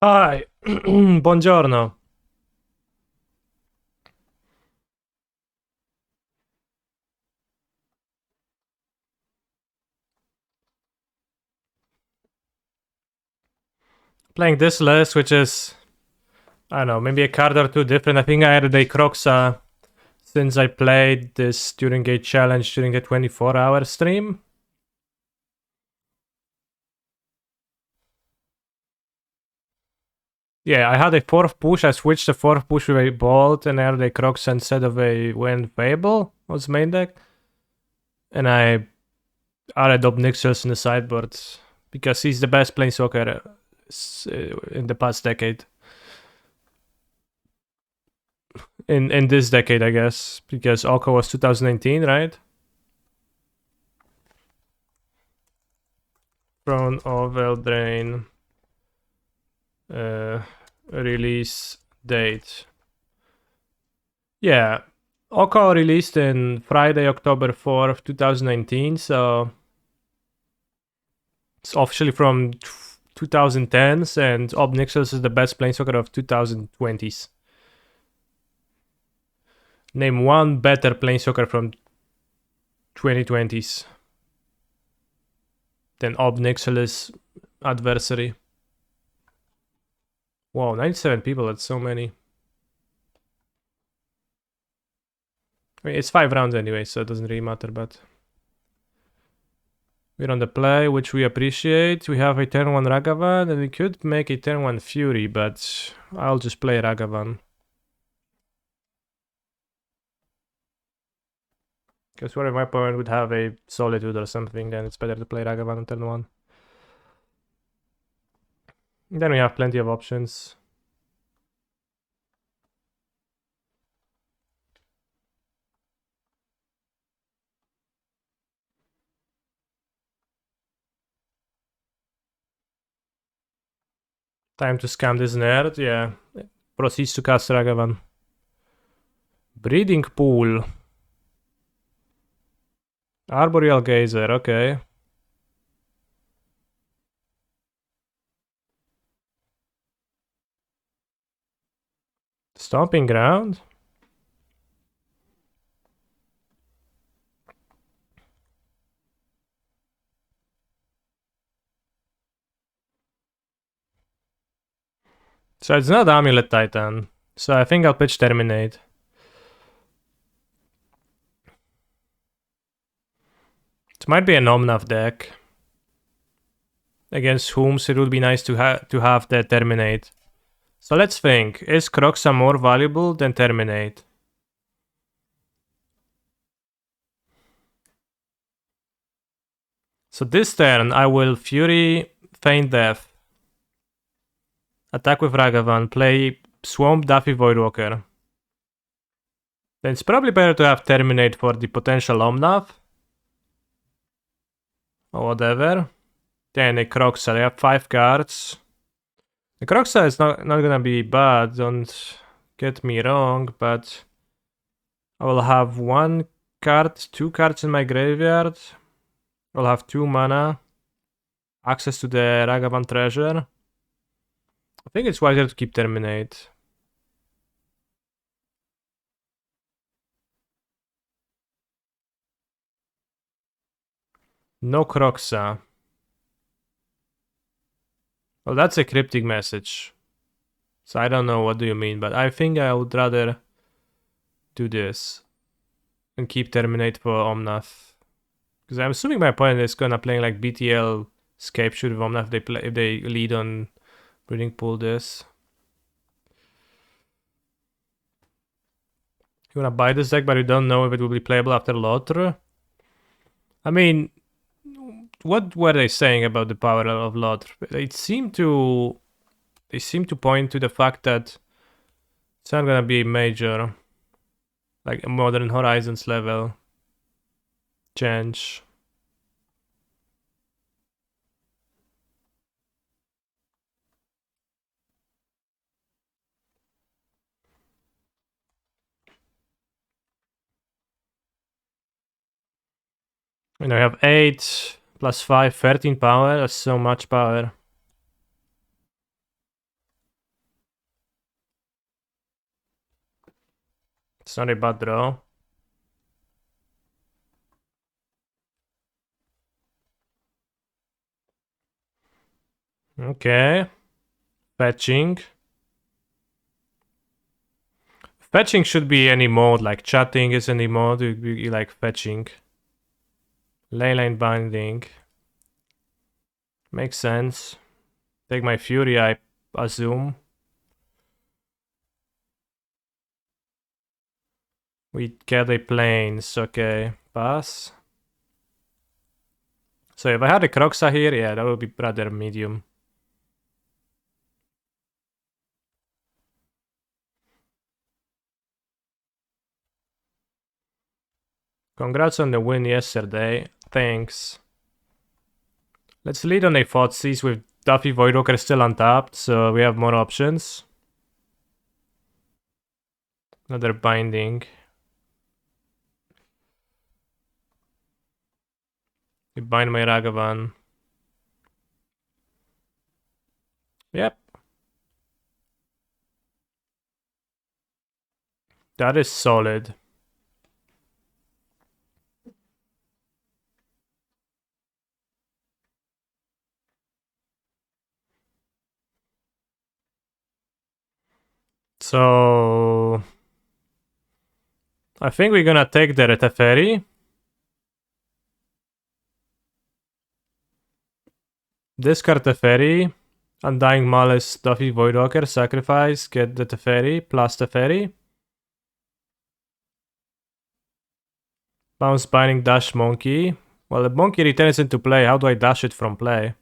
Hi, buongiorno. Playing this list, which is, I don't know, maybe a card or two different. I think I added a Croxa since I played this during a challenge during a 24-hour stream. Yeah, I had a fourth push. I switched the fourth push with a Bolt and added a Croxa instead of a Wind Fable was main deck. And I added Obnixious in the sideboard because he's the best planeswalker in the past decade. In this decade, I guess, because Oko was 2019, right? Throne of Eldraine release date. Yeah, Oko released in Friday, October 4th, 2019, so it's officially from 2010s, and Obnixious is the best planeswalker of 2020s. Name one better planeswalker from 2020s than Obnixious' adversary. Wow, 97 people, that's so many. I mean, it's 5 rounds anyway, so it doesn't really matter, but... We're on the play, which we appreciate. We have a turn 1 Ragavan, and we could make a turn 1 Fury, but I'll just play Ragavan. Because what if my opponent would have a Solitude or something, then it's better to play Ragavan on turn 1. Then we have plenty of options. Time to scam this nerd, yeah. Proceeds to cast Ragavan. Breeding Pool. Arboreal Gazer, okay. Stomping Ground? So it's not Amulet Titan. So I think I'll pitch Terminate. It might be an Omnath deck. Against whom it would be nice to have that Terminate. So let's think. Is Croxa more valuable than Terminate? So this turn I will Fury, Feign Death. Attack with Ragavan, play Swamp Daffy Voidwalker. Then it's probably better to have Terminate for the potential Omnath. Or whatever. Then a Croxa, I have 5 cards. The Croxa is not gonna be bad, don't get me wrong, but I will have 1 card, 2 cards in my graveyard. I'll have 2 mana. Access to the Ragavan treasure. I think it's wiser to keep Terminate. No Croxa. Well, that's a cryptic message. So I don't know what do you mean, but I think I would rather do this. And keep Terminate for Omnath. Because I'm assuming my opponent is gonna play like BTL Scape Shoot with Omnath if they lead on Breeding Pool this. You wanna buy this deck, but you don't know if it will be playable after Lothar? I mean, what were they saying about the power of Lothar? They seem to point to the fact that it's not gonna be a major, like a Modern Horizons level change. You know, I have 8 plus 5, 13 power. That's so much power. It's not a bad draw. Okay. Fetching. Fetching should be any mode, like chatting is any mode, you like fetching. Leyline binding. Makes sense. Take my Fury, I assume. We get a planes, okay. Pass. So if I had a Croxa here, yeah, that would be rather medium. Congrats on the win yesterday. Thanks. Let's lead on a Thoughtseize with Duffy Voidwalker still untapped, so we have more options. Another binding. We bind my Ragavan. Yep. That is solid. So I think we're gonna take the Teferi. Discard Teferi. Undying Malice, Duffy Voidwalker, sacrifice, get the Teferi, plus Teferi. Bounce Binding, dash Monkey. Well, the Monkey returns into play. How do I dash it from play?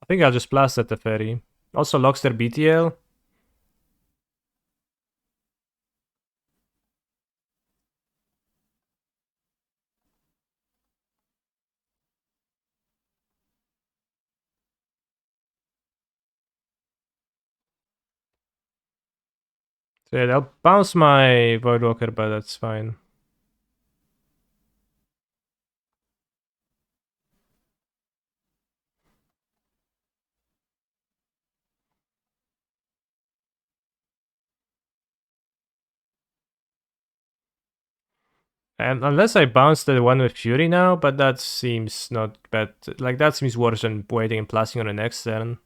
I think I'll just blast the Teferi. Also locks their BTL. So yeah, they'll bounce my Voidwalker, but that's fine. And unless I bounce the one with Fury now, but that seems not bad. Like, that seems worse than waiting and blasting on the next turn.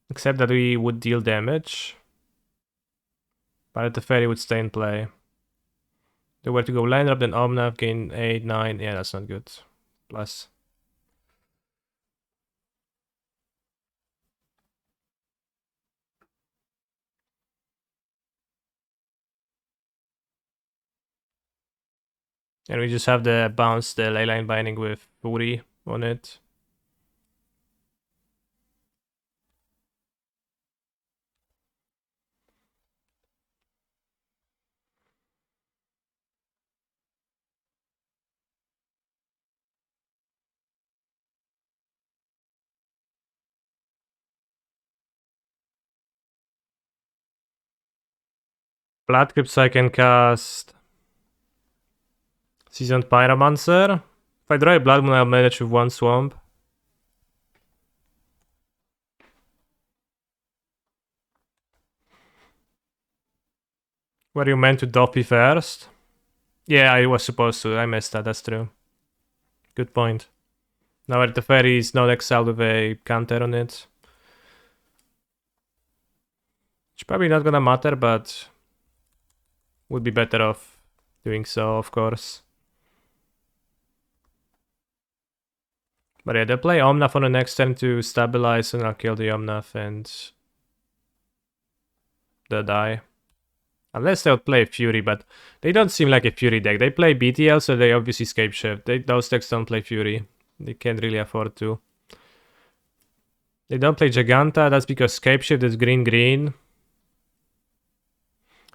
Except that we would deal damage. But the Fairy would stay in play. They were to go land up, then Omnav, gain 8, 9. Yeah, that's not good. Plus. And we just have the bounce, the Leyline binding with Fury on it. Blood Crypts I can cast. Seasoned Pyromancer. If I draw a Blood Moon, I'll manage with one swamp. Were you meant to Doppy first? Yeah, I was supposed to. I missed that, that's true. Good point. Now the Fairy is not exiled with a counter on it. It's probably not gonna matter, but would be better off doing so, of course. But yeah, they'll play Omnath on the next turn to stabilize, and I'll kill the Omnath and the die. Unless they'll play Fury, but they don't seem like a Fury deck. They play BTL, so they obviously Scapeshift. Those decks don't play Fury. They can't really afford to. They don't play Giganta, that's because Scapeshift is green-green.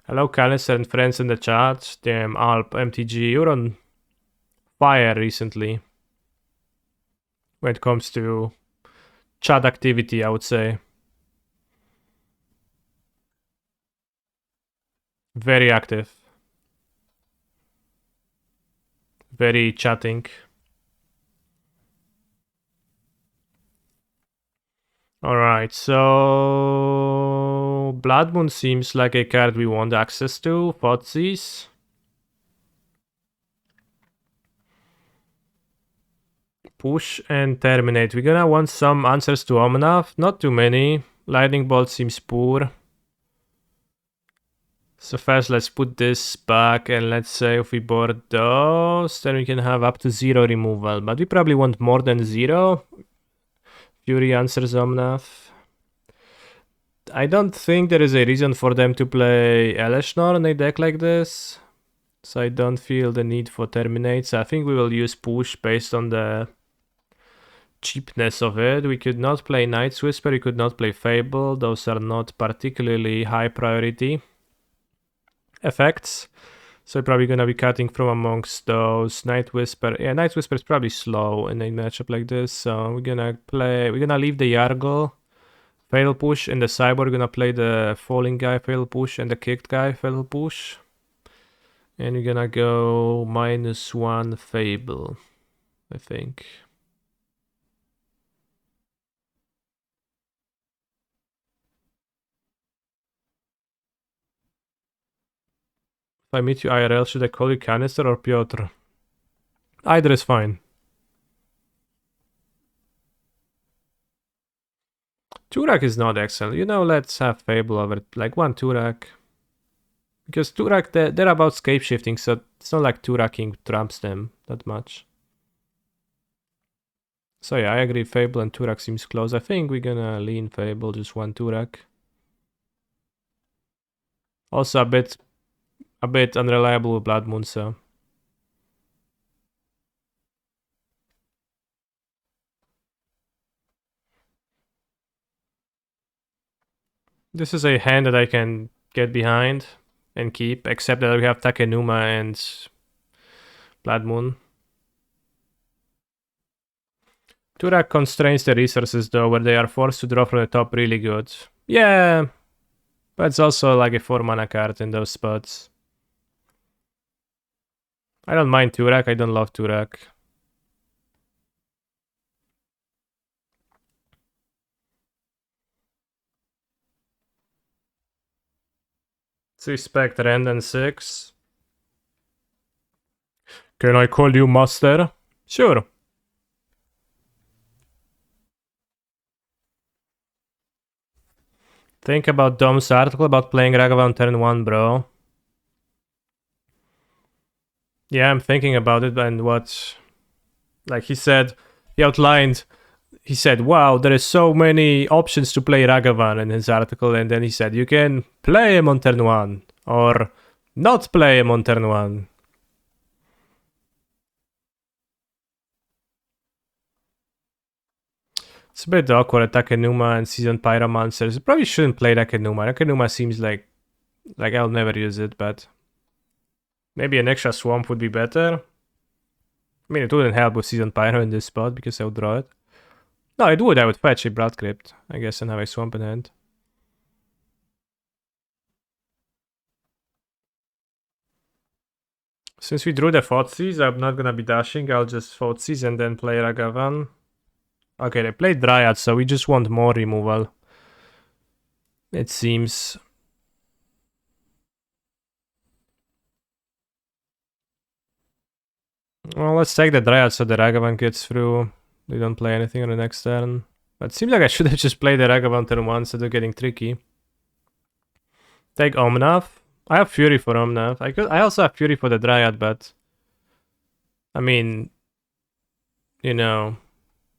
Hello, Callister and friends in the chat. Damn, Alp, MTG, you're on fire recently. When it comes to chat activity, I would say. Very active. Very chatting. Alright, so Blood Moon seems like a card we want access to. Thoughtseize. Push and terminate. We're gonna want some answers to Omnath. Not too many. Lightning Bolt seems poor. So first let's put this back, and let's say if we board those, then we can have up to 0 removal. But we probably want more than 0. Fury answers Omnath. I don't think there is a reason for them to play Eleshnor in a deck like this. So I don't feel the need for Terminate. So I think we will use Push based on the cheapness of it. We could not play Night's Whisper, we could not play Fable. Those are not particularly high priority effects. So we're probably gonna be cutting from amongst those. Night Whisper. Yeah, Night Whisper is probably slow in a matchup like this. So we're gonna leave the Yargle Fatal Push, and the Cyborg we're gonna play the Falling guy Fatal Push and the Kicked guy Fatal Push. And we're gonna go -1 Fable, I think. If I meet you IRL, should I call you Canister or Piotr? Either is fine. Turak is not excellent. You know, let's have Fable over it. Like one Turak. Because Turak, they're about scape shifting, so it's not like Turaking trumps them that much. So yeah, I agree. Fable and Turak seems close. I think we're gonna lean Fable, just one Turak. Also a bit unreliable with Blood Moon, so. This is a hand that I can get behind and keep, except that we have Takenuma and Blood Moon. Turak constrains the resources though, where they are forced to draw from the top really good. Yeah, but it's also like a 4 mana card in those spots. I don't mind Turak, I don't love Turak. Suspect Rend and 6. Can I call you Master? Sure. Think about Dom's article about playing Ragavan turn 1, bro. Yeah, I'm thinking about it, and what... Like he said, he said, wow, there is so many options to play Ragavan in his article, and then he said, you can play him on turn 1, or not play him on turn 1. It's a bit awkward, Takenuma and Seasoned Pyromancers. Probably shouldn't play Takenuma. Takenuma seems like I'll never use it, but maybe an extra Swamp would be better. I mean, it wouldn't help with Seasoned Pyro in this spot, because I would draw it. No, it would. I would fetch a Blood Crypt, I guess, and have a Swamp in hand. Since we drew the Thoughtseize, I'm not gonna be dashing. I'll just Thoughtseize and then play Ragavan. Okay, they played Dryad, so we just want more removal. It seems. Well, let's take the Dryad so the Ragavan gets through. They don't play anything on the next turn. But it seems like I should have just played the Ragavan turn 1 instead of getting tricky. Take Omnath. I have Fury for Omnath. I also have Fury for the Dryad, but... I mean... You know...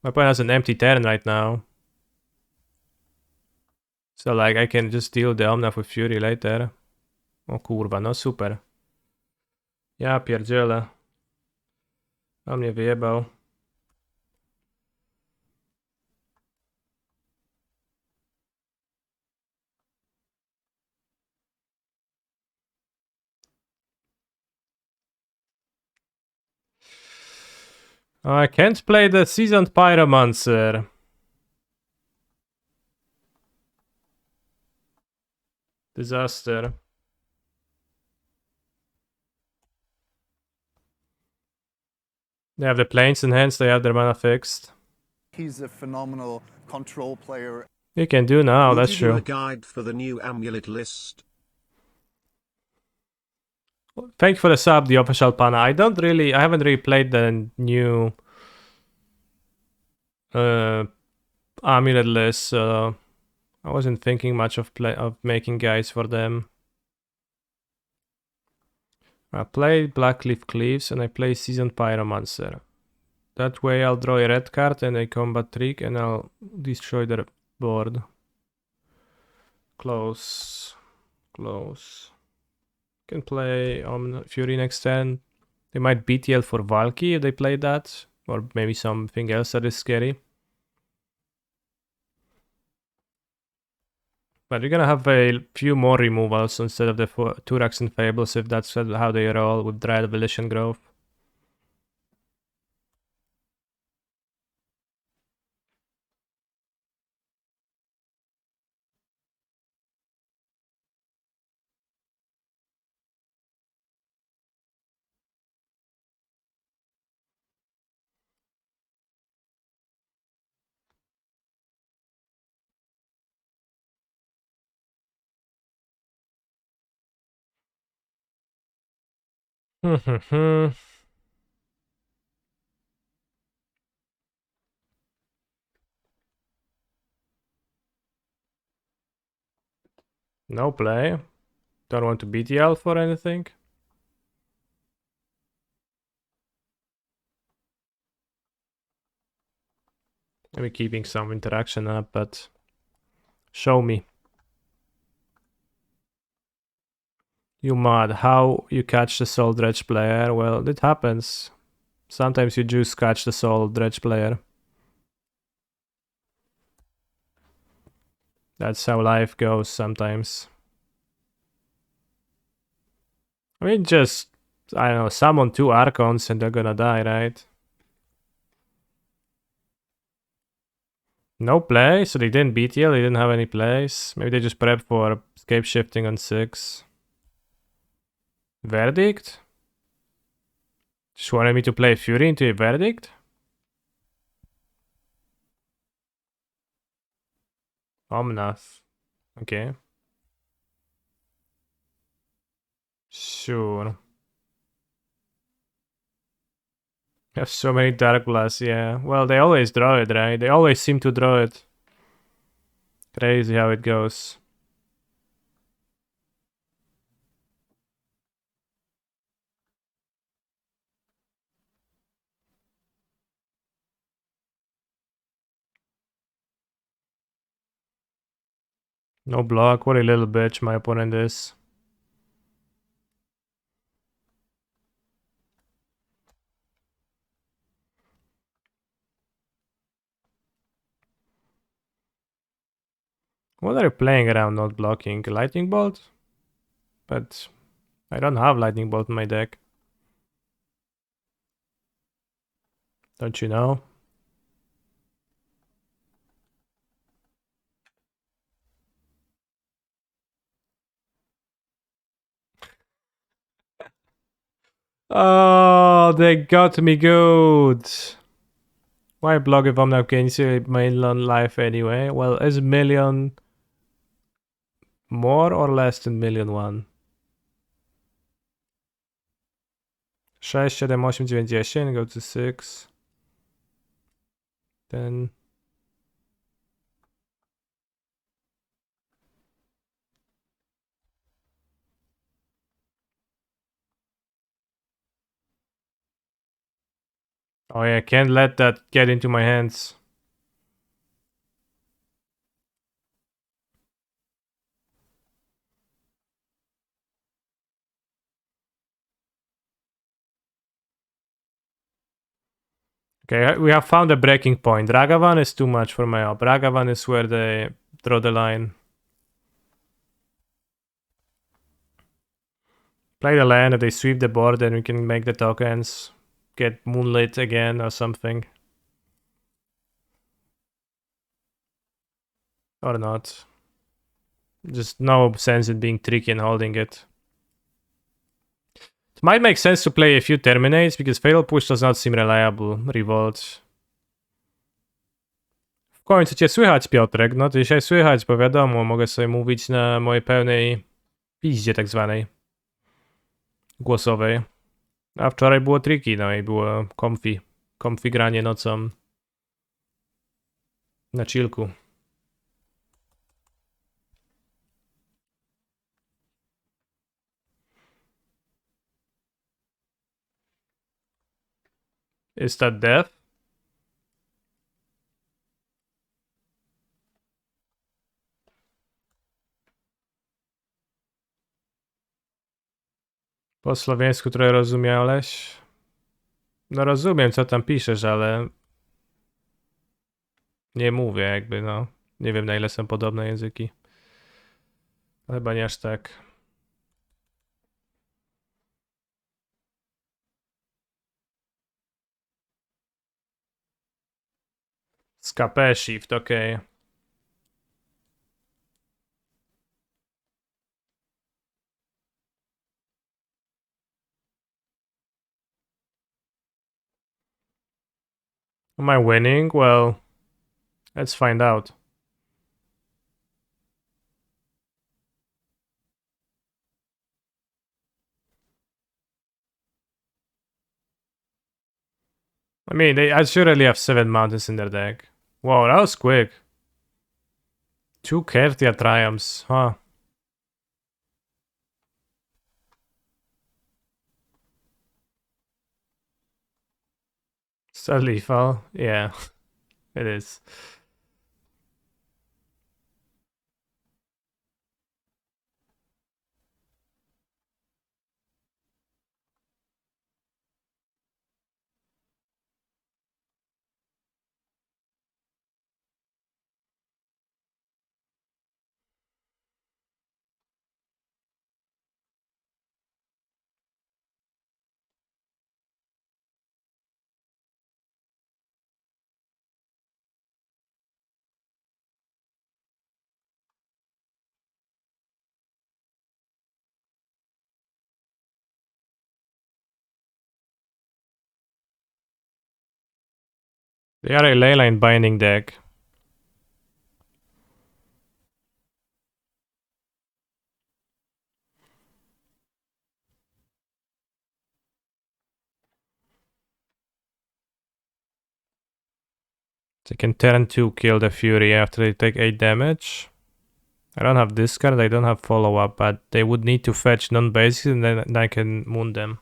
My opponent has an empty turn right now. So like, I can just deal the Omnath with Fury later. O kurwa, no super. Ja pierdzielę. A mnie wyjebał. I can't play the Seasoned Pyromancer. Disaster. They have the planes in hands, they have their mana fixed. He's a phenomenal control player. You can do now, Would that's you do true. a guide for the new amulet list? Thank you for the sub, the official pana. I haven't really played the new amulet list, so I wasn't thinking much of making guides for them. I play Blackleaf Cleaves and I play Seasoned Pyromancer. That way I'll draw a red card and a combat trick and I'll destroy their board. Close. Close. Can play Fury next turn. They might BTL for Valky if they play that. Or maybe something else that is scary. But you're gonna have a few more removals instead of the Turax and Fables if that's how they roll with Dryad Volition Growth. No play. Don't want to BTL for anything. Maybe keeping some interaction up, but show me. You mad. How you catch the Soul Dredge player? Well, it happens. Sometimes you just catch the Soul Dredge player. That's how life goes sometimes. I mean, just, I don't know, summon 2 Archons and they're gonna die, right? No play, so they didn't BTL, they didn't have any plays. Maybe they just prepped for Scape Shifting on 6. Verdict? Just wanted me to play Fury into a Verdict? Omnath. Okay. Sure. I have so many Dark Glass, yeah. Well, they always draw it, right? They always seem to draw it. Crazy how it goes. No block, what a little bitch my opponent is. What are you playing around not blocking? Lightning Bolt? But I don't have Lightning Bolt in my deck. Don't you know? Oh, they got me good. Why block if I'm not getting to mainland life anyway? Well, is million more or less than million one? 6, 7, 8, 9, 10, go to 6. Then oh yeah, can't let that get into my hands. Okay, we have found a breaking point. Ragavan is too much for my op. Ragavan is where they draw the line. Play the land, if they sweep the board, then we can make the tokens. Get Moonlit again or something. Or not. Just no sense in being tricky and holding it. It might make sense to play a few Terminates, because Fatal Push does not seem reliable. Revolt. końcu cię słychać, Piotrek. No dzisiaj słychać, bo wiadomo, mogę sobie mówić na mojej pełnej piździe tak zwanej. Głosowej. A wczoraj było tricky, no i było comfy. Comfy granie nocą. Na chillku. Is that death? Po słowiańsku trochę rozumiałeś? No rozumiem, co tam piszesz, ale nie mówię jakby, no. Nie wiem, na ile są podobne języki. Chyba nie aż tak. Scape shift, okej. Am I winning? Well, let's find out. I mean, I surely have 7 mountains in their deck. Wow, that was quick. 2 Kertia Triumphs, huh? Is that lethal? Yeah, it is. They are a leyline binding deck. They can turn 2 kill the Fury after they take 8 damage. I don't have discard, I don't have follow up, but they would need to fetch non-basics and then I can moon them.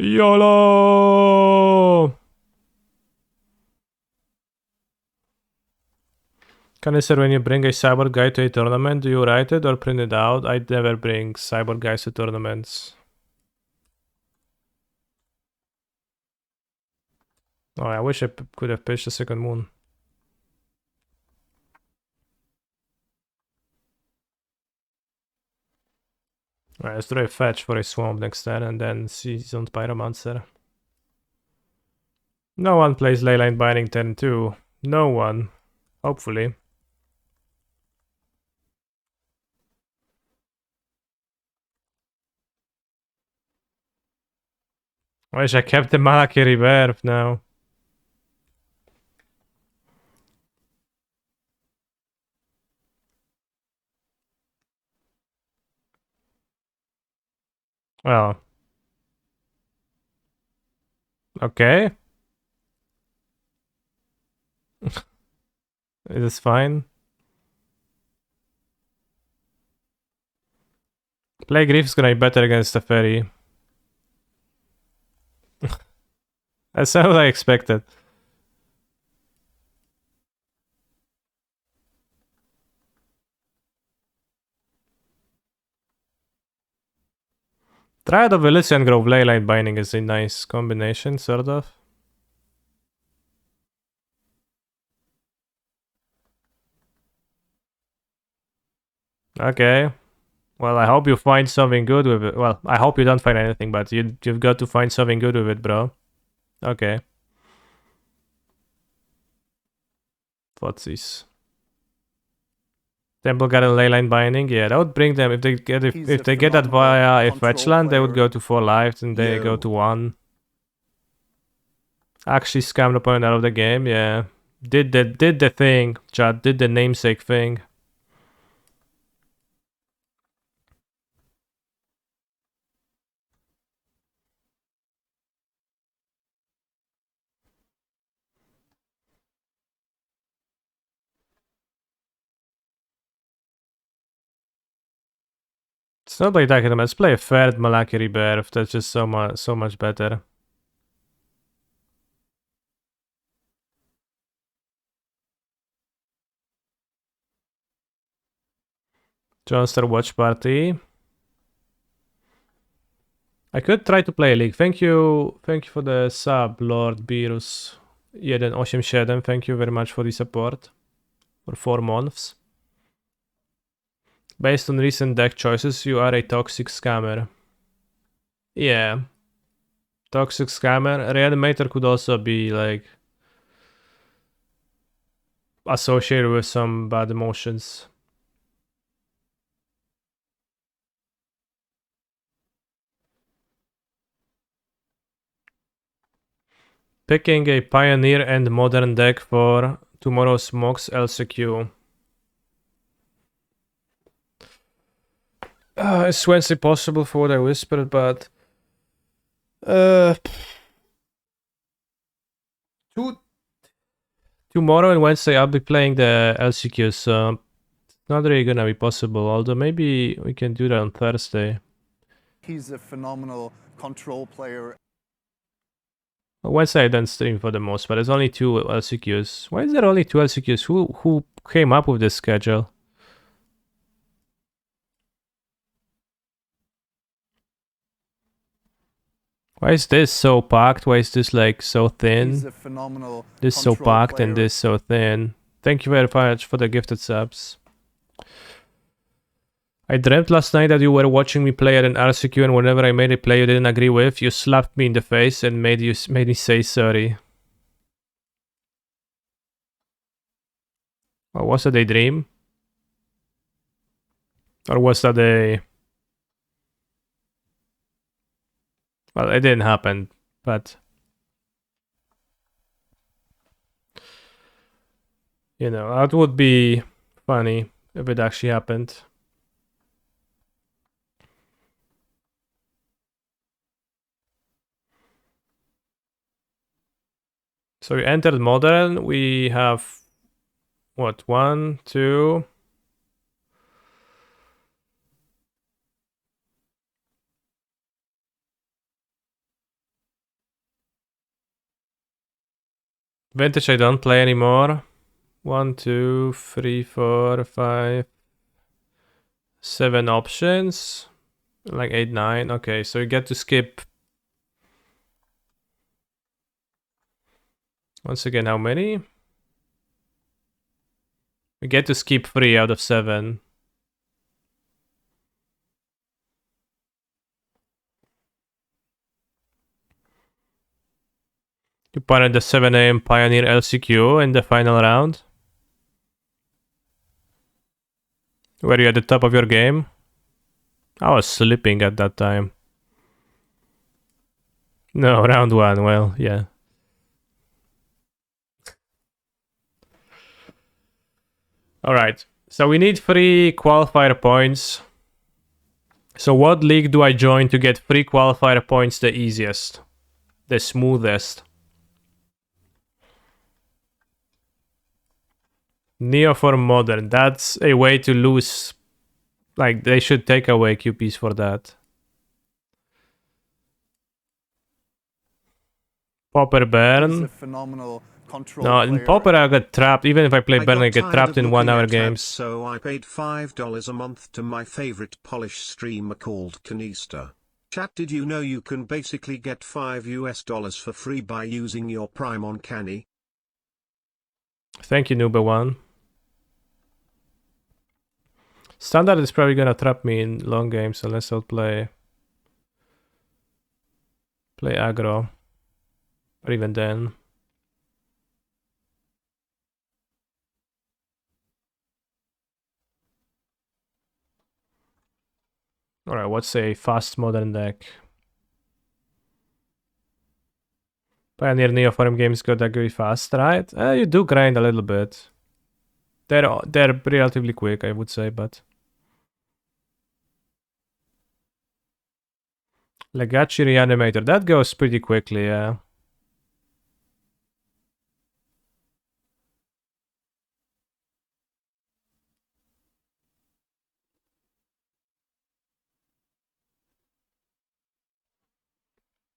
YOLO! Canister, when you bring a cyborg guy to a tournament, do you write it or print it out? I never bring cyborg guys to tournaments. Oh, I wish I could have pitched a second moon. Alright, let's do a fetch for a swamp next turn and then seasoned pyromancer. No one plays Leyline Binding turn 2. No one. Hopefully. I wish I kept the Malaki reverb now. Well. Okay. It is fine. Plague Reef is gonna be better against the Fairy. That's what I expected. Triad of Elysian Grove Leyline Binding is a nice combination, sort of. Okay. Well, I hope you find something good with it. Well, I hope you don't find anything, but you've got to find something good with it, bro. Okay. Footsies. Temple Garden Leyline Binding. Yeah, that would bring them if they get that via a fetchland, they would go to 4 lives and they go to 1. Actually scammed the point out of the game, yeah. Did the thing, chat, did the namesake thing. It's not like that, let's play a third Malaki Rebirth, that's just so much better. Johnster Watch Party. I could try to play a league. Thank you for the sub, Lord Beerus 187. Thank you very much for the support for 4 months. Based on recent deck choices, you are a toxic scammer. Yeah. Toxic scammer. Reanimator could also be like associated with some bad emotions. Picking a Pioneer and Modern deck for tomorrow's Mox LCQ. It's Wednesday possible for what I whispered, but tomorrow and Wednesday I'll be playing the LCQ, so it's not really gonna be possible. Although maybe we can do that on Thursday. He's a phenomenal control player. Wednesday I don't stream for the most, but there's only 2 LCQs. Why is there only 2 LCQs? Who came up with this schedule? Why is this so packed? Why is this like so thin? He's a phenomenal this so packed player. and this so thin. Thank you very much for the gifted subs. I dreamt last night that you were watching me play at an RCQ, and whenever I made a play you didn't agree with, you slapped me in the face and made me say sorry. Or was that a dream? Or was that a... Well, it didn't happen, but... You know, that would be funny if it actually happened. So we entered Modern, we have... What, 1, 2... Vintage I don't play anymore. 1, 2, 3, 4, 5, 7 options. Like 8, 9. Okay, so you get to skip. Once again, how many? We get to skip 3 out of 7. You punted the 7 AM Pioneer LCQ in the final round. Were you at the top of your game? I was sleeping at that time. No, round 1, well, yeah. Alright, so we need 3 qualifier points. So what league do I join to get 3 qualifier points the easiest? The smoothest? Neoform Modern, that's a way to lose. Like, they should take away QPs for that. Pauper Burn. He's a phenomenal control No, in player. Pauper I got trapped. Even if I play Burn, I get trapped in 1 hour games. So I paid $5 a month to my favorite Polish streamer called Kanista. Chat, did you know you can basically get $5 for free by using your Prime on Canny? Thank you, Nuba1. Standard is probably gonna trap me in long games unless I'll play aggro. Or even then. Alright, what's a fast modern deck? Pioneer Neoform games got agree fast, right? You do grind a little bit. They're relatively quick, I would say, but Legacy Reanimator, that goes pretty quickly, yeah.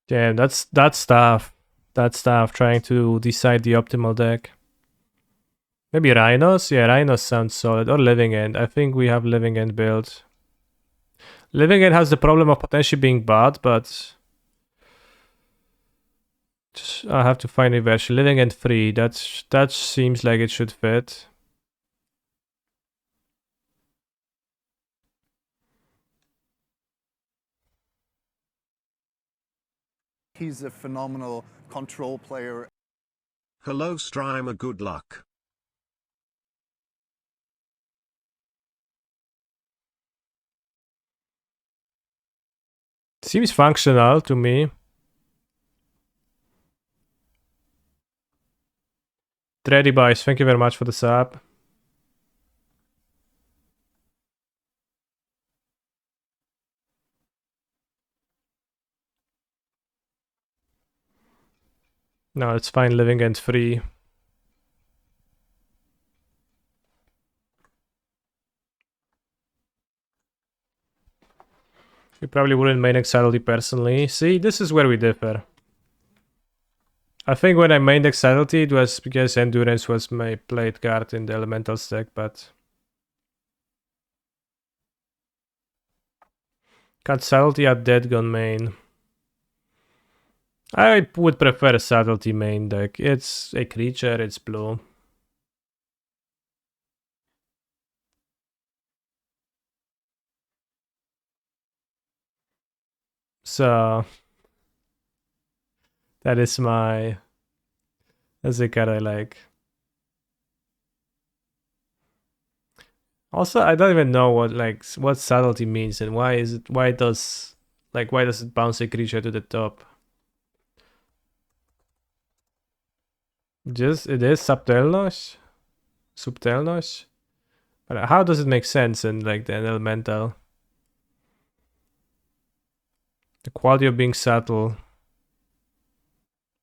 Damn, that's tough. That's tough, trying to decide the optimal deck. Maybe Rhinos? Yeah, Rhinos sounds solid. Or Living End. I think we have Living End built. Living End has the problem of potentially being bad, but I have to find a version. Living End 3, that seems like it should fit. He's a phenomenal control player. Hello Strimer, good luck. Seems functional to me. Dready Boys, thank you very much for the sub. No, it's fine. Living End 3. You probably wouldn't main Exility personally. See, this is where we differ. I think when I mained Exility, it was because Endurance was my played card in the Elemental stack, but got Subtlety at Dead Gun main. I would prefer a Subtlety main deck. It's a creature, it's blue. So that is that's a card I like. Also, I don't even know what subtlety means and why does it bounce a creature to the top? Just it is subtelnos? Subtelnos? But how does it make sense in like the elemental? The quality of being subtle.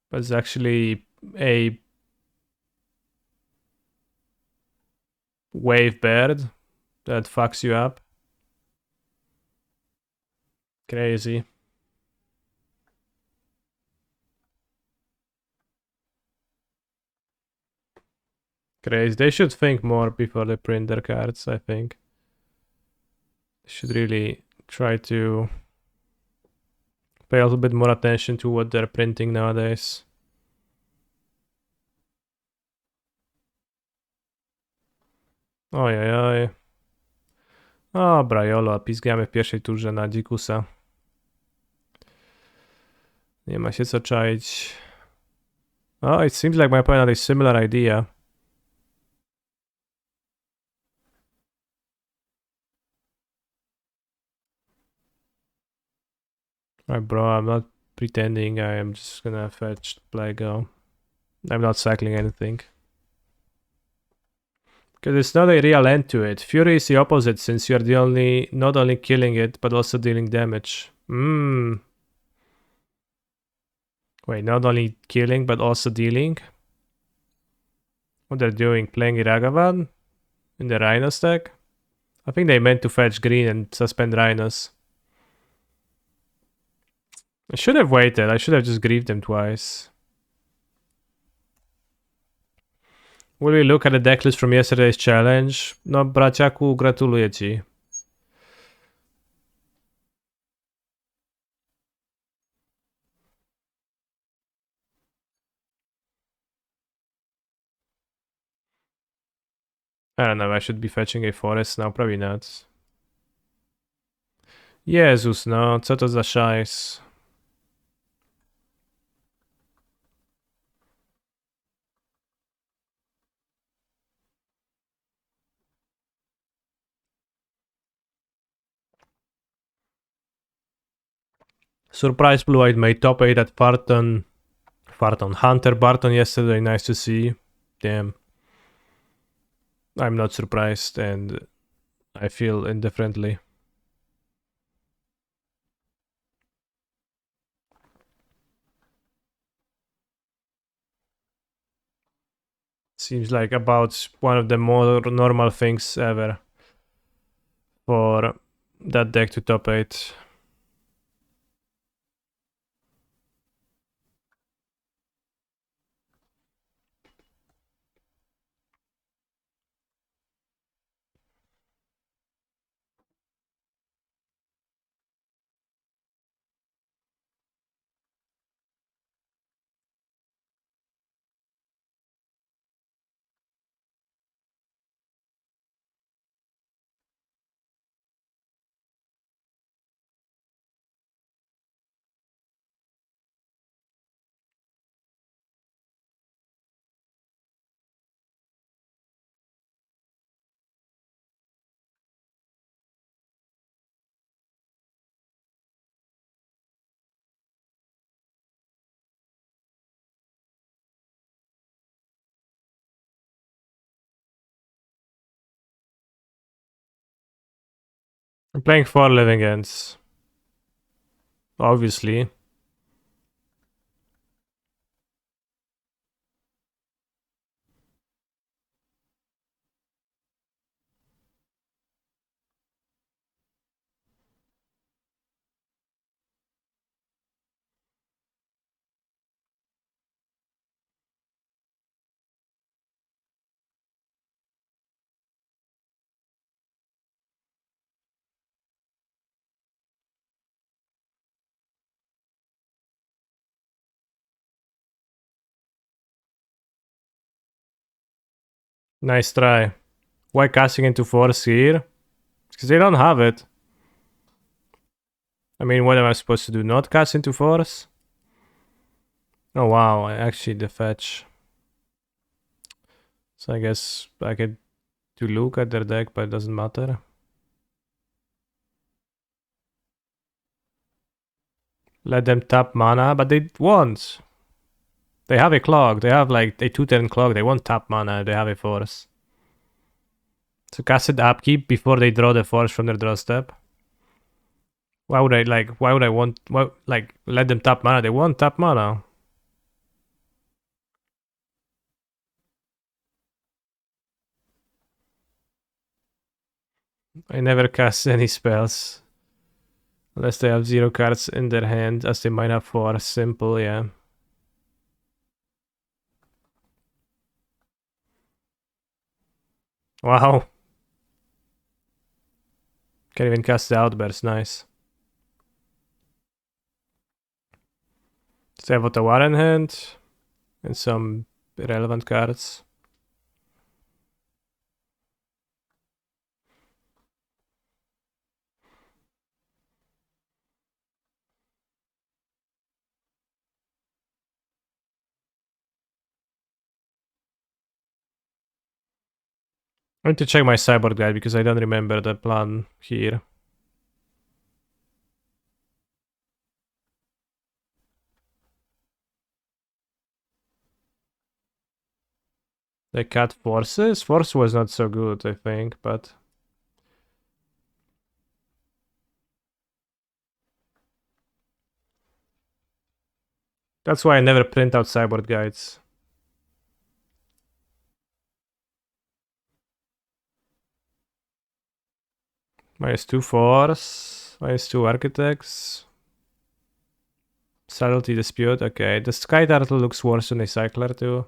But it's actually a wave bird that fucks you up. Crazy. Crazy. They should think more before they print their cards, I think. They should really try to pay a little bit more attention to what they're printing nowadays. Ojej. Dobra, Jolo, pizgamy w pierwszej turze na Dzikusa. Nie ma się co czaić. Oh, it seems like my opponent had a similar idea. Alright, bro, I'm not pretending. I am just gonna fetch play go. I'm not cycling anything. Because it's not a real end to it. Fury is the opposite since you're not only killing it, but also dealing damage. Wait, not only killing, but also dealing? What they're doing, playing Iragavan? In the Rhino stack? I think they meant to fetch green and suspend Rhinos. I should have waited. I should have just grieved them twice. Will we look at the decklist from yesterday's challenge? No, braciaku, gratuluję ci. I don't know, I should be fetching a forest now, probably not. Jezus, no, co to za szajs? Surprise Blue-Eyed made top 8 at Farton. Hunter Barton yesterday, nice to see. Damn. I'm not surprised and I feel indifferently. Seems like about one of the more normal things ever for that deck to top 8. I'm playing 4 living ends. Obviously. Nice try. Why casting into force here? Because they don't have it. I mean, what am I supposed to do? Not cast into force? Oh wow, actually the fetch. So I guess I could do look at their deck, but it doesn't matter. Let them tap mana, but they won't. They have a clock. They have like a 2-turn clock. They won't tap mana. They have a force. So cast it upkeep before they draw the force from their draw step. Why would I want, let them tap mana? They won't tap mana. I never cast any spells. Unless they have 0 cards in their hand, as they might have force. Simple, yeah. Wow. Can't even cast the outburst, nice. So I have Ottawa in hand. And some relevant cards. I need to check my cyborg guide because I don't remember the plan here. They cut forces? Force was not so good, I think, but... That's why I never print out cyborg guides. -2 force, -2 architects. Subtlety dispute, okay. The Sky Turtle looks worse than a cycler too.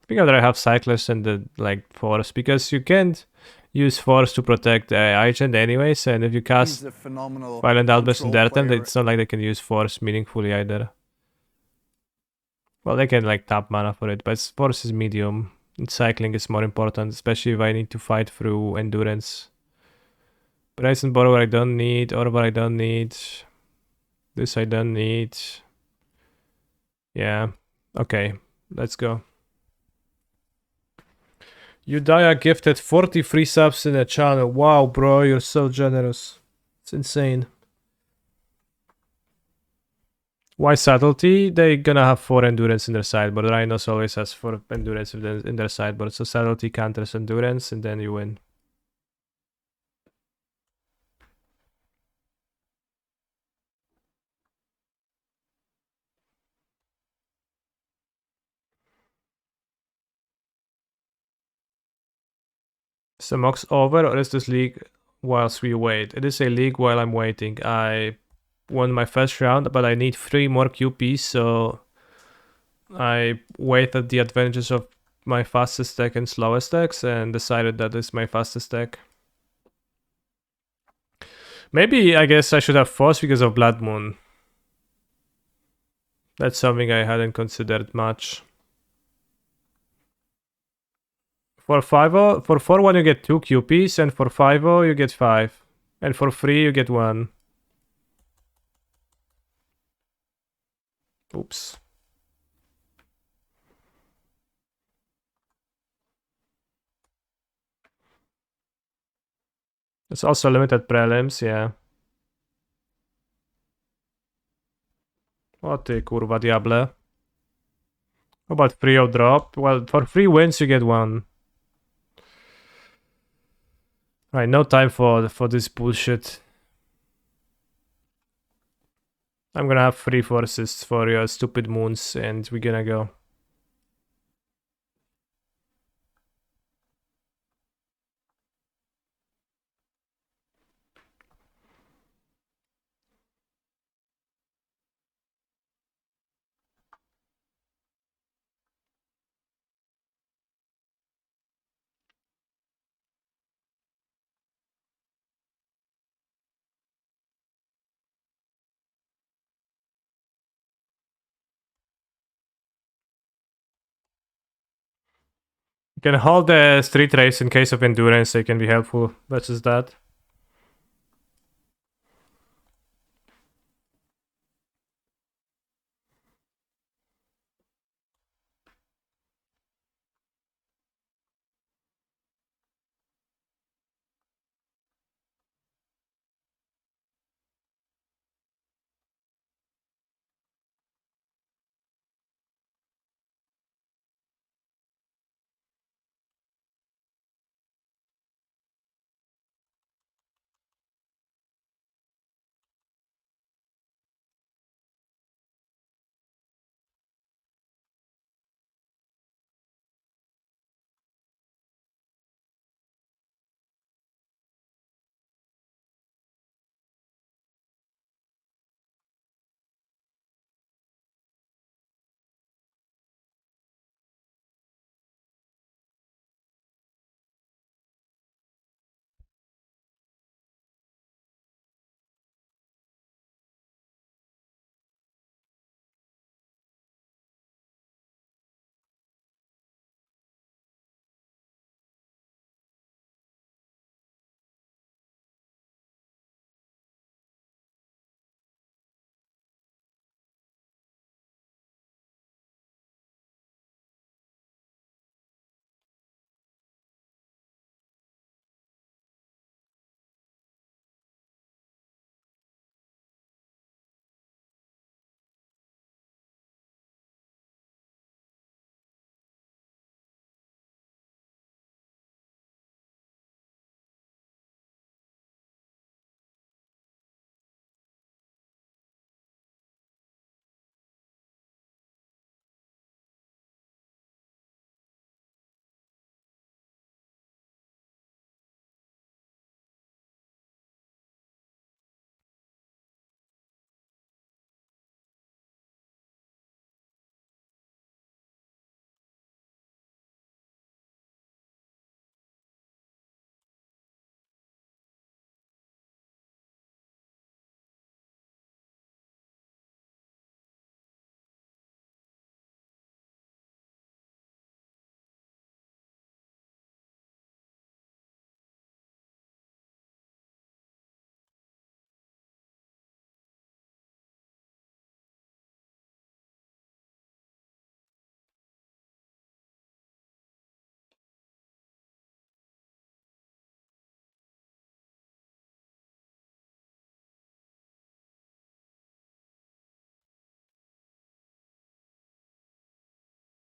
I think I'd rather have cyclers and the force because you can't use force to protect Agent anyways, and if you cast Violent Outburst in their turn, it's not like they can use force meaningfully either. Well, they can tap mana for it, but force is medium. And cycling is more important, especially if I need to fight through endurance. Brace and borrower I don't need, Orvar I don't need. This I don't need. Yeah, okay, let's go. Udaya gifted 43 subs in the channel. Wow, bro, you're so generous. It's insane. Why subtlety? They're gonna have 4 endurance in their sideboard. Rhinos always has 4 endurance in their sideboard. So subtlety counters endurance and then you win. Is the MOX over or is this league whilst we wait? It is a league while I'm waiting. I won my first round, but I need 3 more QPs, so I weighted the advantages of my fastest deck and slowest decks and decided that this is my fastest deck. Maybe I guess I should have Force because of Blood Moon. That's something I hadn't considered much. For 5 for 4-1 you get 2 QPs, and for 5 you get 5. And for 3 you get 1. Oops. It's also limited prelims, yeah. O ty kurwa diable. How about free or drop? Well, for 3 wins you get 1. Right, no time for this bullshit. I'm gonna have 3 forces for your stupid moons and we're gonna go. You can hold the street race in case of endurance, they can be helpful versus that.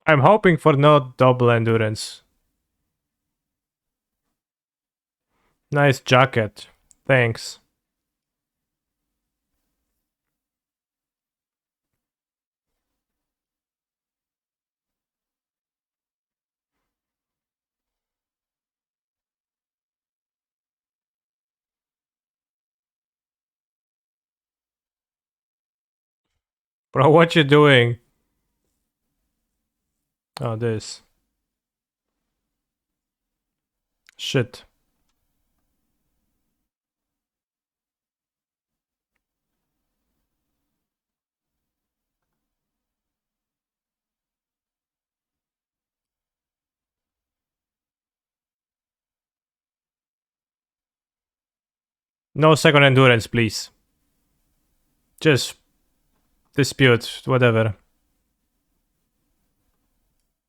I'm hoping for not double endurance. Nice jacket. Thanks. Bro, what you doing? Oh, this. Shit. No second endurance, please. Just dispute, whatever.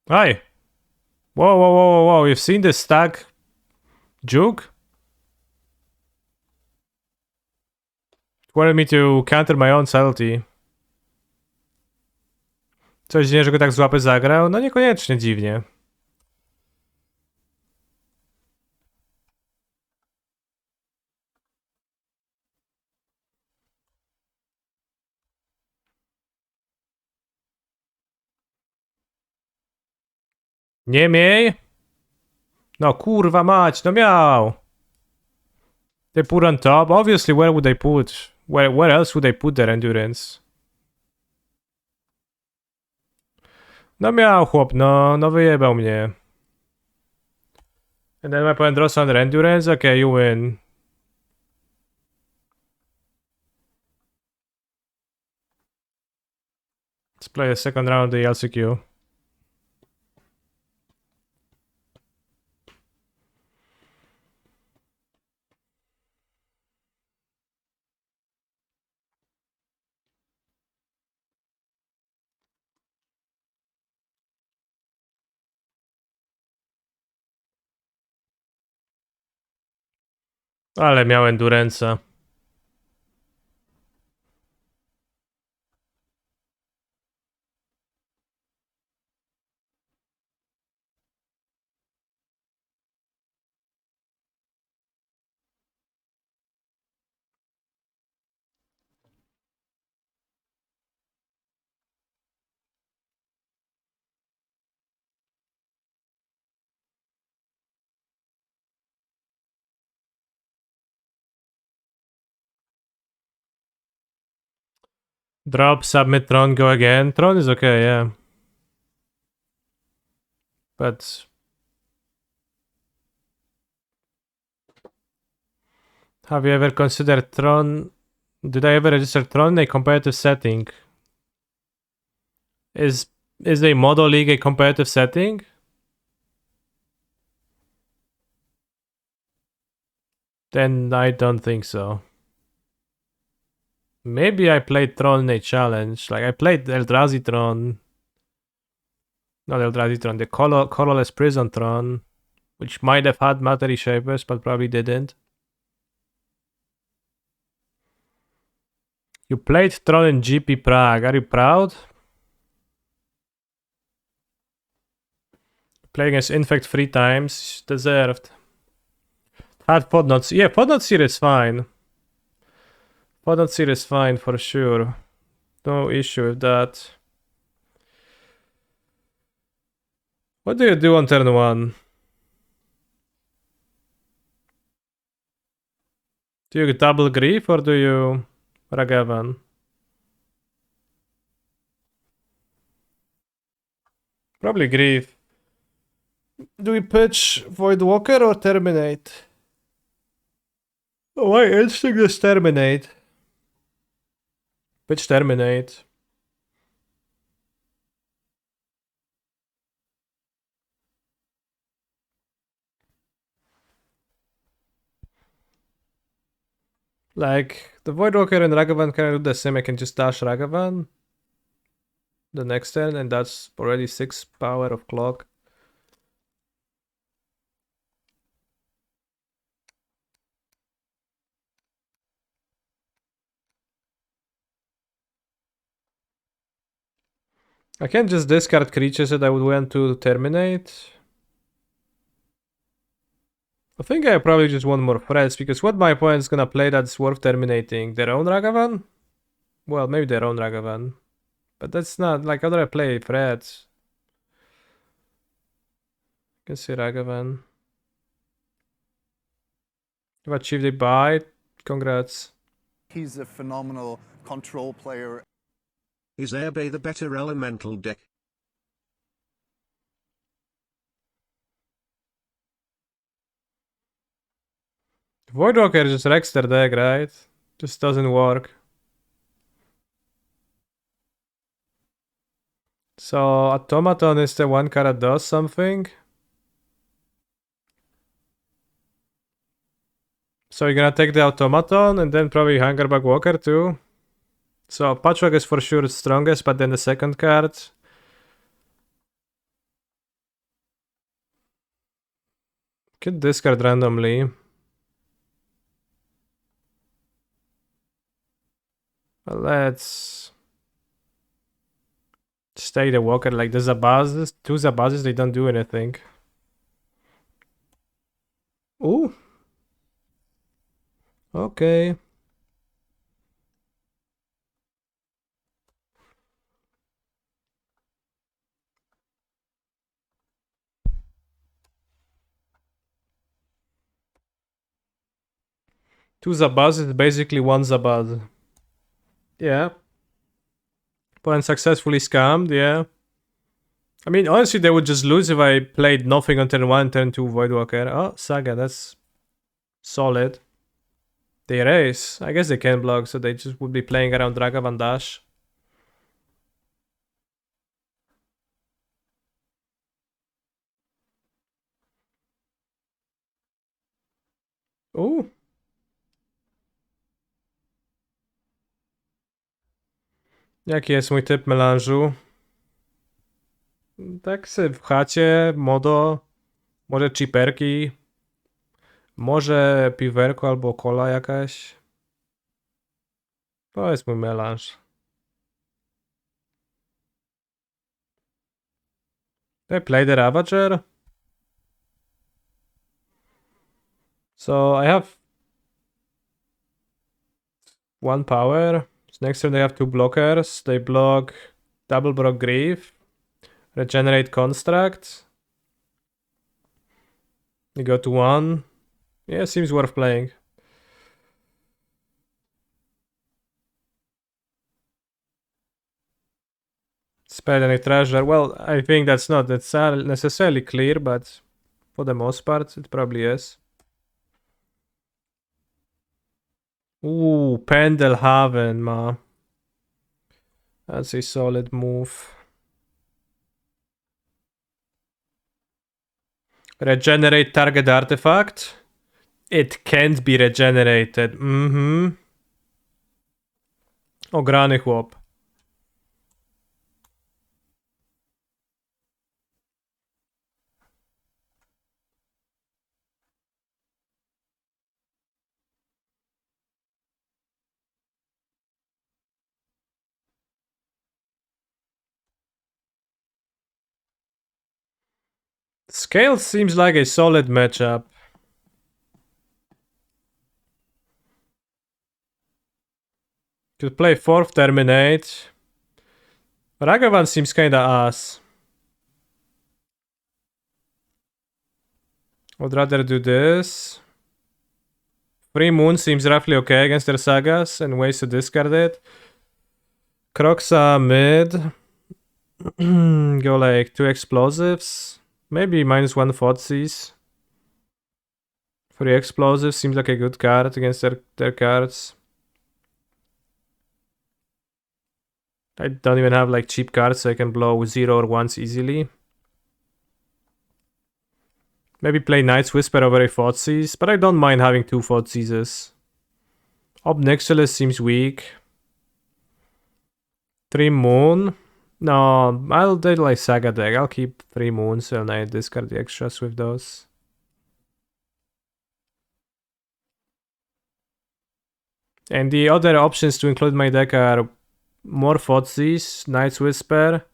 Hi. Whoa, whoa, whoa, whoa, whoa. You've seen this stack juke? Wanted me to counter my own subtlety. Coś dziwnie, że go tak z łapy zagrał? No niekoniecznie dziwnie. Nie miej? No kurwa mać, no miał! They put on top? Obviously, where would they put? Where else would they put their endurance? No miał chłop, no wyjebał mnie. And then my opponent draws under endurance? Okay, you win. Let's play the second round of the LCQ. Ale miał endurance'a. Drop, submit, Tron, go again. Tron is okay, yeah. But have you ever considered Tron? Did I ever register Tron in a competitive setting? Is a Modo League a competitive setting? Then I don't think so. Maybe I played Tron in a challenge. Like I played Eldrazi Tron. Not Eldrazi Tron, the Colorless Prison Tron, which might have had Matery Shapers, but probably didn't. You played Tron in GP Prague. Are you proud? Playing against Infect 3 times. Deserved. Had Podnot. Yeah, Podnot Seer is fine. Podnot Seer is fine for sure. No issue with that. What do you do on turn 1? Do you double Grief or do you Ragavan? Probably Grief. Do we pitch Voidwalker or Terminate? Oh, my instinct is Terminate. Pitch Terminate. Like, the Voidwalker and Ragavan can do the same. I can just dash Ragavan the next turn, and that's already 6 power of clock. I can't just discard creatures that I would want to terminate. I think I probably just want more threats, because what my opponent's gonna play that's worth terminating? Their own Ragavan? Well, maybe their own Ragavan. But that's not, like, how do I play threats? I can see Ragavan. If I achieve the buy, congrats. He's a phenomenal control player. Is Airbay the better elemental deck? Voidwalker just wrecks their deck, right? Just doesn't work. So Automaton is the one card that does something. So you're gonna take the Automaton and then probably Hungerback Walker too. So Patchwork is for sure the strongest, but then the second card. Could discard randomly. Well, let's stay the Walker. Like the Zabazes, two Zabazes, they don't do anything. Ooh. Okay. Two Zabaz is basically one Zabaz. Yeah. Opponent successfully scammed, yeah. I mean, honestly, they would just lose if I played nothing on turn 1, turn 2 Voidwalker. Oh, Saga, that's solid. They raise. I guess they can block, so they just would be playing around Ragavan Dash. Ooh. Jaki jest mój typ melanżu? Tak sobie w chacie, modo, może chiperki, może piwerko albo cola jakaś. To jest mój melanż. I play the Ravager. So I have one power. So next turn they have two blockers. They block double block Grief, regenerate Construct. You go to one. Yeah, seems worth playing. Spell any treasure. Well, I think that's not necessarily clear, but for the most part, it probably is. Ooh, Pendelhaven, ma. That's a solid move. Regenerate target artifact. It can't be regenerated. Ograny chłop. Scale seems like a solid matchup. Could play 4th Terminate. Ragavan seems kinda ass. Would rather do this. Free Moon seems roughly okay against their sagas and ways to discard it. Croxa mid. Go like 2 explosives. Maybe -1 Thoughtseize. 3 explosives seems like a good card against their cards. I don't even have like cheap cards, so I can blow 0 or 1s easily. Maybe play Night's Whisper over a Thoughtseize, but I don't mind having 2 Thoughtseizes. Obnixilis seems weak. 3 Moon. No, I'll do like Saga deck. I'll keep 3 Moons and I discard the extras with those. And the other options to include my deck are more Thoughtseize, Night's Whisper,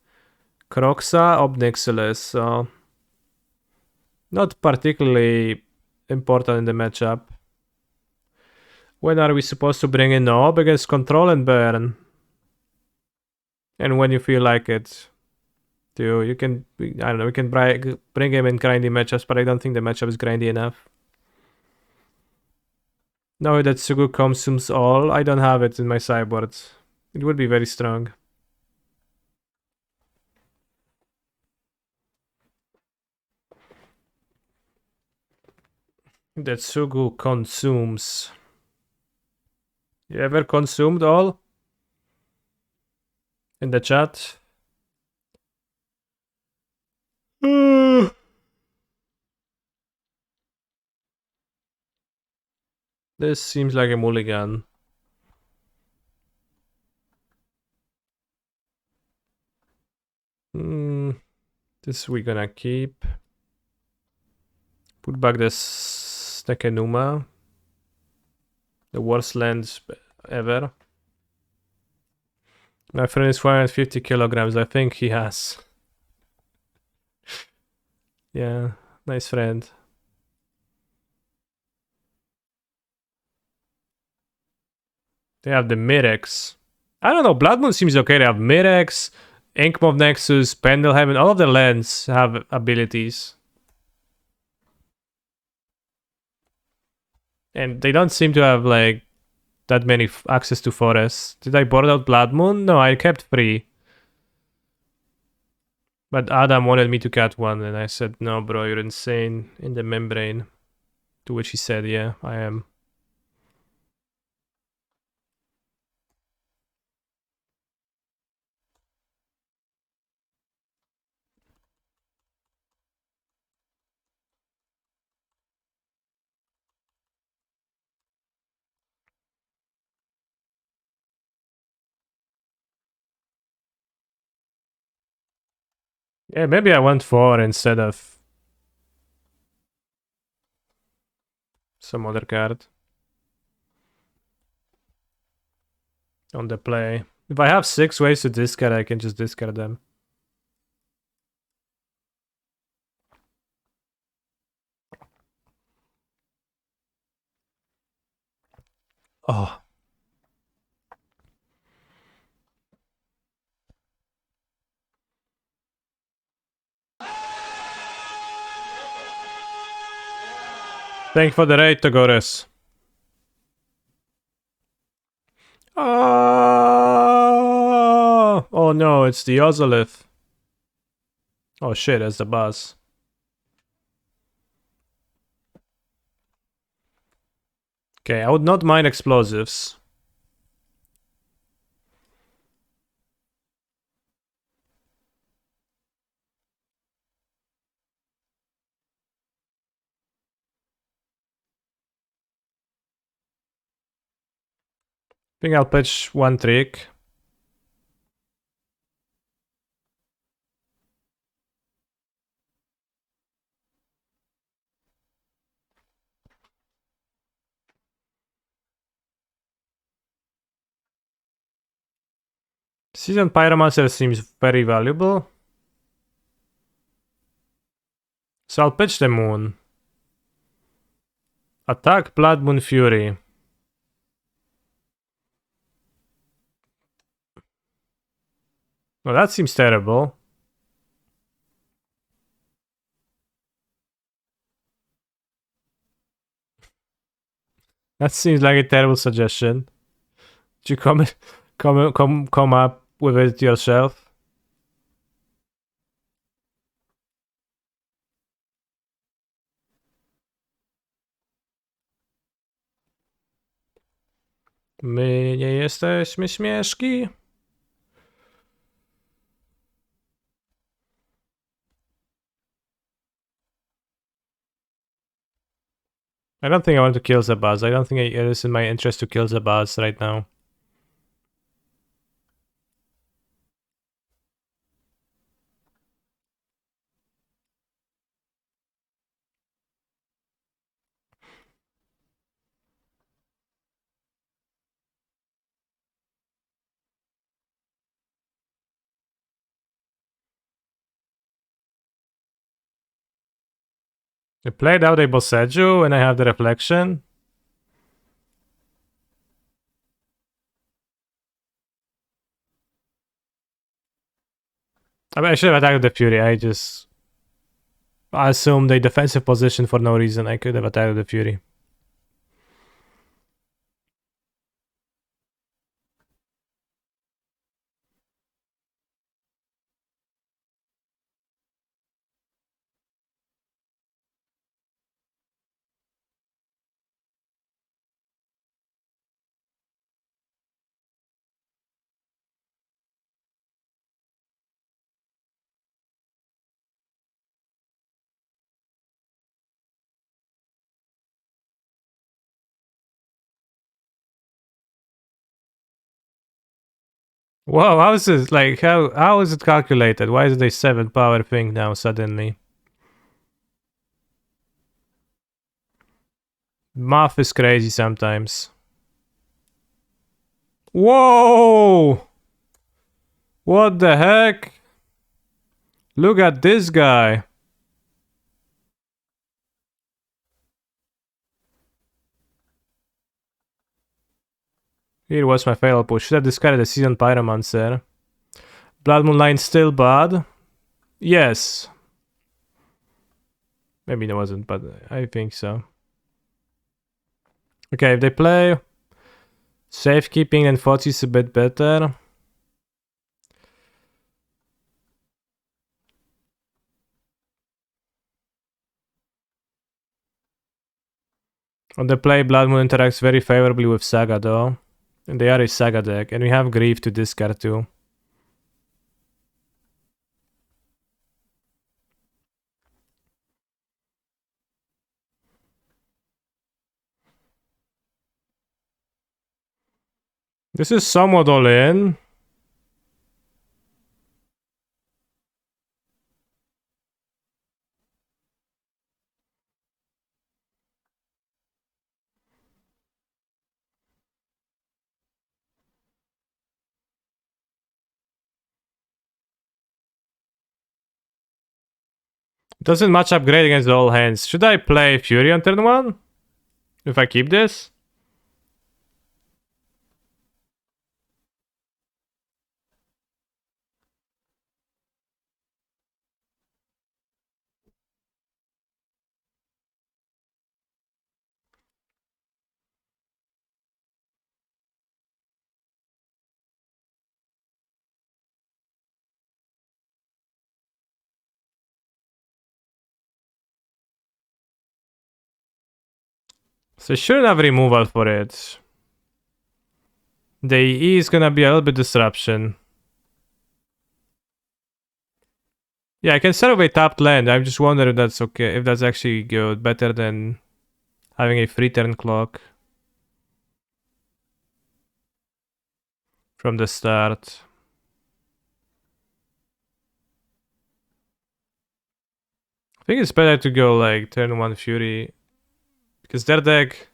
Croxa, Obnixilis, so not particularly important in the matchup. When are we supposed to bring in Nob against Control and Burn? And when you feel like it. Too. You can, I don't know, we can bring him in grindy matchups, but I don't think the matchup is grindy enough. Now that Sugu consumes all, I don't have it in my sideboard. It would be very strong. That Sugu consumes. You ever consumed all? In the chat? This seems like a mulligan. This we're gonna keep. Put back this Nekenuma. The worst lands ever. My friend is 450 kilograms. I think he has. Yeah, nice friend. They have the Mirex. I don't know, Blood Moon seems okay. They have Mirex, Inkmoth Nexus, Pendle Heaven. All of the lands have abilities. And they don't seem to have like that many access to forests. Did I board out Blood Moon? No, I kept 3. But Adam wanted me to cut 1 and I said, no bro, you're insane in the membrane. To which he said, yeah, I am. Yeah, maybe I went 4 instead of some other card on the play. If I have 6 ways to discard, I can just discard them. Oh. Thank you for the raid, Togores. Oh no, it's the Ozolith. Oh shit, that's the boss. Okay, I would not mind explosives. I think I'll pitch 1 trick. Seasoned Pyromancer seems very valuable. So I'll pitch the Moon. Attack Blood Moon Fury. Well, that seems terrible. That seems like a terrible suggestion. Did you come up with it yourself? My nie jesteśmy śmieszki. I don't think I want to kill Zabaz. I don't think it is in my interest to kill Zabaz right now. I played out a Boseju and I have the reflection. I mean, I should have attacked the Fury. I assumed a defensive position for no reason. I could have attacked the Fury. Whoa, how is this? Like, how is it calculated? Why is it a 7 power thing now suddenly? Math is crazy sometimes. Whoa! What the heck? Look at this guy. Here was my fatal push. Should have discarded the Seasoned Pyromancer. Blood Moon Line still bad? Yes. Maybe it wasn't, but I think so. Okay, if they play Safekeeping, then Foci is a bit better. On the play, Blood Moon interacts very favorably with Saga though. And they are a Saga deck, and we have Grief to discard too. This is somewhat all in. Doesn't match up great against all hands. Should I play Fury on turn 1? If I keep this? So I shouldn't have removal for it. The E is gonna be a little bit disruption. Yeah, I can set up a tapped land. I'm just wondering if that's okay, if that's actually good, better than having a free turn clock from the start. I think it's better to go like turn 1 Fury, because their deck,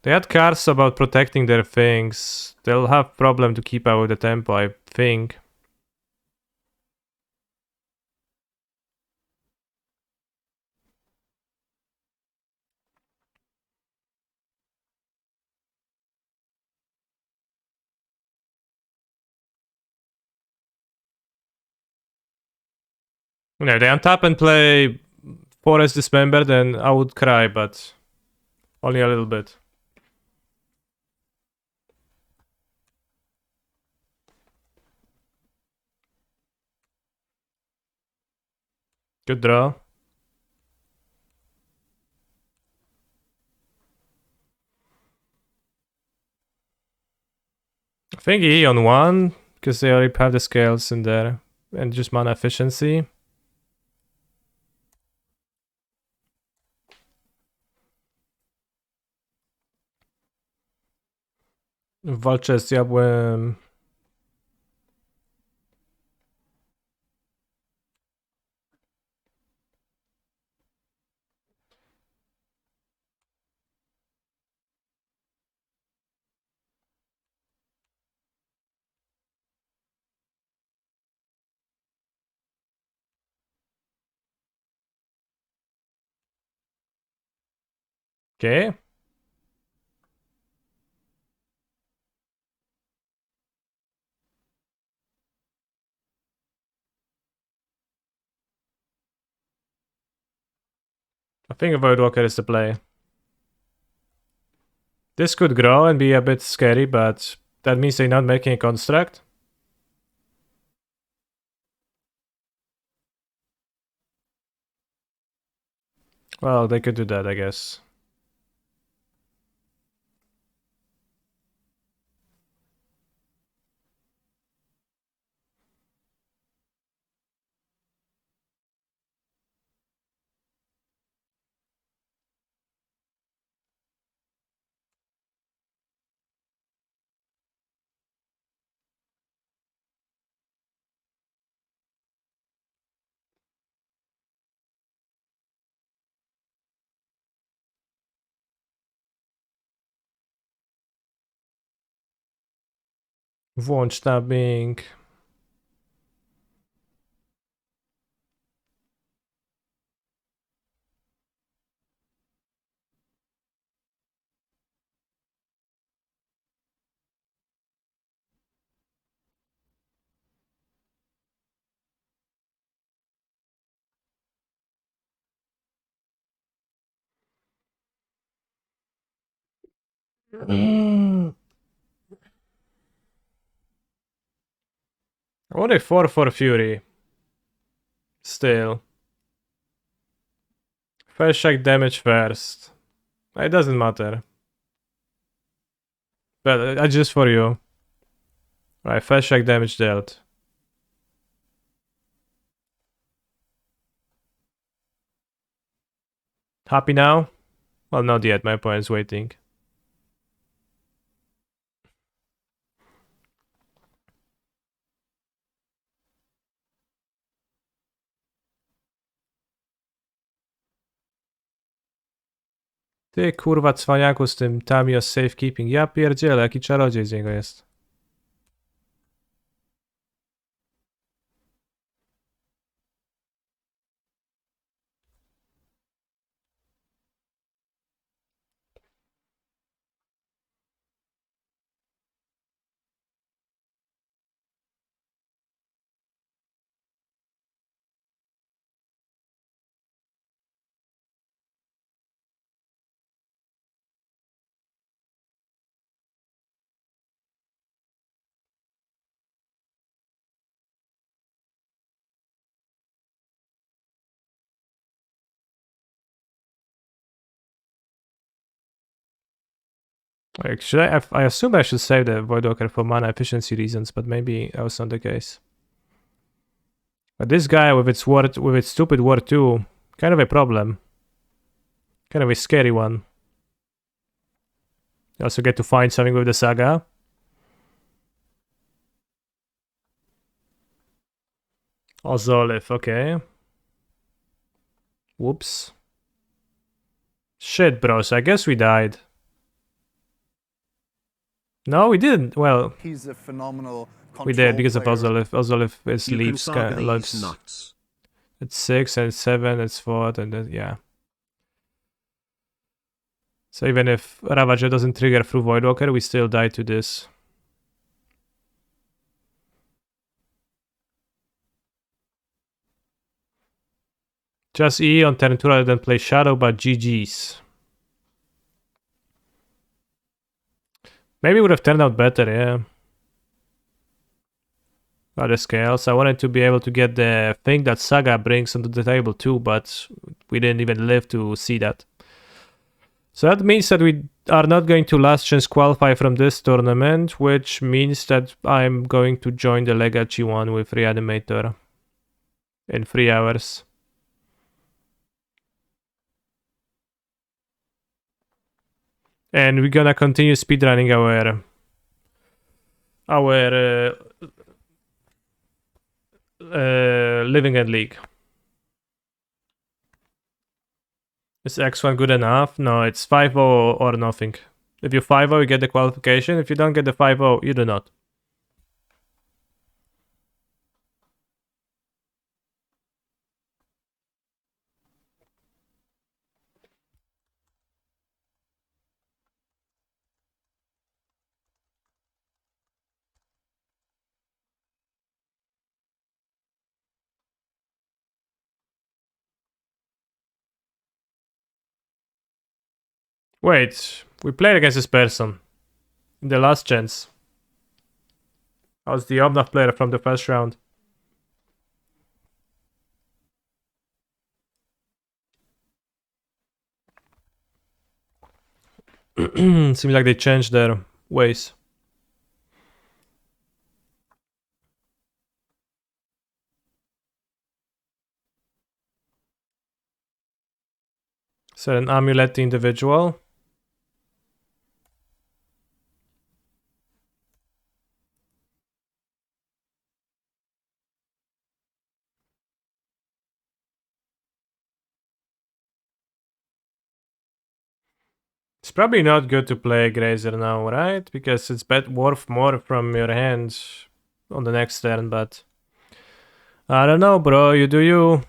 they had cards about protecting their things. They'll have problem to keep up with the tempo, I think. You know, if they untap and play Forest Dismember, then I would cry, but only a little bit. Good draw. I think E on 1, because they already have the scales in there, and just mana efficiency. Walczę z diabłem. Okay. I think a Voidwalker is the play. This could grow and be a bit scary, but that means they're not making a construct. Well, they could do that, I guess. Włącz tabbing. Only 4 for Fury. Still. First check damage first. It doesn't matter. But just for you. Right, first check damage dealt. Happy now? Well, not yet. My opponent's waiting. Ty kurwa cwaniaku z tym Tamios Safekeeping. Ja pierdzielę, jaki czarodziej z niego jest. Like, I assume I should save the Voidwalker for mana efficiency reasons, but maybe that was not the case. But this guy with its stupid word 2, kind of a problem. Kind of a scary one. You also get to find something with the Saga. Ozolith, okay. Whoops. Shit, bros, I guess we died. No, we didn't. Well, He's a phenomenal we did because of player. Ozolith. Ozolith is You leaves can saga looks. these nuts. It's 6 and 7, it's 4, and then, yeah. So even if Ravager doesn't trigger through Voidwalker, we still die to this. Just E on turn 2 rather than play Shadow, but GG's. Maybe it would have turned out better, yeah. Other scales. I wanted to be able to get the thing that Saga brings onto the table too, but we didn't even live to see that. So that means that we are not going to last chance qualify from this tournament, which means that I'm going to join the Legacy one with Reanimator in 3 hours. And we're gonna continue speedrunning our Living End League. Is X1 good enough? No, it's 5-0 or nothing. If you 5-0, you get the qualification. If you don't get the 5-0, you do not. Wait, we played against this person in the last chance. I was the Omnath player from the first round. Seems like they changed their ways. So an amulet individual. It's probably not good to play Grazer now, right? Because it's worth more from your hand on the next turn, but I don't know, bro. You do you.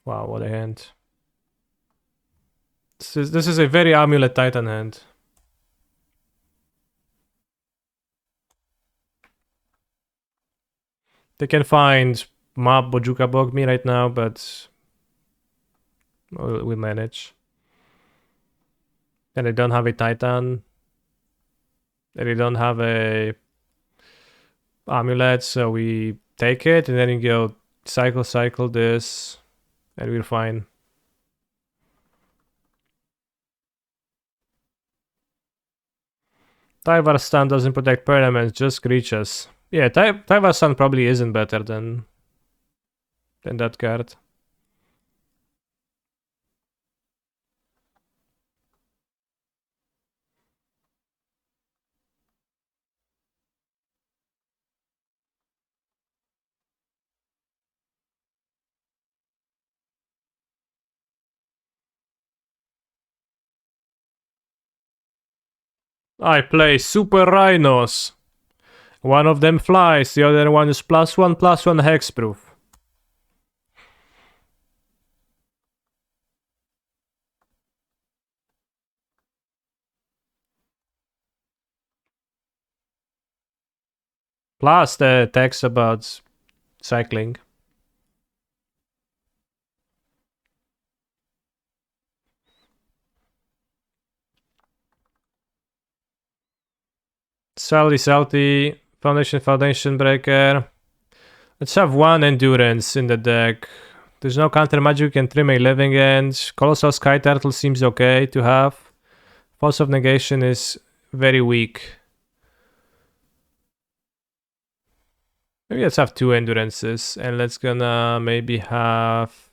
Wow, what a hand. This is a very amulet titan hand. They can find Map Bojuka Bog me right now, but we'll manage. And they don't have a titan. And they don't have a amulet, so we take it and then you go cycle this, and we're fine. Tyvar Stun doesn't protect permanents, just creatures. Yeah, Tyvar Stun probably isn't better than that card. I play Super Rhinos. One of them flies, the other one is +1/+1 hexproof. Plus the text about cycling. Salty, Foundation Breaker. Let's have one endurance in the deck. There's no counter magic, you can trim a living end. Colossal Sky Turtle seems okay to have. Force of Negation is very weak. Maybe let's have two endurances, and let's gonna maybe have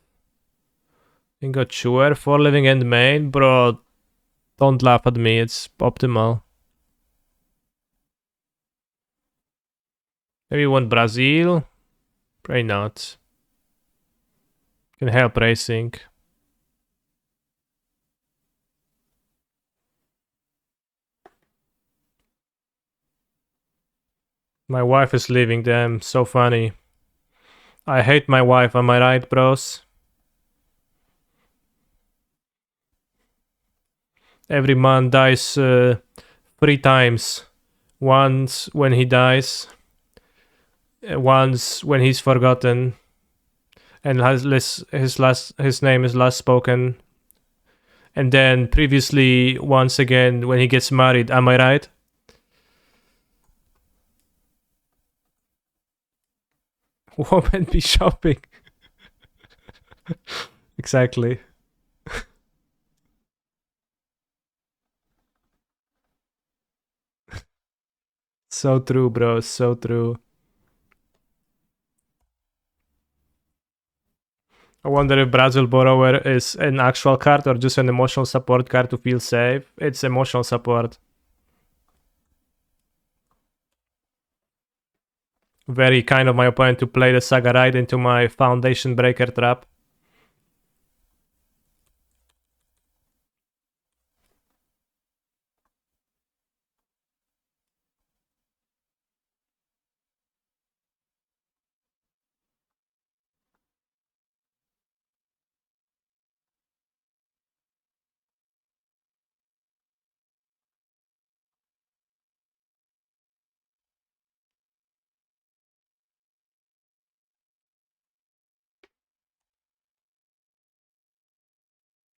Ingot Chewer, 4 living end main. Bro, don't laugh at me, it's optimal. Maybe one Brazil. Pray not. Can help racing. My wife is leaving them, so funny. I hate my wife, am I right, bros? Every man dies 3 times. Once when he dies, once when he's forgotten, and his name is last spoken, and then previously once again when he gets married. Am I right? Woman be shopping. Exactly. So true, bro. So true. I wonder if Brazil Borrower is an actual card or just an emotional support card to feel safe. It's emotional support. Very kind of my opponent to play the Saga right into my Foundation Breaker trap.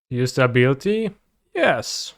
Use the ability? Yes.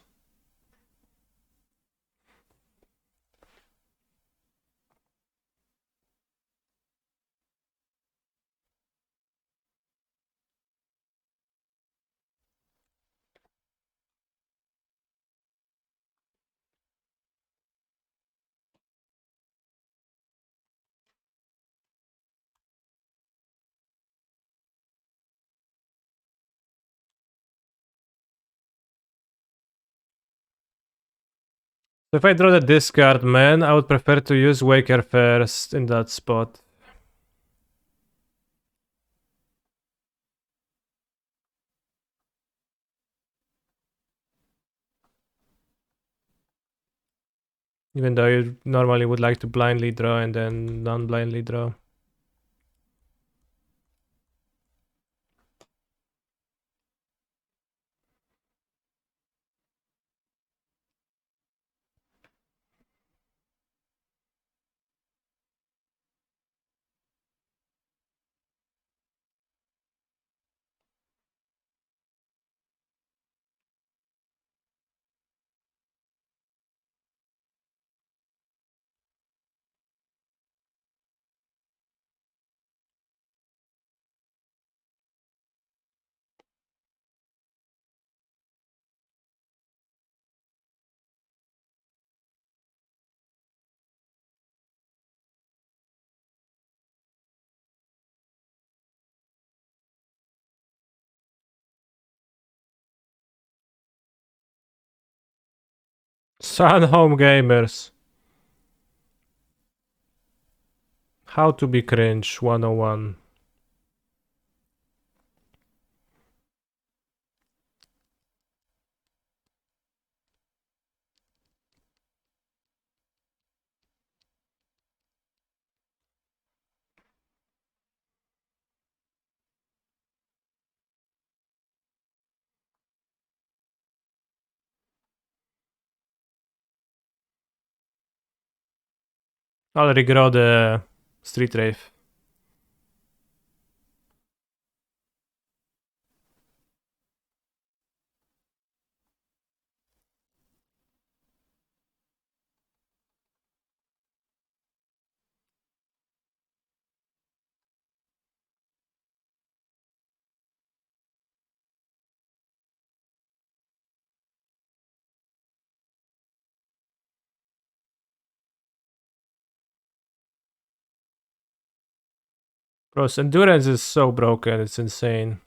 If I draw the discard man, I would prefer to use Waker first in that spot. Even though you normally would like to blindly draw and then non-blindly draw. Sun Home Gamers. How to be cringe 101. I'll regrow the Street Wraith. Bros, endurance is so broken, it's insane.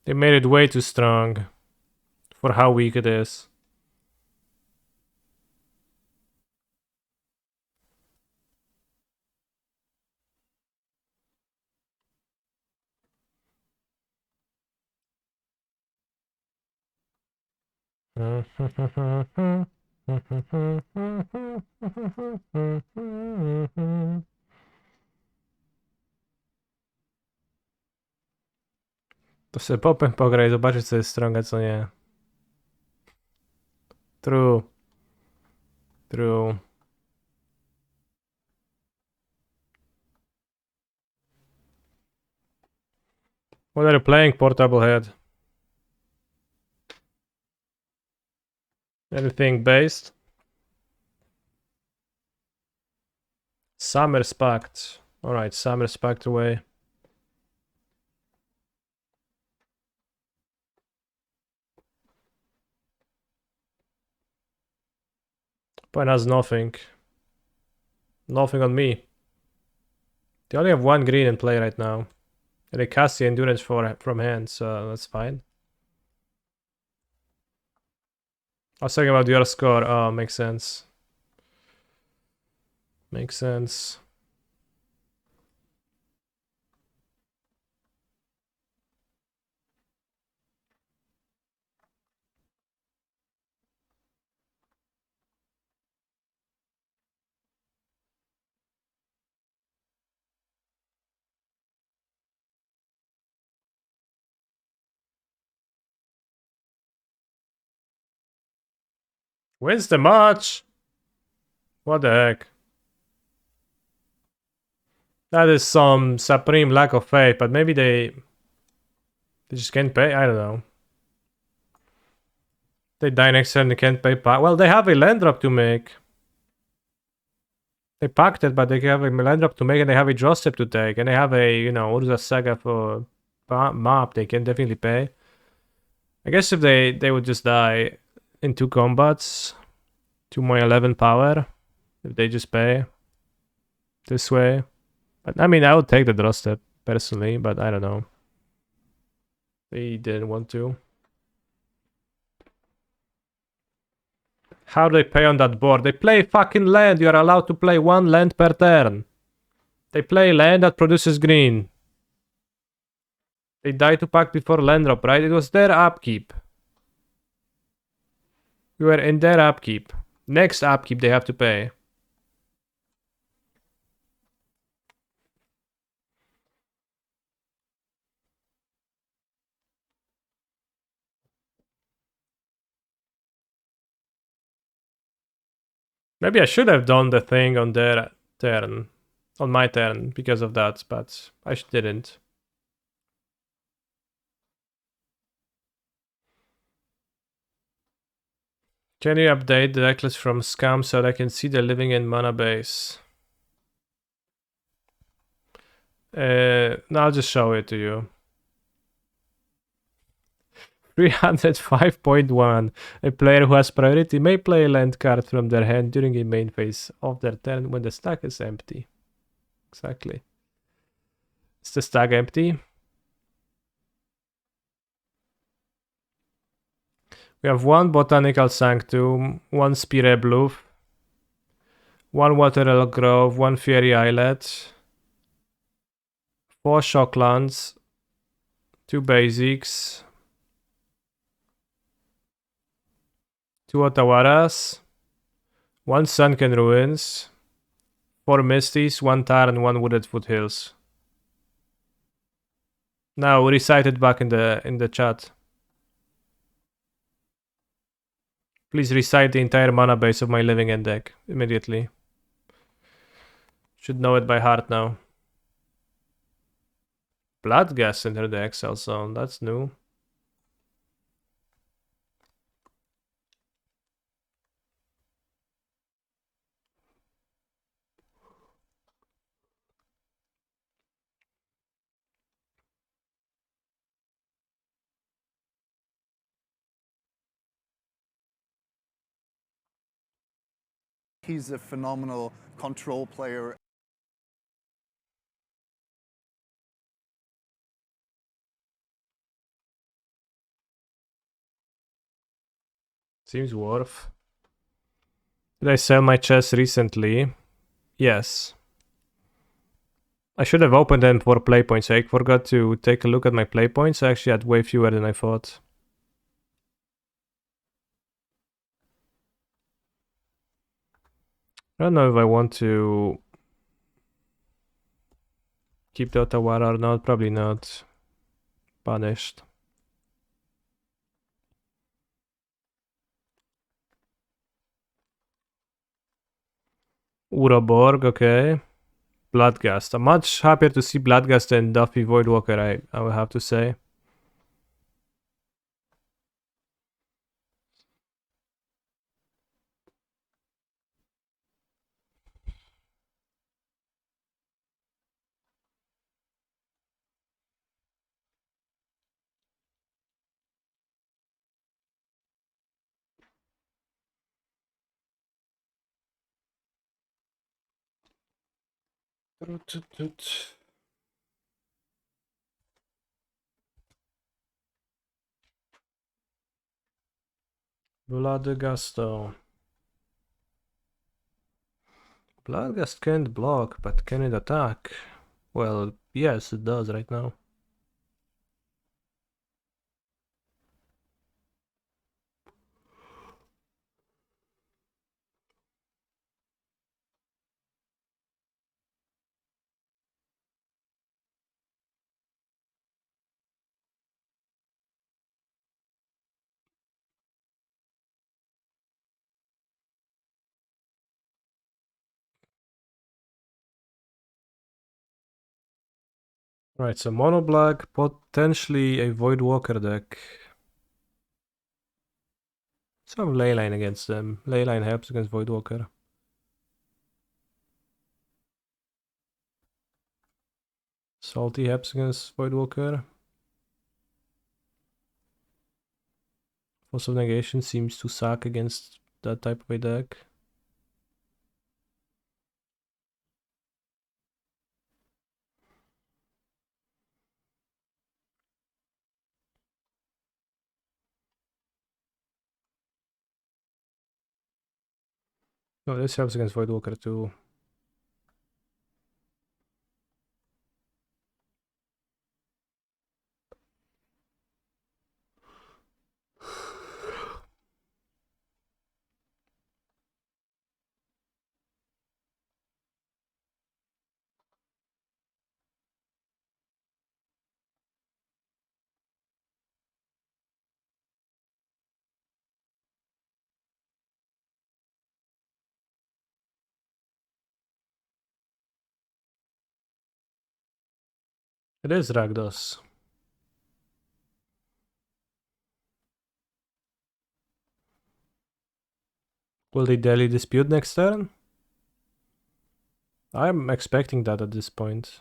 They made it way too strong for how weak it is. To sobie popem pograj, zobaczyć co jest strong, a co nie. True. True. What are you playing, Portable Head? Anything based? Some respect. Alright, some respect away. Point has nothing. Nothing on me. They only have one green in play right now. And they cast the endurance from hand, so that's fine. I was talking about your score. Oh, makes sense. Makes sense. Wins the match! What the heck? That is some supreme lack of faith, but maybe they just can't pay. I don't know. They die next turn, they can't pay back. Well, they have a land drop to make. They packed it, but they have a land drop to make, and they have a draw step to take, and they have a, you know, Urza Saga for map. They can definitely pay. I guess if they would just die in 2 combats to my 11 power, if they just pay this way. But I mean, I would take the draw step personally, but I don't know. They didn't want to. How do they pay on that board? They play fucking land. You are allowed to play 1 land per turn. They play land that produces green. They die to pack before land drop, right? It was their upkeep. We were in their upkeep. Next upkeep they have to pay. Maybe I should have done the thing on their turn. On my turn because of that, but I didn't. Can you update the decklist from Scam so that I can see the living in mana base? No, I'll just show it to you. 305.1. A player who has priority may play a land card from their hand during a main phase of their turn when the stack is empty. Exactly. Is the stack empty? We have 1 Botanical Sanctum, 1 Spire Bluff, 1 Waterell Grove, 1 Fairy Islet, 4 Shocklands, 2 Basics, 2 Otawaras, 1 Sunken Ruins, 4 Misties, 1 Tar, and 1 Wooded Foothills. Now recite it back in the chat. Please recite the entire mana base of my living end deck immediately. Should know it by heart now. Bloodghast entered the Exile Zone. That's new. He's a phenomenal control player. Seems worth. Did I sell my chest recently? Yes. I should have opened them for play points. I forgot to take a look at my play points. I actually had way fewer than I thought. I don't know if I want to keep the Otawara or not. Probably not. Punished. Uroborg, okay. Bloodghast. I'm much happier to see Bloodghast than Duffy Voidwalker, I will have to say. Bloodghast. Bloodghast can't block, but can it attack? Well, yes, it does right now. Right, so mono black, potentially a Void Walker deck. Some Leyline against them. Leyline helps against Void Walker. Salty helps against Void Walker. Force of Negation seems to suck against that type of a deck. No, this helps against Void Walker too. It is Rakdos. Will they daily dispute next turn? I'm expecting that at this point.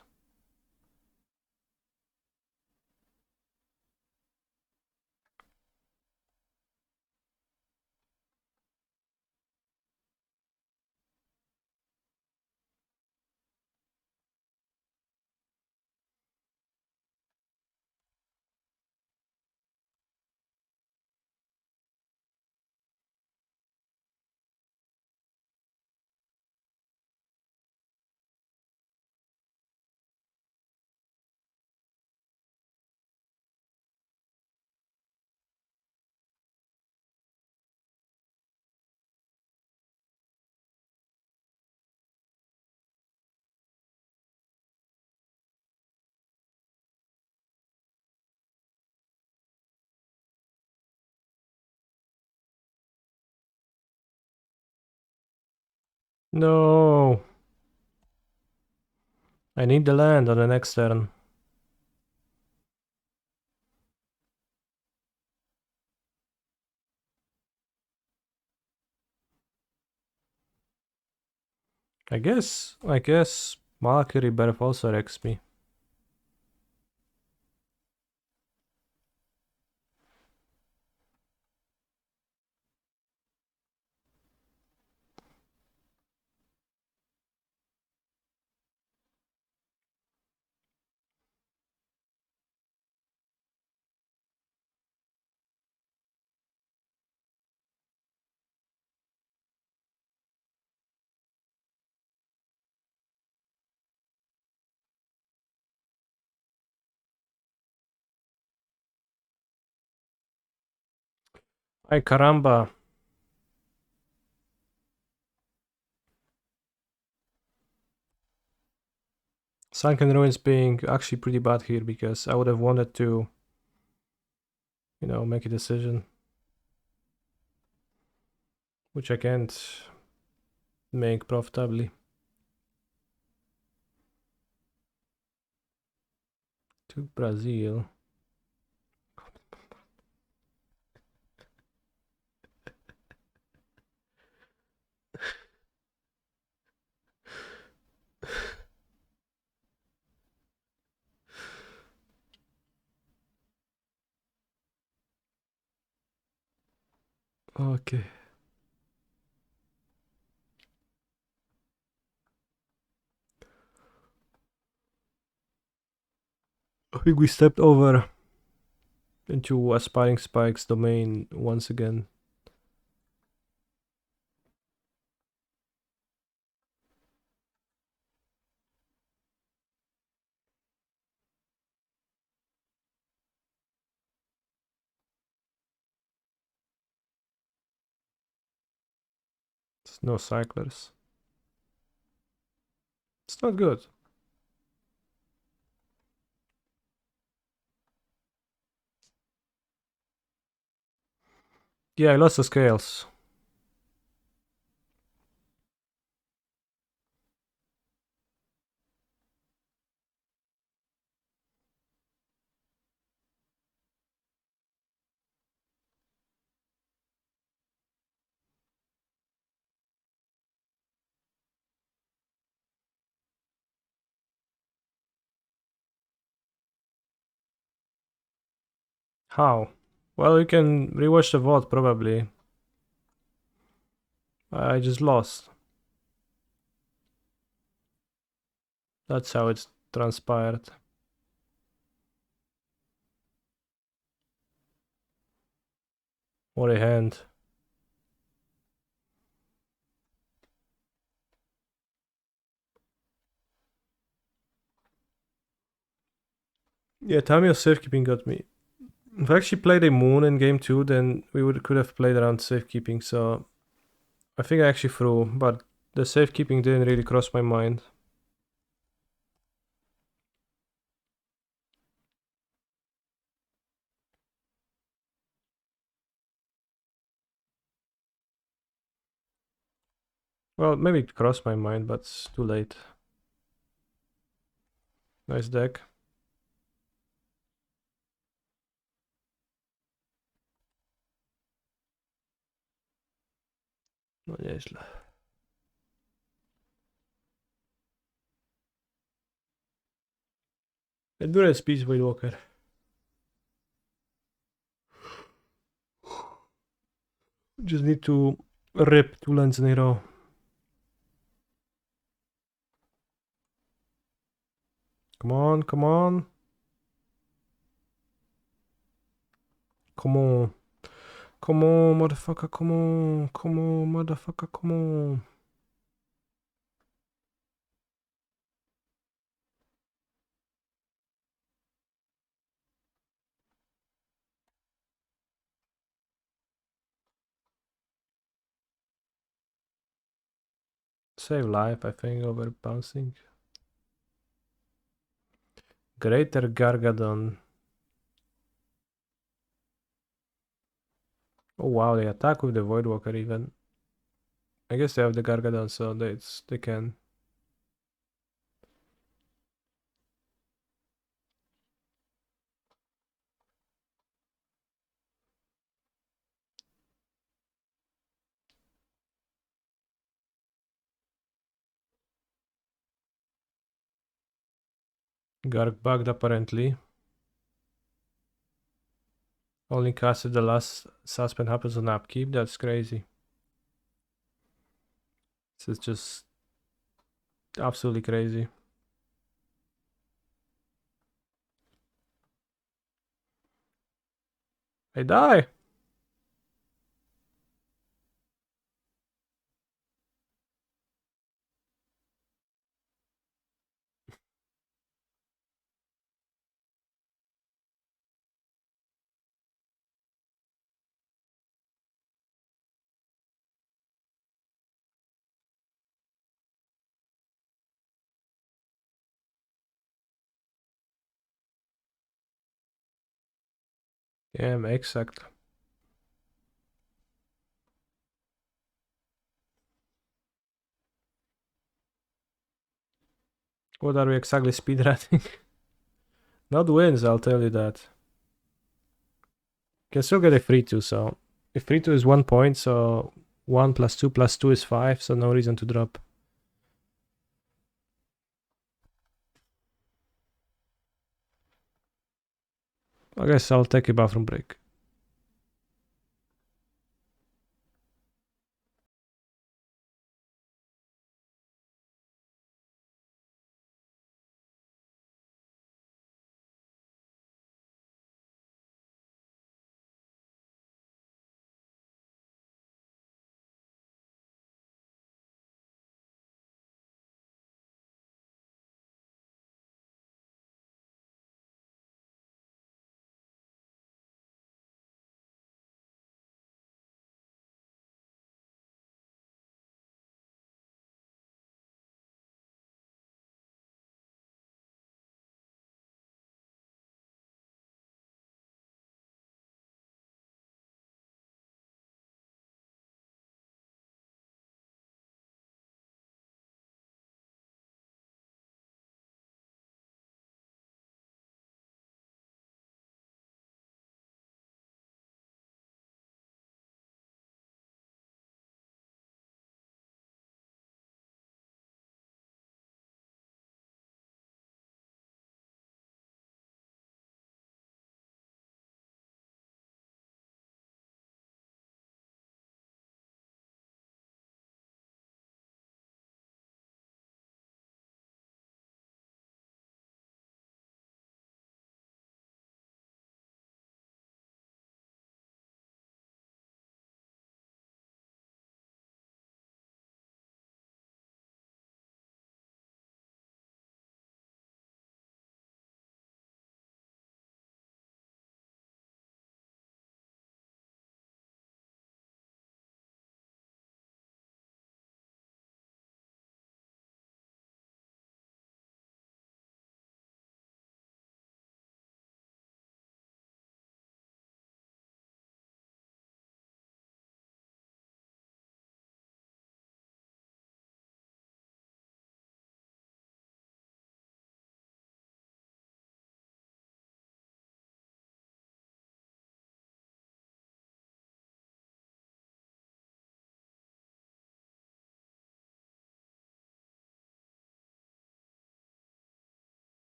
No! I need the land on the next turn. I guess Valkyrie Berth also wrecks me. Ay caramba. Sunken Ruins being actually pretty bad here because I would have wanted to, you know, make a decision. Which I can't make profitably. To Brazil. Okay. I think we stepped over into Aspiring Spike's domain once again. It's no cyclers. It's not good. Yeah, I lost the scales. How? Well, you can rewatch the VOD probably. I just lost. That's how it's transpired. What a hand. Yeah, Tamiya's safekeeping got me. If I actually played a moon in game 2, then we could have played around safekeeping, so I think I actually threw, but the safekeeping didn't really cross my mind. Well, maybe it crossed my mind, but it's too late. Nice deck. No nieźle. Endurance Speed Weight Walker. Just need to rip 2 lands in a row. Come on, come on. Come on. Come on, motherfucker, come on. Come on, motherfucker, come on. Save life, I think, over bouncing. Greater Gargadon. Oh wow, they attack with the Voidwalker even. I guess they have the Gargadon, so they can. Garg bugged apparently. Only cast if the last suspend happens on upkeep. That's crazy. This is just absolutely crazy. I die! Yeah, exact. What are we exactly speedrunning? Not wins, I'll tell you that. Can still get a free 2, so if free 2 is 1 point, so 1 plus 2 plus 2 is 5, so no reason to drop. I guess I'll take a bathroom break.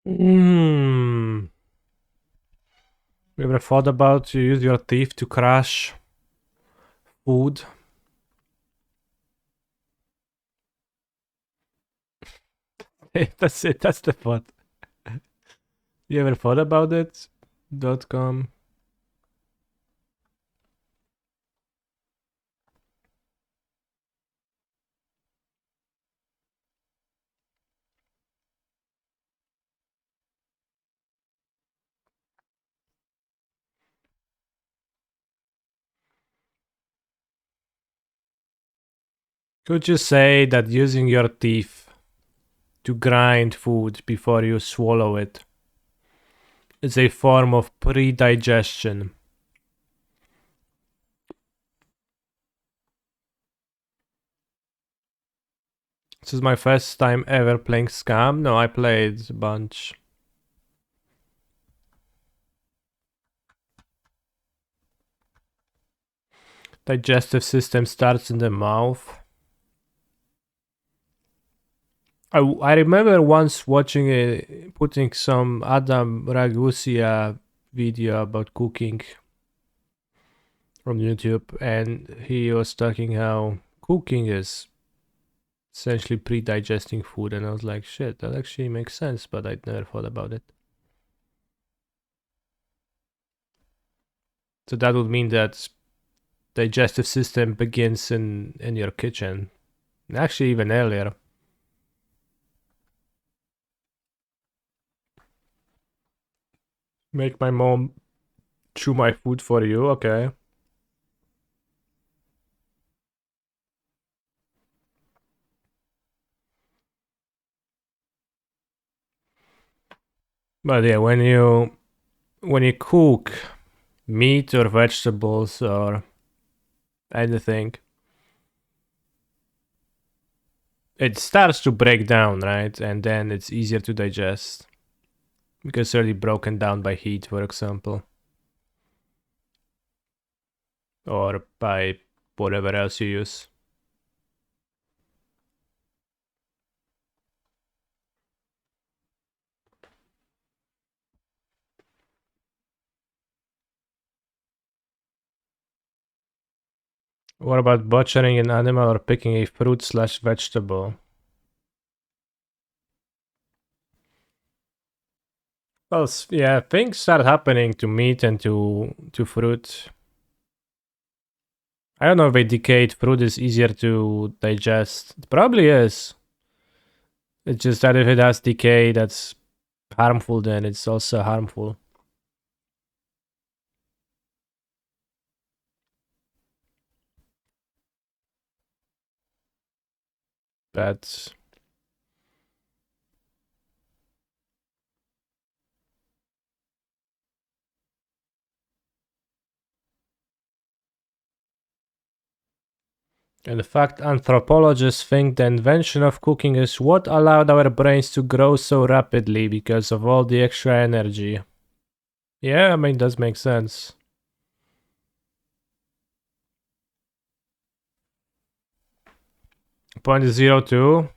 You ever thought about to use your teeth to crush food? That's it. That's the thought. You ever thought about it? .com. Could you say that using your teeth to grind food before you swallow it is a form of pre-digestion? This is my first time ever playing Scam. No, I played a bunch. Digestive system starts in the mouth. I remember once watching putting some Adam Ragusia video about cooking from YouTube, and he was talking how cooking is essentially pre-digesting food, and I was like, shit, that actually makes sense, but I'd never thought about it. So that would mean that digestive system begins in your kitchen, actually even earlier. Make my mom chew my food for you, okay. But yeah, when you cook meat or vegetables or anything, it starts to break down, right? And then it's easier to digest because it's already broken down by heat, for example, or by whatever else you use. What about butchering an animal or picking a fruit/vegetable? Well, yeah, things start happening to meat and to fruit. I don't know if a decayed fruit is easier to digest. It probably is. It's just that if it has decay that's harmful, then it's also harmful. But in fact, anthropologists think the invention of cooking is what allowed our brains to grow so rapidly because of all the extra energy. Yeah, I mean, it does make sense. Point 0.02.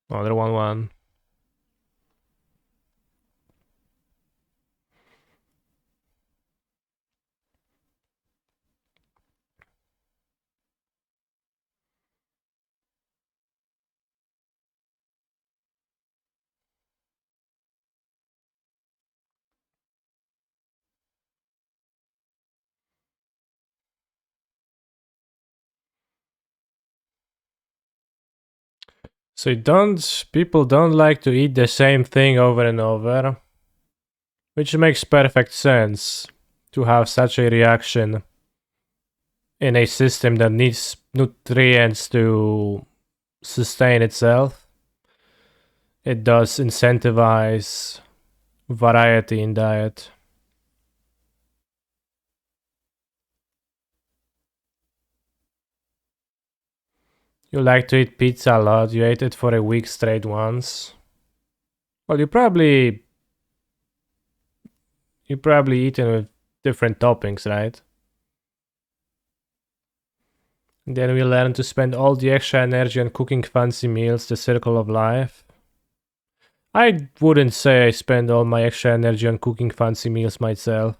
Another 1.1. So people don't like to eat the same thing over and over, which makes perfect sense to have such a reaction in a system that needs nutrients to sustain itself. It does incentivize variety in diet. You like to eat pizza a lot. You ate it for a week straight once. Well, you probably eat it with different toppings, right? Then we learn to spend all the extra energy on cooking fancy meals, the circle of life. I wouldn't say I spend all my extra energy on cooking fancy meals myself.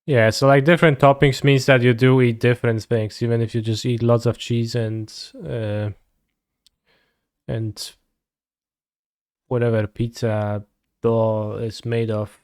Yeah, so like different toppings means that you do eat different things, even if you just eat lots of cheese and whatever pizza dough is made of.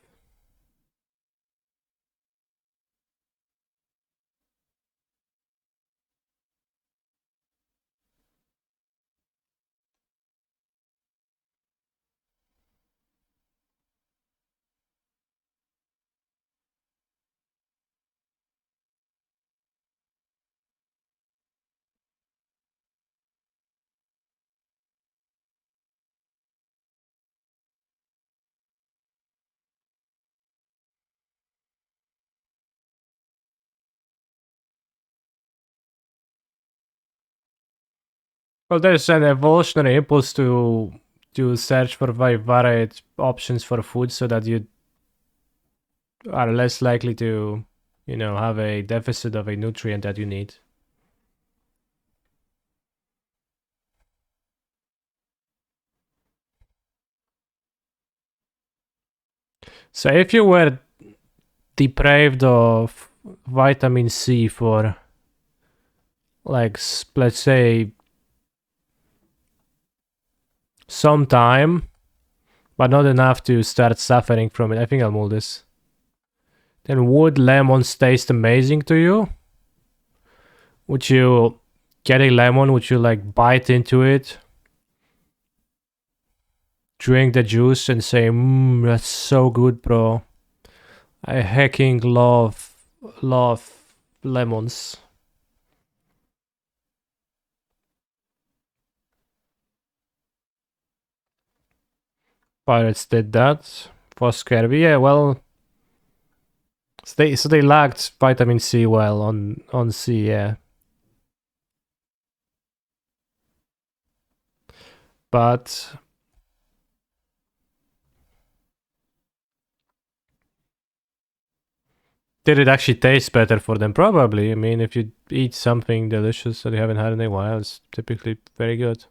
Well, there's an evolutionary impulse to search for varied options for food so that you are less likely to, have a deficit of a nutrient that you need. So if you were deprived of vitamin C for, like, let's say, some time, but not enough to start suffering from it, I think I'll move this. Then would lemons taste amazing to you? Would you get a lemon? Would you like bite into it, drink the juice, and say, that's so good, bro. I hecking love lemons. Pirates did that for scurvy. Yeah, well, so they lacked vitamin C well on C, yeah. But did it actually taste better for them? Probably. I mean, if you eat something delicious that you haven't had in a while, it's typically very good.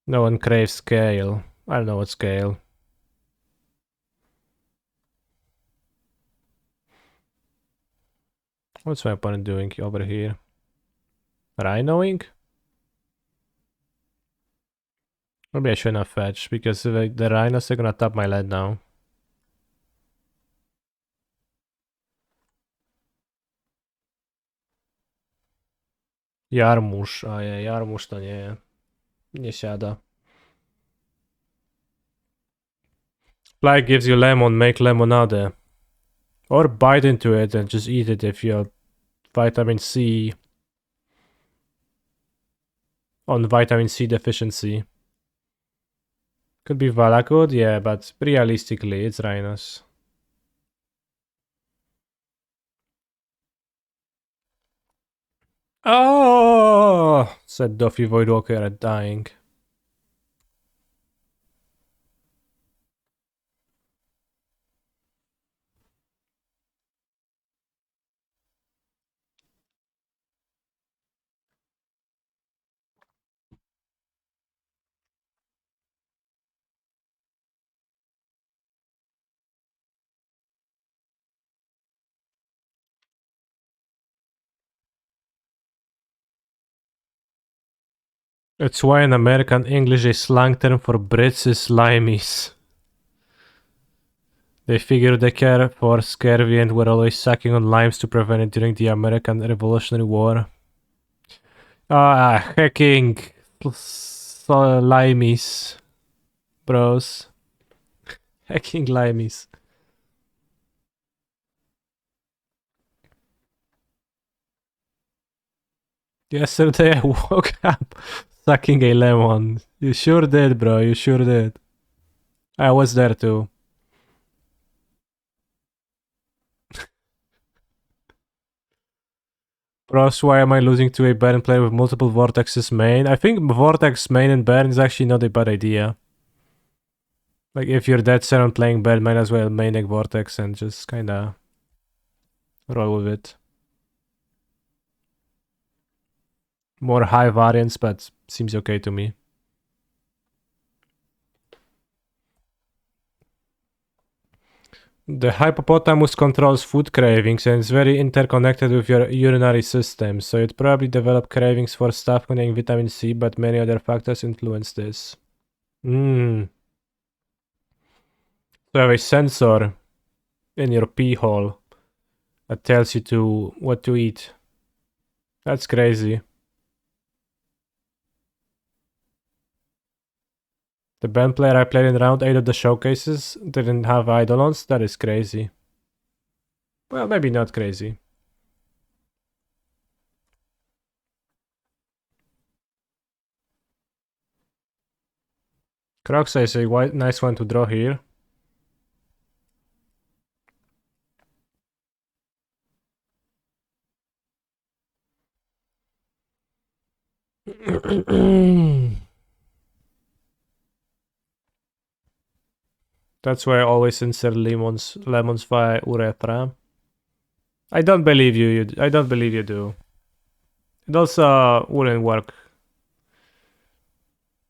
No one craves kale. I don't know what's kale. What's my opponent doing over here? Rhinoing? Maybe I shouldn't have fetched, because the rhinos are gonna tap my land now. Jarmuż, a nie, jarmuż to nie. Nie siada. Fly gives you lemon, make lemonade. Or bite into it and just eat it if you have vitamin C on vitamin C deficiency. Could be Valakut, yeah, but realistically, it's rhinos. Oh, said Duffy Voidwalker, dying. It's why in American English a slang term for Brits is limeys. They figured they care for scurvy and were always sucking on limes to prevent it during the American Revolutionary War. Hacking limeys, bros. Hacking limeys. Yesterday I woke up sucking a lemon. You sure did, bro. You sure did. I was there too. Cross, why am I losing to a Baron player with multiple Vortexes main? I think Vortex main and Baron is actually not a bad idea. Like, if you're dead set on playing Baron, might as well main deck Vortex and just kinda roll with it. More high variance, but seems okay to me. The hippopotamus controls food cravings and is very interconnected with your urinary system, so you'd probably develop cravings for stuff containing vitamin C, but many other factors influence this. So you have a sensor in your pee hole that tells you what to eat. That's crazy. The band player I played in round 8 of the showcases didn't have Eidolons. That is crazy. Well, maybe not crazy. Croxa is a nice one to draw here. That's why I always insert lemons via urethra. I don't believe you. I don't believe you do. It also wouldn't work.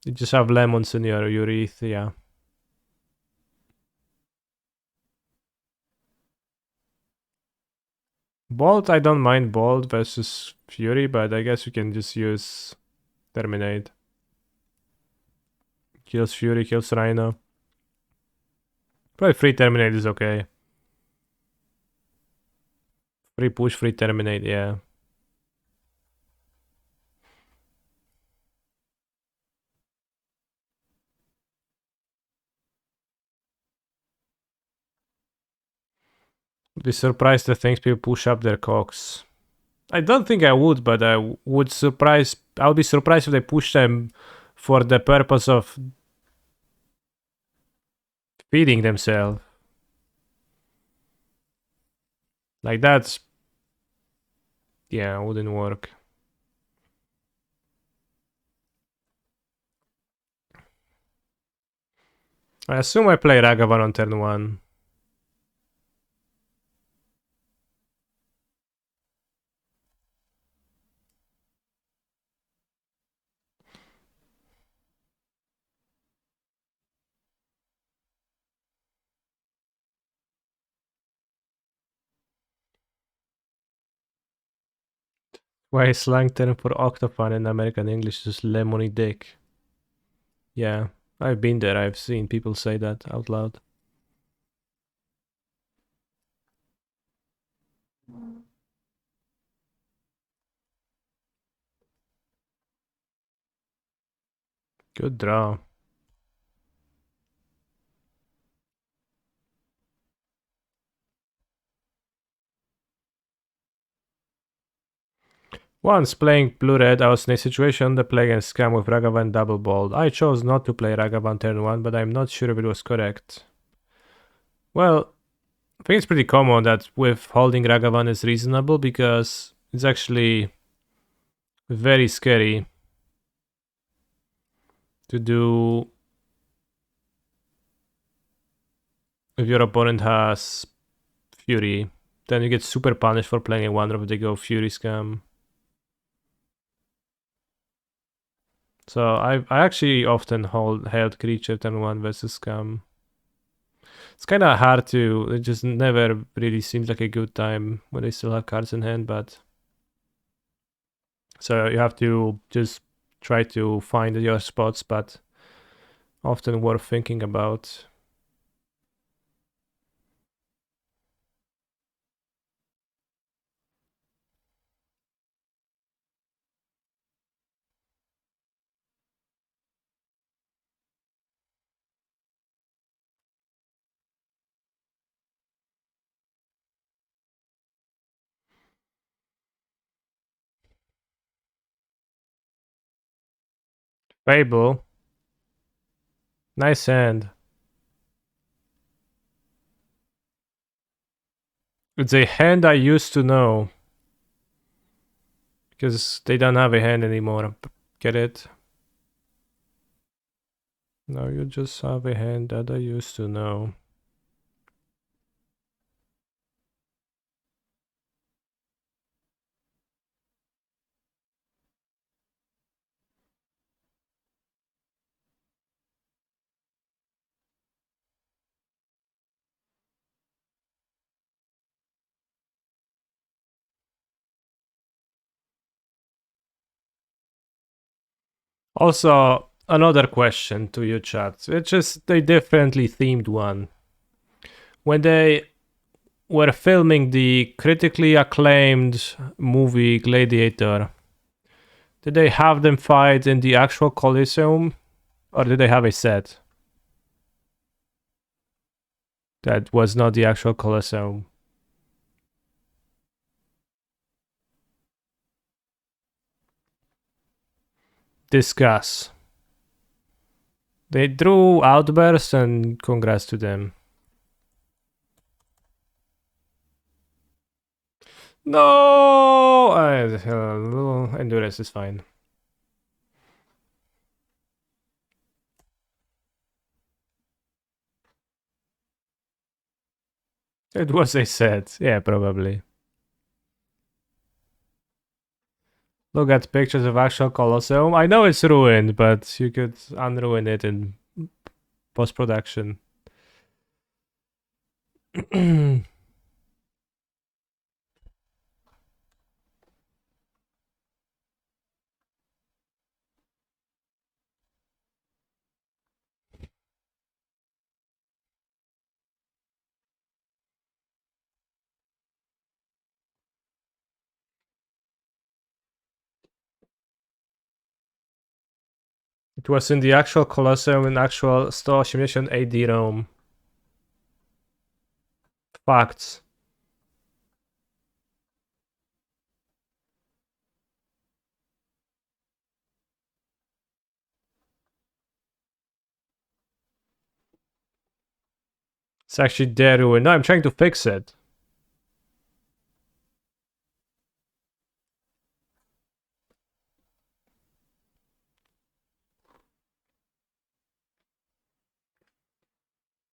You just have lemons in your urethra. Bolt, I don't mind Bolt versus Fury, but I guess you can just use Terminate. Kills Fury, kills Rhino. Probably free Terminate is okay. Free push, free Terminate, yeah. Be surprised that things people push up their cocks. I don't think I would, but I would be surprised if they push them for the purpose of feeding themselves. Like that's, yeah, wouldn't work. I assume I play Ragavan on turn 1. Why is slang term for octofan in American English is lemony dick? Yeah, I've been there. I've seen people say that out loud. Good draw. Once playing blue-red, I was in a situation to play against Scam with Ragavan double balled. I chose not to play Ragavan turn 1, but I'm not sure if it was correct. Well, I think it's pretty common that with holding Ragavan is reasonable because it's actually very scary to do if your opponent has Fury. Then you get super punished for playing a 1-drop if they go Fury Scam. So I actually often held creature turn 1 versus Scam. It's kind of hard to, it just never really seems like a good time when they still have cards in hand, but so you have to just try to find your spots, but often worth thinking about. Fable. Nice hand. It's a hand I used to know. Because they don't have a hand anymore. Get it? Now you just have a hand that I used to know. Also, another question to you, chat. It's just a differently themed one. When they were filming the critically acclaimed movie Gladiator, did they have them fight in the actual Coliseum? Or did they have a set? That was not the actual Colosseum. Discuss. They drew outbursts and congrats to them. No! Endurance is fine. It was a set. Yeah, probably. Look at pictures of actual Colosseum. I know it's ruined, but you could unruin it in post-production. It was in the actual Colosseum in actual store simulation AD Rome. Facts. It's actually there ruined. No, I'm trying to fix it.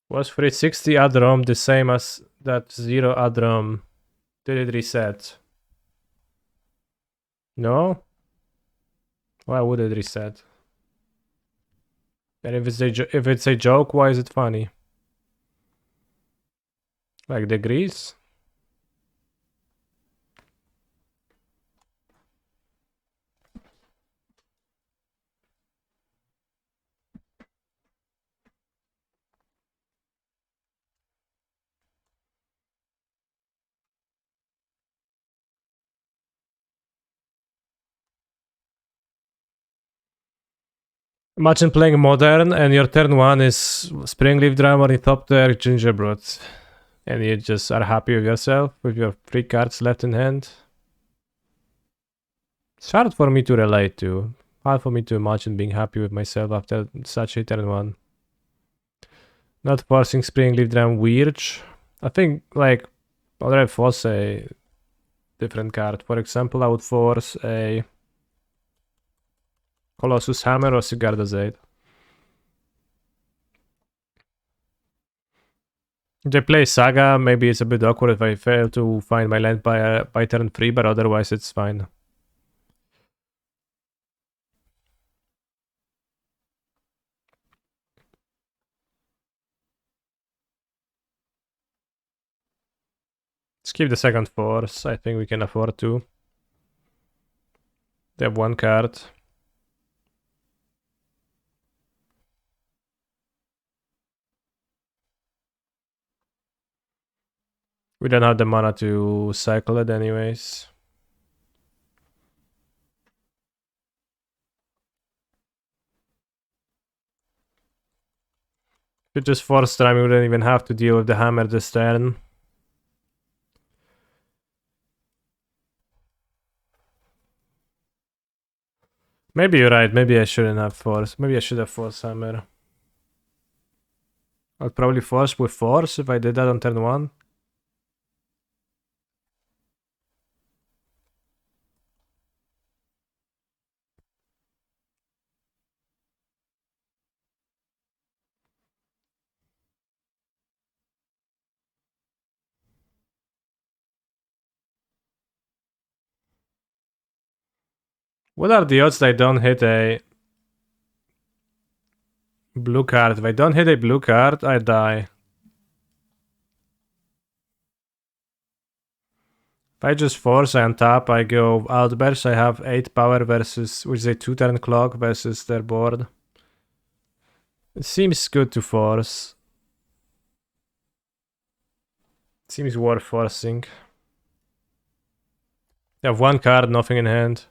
Was 360 ad ROM the same as that 0 ad ROM? Did it reset? No? Why would it reset? And if it's a joke, why is it funny? Like degrees? Imagine playing modern and your turn 1 is Springleaf Drum or Ethopter Gingerbread. And you just are happy with yourself with your 3 cards left in hand. It's hard for me to relate to. Hard for me to imagine being happy with myself after such a turn 1. Not forcing Springleaf Drum weird. I think like I'd force a different card. For example, I would force a Colossus Hammer or Sigarda's Aid. If they play Saga, maybe it's a bit awkward if I fail to find my land by turn 3, but otherwise it's fine. Let's keep the second force. I think we can afford to. They have 1 card. We don't have the mana to cycle it anyways. If you just force time, we wouldn't even have to deal with the hammer this turn. Maybe you're right. Maybe I shouldn't have force. Maybe I should have force hammer. I'd probably force with force if I did that on turn 1. What are the odds they don't hit a blue card? If I don't hit a blue card, I die. If I just force, I untap, I go outburst, I have 8 power versus, which is a 2-turn clock versus their board. It seems good to force. It seems worth forcing. They have 1 card, nothing in hand.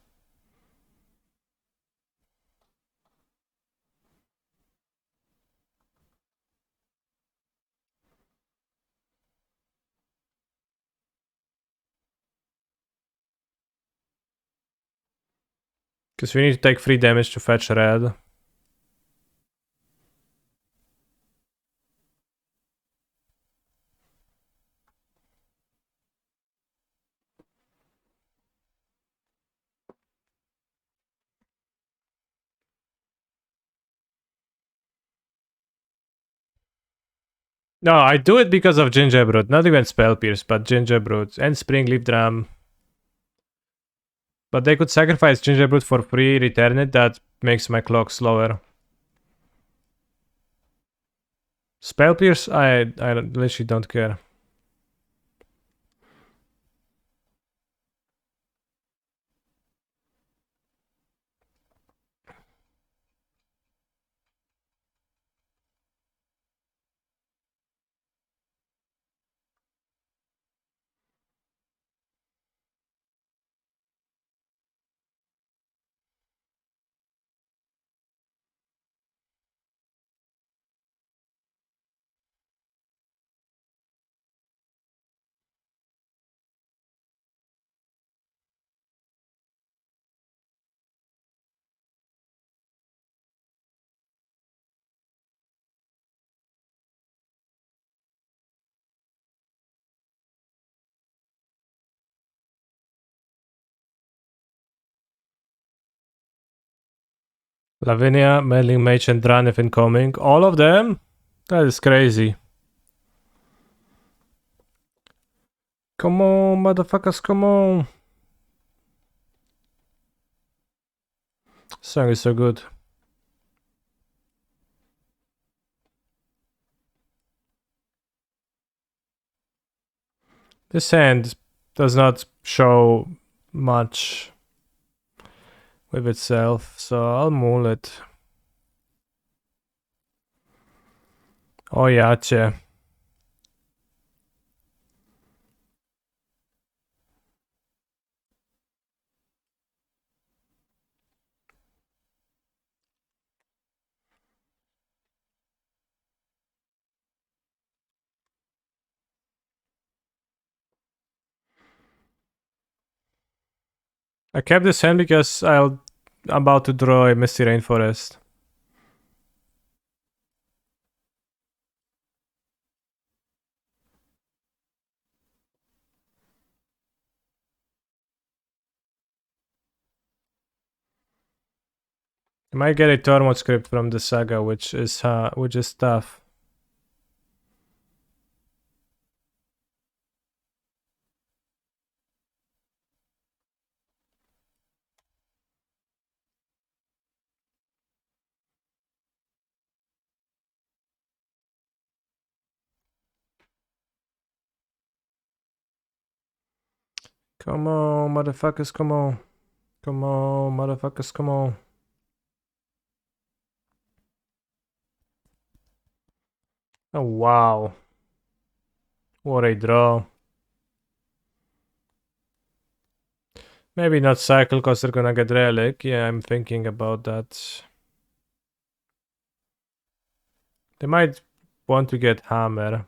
Because we need to take 3 damage to fetch red. No, I do it because of Gingerbread, not even Spell Pierce, but Gingerbread and Spring Leaf Drum. But they could sacrifice Gingerbread for free, return it, that makes my clock slower. Spell Pierce, I literally don't care. Lavinia, Meddling Mage, and Dranif incoming. All of them? That is crazy. Come on, motherfuckers, come on. This song is so good. This hand does not show much with itself, so I'll mull it. Oh yeah, che. I kept this hand because I'm about to draw a Misty Rainforest. I might get a Tormod script from the saga, which is tough. Come on, motherfuckers, come on. Come on, motherfuckers, come on. Oh, wow. What a draw. Maybe not cycle because they're gonna get relic. Yeah, I'm thinking about that. They might want to get hammer.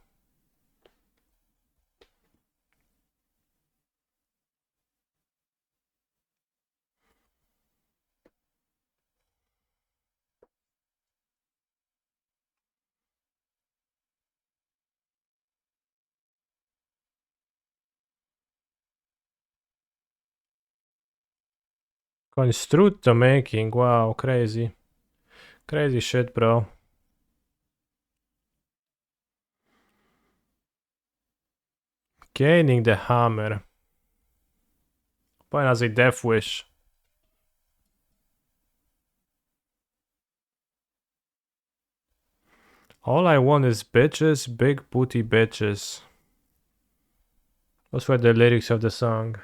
Constructo making, wow, crazy. Crazy shit, bro. Gaining the hammer. Point as a death wish. All I want is bitches, big booty bitches. Those were the lyrics of the song.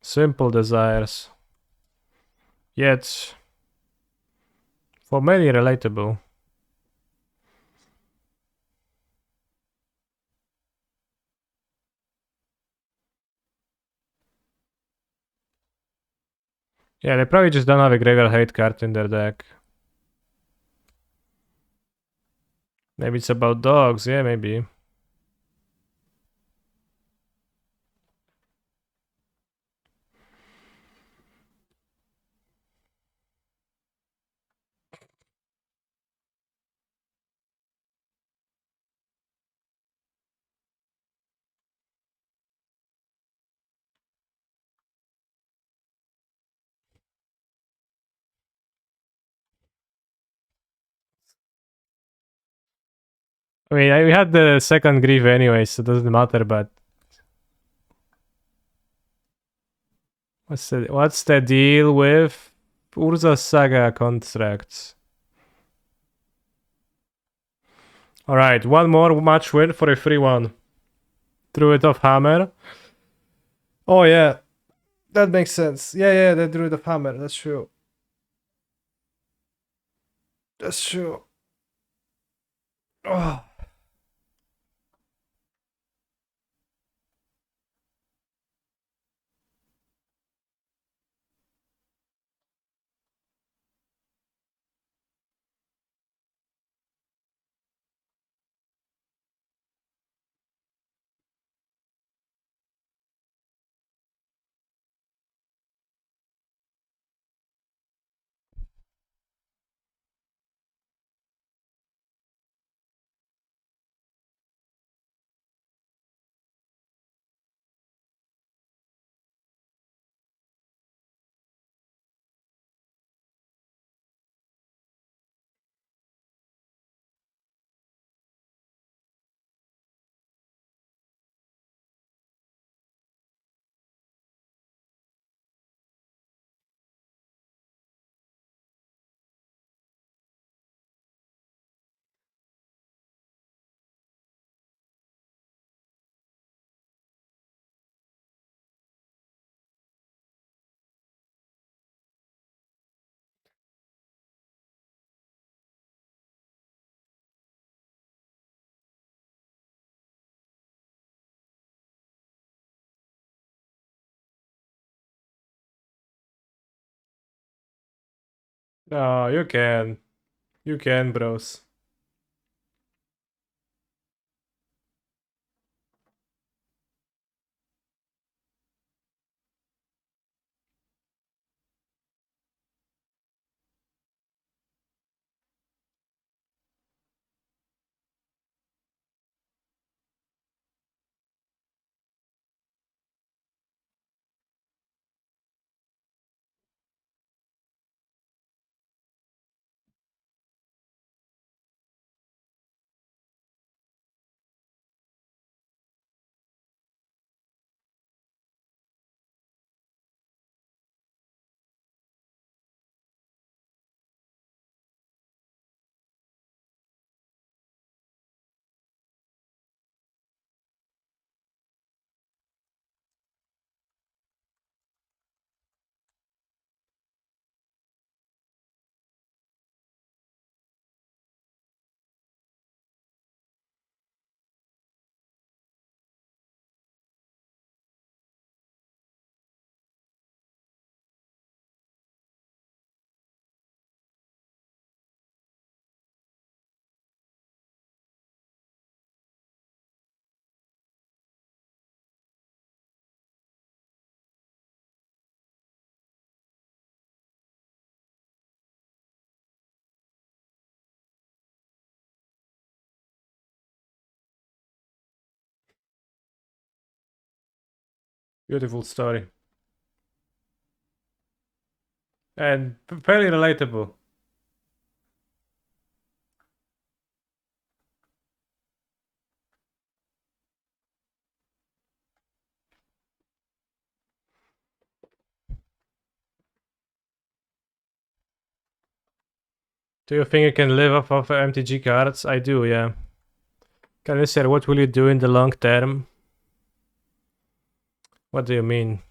Simple desires. Yet, for many relatable. Yeah, they probably just don't have a graveyard hate card in their deck. Maybe it's about dogs, yeah, maybe. I mean, we had the second grief anyway, so it doesn't matter, but... What's the deal with Urza Saga contracts? Alright, one more match win for a free one. Druid of Hammer. Oh yeah, that makes sense. Yeah, the Druid of Hammer, that's true. That's true. Oh. No, you can. You can, bros. Beautiful story. And fairly relatable. Do you think you can live off of MTG cards? I do, yeah. Canister, what will you do in the long term? What do you mean?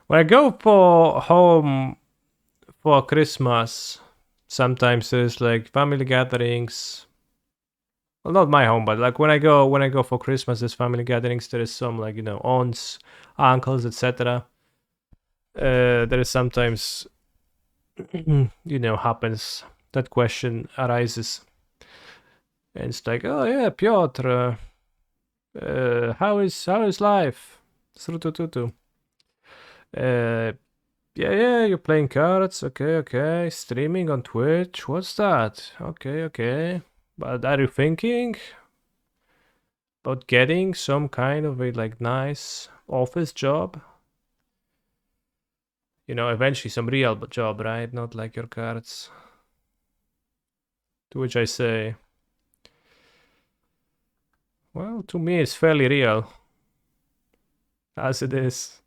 When I go for home for Christmas, sometimes there's like family gatherings. Well, not my home, but like when I go for Christmas, there's family gatherings. There is some like aunts, uncles, etc. There is sometimes happens that question arises, and it's like, oh yeah, Piotr, how is life? Srutututu. Yeah, you're playing cards. Okay. Streaming on Twitch. What's that? Okay. But are you thinking about getting some kind of a like nice office job? Eventually some real job, right? Not like your cards. To which I say, well, to me it's fairly real. As it is.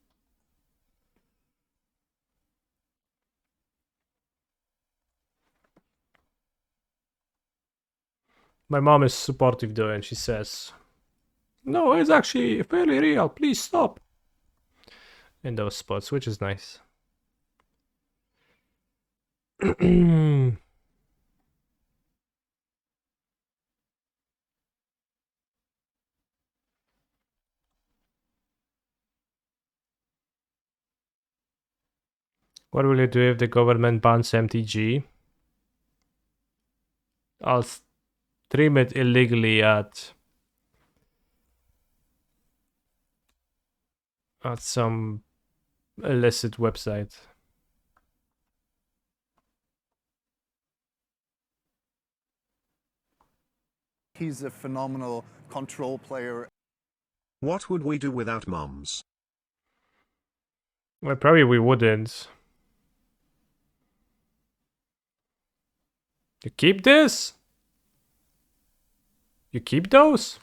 My mom is supportive though, and she says, no, it's actually fairly real. Please stop. In those spots, which is nice. What will you do if the government bans MTG? I'll stream it illegally at some illicit website. He's a phenomenal control player. What would we do without moms? Well, probably we wouldn't. You keep this? You keep those?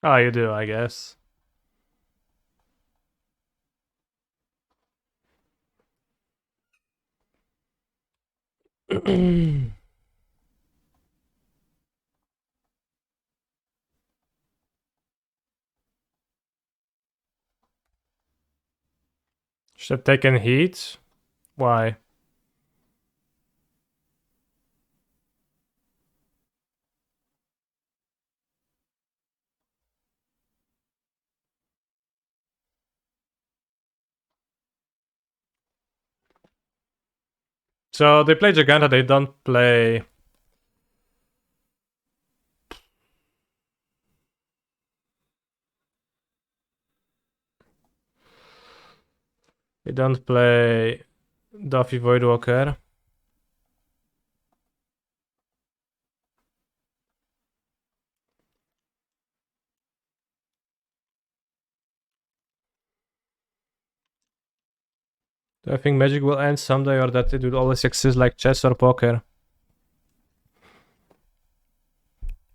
Oh, you do, I guess. Should have taken heat? Why? So they play Giganta, they don't play... They don't play Duffy Voidwalker. Do I think Magic will end someday or that it will always exist like chess or poker?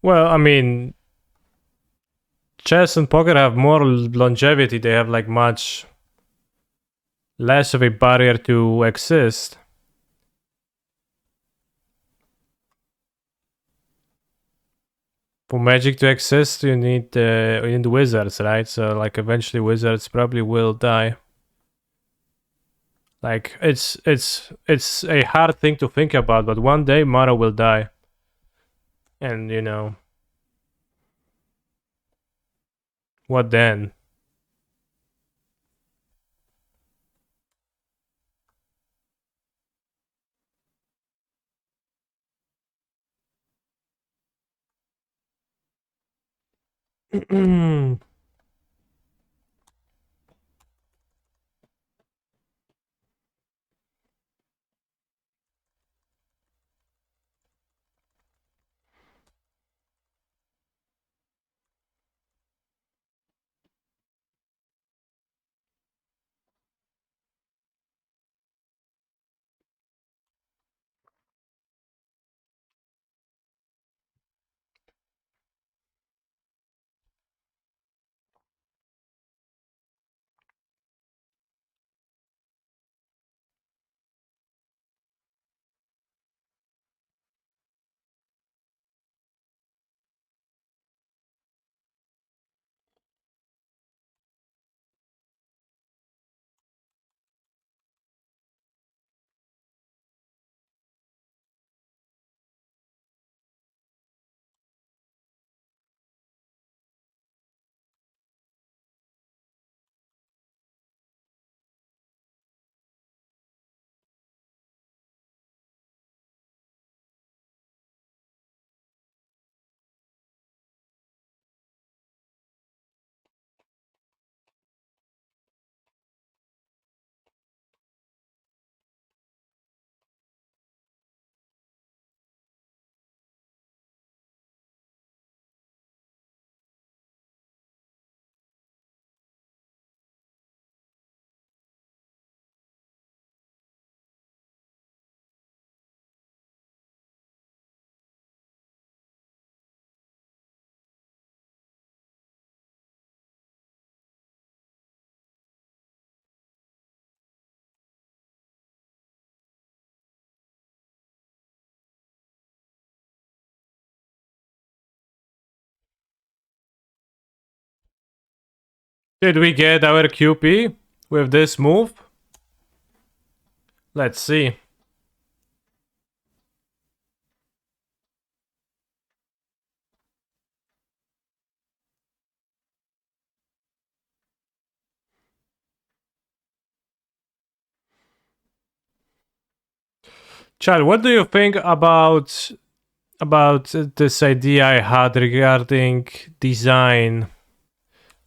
Well, I mean, chess and poker have more longevity. They have like much less of a barrier to exist. For Magic to exist, you need wizards, right? So like eventually wizards probably will die. Like it's a hard thing to think about, but one day Mara will die. And what then? Did we get our QP with this move? Let's see. Chad, what do you think about this idea I had regarding design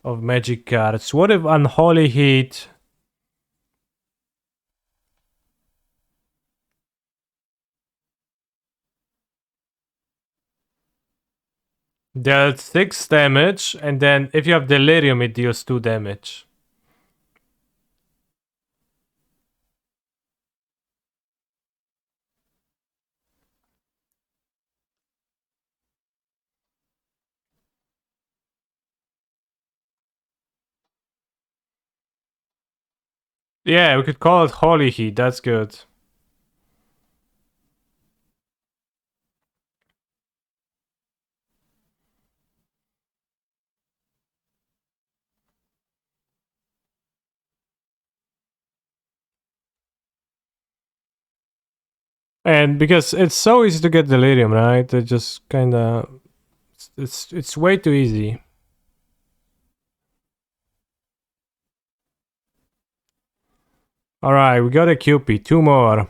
of magic cards? What if Unholy Heat dealt 6 damage, and then if you have Delirium, it deals 2 damage? Yeah, we could call it Holy Heat, that's good. And because it's so easy to get Delirium, right? It just kinda... It's way too easy. Alright, we got a QP, 2 more.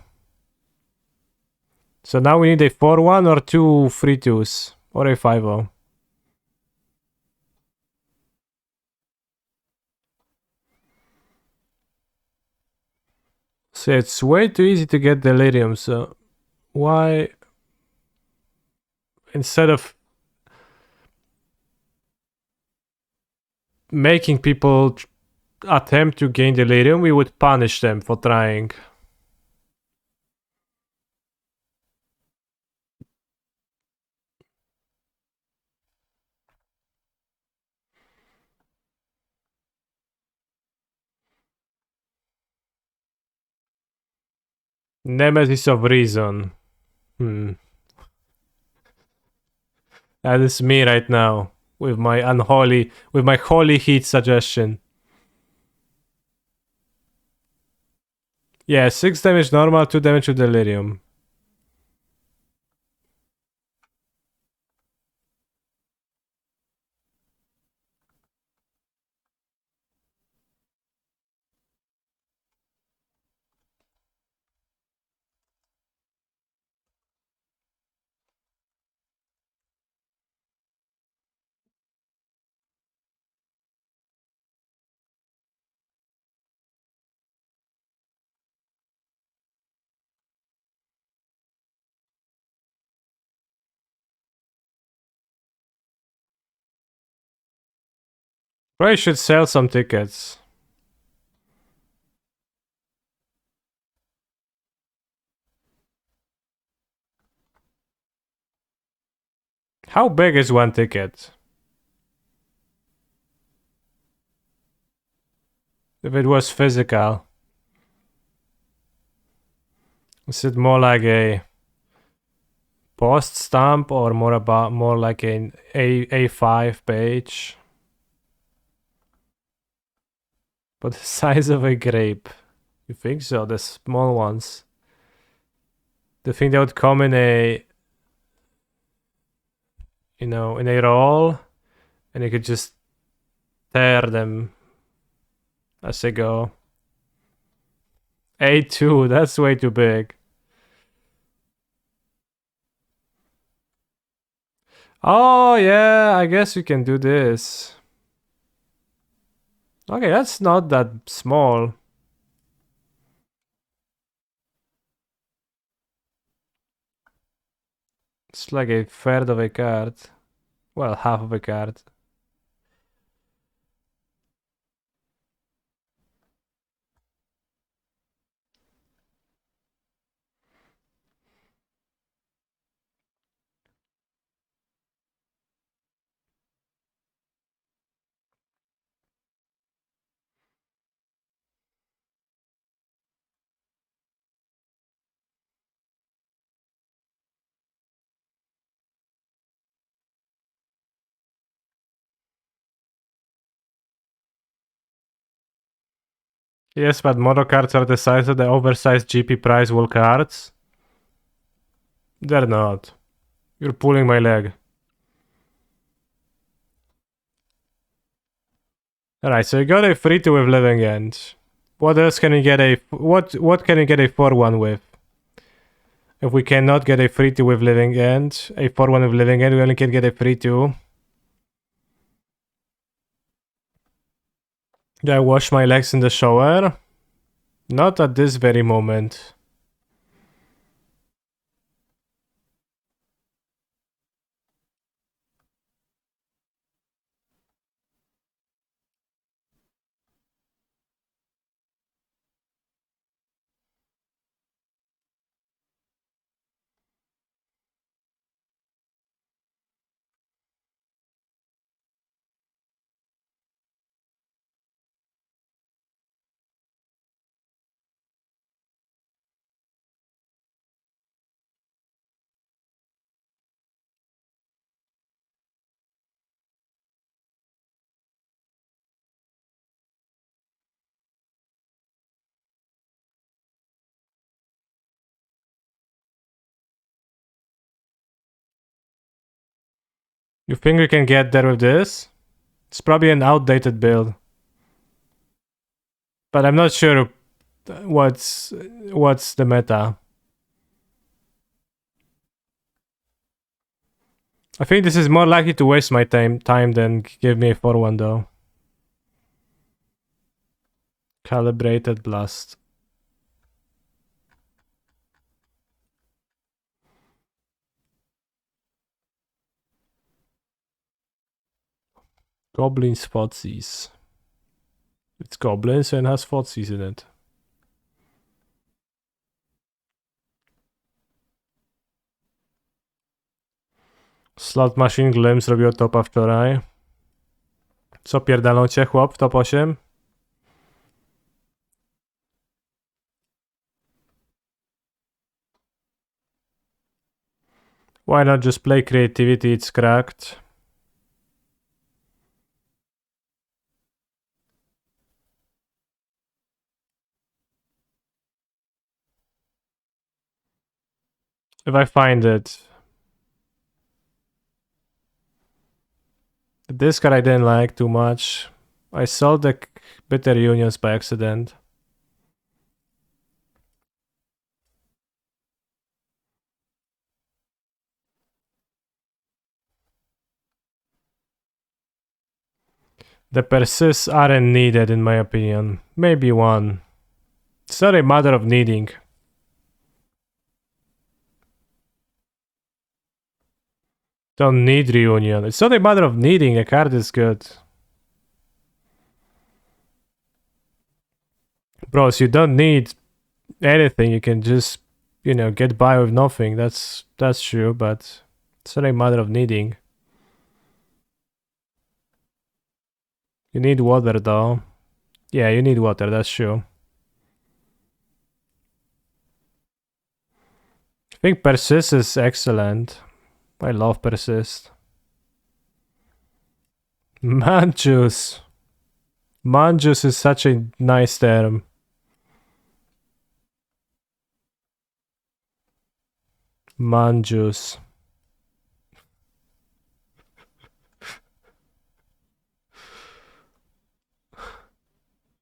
So now we need a 4-1 or 2 3-2s. Or a 5-0. So it's way too easy to get Delirium, so why... Instead of making people attempt to gain Delirium, we would punish them for trying. Nemesis of Reason. That is me right now. With my holy heat suggestion. Yeah, 6 damage normal, 2 damage to Delirium. Probably should sell some tickets. How big is one ticket? If it was physical. Is it more like a post stamp or more like an A5 page? But the size of a grape. You think so? The small ones. Do you think they would come in a, in a roll, and you could just tear them as they go? A2, that's way too big. Oh yeah, I guess we can do this. Okay, that's not that small. It's like a third of a card. Well, half of a card. Yes, but mono cards are the size of the oversized GP prize wall cards. They're not. You're pulling my leg. Alright, so you got a 3-2 with Living End. What else can you get a... What can you get a 4-1 with? If we cannot get a 3-2 with Living End, a 4-1 with Living End, we only can get a 3-2. Do I wash my legs in the shower? Not at this very moment. You think we can get there with this? It's probably an outdated build. But I'm not sure what's the meta. I think this is more likely to waste my time than give me a 4-1 though. Calibrated blast. Goblins Fotsies. It's goblins and has Fotsies in it. Slot Machine Glimpse robił topa wczoraj. Co pierdolą cię chłop w top 8? Why not just play creativity? It's cracked. If I find it. This card I didn't like too much. I sold the Bitter Unions by accident. The persists aren't needed in my opinion. Maybe one. It's not a matter of needing. Don't need reunion. It's not a matter of needing. A card is good. Bros, you don't need anything. You can just, get by with nothing. That's true, but it's not a matter of needing. You need water though. Yeah, you need water, that's true. I think Persist is excellent. I love Persist. Manjus. Manjus is such a nice term. Manjus.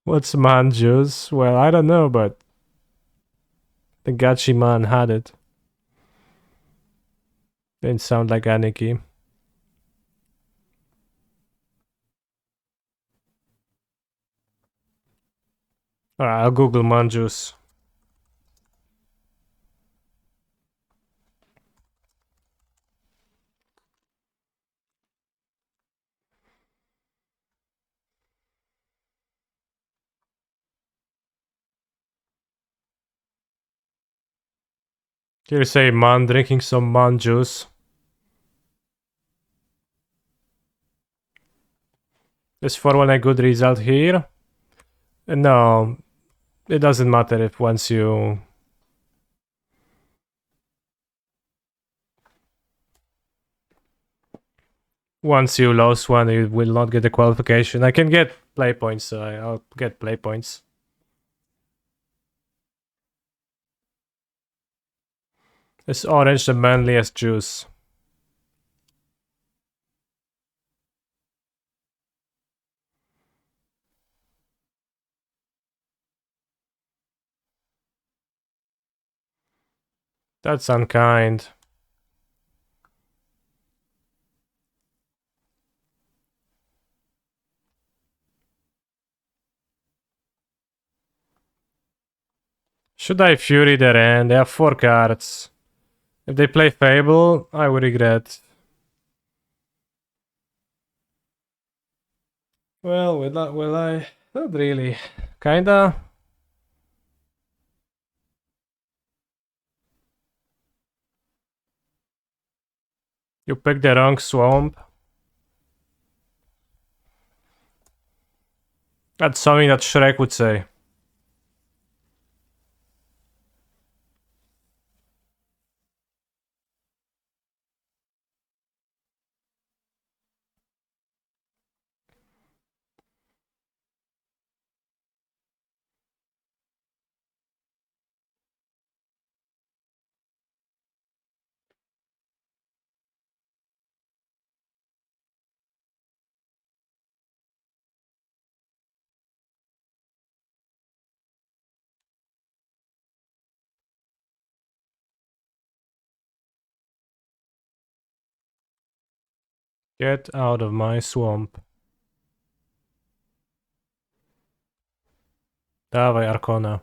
What's Manjus? Well, I don't know, but the Gachi man had it. Didn't sound like Aniki. Alright, I'll Google Manjus. Here say man drinking some man juice. Is 4-1 a good result here? No, it doesn't matter if once you lose one, you will not get the qualification. I can get play points, so I'll get play points. Is orange the manliest juice? That's unkind. Should I Fury their end? They have 4 cards. If they play Fable, I would regret. Well, will I? Not really. Kinda. You picked the wrong swamp. That's something that Shrek would say. Get out of my swamp. Dawaj, Arcona.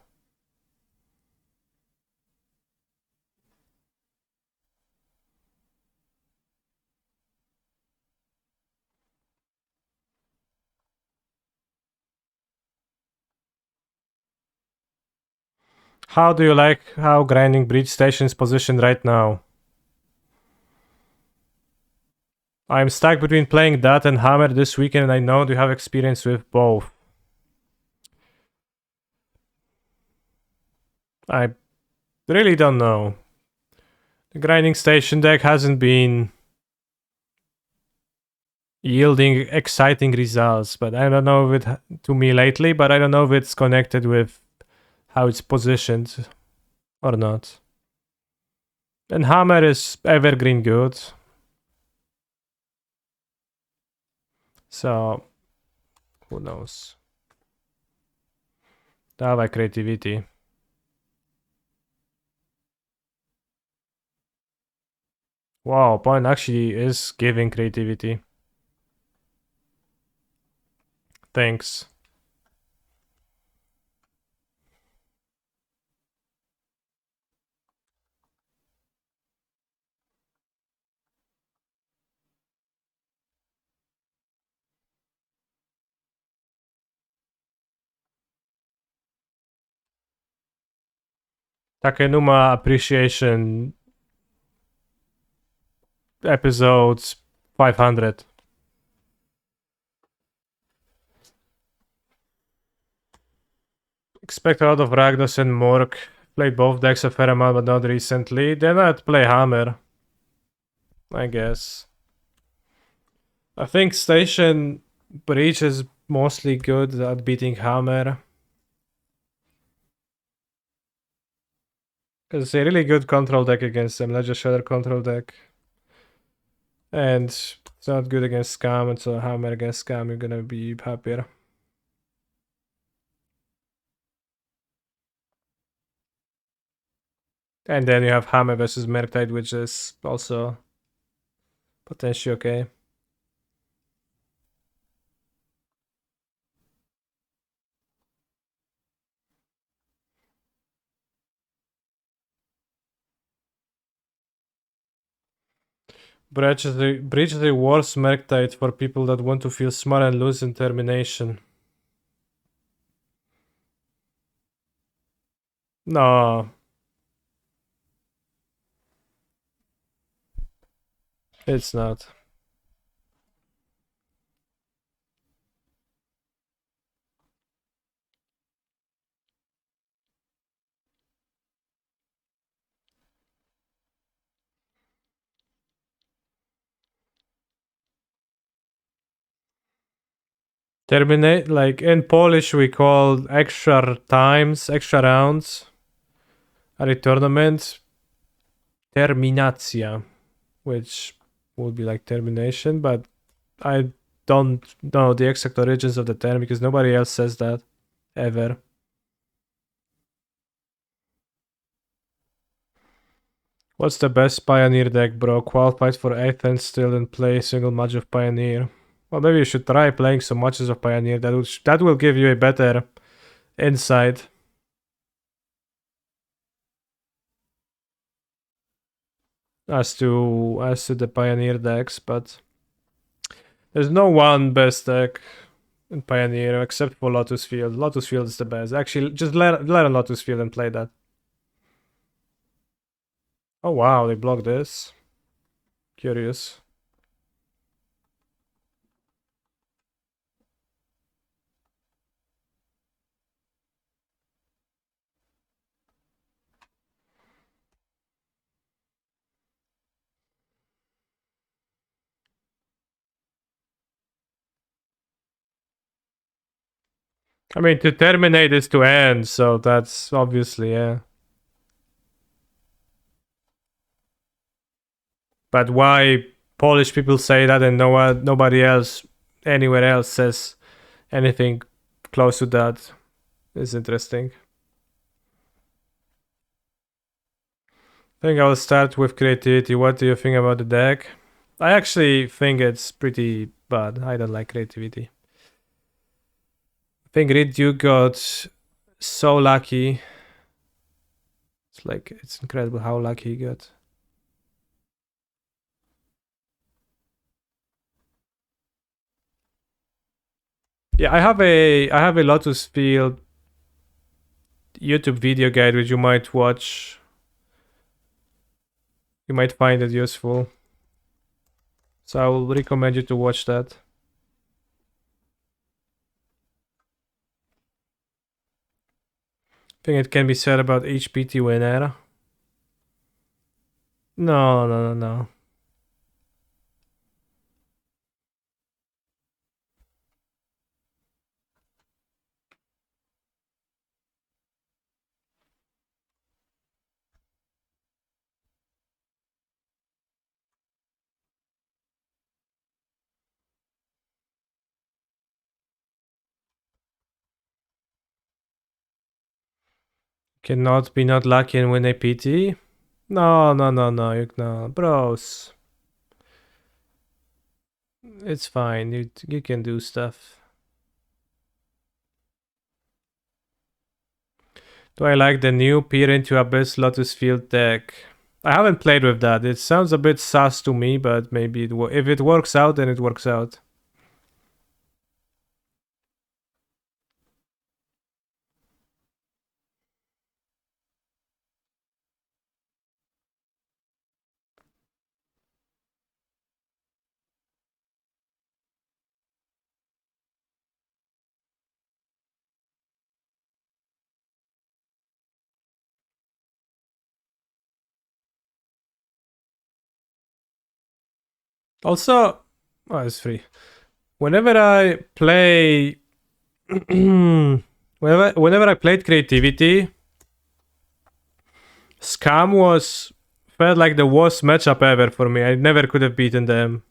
How do you like how Grinding Breach Station is positioned right now? I'm stuck between playing that and Hammer this weekend, and I know you have experience with both. I really don't know. The Grinding Station deck hasn't been yielding exciting results, but I don't know if it to me lately, but I don't know if it's connected with how it's positioned or not. And Hammer is evergreen good. So who knows? Dawaj creativity. Wow, point actually is giving creativity. Thanks. Takenuma appreciation episodes 500. Expect a lot of Ragdos and Mork. Played both decks a fair amount, but not recently. Then I'd play Hammer, I guess. I think Station Breach is mostly good at beating Hammer. Because it's a really good control deck against them. Ledger Shredder control deck. And it's not good against Scam, and so Hammer against Scam, you're gonna be happier. And then you have Hammer versus Merktide, which is also potentially okay. Breach is the worst Merktide for people that want to feel smart and lose in termination. No. It's not. Terminate, like in Polish we call extra times, extra rounds at a tournament. Terminatia, which would be like termination, but I don't know the exact origins of the term because nobody else says that ever. What's the best Pioneer deck, bro? Qualified for 8th and still didn't play a single match of Pioneer. Well, maybe you should try playing some matches of Pioneer. That will give you a better insight. As to the Pioneer decks, but there's no one best deck in Pioneer except for Lotus Field. Lotus Field is the best. Actually, just learn Lotus Field and play that. Oh wow, they blocked this. Curious. I mean, to terminate is to end, so that's obviously, yeah. But why Polish people say that and nobody else anywhere else says anything close to that is interesting. I think I'll start with creativity. What do you think about the deck? I actually think it's pretty bad. I don't like creativity. I think Reed Duke got so lucky. It's incredible how lucky he got. Yeah, I have a Lotus Field YouTube video guide which you might watch. You might find it useful. So I will recommend you to watch that. I think it can be said about HPT winner. No. Cannot be not lucky and win a PT? No, you no, bros. It's fine. You can do stuff. Do I like the new Peer into Abyss Lotus Field deck? I haven't played with that. It sounds a bit sus to me, but maybe if it works out, then it works out. Also, oh, it's free. Whenever I play, whenever I played creativity, Scam felt like the worst matchup ever for me. I never could have beaten them.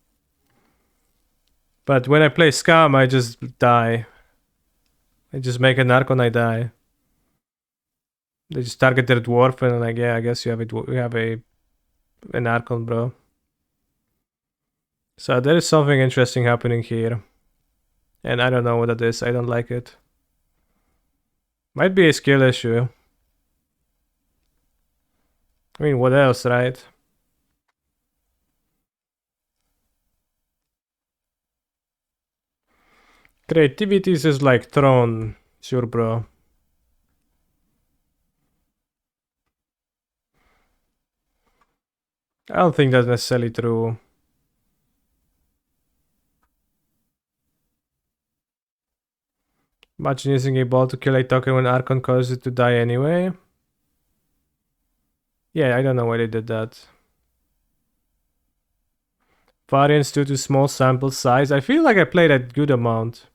But when I play Scam, I just die. I just make an Archon, I die. They just target their dwarf and I'm like, yeah, I guess you have an Archon, bro. So there is something interesting happening here. And I don't know what that is. I don't like it. Might be a skill issue. I mean, what else, right? Creativity is like Throne. Sure, bro. I don't think that's necessarily true. Imagine using a ball to kill a token when Archon causes it to die anyway. Yeah, I don't know why they did that. Variance due to small sample size. I feel like I played a good amount.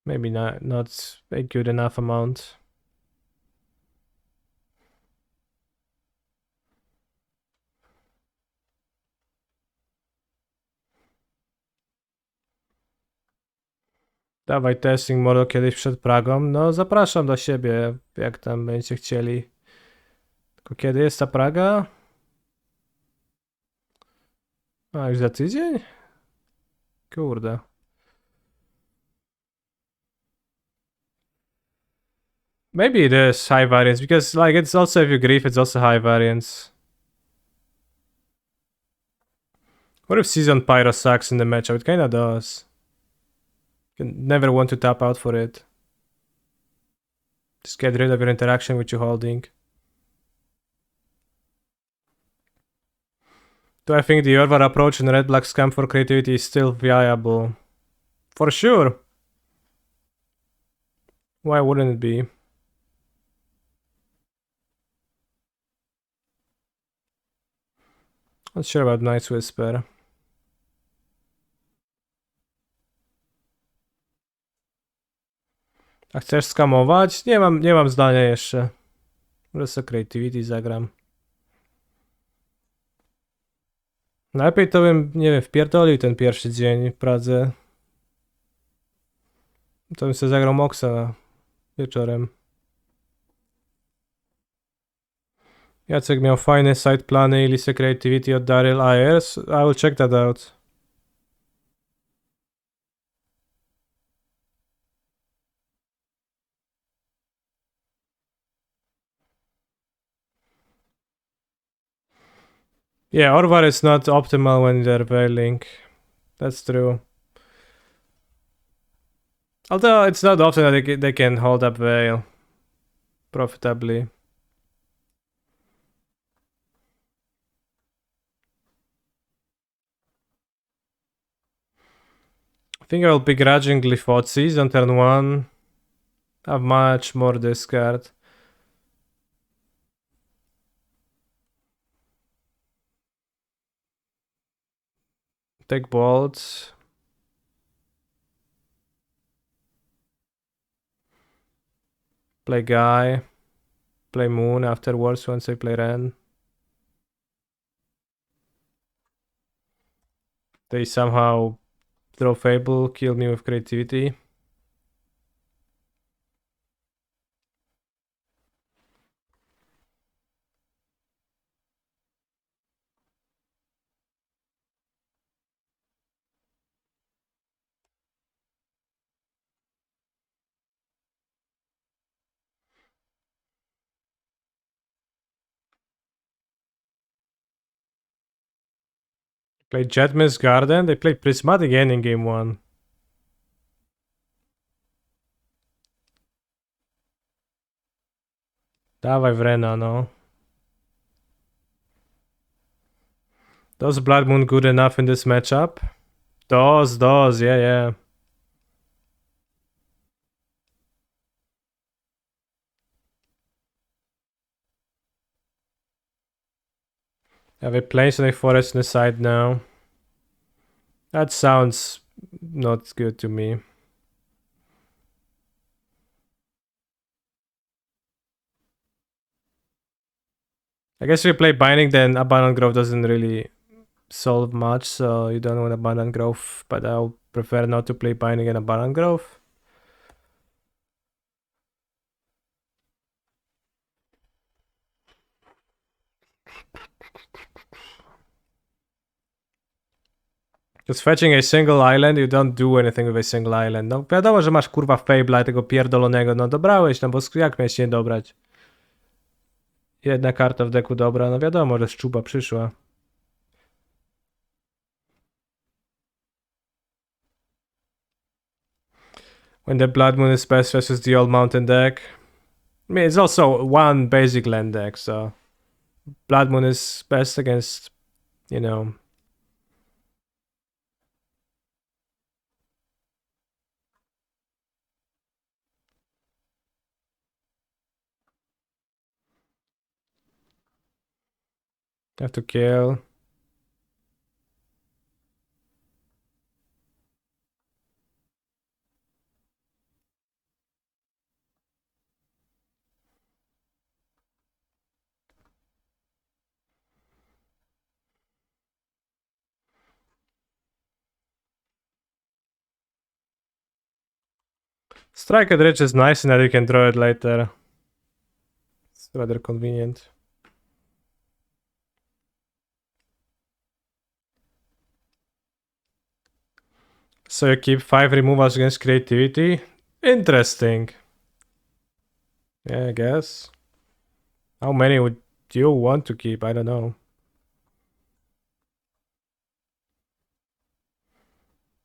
Maybe not a good enough amount. Dawaj testing model kiedyś przed Pragą. No zapraszam do siebie, jak tam będziecie chcieli. Tylko kiedy jest ta Praga? A, już za tydzień? Kurde. Maybe it is high variance, because like it's also, if you grief, it's also high variance. What if Season Pyro sucks in the matchup? It kinda does. You never want to tap out for it. Just get rid of your interaction with you holding. Do I think the Yorvar approach and red black scam for creativity is still viable? For sure. Why wouldn't it be? Not sure about Night's Whisper. A chcesz skamować? Nie mam zdania jeszcze. Może sobie creativity zagram. Najlepiej to bym, nie wiem, wpierdolił ten pierwszy dzień w Pradze. To bym sobie zagrał Moxa wieczorem. Jacek miał fajne side plany i listę creativity od Daryl Ayers. I will check that out. Yeah, Orvar is not optimal when they're veiling. That's true. Although it's not often that they can hold up veil profitably. I think I will begrudgingly Fotsies on turn 1. Have much more discard. Take bolts. Play Guy. Play Moon afterwards once I play Ren. They somehow draw Fable, kill me with creativity. Play Jetman's Garden. They played Prismatic End in game 1. Dawaj Vrena, no. Does Blood Moon good enough in this matchup? Does, yeah. Have a place and a forest in the side now. That sounds not good to me. I guess if you play Binding, then Abandoned Grove doesn't really solve much, so you don't want Abandoned Grove, but I'll prefer not to play Binding and Abandoned Grove. Just fetching a single island, you don't do anything with a single island. No wiadomo, że masz kurwa Fable'a tego pierdolonego, no dobrałeś, no bo jak miałeś nie dobrać? Jedna karta w deku dobra, no wiadomo, że szczuba przyszła. When the Blood Moon is best versus the Old Mountain deck. I mean, it's also one basic land deck, so Blood Moon is best against, you know. Have to kill. Strike at Rich is nice in that you can draw it later. It's rather convenient. So you keep 5 removals against creativity? Interesting. Yeah, I guess. How many would you want to keep? I don't know.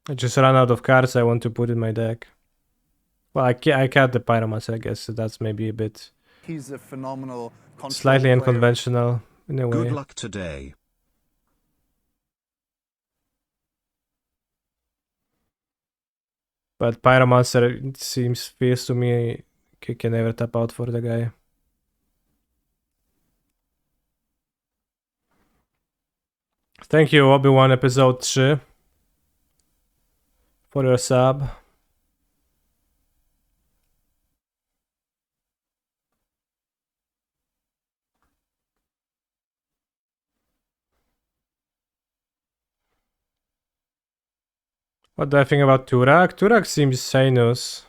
I just ran out of cards I want to put in my deck. Well, I cut the Pyromancer, I guess, so that's maybe a bit... He's a phenomenal control slightly player. unconventional, in a way. Good luck today. But Pyromancer feels to me he can never tap out for the guy. Thank you, Obi-Wan episode 3 for your sub. What do I think about Turak? Turak seems sanus.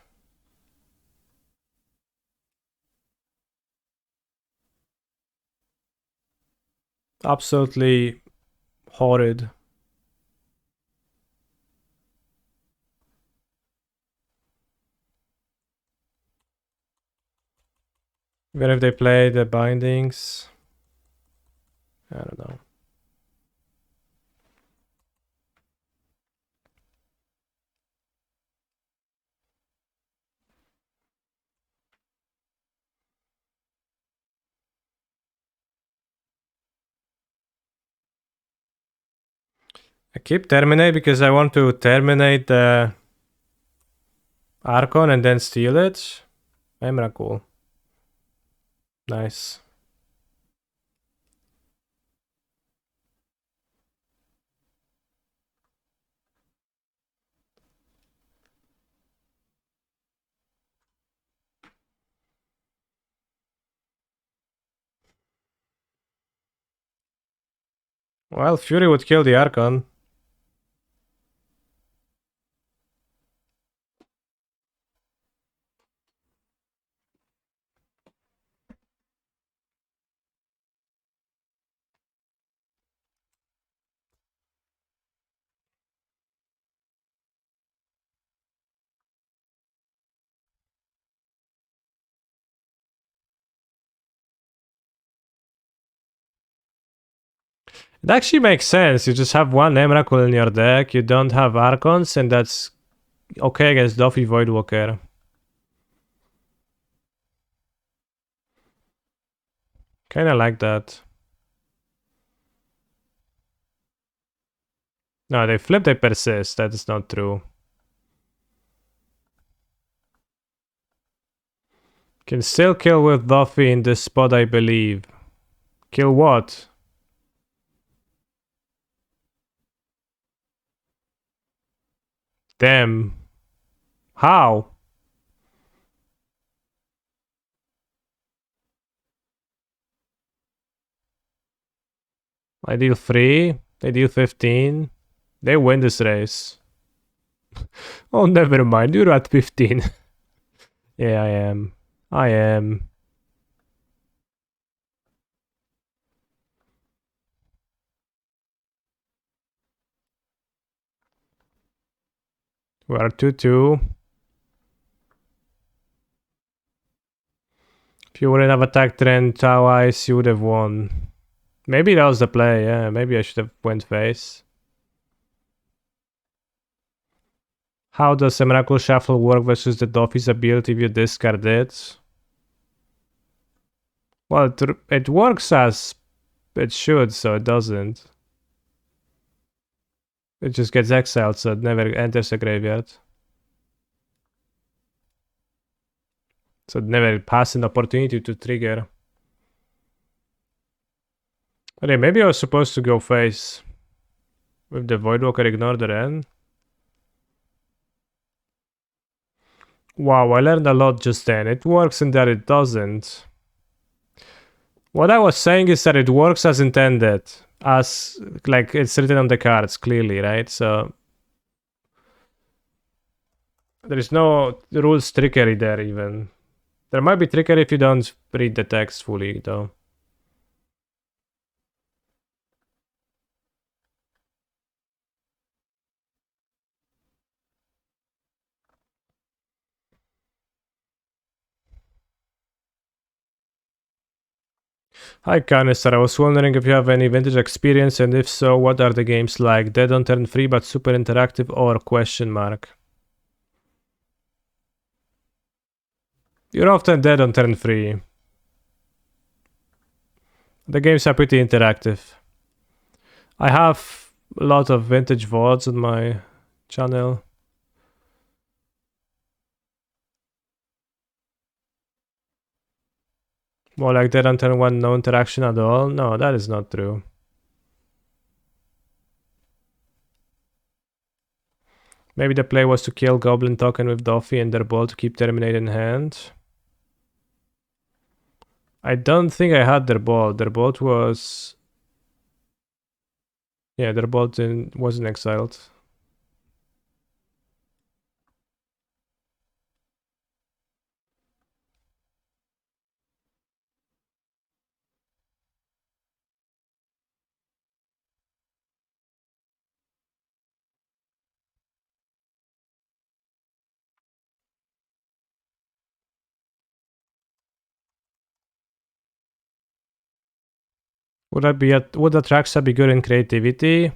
Absolutely horrid. Even if they play the bindings. I don't know. I keep Terminate because I want to terminate the Archon and then steal it. Emrakul. Nice. Well, Fury would kill the Archon. It actually makes sense. You just have one Emrakul in your deck, you don't have Archons, and that's okay against Doffy Voidwalker. Kinda like that. No, they flip, they persist. That is not true. Can still kill with Doffy in this spot, I believe. Kill what? Damn. How? I deal 3. They deal 15. They win this race. Oh, never mind. You're at 15. Yeah, I am. I am. We are 2-2. If you wouldn't have attacked Trent twice, you would have won. Maybe that was the play, yeah. Maybe I should have went face. How does a Miracle Shuffle work versus the Doffy's ability if you discard it? Well, it works as it should, so it doesn't. It just gets exiled, so it never enters the graveyard. So it never has an opportunity to trigger. Okay, maybe I was supposed to go face with the Voidwalker, ignore the Ren. Wow, I learned a lot just then. It works and that it doesn't. What I was saying is that it works as intended. As, like, it's written on the cards, clearly, right? So... There is no rules trickery there even. There might be trickery if you don't read the text fully though. Hi Canister, I was wondering if you have any vintage experience, and if so, what are the games like? Dead on Turn 3 but super interactive or question mark? You're often dead on Turn 3. The games are pretty interactive. I have a lot of vintage VODs on my channel. More like Dead on Turn 1, no interaction at all? No, that is not true. Maybe the play was to kill Goblin Token with Doffy and their ball to keep Terminate in hand. I don't think I had their ball. Their bolt was... Yeah, their bolt wasn't exiled. Would the Traxa be good in creativity?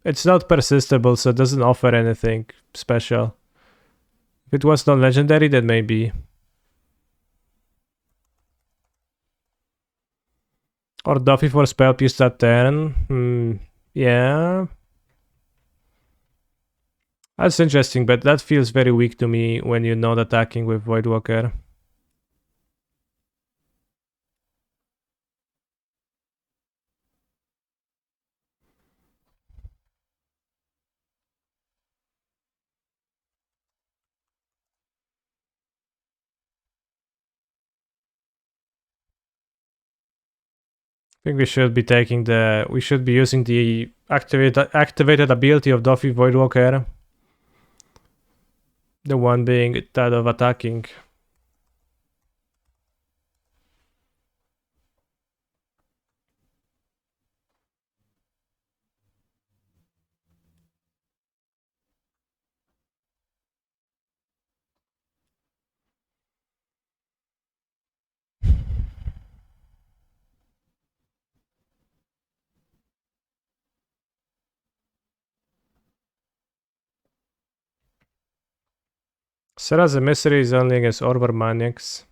It's not persistible, so it doesn't offer anything special. If it was non-legendary, then maybe. Or Duffy for spell piece that turn. Yeah. That's interesting, but that feels very weak to me when you're not attacking with Voidwalker. I think we should be taking the... We should be using the activated ability of Duffy Voidwalker. The one being that of attacking. Sarah's Emissary is only against Orber Maniacs.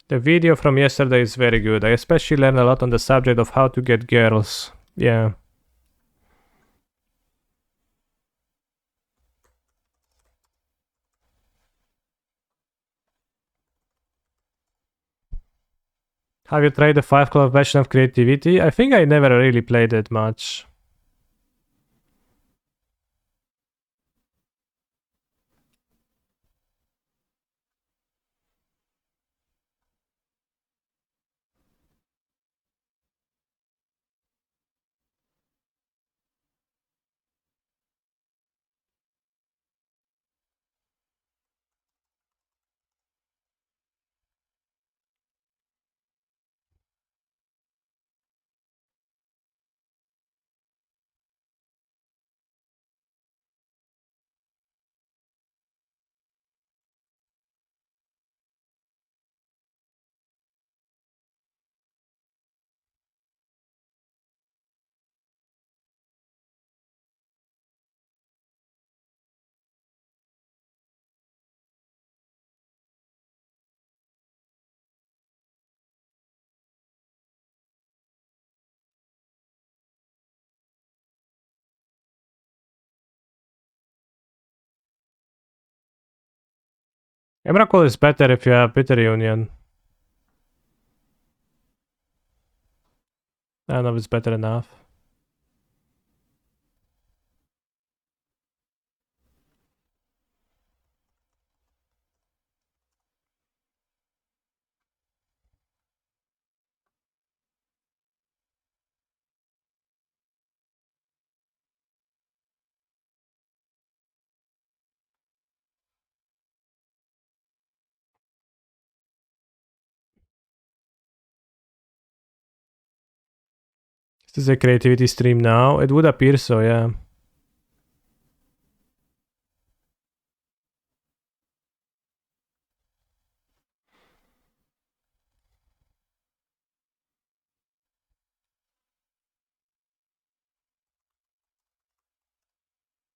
The video from yesterday is very good. I especially learned a lot on the subject of how to get girls. Yeah. Have you tried the 5-club version of creativity? I think I never really played it much. Emrakul is better if you have Bitter Union. I don't know if it's better enough. Is this a creativity stream now? It would appear so, yeah.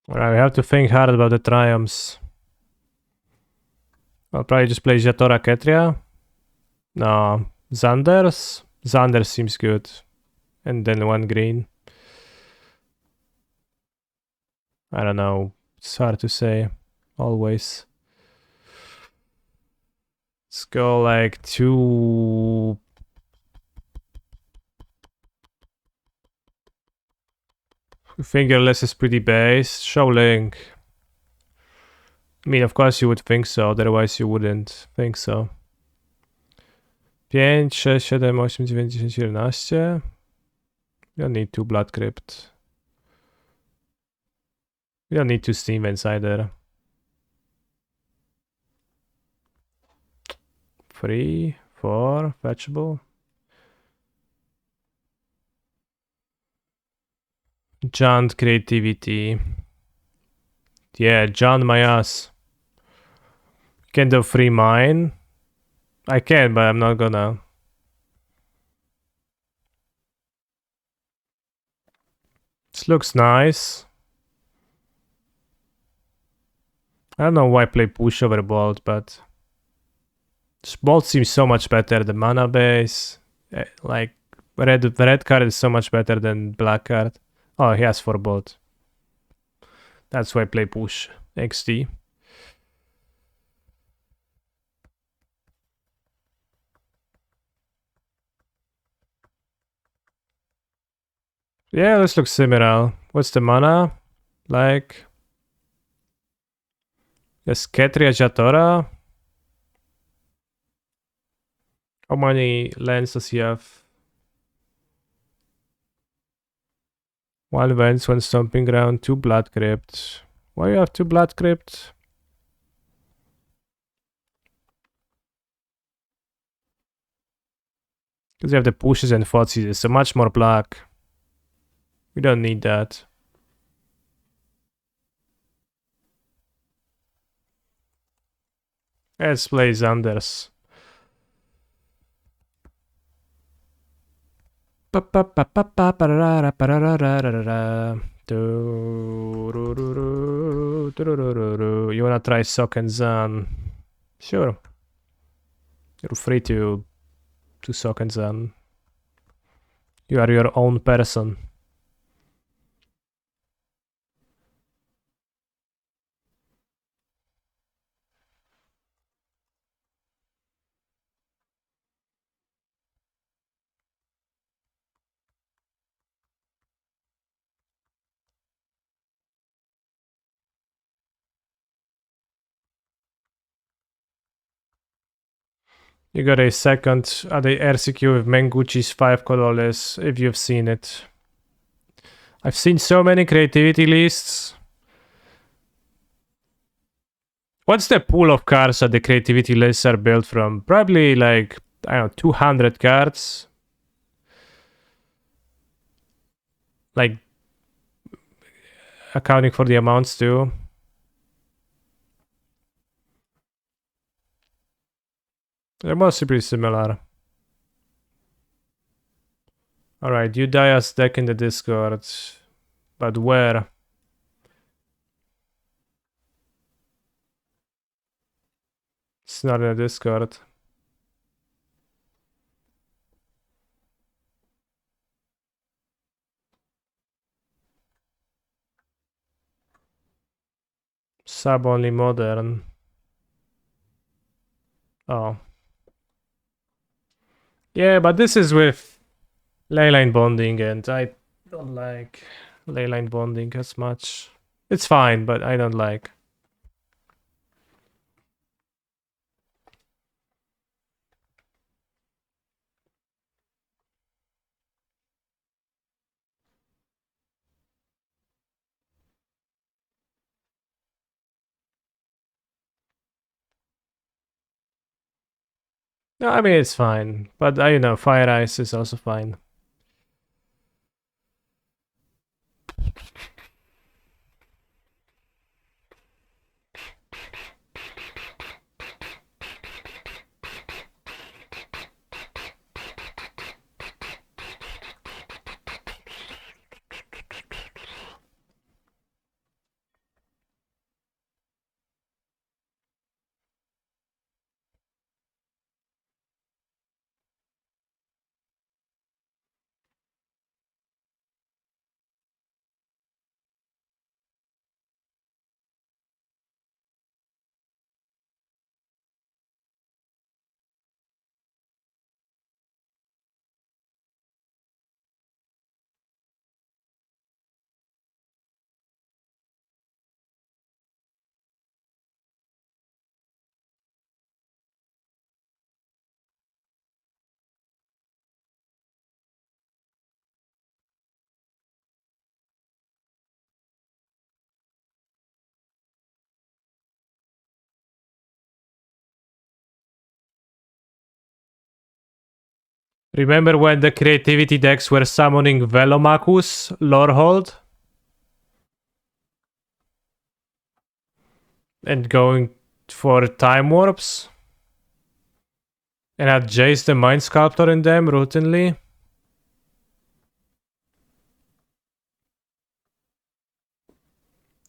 Alright, we have to think hard about the triumphs. I'll probably just play Jatora Ketria. No, Xanders? Xanders seems good. And then one green. I don't know. It's hard to say. Always. Let's go like 2... Fingerless is pretty base. Show Link. I mean, of course you would think so, otherwise you wouldn't think so. 5, 6, 7, 8, 9, 10, 11. You don't need 2 Blood Crypt. You don't need 2 Steam Vents either. 3, 4, fetchable. Giant creativity. Yeah, John my ass. Can do free mine. I can, but I'm not gonna. This looks nice. I don't know why I play push over Bolt, but Bolt seems so much better. The mana base, like red card is so much better than black card. Oh, he has 4 Bolt. That's why I play push XT. Yeah, this looks similar. What's the mana? Like... Yes, Ketria Jatora. How many lands does he have? 1 Vents, 1 Stomping Ground, 2 Blood Crypt. Why you have 2 Blood Crypt? Because you have the pushes and Fotsis, so much more black. We don't need that. Let's play Xanders. You wanna try Sock and Zan? Sure. You're free to Sock and Zan. You are your own person. You got a second the RCQ with Menguchi's 5 colorless, if you've seen it. I've seen so many creativity lists. What's the pool of cards that the creativity lists are built from? Probably like, I don't know, 200 cards. Like, accounting for the amounts too. They're mostly pretty similar. Alright, you die as deck in the Discord. But where? It's not in the Discord. Sub only modern. Oh. Yeah, but this is with leyline bonding, and I don't like leyline bonding as much. It's fine, but I don't like. No, I mean, it's fine. But, you know, Fire Ice is also fine. Remember when the creativity decks were summoning Velomachus, Lorehold? And going for time warps? And had Jace the Mind Sculptor in them routinely?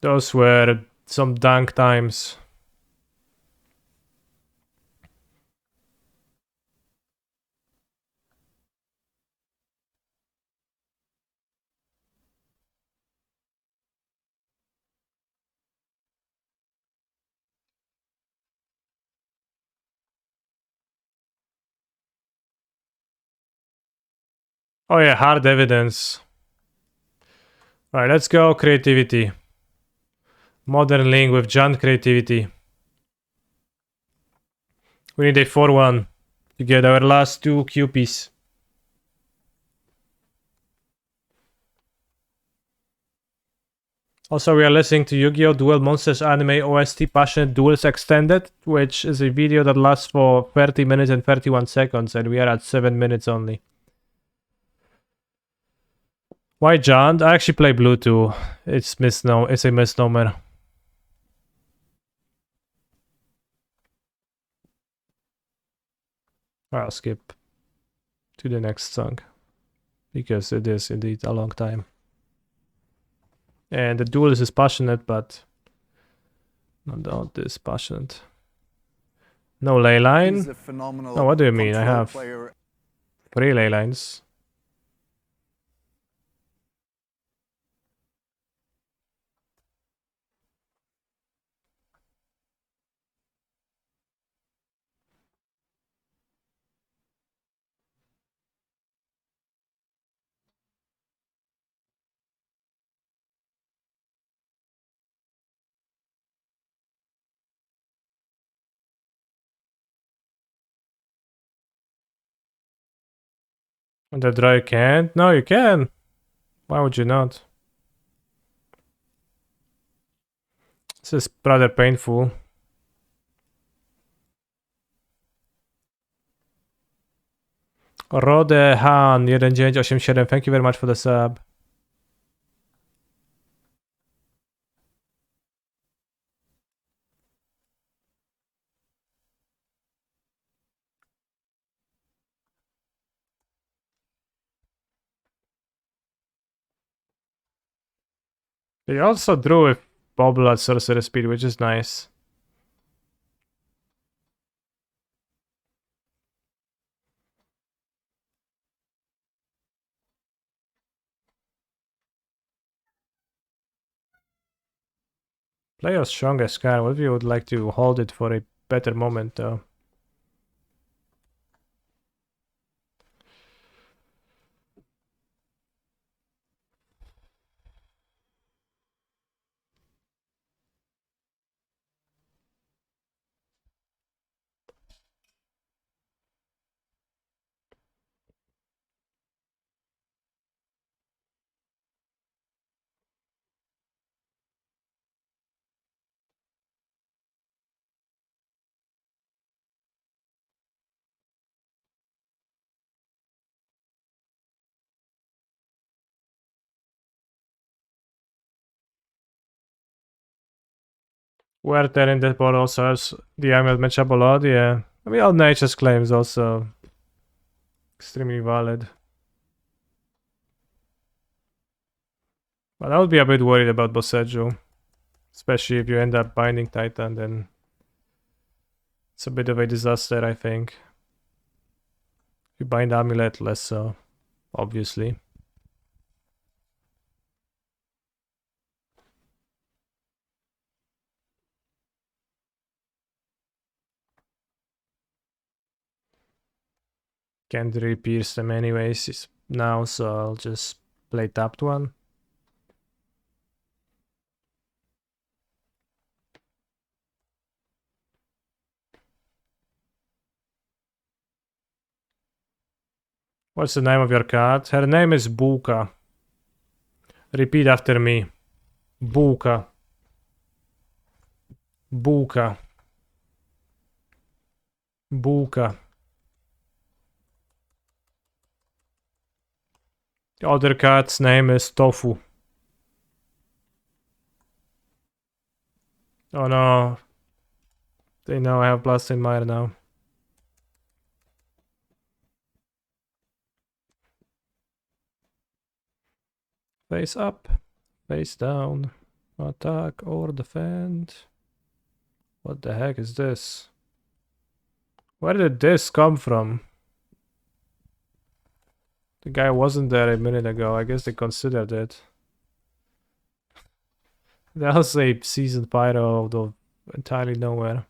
Those were some dunk times. Oh yeah, hard evidence. Alright, let's go creativity. Modern Link with giant creativity. We need a 4-1 to get our last 2 QPs. Also, we are listening to Yu-Gi-Oh! Duel Monsters Anime OST Passionate Duels Extended, which is a video that lasts for 30 minutes and 31 seconds, and we are at 7 minutes only. Why John? I actually play blue too. It's a misnomer. I'll skip to the next song because it is indeed a long time. And the duelist is passionate, but not this passionate. No ley line. No, what do you mean? I have 3 ley lines. And the draw you can't? No, you can. Why would you not? This is rather painful. Rodehan 1987, thank you very much for the sub. They also drew with Bobble at Sorcerer Speed, which is nice. Play your strongest card. What if you would like to hold it for a better moment though? Werther in that board also has the Emerald matchup a lot, yeah. I mean, all Nature's claims also extremely valid. But I would be a bit worried about Boseiju. Especially if you end up binding Titan, then it's a bit of a disaster, I think. If you bind Amulet, less so, obviously. Can't really pierce them anyways now, so I'll just play tapped one. What's the name of your card? Her name is Buka. Repeat after me. Buka. Buka. Buka. The other card's name is Tofu. Oh no. They know I have Blast in Mire now. Face up. Face down. Attack or defend. What the heck is this? Where did this come from? The guy wasn't there a minute ago. I guess they considered it. That was a seasoned pyro out of entirely nowhere.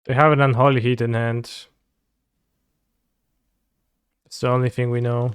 They have an Unholy Heat in hand. It's the only thing we know.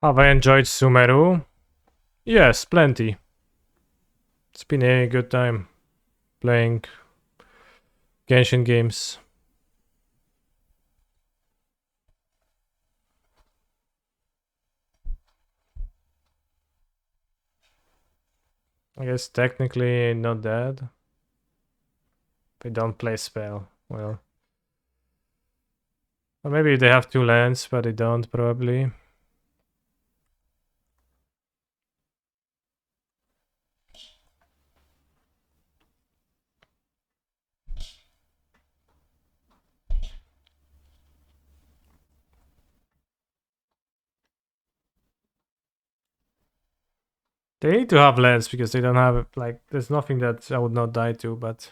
Have I enjoyed Sumeru? Yes, plenty. It's been a good time playing Genshin games. I guess technically not dead. They don't play spell. Well. Or maybe they have two lands, but they don't probably. They need to have lands because they don't have, like, there's nothing that I would not die to, but...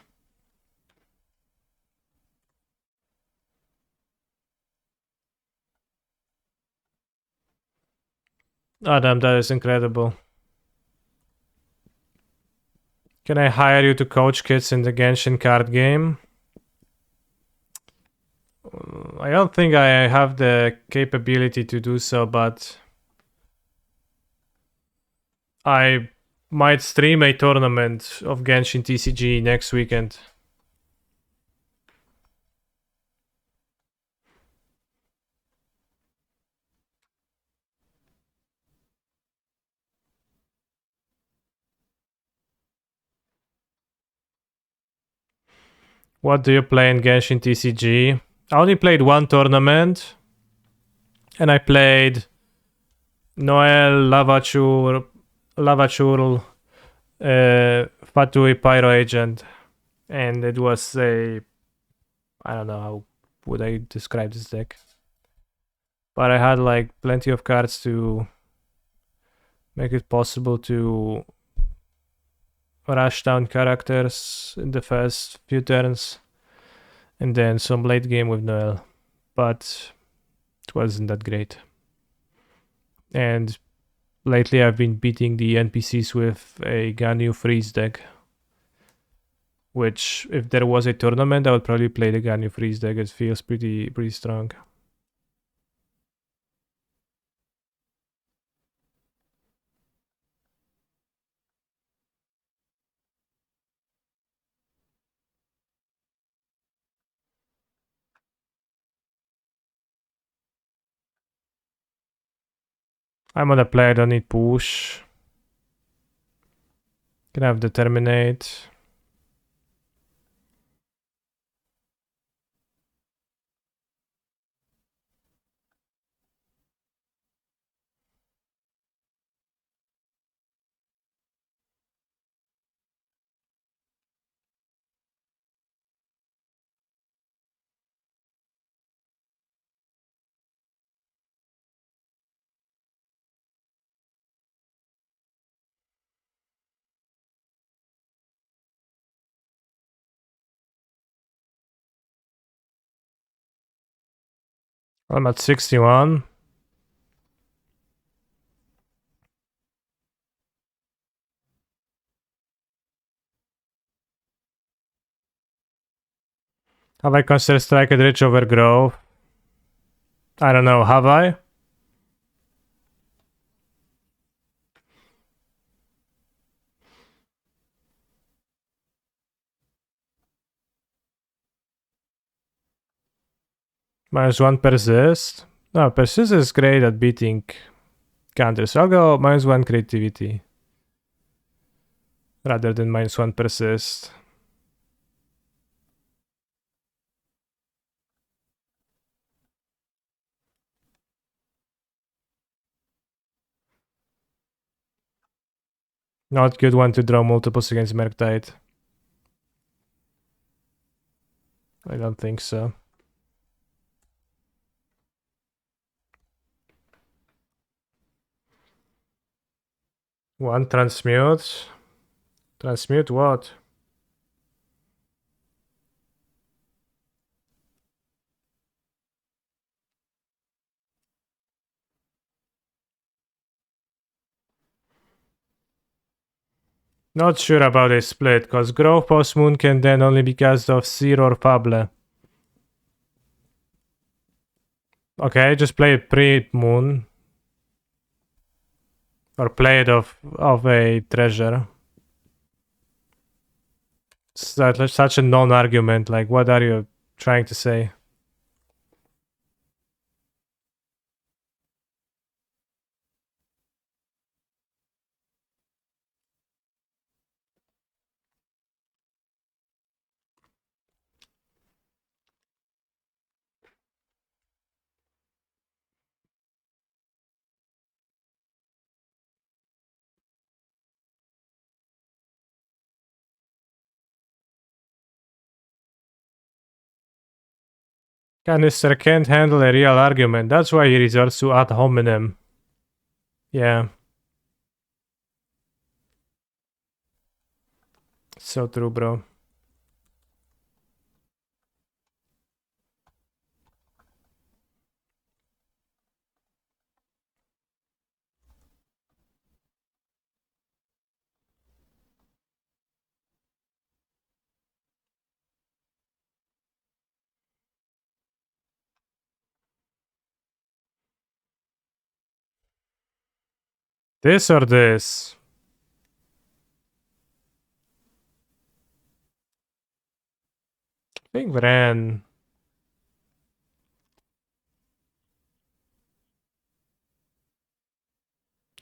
Adam, that is incredible. Can I hire you to coach kids in the Genshin card game? I don't think I have the capability to do so, but I might stream a tournament of Genshin TCG next weekend. What do you play in Genshin TCG? I only played one tournament, and I played Noel, Lavachurl, Fatui Pyro Agent, and it was a, I don't know how would I describe this deck, but I had like plenty of cards to make it possible to rush down characters in the first few turns, and then some late game with Noel, but it wasn't that great. And lately I've been beating the NPCs with a Ganyu Freeze deck, which if there was a tournament I would probably play the Ganyu Freeze deck. It feels pretty strong. I'm gonna play, I don't need push. Can have the terminate. I'm at 61. Have I considered Strike at Rich over Grove? I don't know, have I? -1 persist. No, persist is great at beating counters. I'll go -1 creativity rather than -1 persist. Not good one to draw multiples against Murktide. I don't think so. One transmute. Transmute what? Not sure about a split, cause Grove post Moon can then only be cast off Seer or Fable. Okay, just play it pre-Moon. Or play it of a treasure. Such a non-argument, like what are you trying to say? Canister can't handle a real argument, that's why he resorts to ad hominem. Yeah. So true, bro. This or this? I think Ren.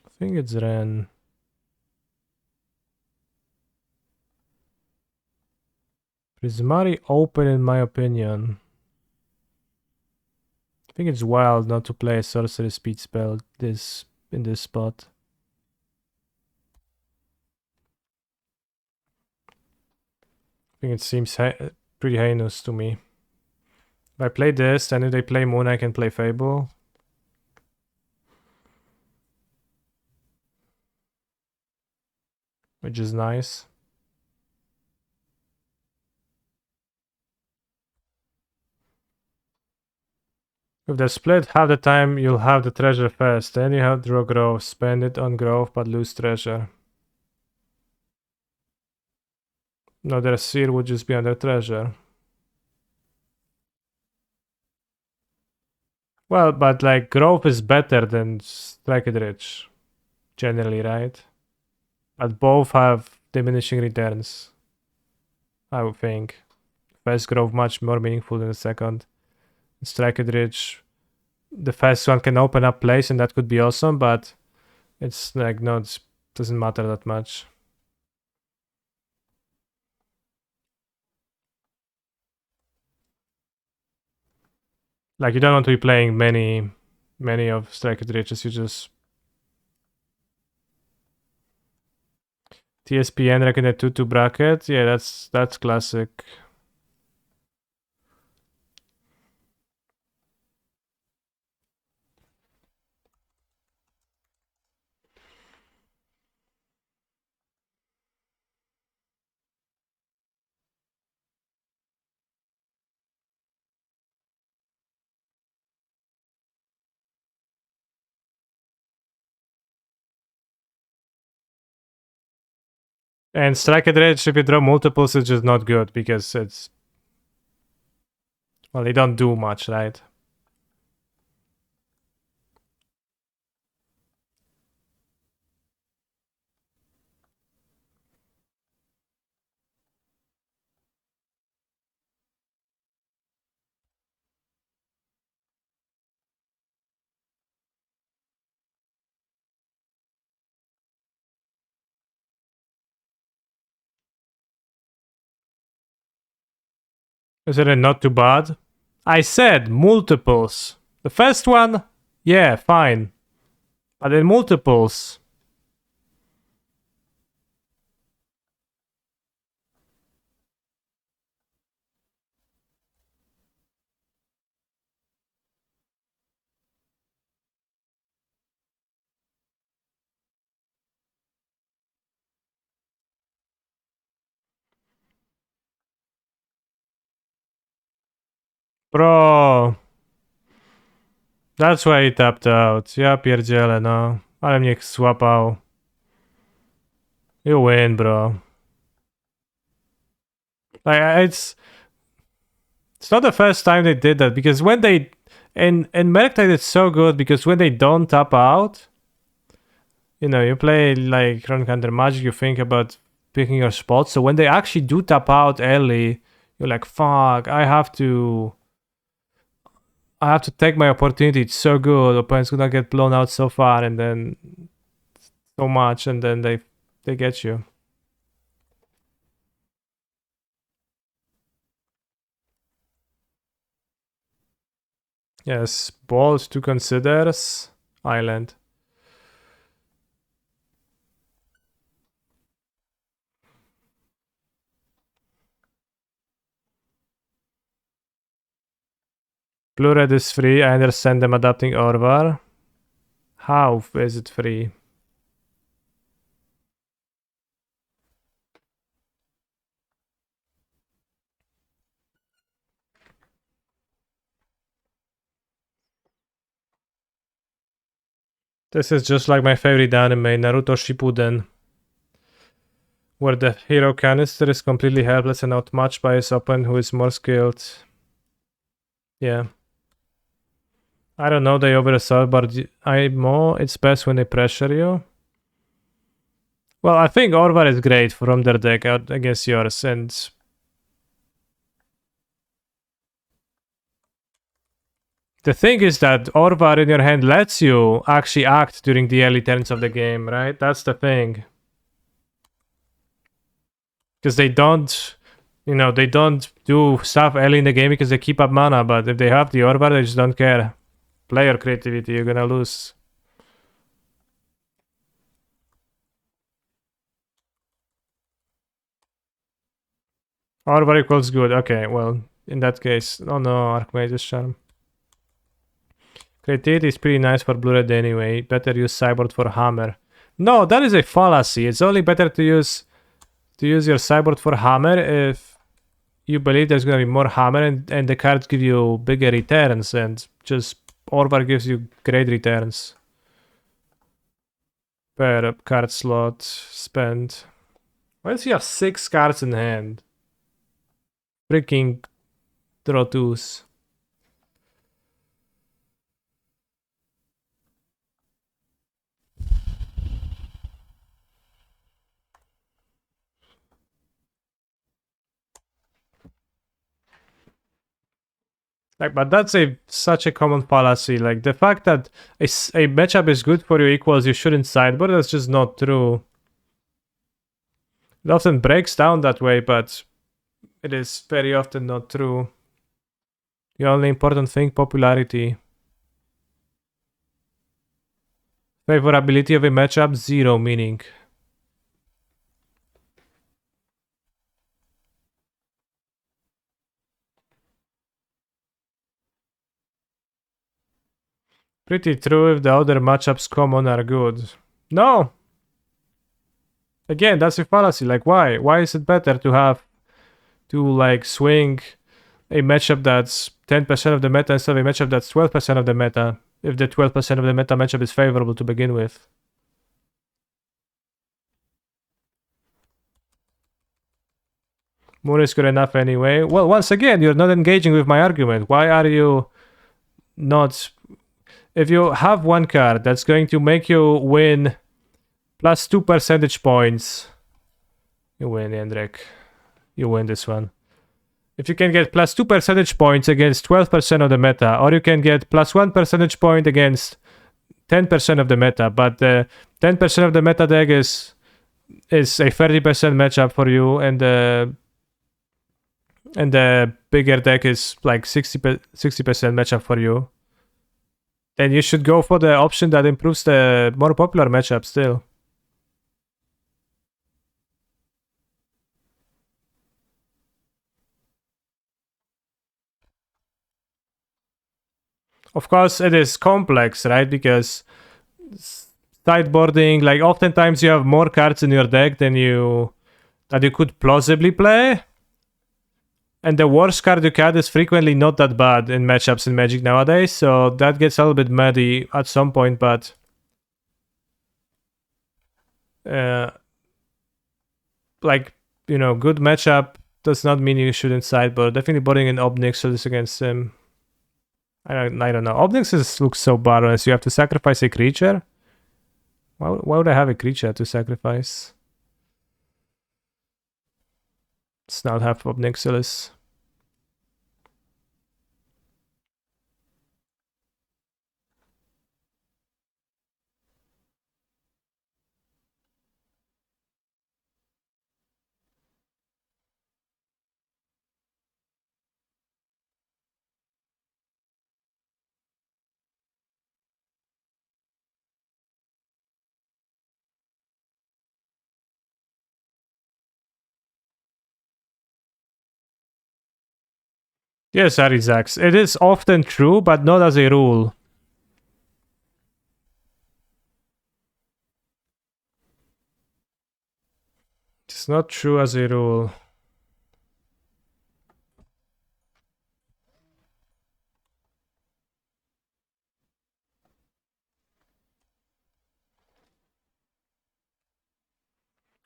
I think it's Ren. Prismari open in my opinion. I think it's wild not to play a sorcery speed spell in this spot. I think it seems pretty heinous to me. If I play this, then if they play Moon, I can play Fable. Which is nice. If they're split, half the time you'll have the treasure first, then you have draw growth, spend it on growth but lose treasure. No, their seal would just be under treasure. Well, but like growth is better than strike it rich, generally, right? But both have diminishing returns, I would think. First growth much more meaningful than the second. Strike it rich, the first one can open up place and that could be awesome, but it's like no, it doesn't matter that much. Like you don't want to be playing many of Strike it Riches, you just TSPN reckon a 2-2 bracket. Yeah, that's classic. And Strike it Rich, if you draw multiples, it's just not good because it's well, they don't do much, right? Is it not too bad? I said multiples. The first one, yeah, fine. But in multiples. Bro. That's why he tapped out. Ja pierdzielę, no. Ale mnie złapał. You win, bro. Like it's not the first time they did that because when they in Merktide it's so good because when they don't tap out, you know, you play like Chronic Hunter Magic, you think about picking your spots. So when they actually do tap out early, you're like, fuck, I have to take my opportunity. It's so good. Opponent's gonna get blown out so far and then so much and then they get you. Yes, balls to considers. Island. Blue red is free. I understand them adapting Orvar. How is it free? This is just like my favorite anime, Naruto Shippuden, where the hero canister is completely helpless and outmatched by his opponent who is more skilled. Yeah. I don't know, they overassault, but it's best when they pressure you. Well, I think Orvar is great from their deck out against yours, and the thing is that Orvar in your hand lets you actually act during the early turns of the game, right? That's the thing. Because they don't, they don't do stuff early in the game because they keep up mana, but if they have the Orvar, they just don't care. Player creativity, you're gonna lose. Orvar equals good. Okay, well, in that case, oh no, Archmage's Charm. Creativity is pretty nice for Blue Red anyway. Better use Cyborg for Hammer. No, that is a fallacy. It's only better to use your Cyborg for Hammer if you believe there's gonna be more Hammer and the cards give you bigger returns, and just Orvar gives you great returns per card slot spent. Why does he have 6 cards in hand? Freaking draw 2s. Like, but that's such a common fallacy. Like the fact that a matchup is good for you equals you shouldn't sideboard. That's just not true. It often breaks down that way, but it is very often not true. The only important thing, popularity. Favorability of a matchup, 0 meaning. Pretty true if the other matchups common are good. No! Again, that's a fallacy. Like, why? Why is it better to like swing a matchup that's 10% of the meta instead of a matchup that's 12% of the meta, if the 12% of the meta matchup is favorable to begin with? Moon is good enough anyway. Well, once again, you're not engaging with my argument. Why are you not... If you have one card that's going to make you win plus 2 percentage points, you win, Jendrik. You win this one. If you can get plus 2 percentage points against 12% of the meta, or you can get plus 1 percentage point against 10% of the meta, but 10% of the meta deck is a 30% matchup for you, and the bigger deck is like 60% matchup for you, then you should go for the option that improves the more popular matchup still. Of course, it is complex, right? Because sideboarding, like oftentimes you have more cards in your deck that you could plausibly play. And the worst card you can is frequently not that bad in matchups in Magic nowadays, so that gets a little bit muddy at some point, but like, good matchup does not mean you shouldn't sideboard. Definitely boarding an Obnixis against him. I don't know. Obnixis looks so bad unless you have to sacrifice a creature. Why would I have a creature to sacrifice? Let's not have Obnixis. Yes, Arizax. It is often true, but not as a rule. It's not true as a rule.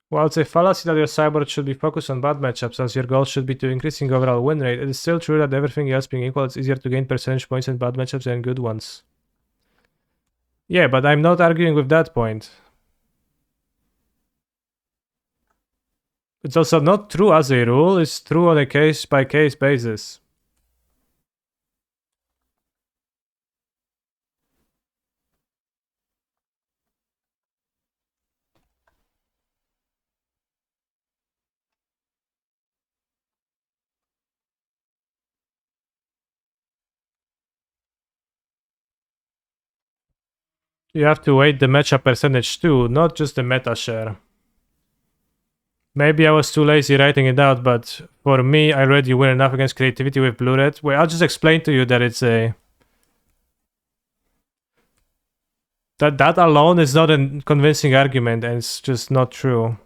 While it's a fallacy that your sideboard should be focused on bad matchups, as your goal should be to increasing overall win rate, it is still true that everything else being equal, it's easier to gain percentage points in bad matchups than good ones. Yeah, but I'm not arguing with that point. It's also not true as a rule, it's true on a case-by-case basis. You have to weight the matchup percentage too, not just the meta share. Maybe I was too lazy writing it out, but for me, I already win enough against creativity with blue red. Wait, I'll just explain to you that it's a... That alone is not a convincing argument, and it's just not true.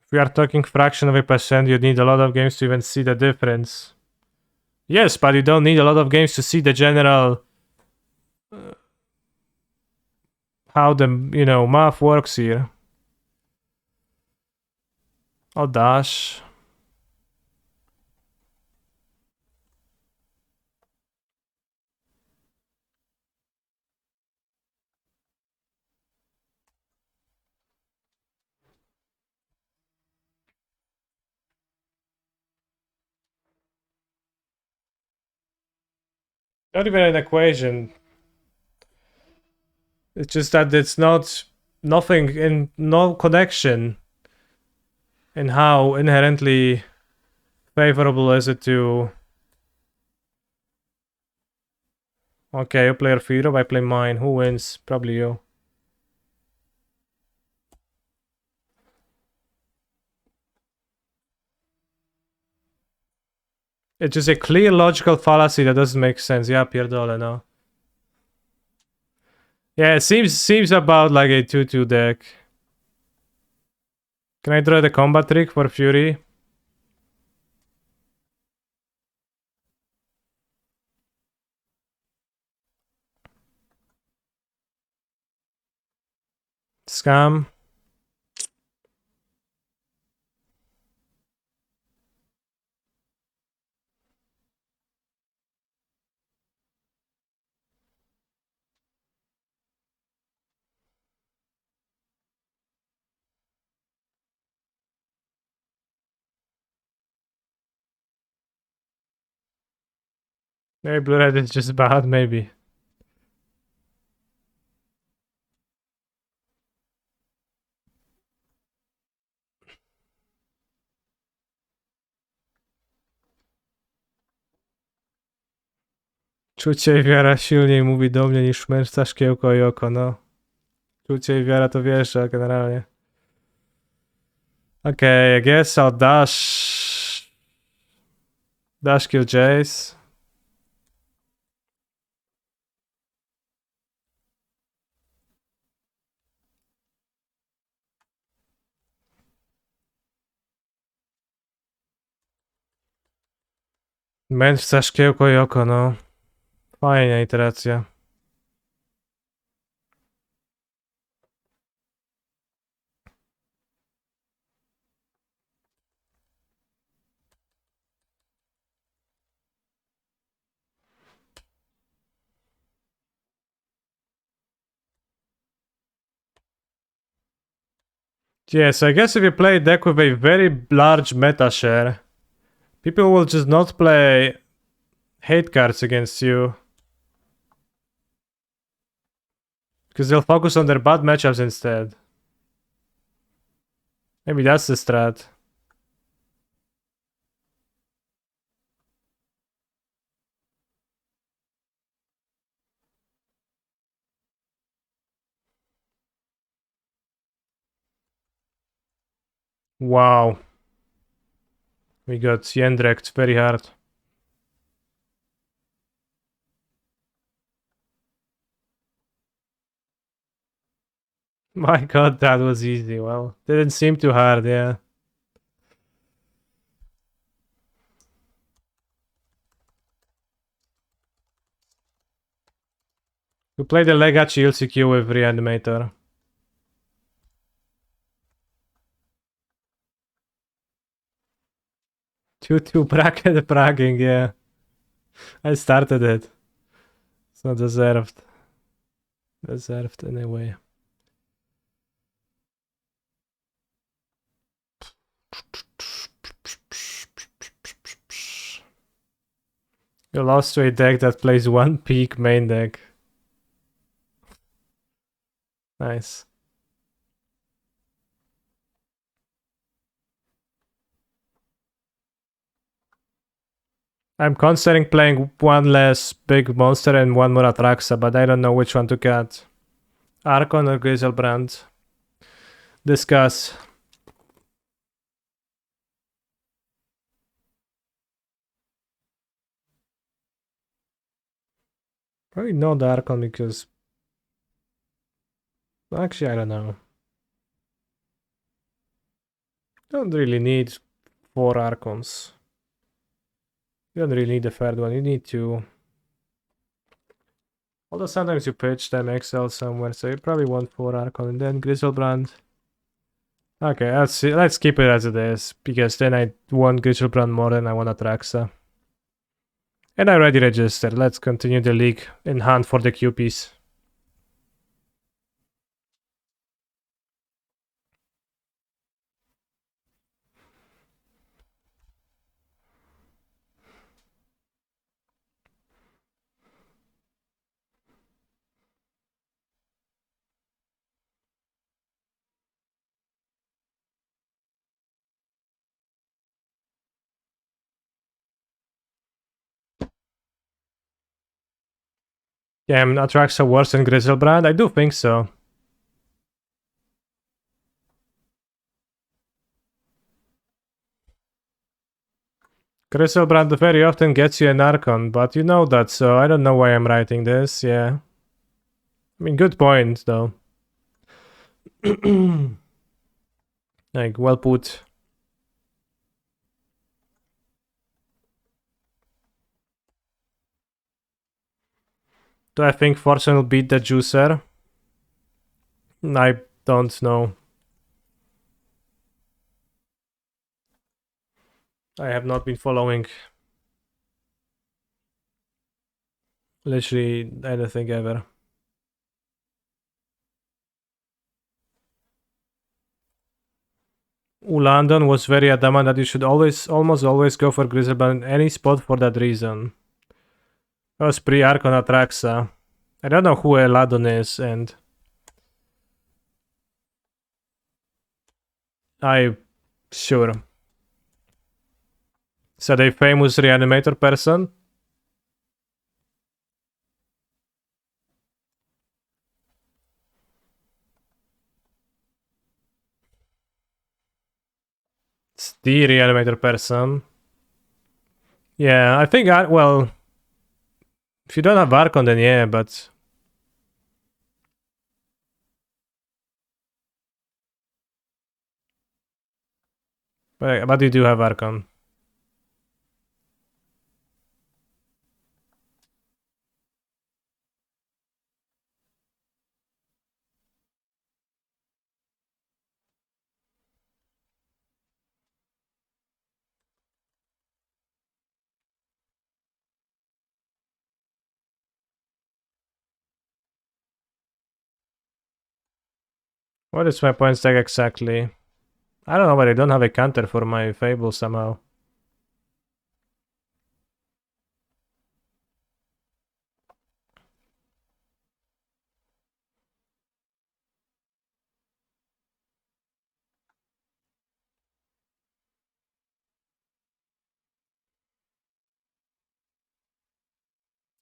If we are talking fraction of a percent, you need a lot of games to even see the difference. Yes, but you don't need a lot of games to see the general... how the, math works here. I'll dash. Not even an equation. It's just that it's not nothing in no connection in how inherently favorable is it to... Okay, you play your Europe, I play mine. Who wins? Probably you. It's just a clear logical fallacy that doesn't make sense. Yeah, pierdolę, no. Yeah, it seems about like a 2-2 deck. Can I draw the combat trick for Fury? Scam. Maybe blue red is just bad, maybe. Czucie i wiara silniej mówi do mnie niż szmerca, szkiełko i oko, no. Czucie i wiara to wiersza generalnie. Okay, I guess I'll dash... Dash kill Jace. Mędrca, szkiełko i oko, no. Fajna iteracja. Yes, I guess if you play a deck with a very large meta share, people will just not play hate cards against you. Because they'll focus on their bad matchups instead. Maybe that's the strat. Wow. We got Yendrekt very hard. My god, that was easy. Well, didn't seem too hard, yeah. We played the Legacy LCQ with Reanimator. 2-2 bracket bragging, yeah. I started it. It's not deserved. Deserved anyway. You lost to a deck that plays one peak main deck. Nice. I'm considering playing one less big monster and one more Atraxa, but I don't know which one to cut. Archon or Griselbrand? Discuss. Probably not Archon because... Actually, I don't know. Don't really need 4 Archons. You don't really need the third one, you need 2. Although sometimes you pitch them XL somewhere, so you probably want 4 Archon and then Griselbrand. Okay, let's keep it as it is, because then I want Griselbrand more than I want Atraxa. And I already registered, let's continue the league and hunt for the QPs. Yeah, Atraxa worse than Griselbrand? I do think so. Griselbrand very often gets you an Archon, but you know that, so I don't know why I'm writing this, yeah. I mean, good point, though. Like, well put. Do I think Fortune will beat the Juicer? I don't know. I have not been following literally anything ever. Ulandon was very adamant that you should almost always go for Griselbrand in any spot for that reason. That was pre-Archon Atraxa. I don't know who Eladon is, and I sure. Is that a famous reanimator person? It's the reanimator person. Yeah, I think well, if you don't have Archon, then yeah, but you do have Archon. What is my point stack exactly? I don't know, but I don't have a counter for my Fable somehow.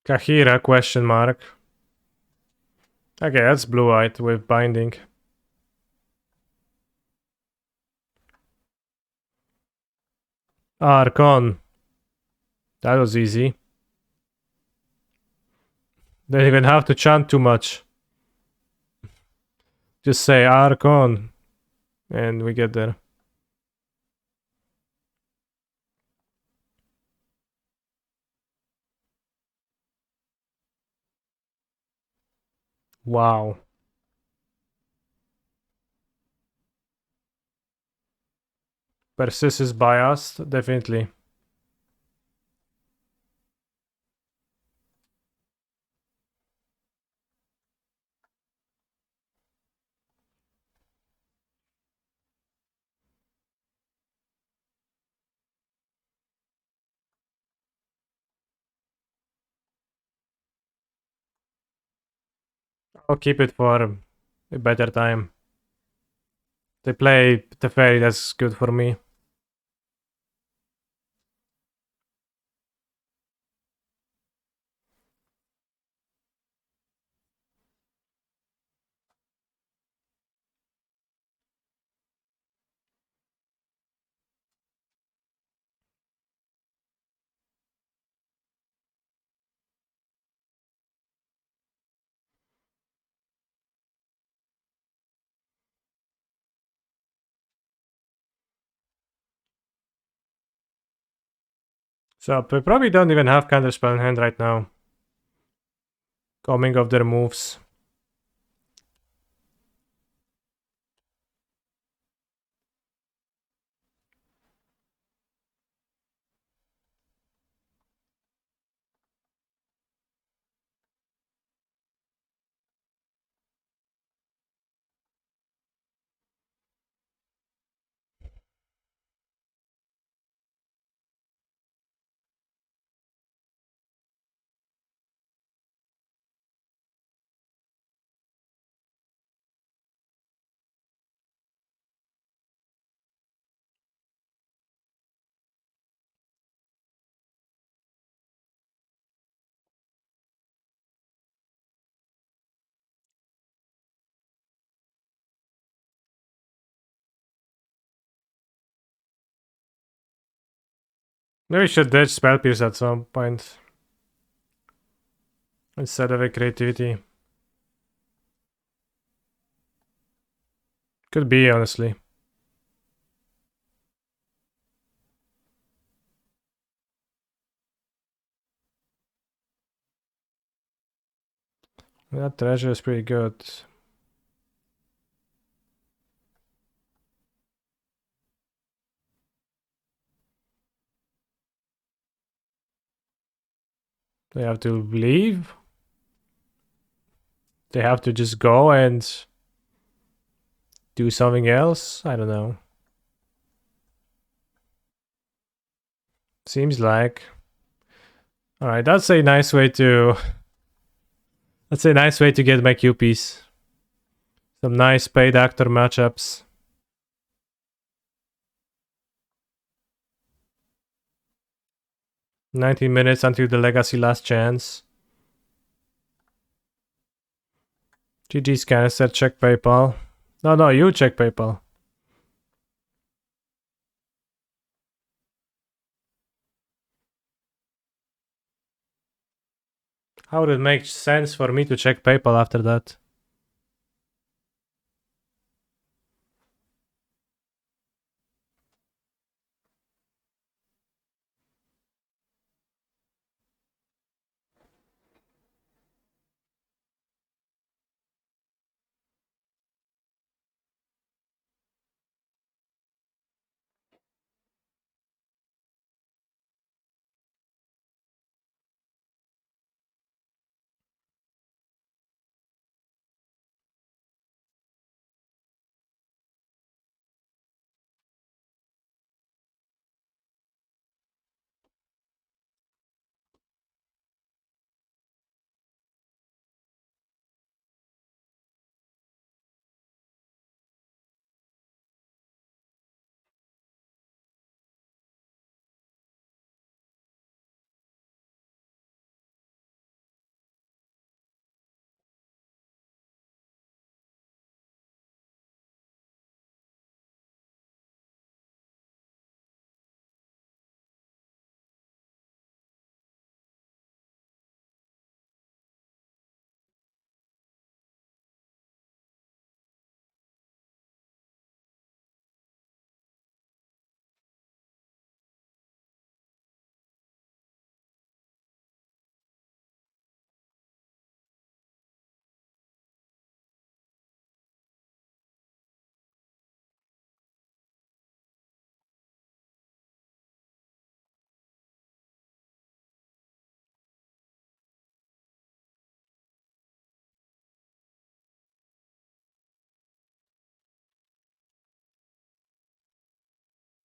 Kahira, question mark. Okay, that's blue-white with binding. Archon. That was easy. Don't even have to chant too much. Just say Archon. And we get there. Wow. Persist is biased, definitely. I'll keep it for a better time. They play the fairy, that's good for me. So we probably don't even have counterspell in hand right now. Coming off their moves. Maybe we should ditch spell pierce at some point. Instead of a creativity. Could be, honestly. That treasure is pretty good. They have to leave? They have to just go and do something else? I don't know. Seems like. Alright, that's a nice way to... That's a nice way to get my QPs. Some nice paid actor matchups. "19 minutes until the Legacy last chance." GG's canister, check PayPal. No, you check PayPal. How would it make sense for me to check PayPal after that?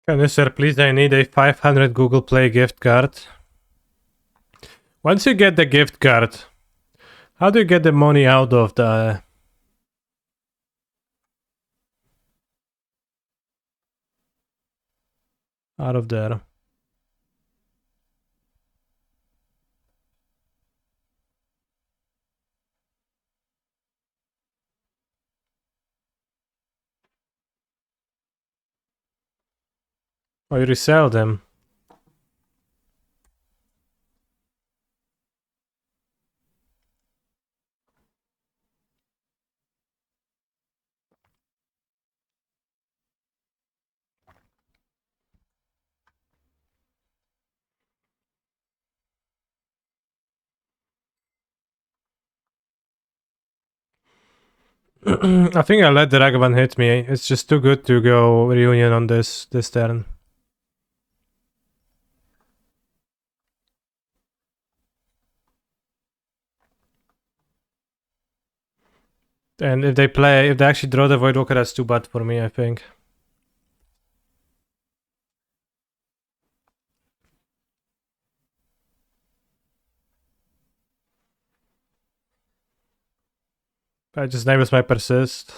Canister, please, I need a 500 Google Play gift card. Once you get the gift card, How do you get the money out of the... out of there? Or you resell them? I think I let the Ragavan hit me. It's just too good to go reunion on this turn. And if they actually draw the Voidwalker, that's too bad for me, I think. I just name my persist.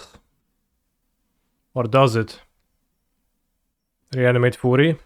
Or does it? Reanimate Fury.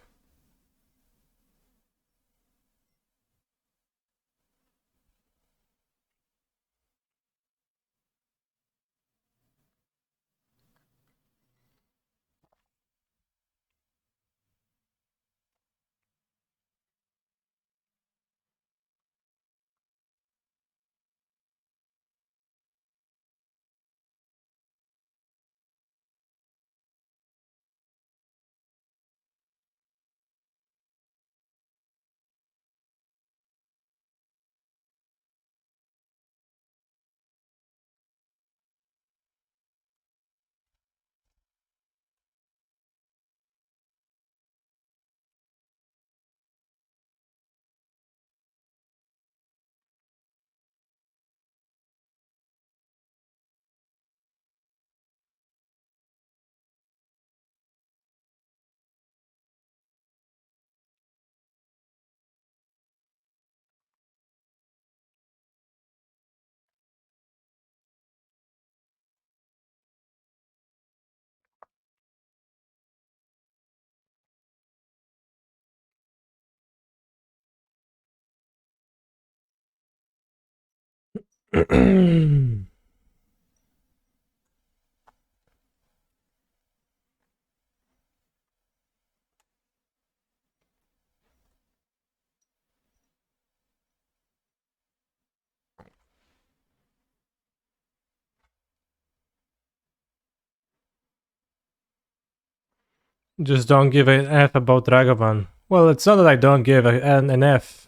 Just don't give an F about Ragavan. Well, it's not that I don't give an F.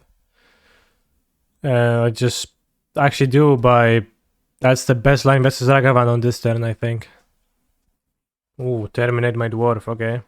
I just actually do by... That's the best line versus Ragavan on this turn, I think. Ooh, terminate my dwarf, okay.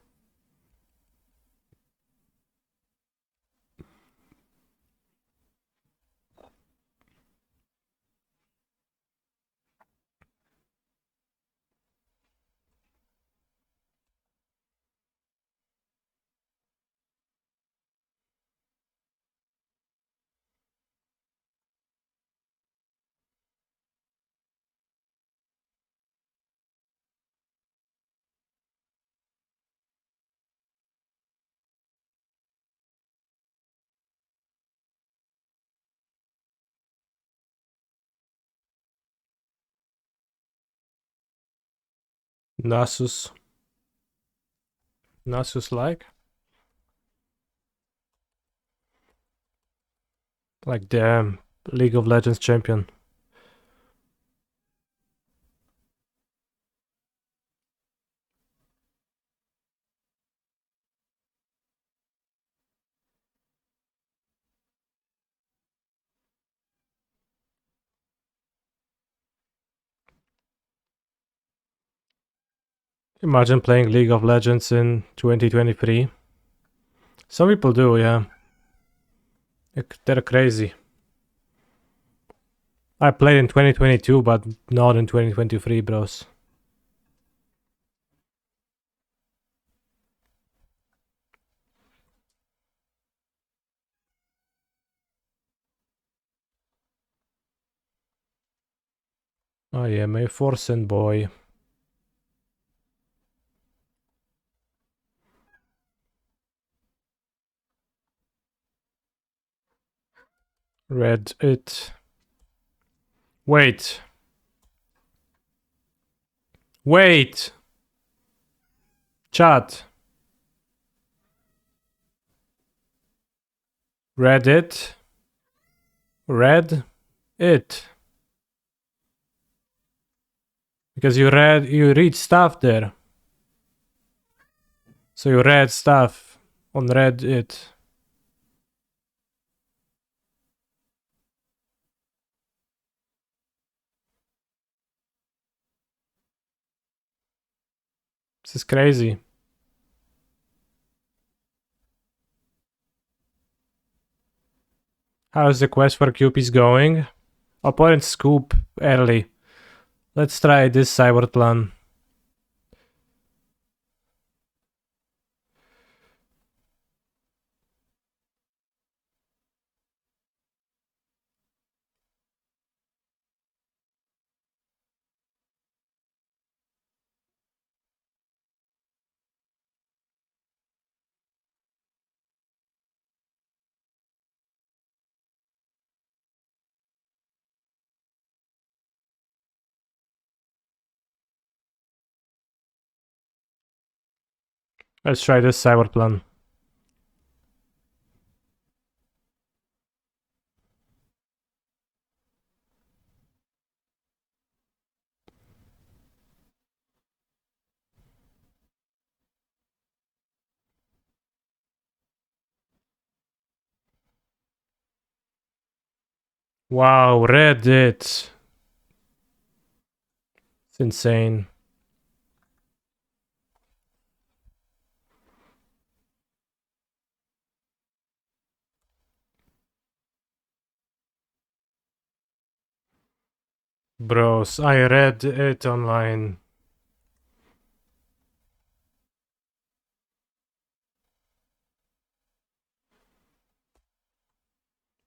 Nasus. Nasus-like? Like the League of Legends champion. Imagine playing League of Legends in 2023. Some people do, yeah. They're crazy. I played in 2022, but not in 2023, bros. I am a Forsen boy. Read it. Wait. Wait! Chat. Read it. Read it. Because you read stuff there. So you read stuff on Reddit. This is crazy. How's the quest for Cupies going? Opponent scoop early. Let's try this cyber plan. Let's try this cyber plan. Wow, Reddit. It's insane. Bros, I read it online.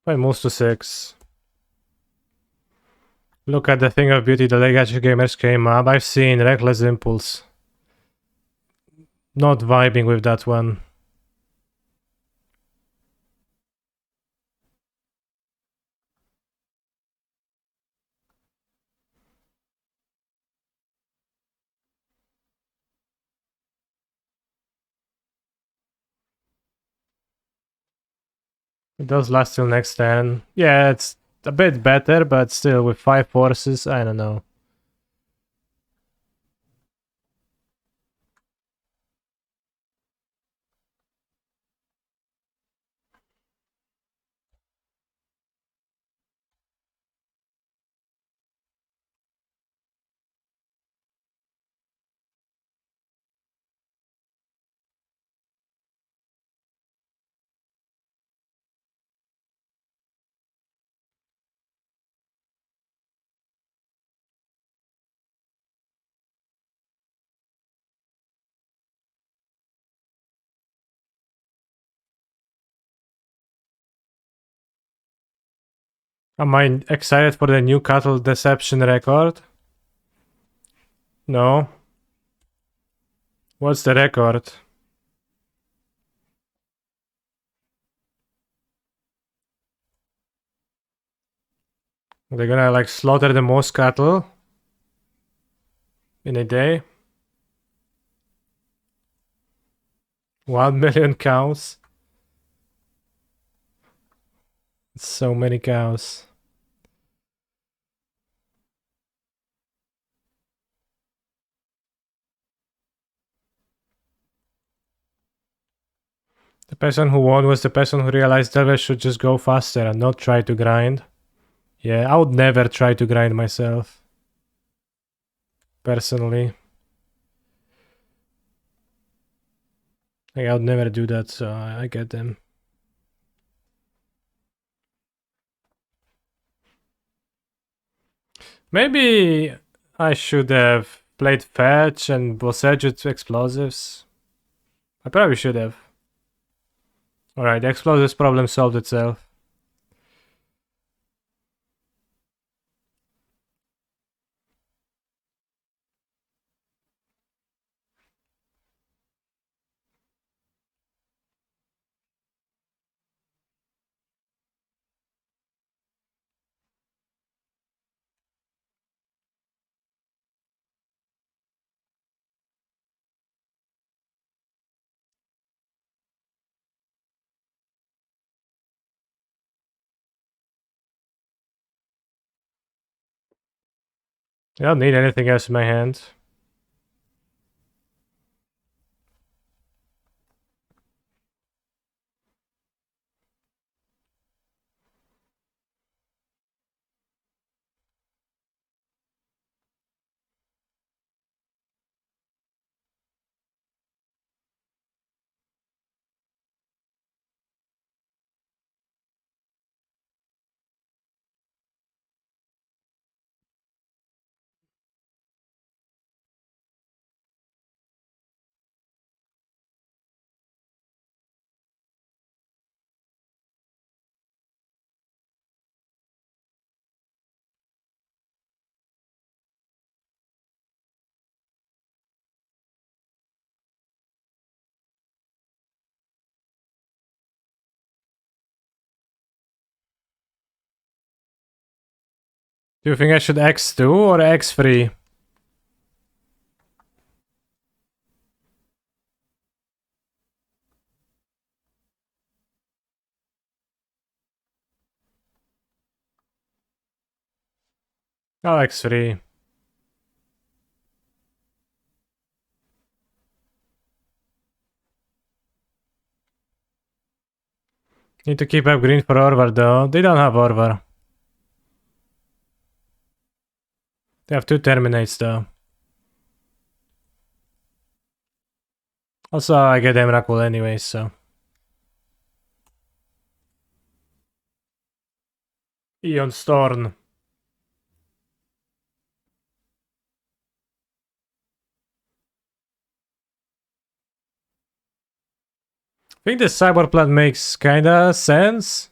I moves to 6. Look at the thing of beauty the Legacy Gamers came up. I've seen Reckless Impulse. Not vibing with that one. It does last till next turn. Yeah, it's a bit better, but still with 5 forces, I don't know. Am I excited for the new cattle deception record? No. What's the record? They're gonna like slaughter the most cattle in a day. 1 million cows. So many cows. The person who won was the person who realized Delver should just go faster and not try to grind. Yeah, I would never try to grind myself. Personally. Like, I would never do that, so I get them. Maybe I should have played fetch and Bosseged explosives. I probably should have. Alright, the explosives problem solved itself. I don't need anything else in my hand. Do you think I should X2 or X3? I'll X3. Need to keep up green for Orvar though. They don't have Orvar. They have 2 Terminates though. Also, I get Emrakul anyway, so. Ion Storm. I think this cyber plan makes kinda sense.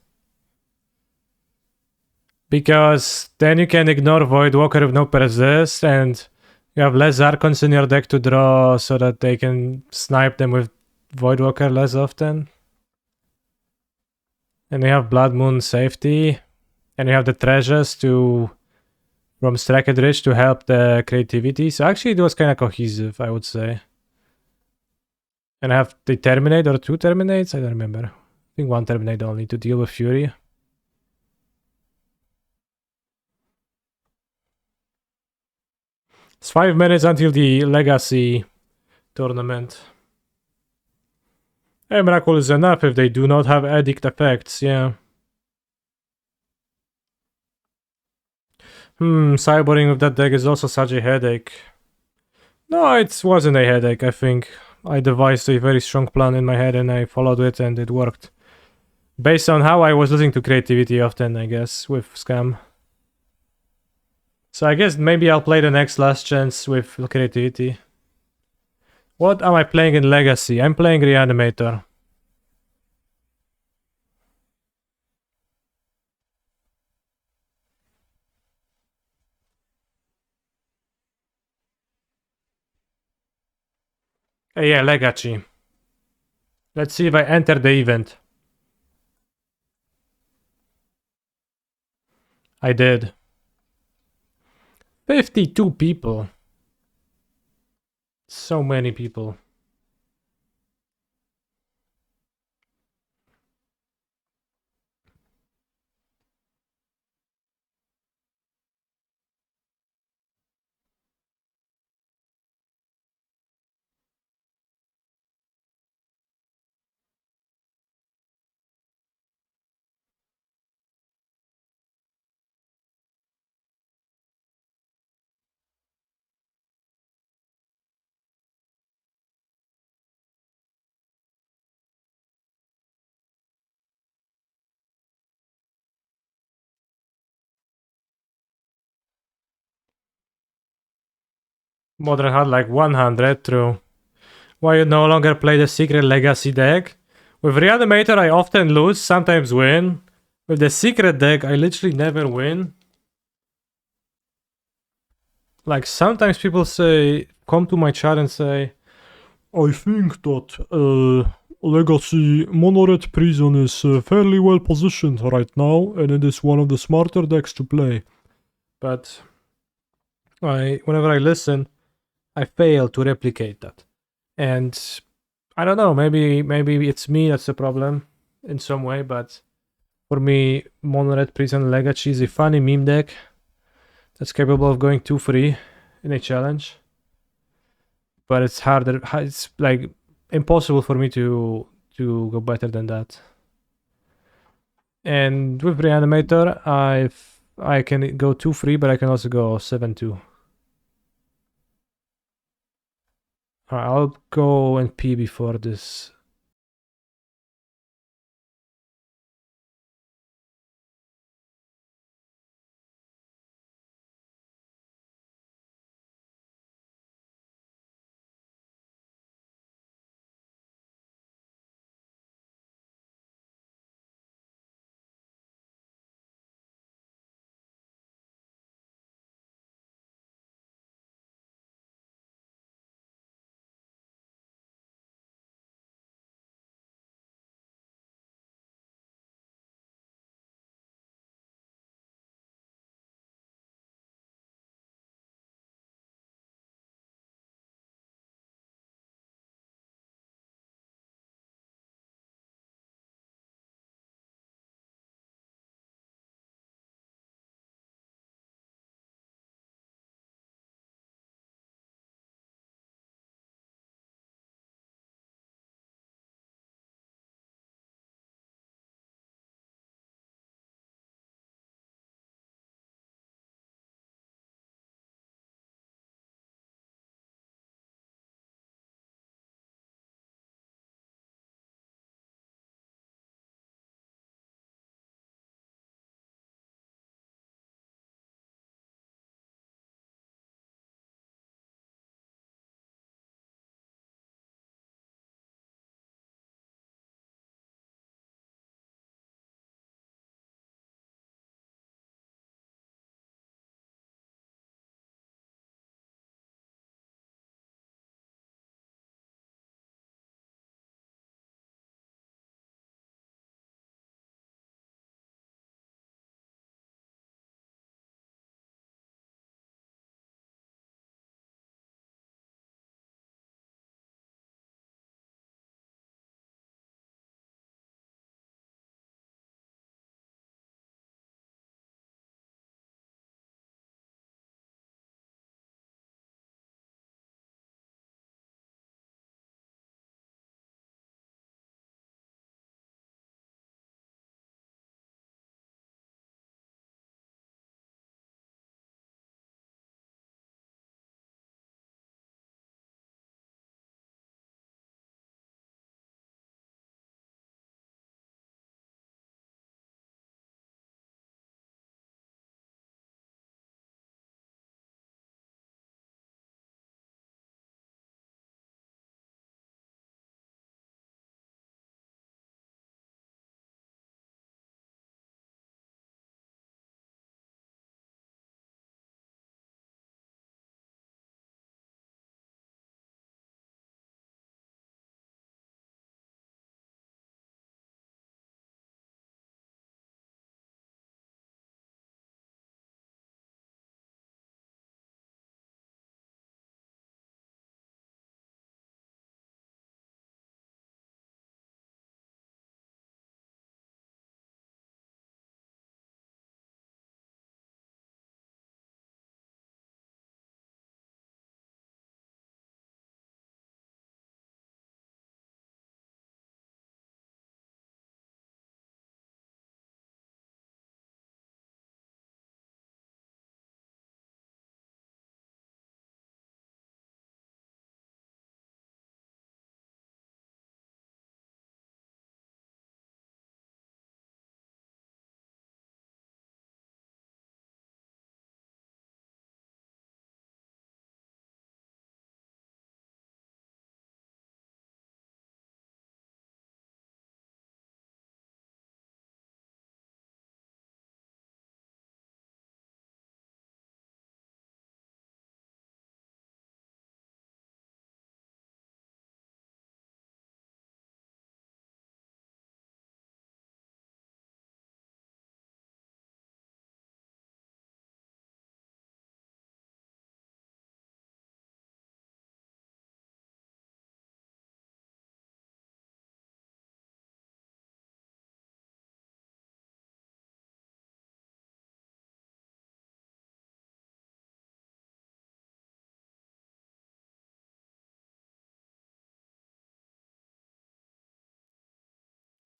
Because then you can ignore Voidwalker with no persist, and you have less Archons in your deck to draw so that they can snipe them with Voidwalker less often. And you have Blood Moon safety. And you have the treasures to from Stracked Ridge to help the creativity. So actually it was kind of cohesive, I would say. And I have the Terminate or 2 Terminates? I don't remember. I think 1 Terminate only to deal with Fury. It's 5 minutes until the Legacy tournament. Emrakul is enough if they do not have Edict effects, yeah. Cybering with that deck is also such a headache. No, it wasn't a headache, I think. I devised a very strong plan in my head and I followed it and it worked. Based on how I was losing to creativity often, I guess, with Scam. So I guess maybe I'll play the next last chance with creativity. What am I playing in Legacy? I'm playing Reanimator. Yeah, Legacy. Let's see if I enter the event. I did. 52 people. So many people. Modern had like 100 through. Why you no longer play the Secret Legacy deck? With Reanimator I often lose, sometimes win. With the Secret deck I literally never win. Like sometimes people say, come to my chat and say, I think that Legacy Mono-Red Prison is fairly well positioned right now and it is one of the smarter decks to play. But whenever I listen, I fail to replicate that. And I don't know, maybe it's me that's the problem in some way, but for me, Mono Red Prison Legacy is a funny meme deck that's capable of going 2-free in a challenge. But it's harder. It's like impossible for me to go better than that. And with Reanimator, I can go 2-free, but I can also go 7-2. Alright, I'll go and pee before this.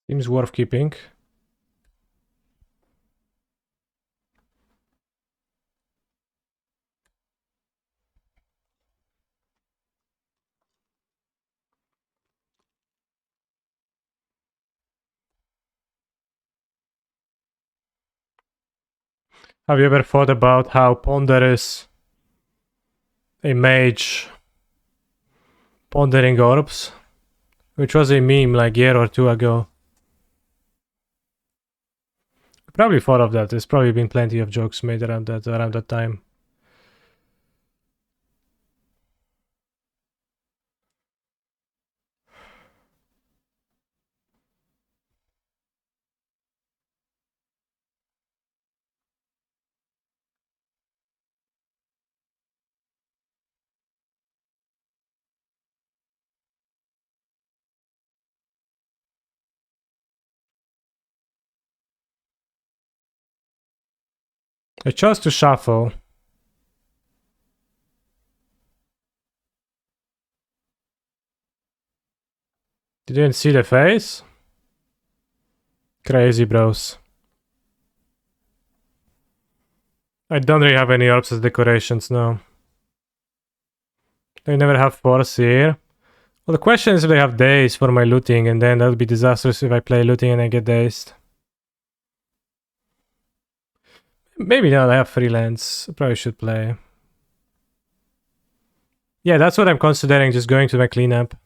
Seems worth keeping. Have you ever thought about how ponderous a mage pondering orbs? Which was a meme like a year or two ago. Probably thought of that. There's probably been plenty of jokes made around that time. I chose to shuffle. You didn't see the face? Crazy bros. I don't really have any orbs as decorations now. They never have force here. Well, the question is if they have daze for my looting, and then that would be disastrous if I play looting and I get dazed. Maybe not, I have freelance. I probably should play. Yeah, that's what I'm considering, just going to my cleanup.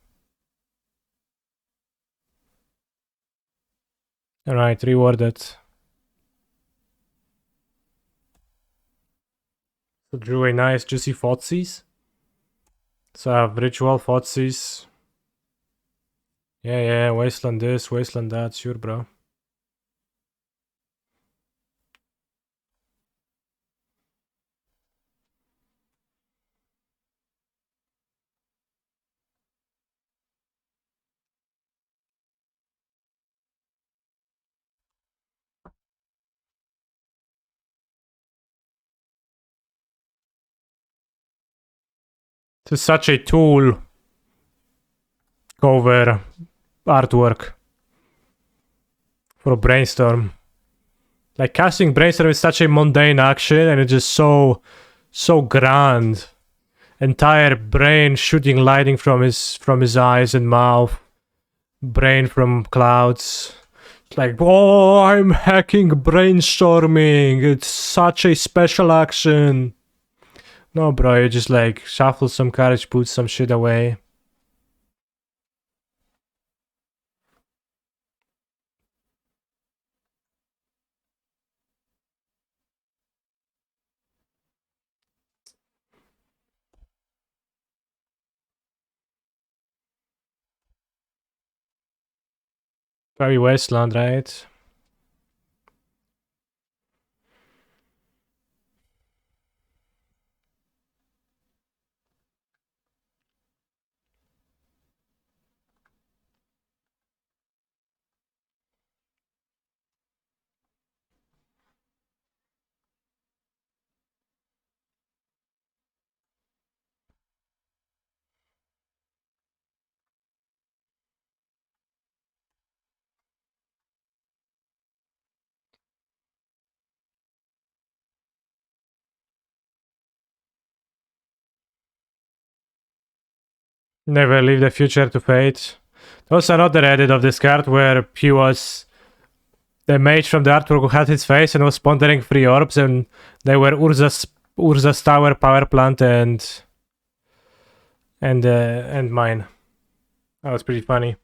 Alright, rewarded. So drew a nice juicy Thoughtseize. So I have ritual Thoughtseize. Yeah, wasteland this, wasteland that, sure bro. This is such a tool cover artwork for a brainstorm. Like casting brainstorm is such a mundane action and it's just so grand. Entire brain shooting lightning from his eyes and mouth. Brain from clouds. It's like, oh, I'm hacking brainstorming. It's such a special action. No, bro, you just like shuffle some cards, put some shit away. Probably Wasteland, right? Never leave the future to fate. There was another edit of this card where he was the mage from the artwork who had his face and was pondering 3 orbs, and they were Urza's tower, power plant, and mine. That was pretty funny.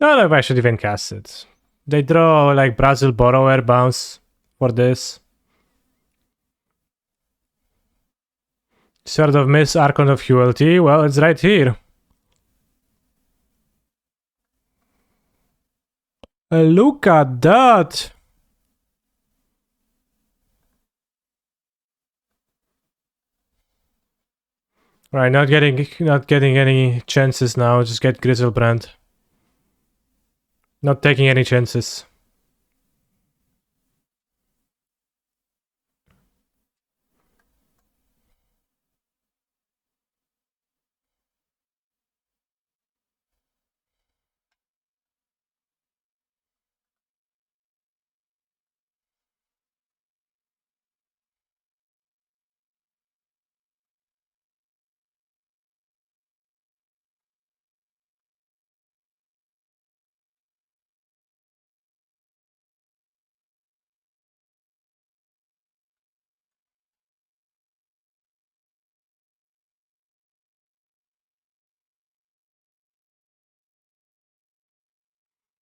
I don't know if I should even cast it. They draw like Brazil Borrower bounce for this. Sword of Miss, Archon of Cruelty. Well, it's right here. Look at that! Right, not getting any chances now. Just get Grizzlebrand. Not taking any chances.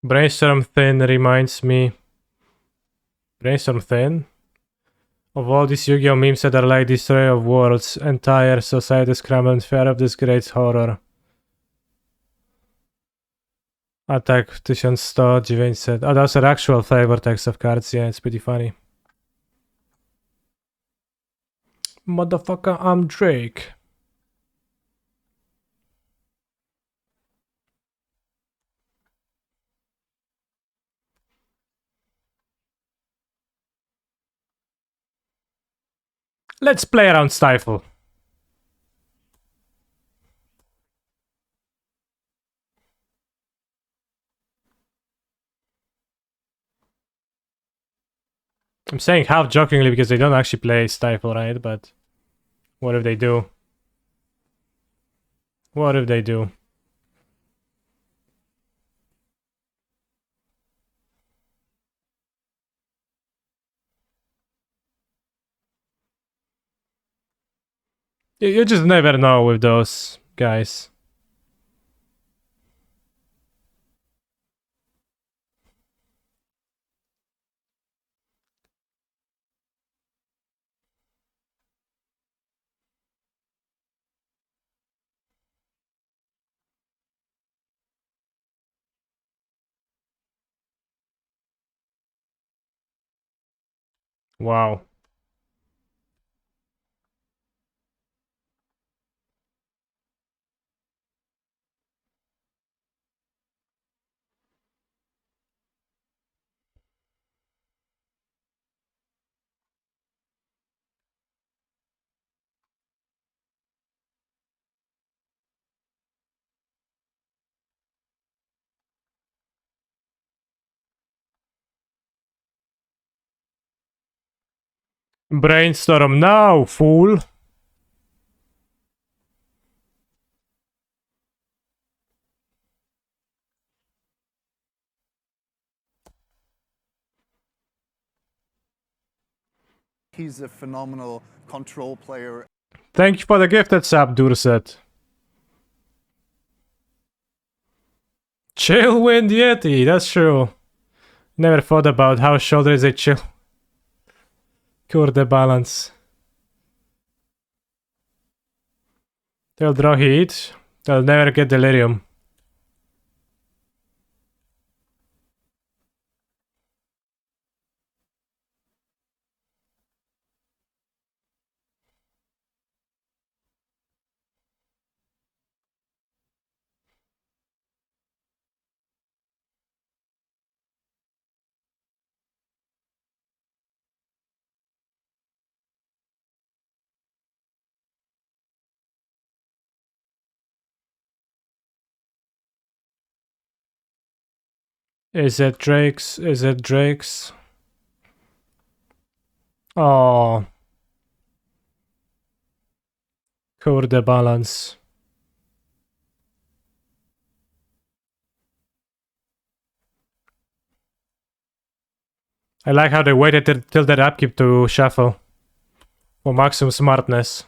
Brainstorm Thin reminds me. Brainstorm Thin? Of all these Yu-Gi-Oh memes that are like Destroyer of Worlds, entire society scrambled fear of this great horror. Attack 1100, 900. Oh, those are actual flavor text of cards, yeah, it's pretty funny. Motherfucker, I'm Drake. Let's play around Stifle. I'm saying half jokingly because they don't actually play Stifle, right? But what if they do? What if they do? You just never know with those guys. Wow. Brainstorm now, fool! He's a phenomenal control player. Thank you for the gifted sub, Durset. Chill Wind Yeti, that's true. Never thought about how shoulder is a chill. Cure the balance. They'll draw heat. They'll never get delirium. Is it Drake's? Is it Drake's? Oh. Cure the balance. I like how they waited till that upkeep to shuffle. For maximum smartness.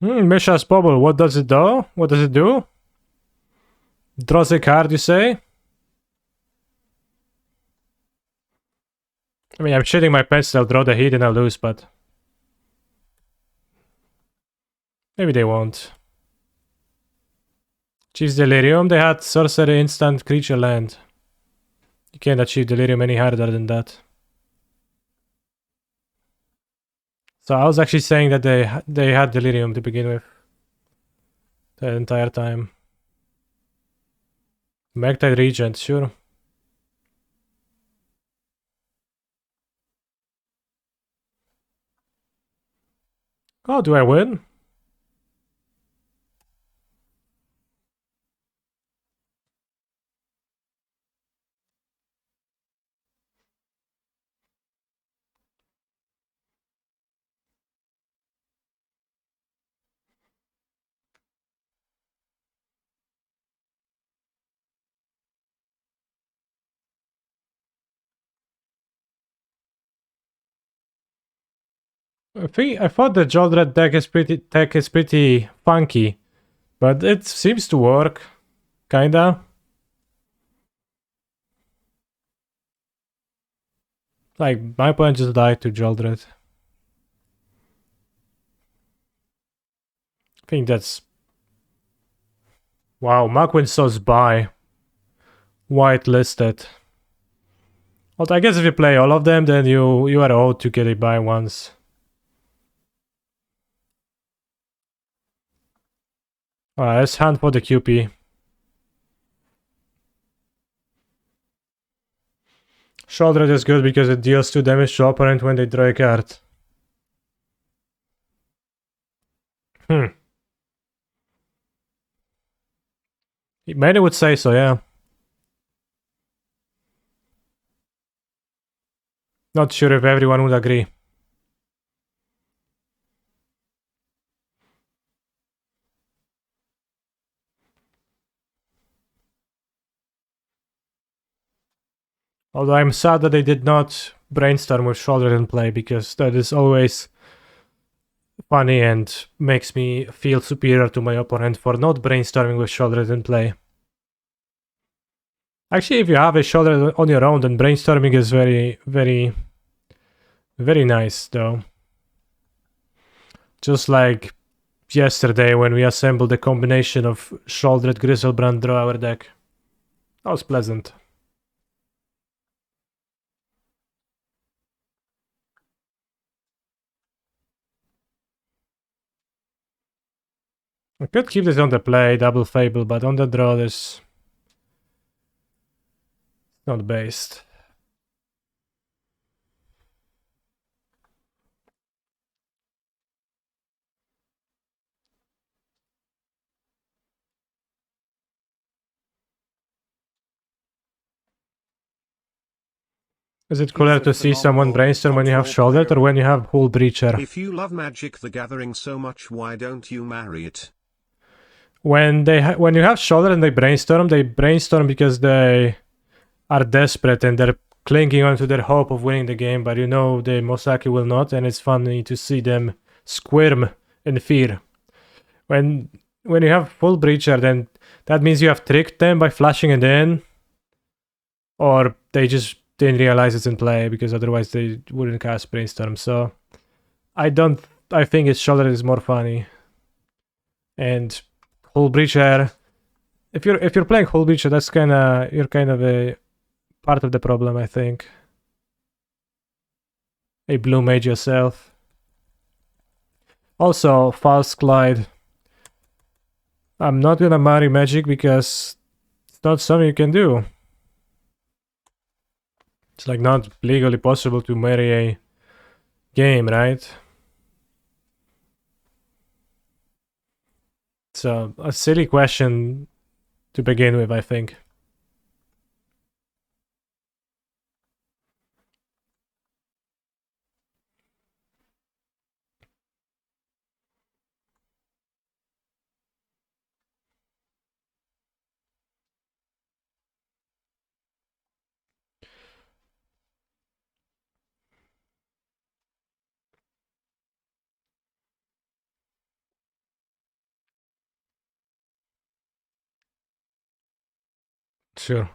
Misha's Bubble, what does it do? What does it do? Draws a card, you say? I mean, I'm shitting my pants, they'll draw the heat and I'll lose, but... maybe they won't. Chief's Delirium, they had sorcery instant creature land. You can't achieve Delirium any harder than that. So I was actually saying that they had Delirium to begin with. The entire time. Magtide Regent, sure. Oh, do I win? I thought the Jolred deck is pretty funky, but it seems to work, kinda. Like my opponent just died to Jolred. I think that's wow. Makwin sauce by whitelisted. Well, I guess if you play all of them, then you are owed to get it by once. Alright, let's hunt for the QP. Shoulder is good because it deals 2 damage to opponent when they draw a card. Many would say so, yeah. Not sure if everyone would agree. Although I'm sad that they did not brainstorm with Shoulder in play, because that is always funny and makes me feel superior to my opponent for not brainstorming with Shoulder in play. Actually, if you have a Shoulder on your own, then brainstorming is very, very, very nice, though. Just like yesterday when we assembled a combination of Shouldered Grizzlebrand draw our deck. That was pleasant. I could keep this on the play, double Fable, but on the draw this not based. Is it cooler to see someone brainstorm when you have Shouldered or when you have Hull Breacher? If you love Magic the Gathering so much, why don't you marry it? When you have Shoulder and they brainstorm because they are desperate and they're clinging on to their hope of winning the game, but you know they most likely will not, and it's funny to see them squirm in fear. When you have Full Breacher, then that means you have tricked them by flashing it in, or they just didn't realize it's in play because otherwise they wouldn't cast Brainstorm. So I think its Shoulder is more funny. And Hull Breacher, if you're playing Hull Breacher, that's you're kind of a part of the problem, I think. A blue mage yourself. Also, False Glide. I'm not gonna marry Magic because it's not something you can do. It's like not legally possible to marry a game, right? It's a silly question to begin with, I think. Sure.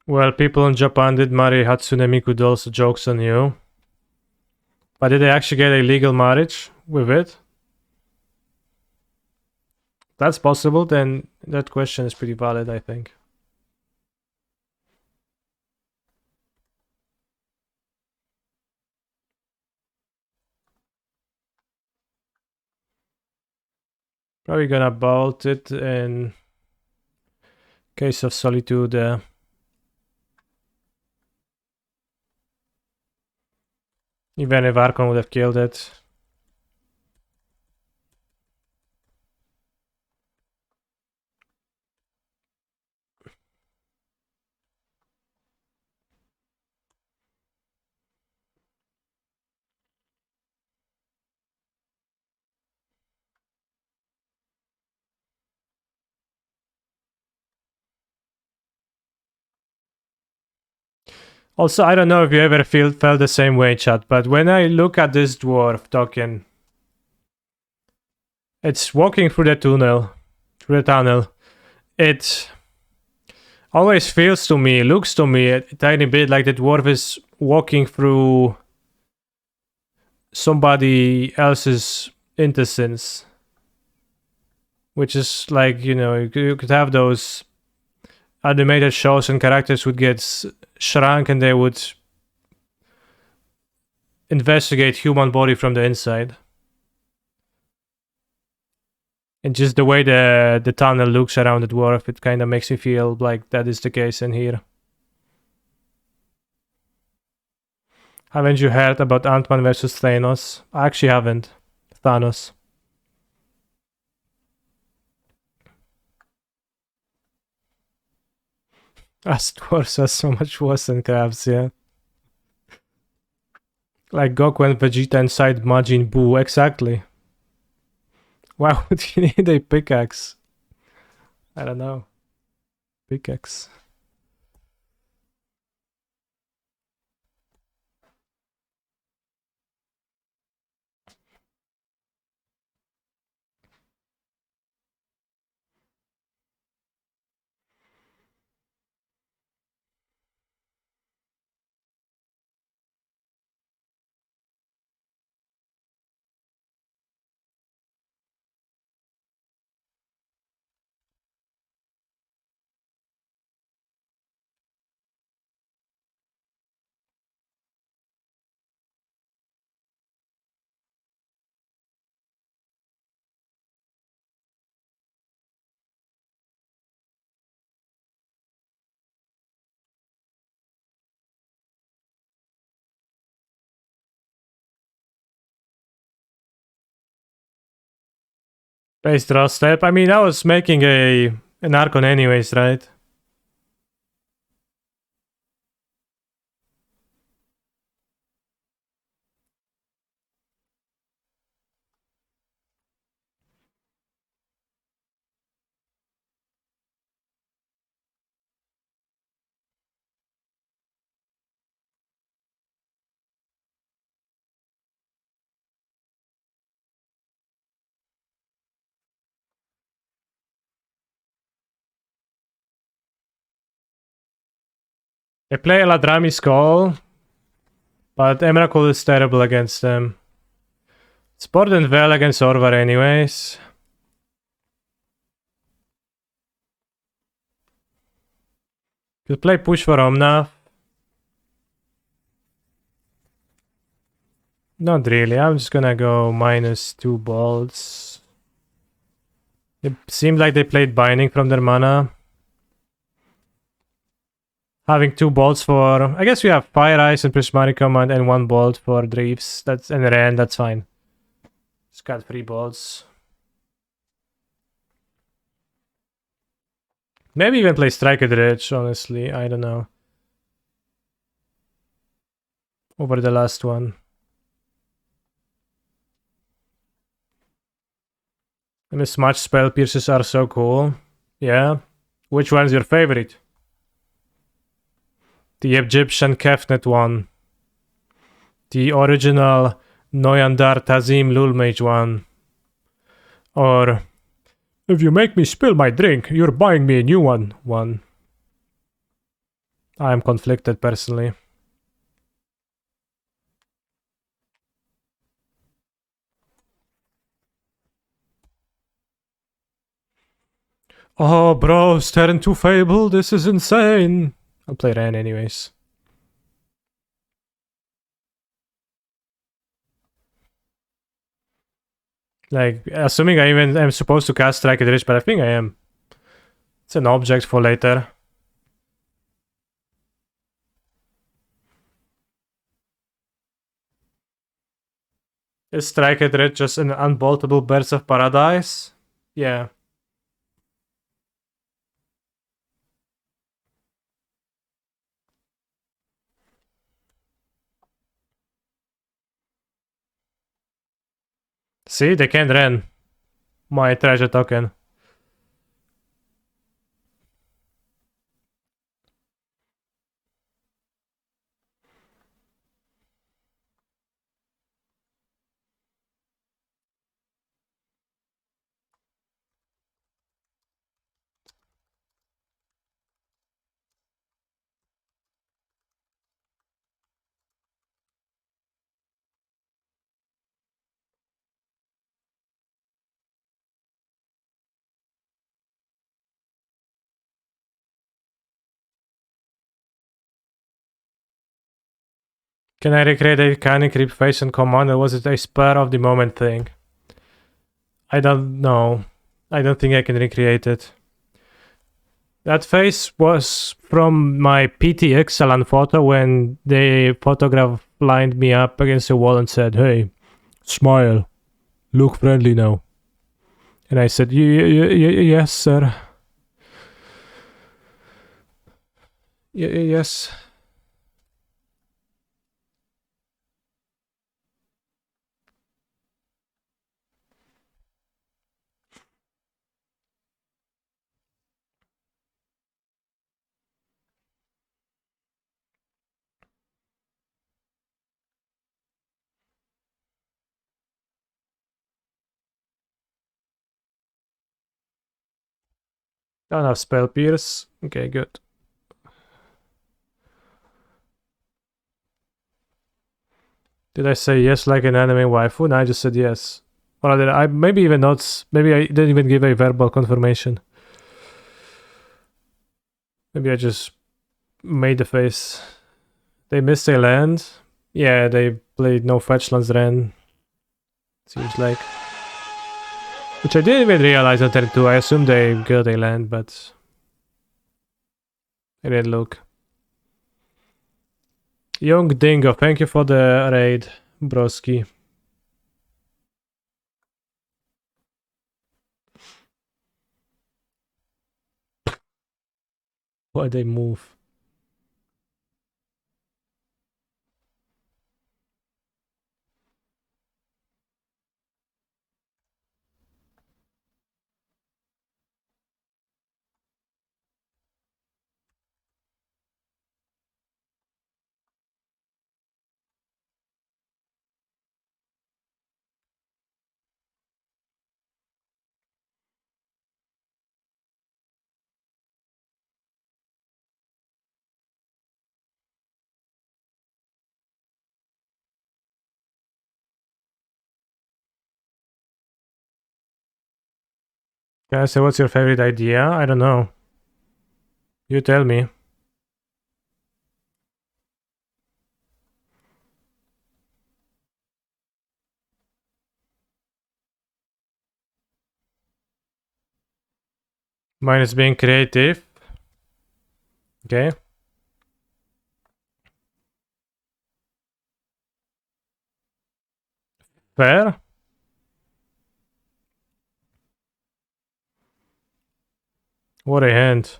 Well, people in Japan did marry Hatsune Miku dolls, jokes on you. But did they actually get a legal marriage with it? That's possible, then that question is pretty valid, I think. Probably gonna bolt it in case of Solitude. Even if Archon would have killed it. Also, I don't know if you ever felt the same way, chat, but when I look at this dwarf token, it's walking through the tunnel. It always feels to me, looks to me a tiny bit like the dwarf is walking through somebody else's intestines. Which is like, you know, you could have those animated shows and characters would get shrunk and they would investigate human body from the inside. And just the way the tunnel looks around the dwarf, it kind of makes me feel like that is the case in here. Haven't you heard about Ant-Man versus Thanos? I actually haven't. Thanos. As dwarves are so much worse than crabs, yeah. Like Goku and Vegeta inside Majin Buu, exactly. Why would you need a pickaxe? I don't know. Pickaxe. Base draw step. I mean, I was making an Archon anyways, right? They play Eladrami's Call, but Emrakul is terrible against them. It's Borden well against Orvar anyways. Could play push for Omnath. Not really, I'm just gonna go -2 bolts. It seemed like they played Binding from their mana. Having 2 bolts for... I guess we have Fire Ice and Prismatic Command and 1 bolt for Dreeves. And Ren, that's fine. Just got 3 bolts. Maybe even play Striker Dredge, honestly. I don't know. Over the last one. And the Smudge Spell Pierces are so cool. Yeah. Which one's your favorite? The Egyptian Kefnet one. The original Noyandar Tazim Lulmage one. Or... If you make me spill my drink, you're buying me a new one. I'm conflicted personally. Oh, bro, turn to Fable. This is insane. I'll play Ren anyways. Like, assuming I even am supposed to cast Strike at Rich, but I think I am. It's an object for later. Is Strike at Rich just an unboltable Birds of Paradise? Yeah. See, they can't Ren. My treasure token. Can I recreate a canny creep face and command, or was it a spur of the moment thing? I don't know. I don't think I can recreate it. That face was from my PT Excellent photo when the photograph lined me up against the wall and said, "Hey, smile, look friendly now." And I said, Yes, sir. Yes." Don't have spell pierce. Okay, good. Did I say yes like an anime waifu? No, I just said yes. Or did I maybe even not? Maybe I didn't even give a verbal confirmation. Maybe I just made the face. They missed a land. Yeah, they played no fetchlands Ren. Seems like. Which I didn't even realize on turn 2. I assumed they got a land, but I didn't look. Young Dingo, thank you for the raid, broski. Why they move? Can I say what's your favorite idea? I don't know. You tell me. Mine is being creative. Okay. Fair. What a hand.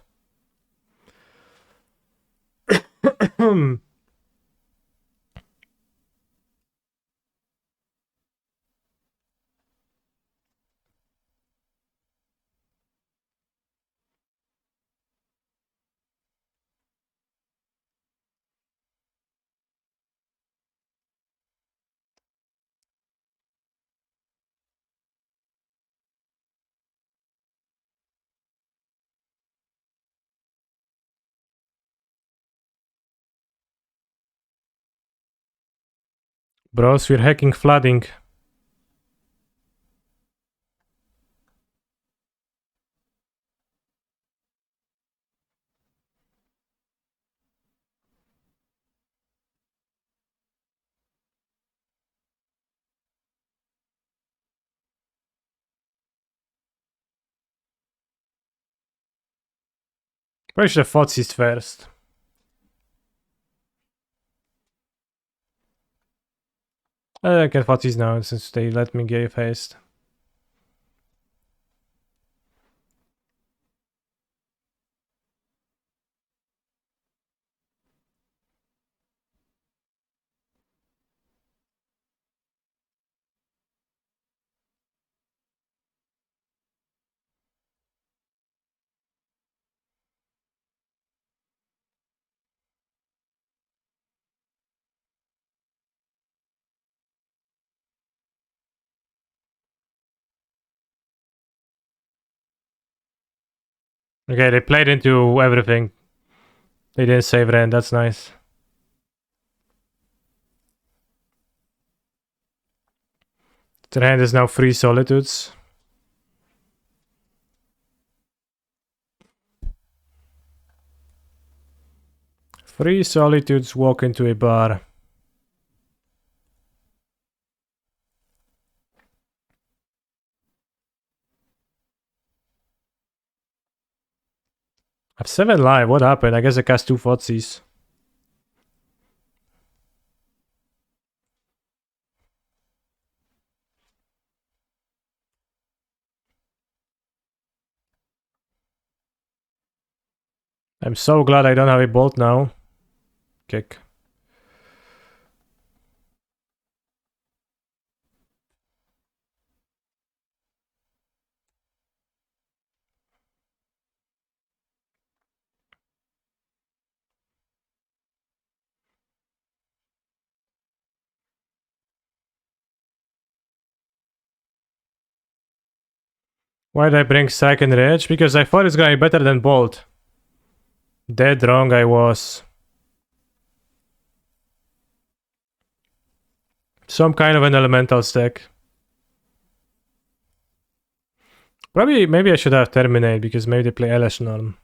Bros, we're hacking flooding. Probably should have fought this first. I can fight these now since they let me give haste. Okay, they played into everything. They didn't save Ren, that's nice. Their hand is now 3 solitudes. Three solitudes walk into a bar. I have 7 live, what happened? I guess I cast 2 Fotsies. I'm so glad I don't have a bolt now. Kick. Why did I bring second rage? Because I thought it's gonna be better than bolt. Dead wrong I was. Some kind of an elemental stack. Probably, maybe I should have terminate because maybe they play Elesh Norm.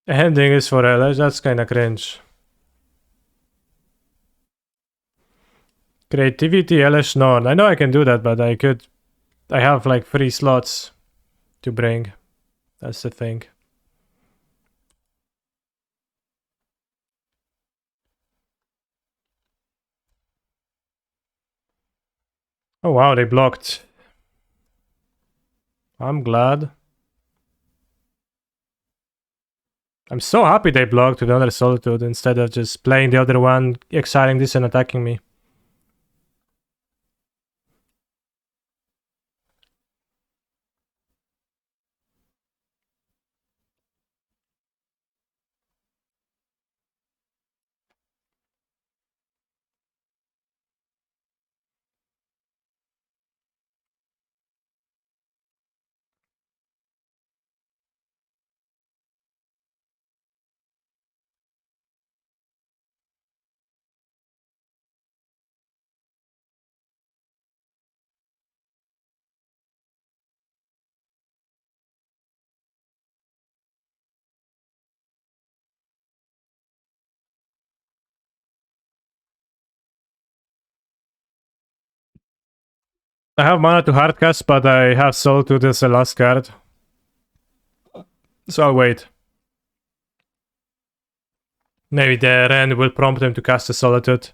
Ending is for Elesh, that's kinda cringe. Creativity, Elesh Norn. I know I can do that, but I have like 3 slots to bring. That's the thing. Oh wow, they blocked. I'm glad. I'm so happy they blocked with another Solitude instead of just playing the other one, exiling this and attacking me. I have mana to hardcast, but I have Solitude as the last card. So I'll wait. Maybe the Ren will prompt him to cast a Solitude.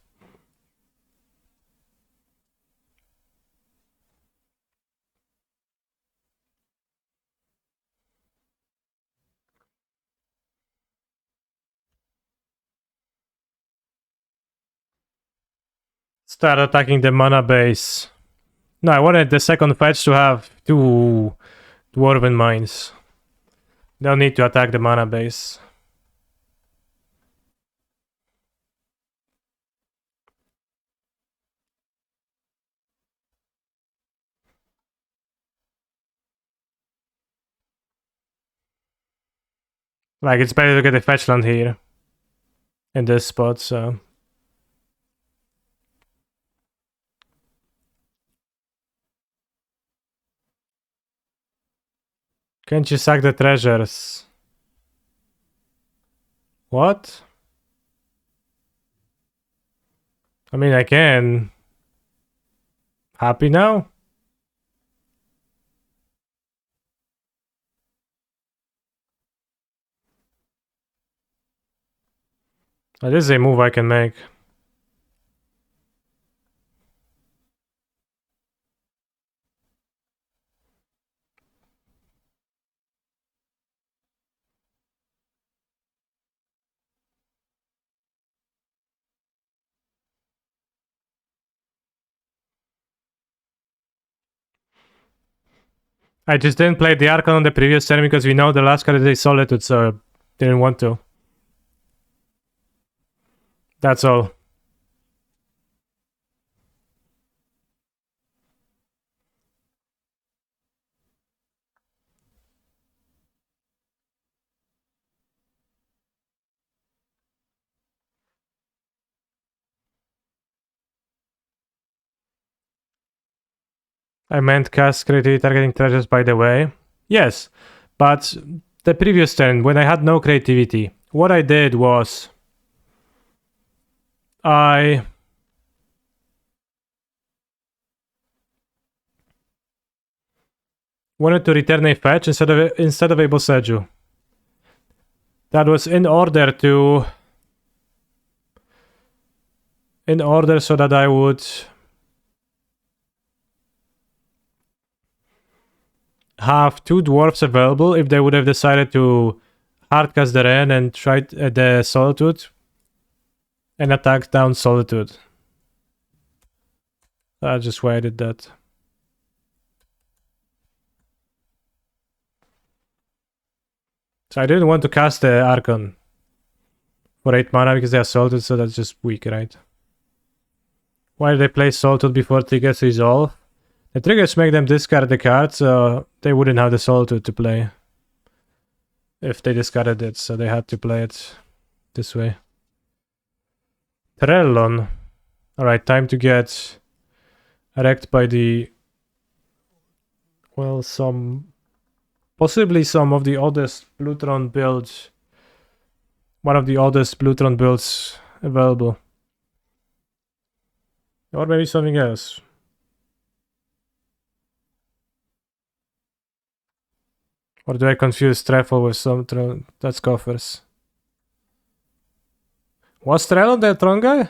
Start attacking the mana base. No, I wanted the second fetch to have 2 Dwarven Mines. They'll need to attack the mana base. Like, it's better to get a fetch land here. In this spot, so... Can't you sack the treasures? What? I mean, I can. Happy now? This is a move I can make. I just didn't play the Archon on the previous turn because we know the last card is a Solitude, so didn't want to. That's all. I meant cast creativity targeting treasures, by the way. Yes, but the previous turn, when I had no creativity, what I did was... I wanted to return a fetch instead of a Boseju. That was in order so that I would have two dwarves available if they would have decided to hardcast the Ren and try the Solitude and attack down Solitude. That's just why I did that. So I didn't want to cast the Archon for 8 mana because they are Solitude, so that's just weak, right? Why did they play Solitude before triggers resolve? The triggers make them discard the card, so they wouldn't have the Solitude to play if they discarded it, so they had to play it this way. Trellon. Alright, time to get wrecked by the... Well, possibly some of the oddest Blutron builds. One of the oddest Blutron builds available. Or maybe something else. Or do I confuse Treffle with some that's Coffers? Was Trellon the Tron guy?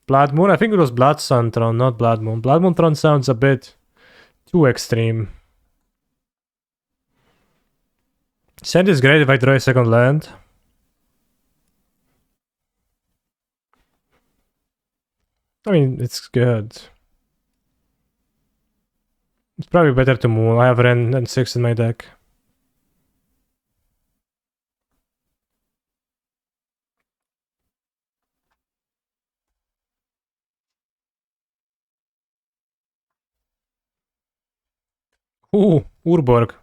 Blood Moon? I think it was Blood Sun Tron, not Blood Moon. Blood Moon Tron sounds a bit too extreme. Sand is great if I draw a second land. I mean, it's good. It's probably better to Moon. I have Ren and 6 in my deck. Urborg.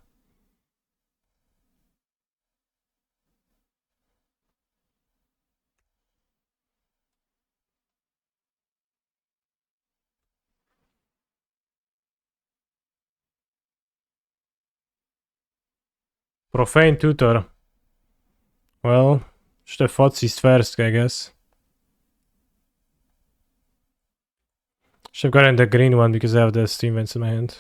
Profane Tutor. Well, should have fought Ceased first, I guess. Should have gotten the green one because I have the Steam Vents in my hand.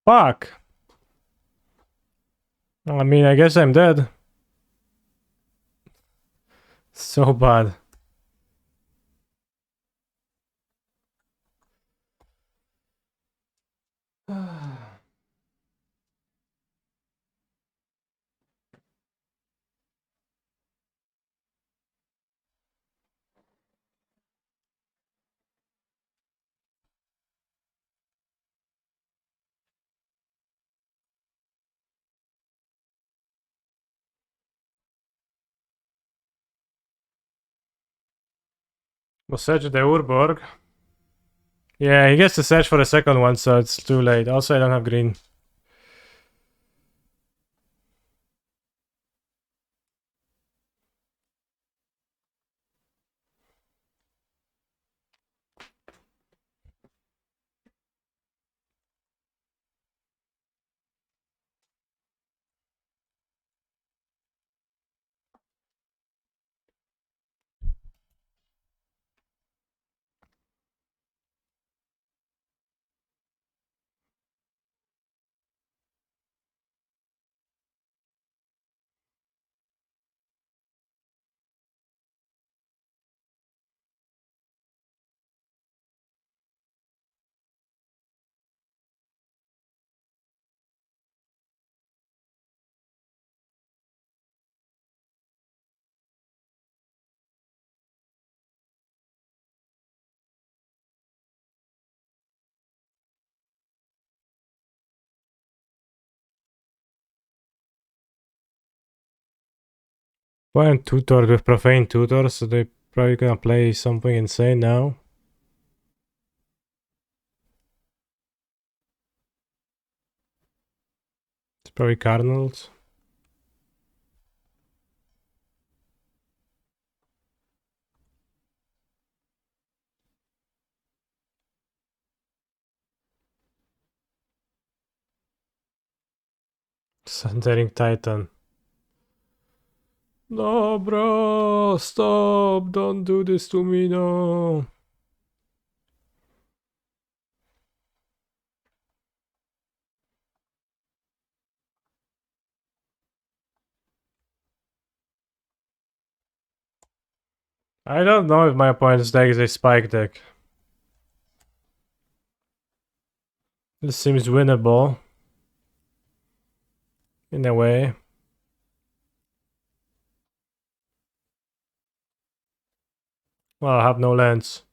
Fuck! I mean, I guess I'm dead. So bad. We'll search the Urborg. Yeah, he gets to search for the second one, so it's too late. Also, I don't have green. Went tutor with profane tutor, so they probably gonna play something insane now. It's probably Cardinals. Sundering Titan. No, bro, stop! Don't do this to me, no. I don't know if my opponent's deck is a spike deck. This seems winnable. In a way. Well, I have no lands.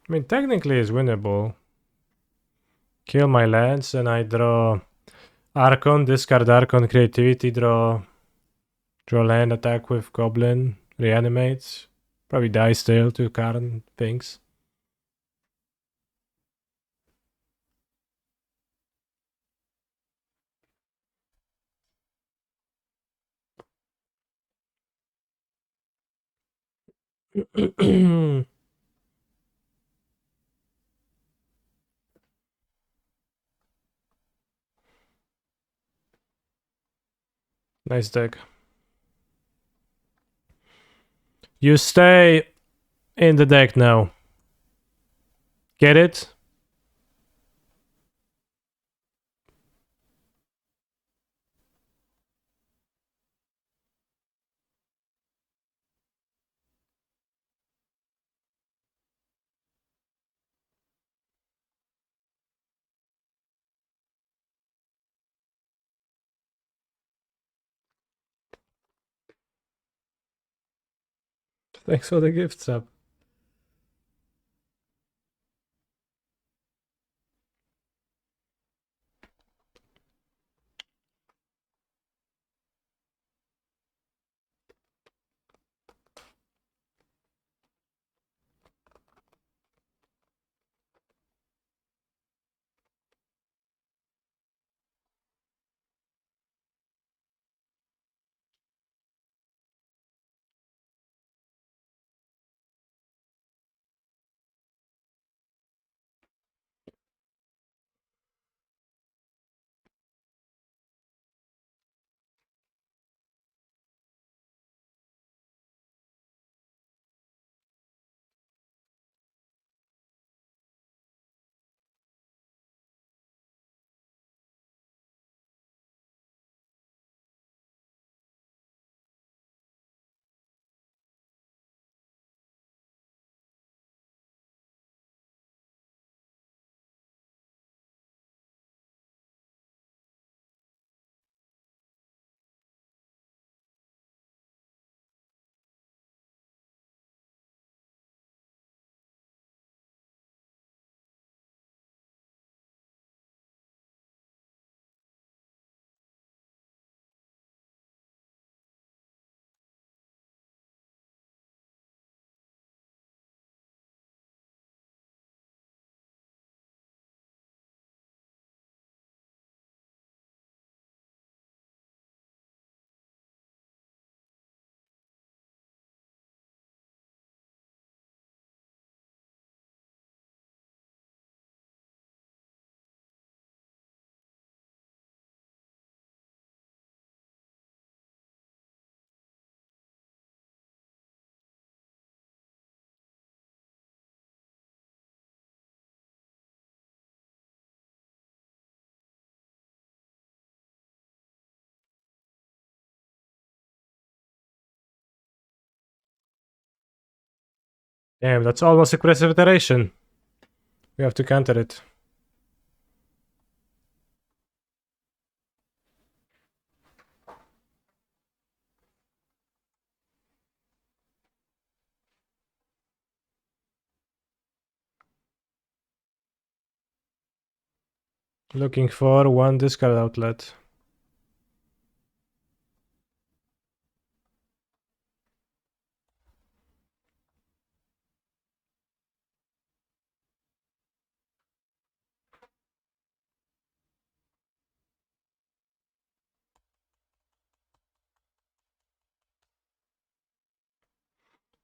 I mean, technically it's winnable. Kill my lands and I draw Archon, discard Archon, creativity, draw land, attack with Goblin, reanimates. Probably die still to Karn things. Nice deck. You stay in the deck now. Get it? Thanks for the gift sub. Damn, that's almost aggressive iteration. We have to counter it. Looking for one discard outlet.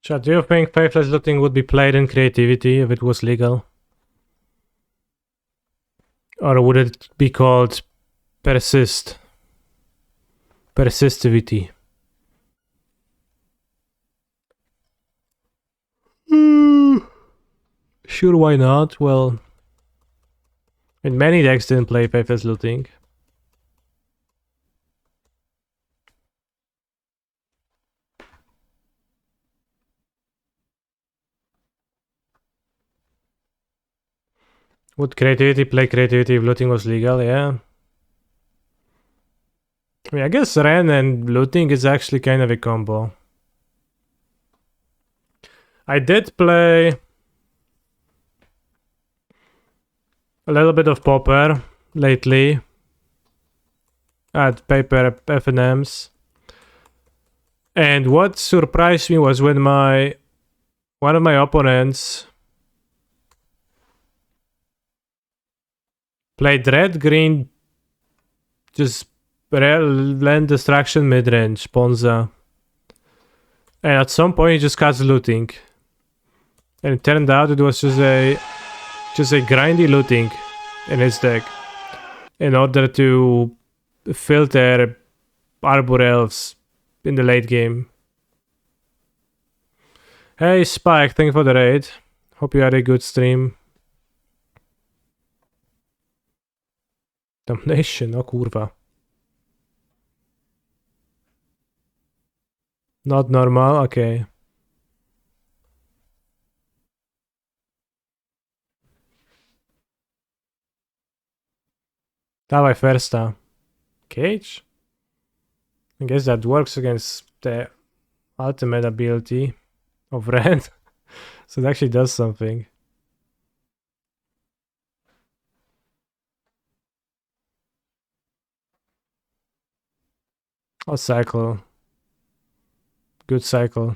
Chat, do you think faithless looting would be played in creativity if it was legal? Or would it be called persist? Persistivity. Sure, why not? Well, many decks didn't play faithless looting. Would creativity play creativity if looting was legal? Yeah. I mean, I guess Ren and looting is actually kind of a combo. I did play a little bit of Popper lately at Paper FNMs. And what surprised me was when one of my opponents played red, green, just land distraction mid-range, Ponza. And at some point he just cuts looting. And it turned out it was just a grindy looting in his deck. In order to filter Arbor Elves in the late game. Hey Spike, thank you for the raid. Hope you had a good stream. Damnation, o kurwa. Not normal, okay. Dawaj firsta. Cage? I guess that works against the ultimate ability of red. So it actually does something. I'll cycle. Good cycle.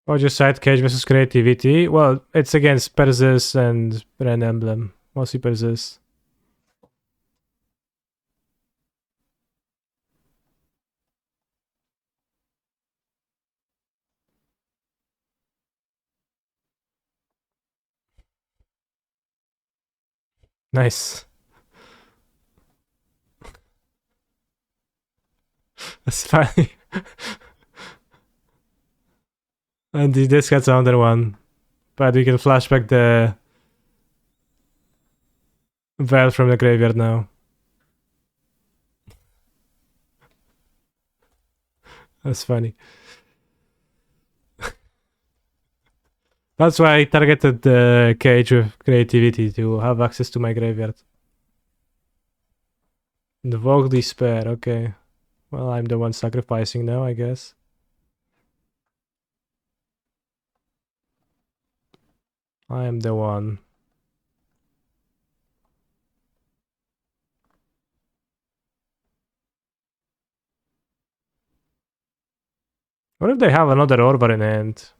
Or just side cage versus creativity. Well, it's against Persis and Ren Emblem. Mostly Persis. Nice. That's funny. And this gets another one. But we can flashback the Vel from the graveyard now. That's funny. That's why I targeted the cage with creativity to have access to my graveyard. Invoke despair, okay. Well, I'm the one sacrificing now, I guess. I am the one. What if they have another Orvar in hand?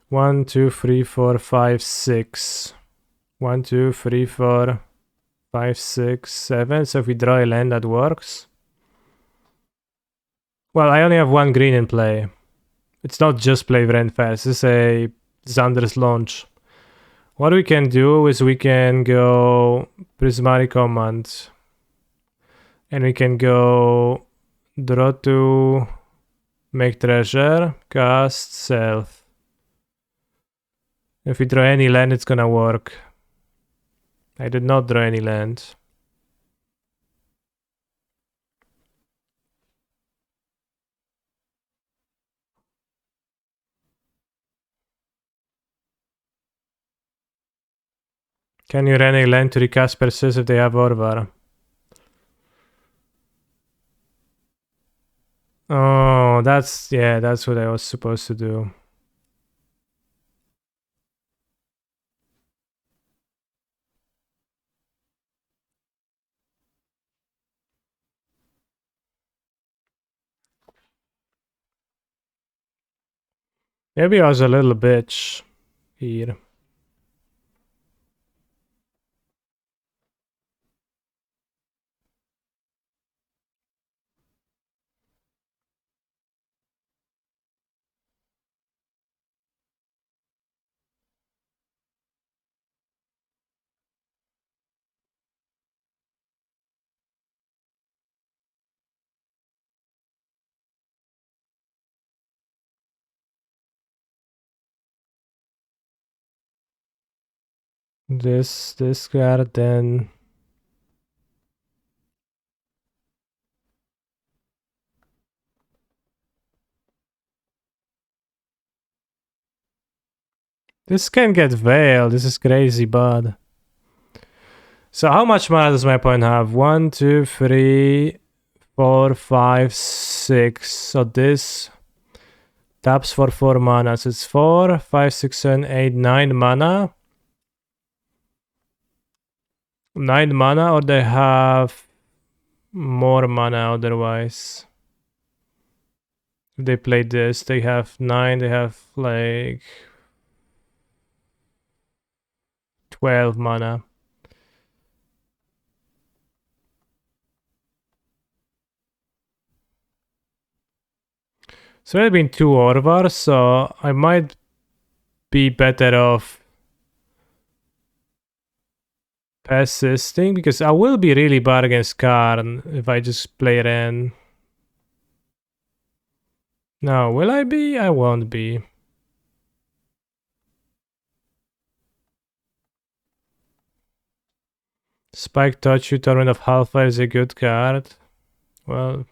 One, two, three, four, five, six. 1, 2, 3, 4, 5, 6, 7. So if we draw a land, that works. Well, I only have one green in play. It's not just play Ren first. It's a Xander's launch. What we can do is we can go Prismatic Command. And we can go draw to make treasure, cast self. If we draw any land, it's gonna work. I did not draw any land. Can you run a land to recast persist if they have Orvar? Oh, that's what I was supposed to do. Maybe I was a little bitch here. This card then. This can get Veil. This is crazy bad. So how much mana does my opponent have? 1, 2, 3, 4, 5, 6. So this taps for 4 mana. So it's 4, 5, 6, 7, 8, 9 mana. 9 mana, or they have more mana otherwise. If they play this, they have 9, they have like 12 mana. So I've been 2 Orvar, so I might be better off persisting, because I will be really bad against Karn if I just play Ren. No, will I be? I won't be. Spike Touch You, Torment of Hellfire is a good card. Well,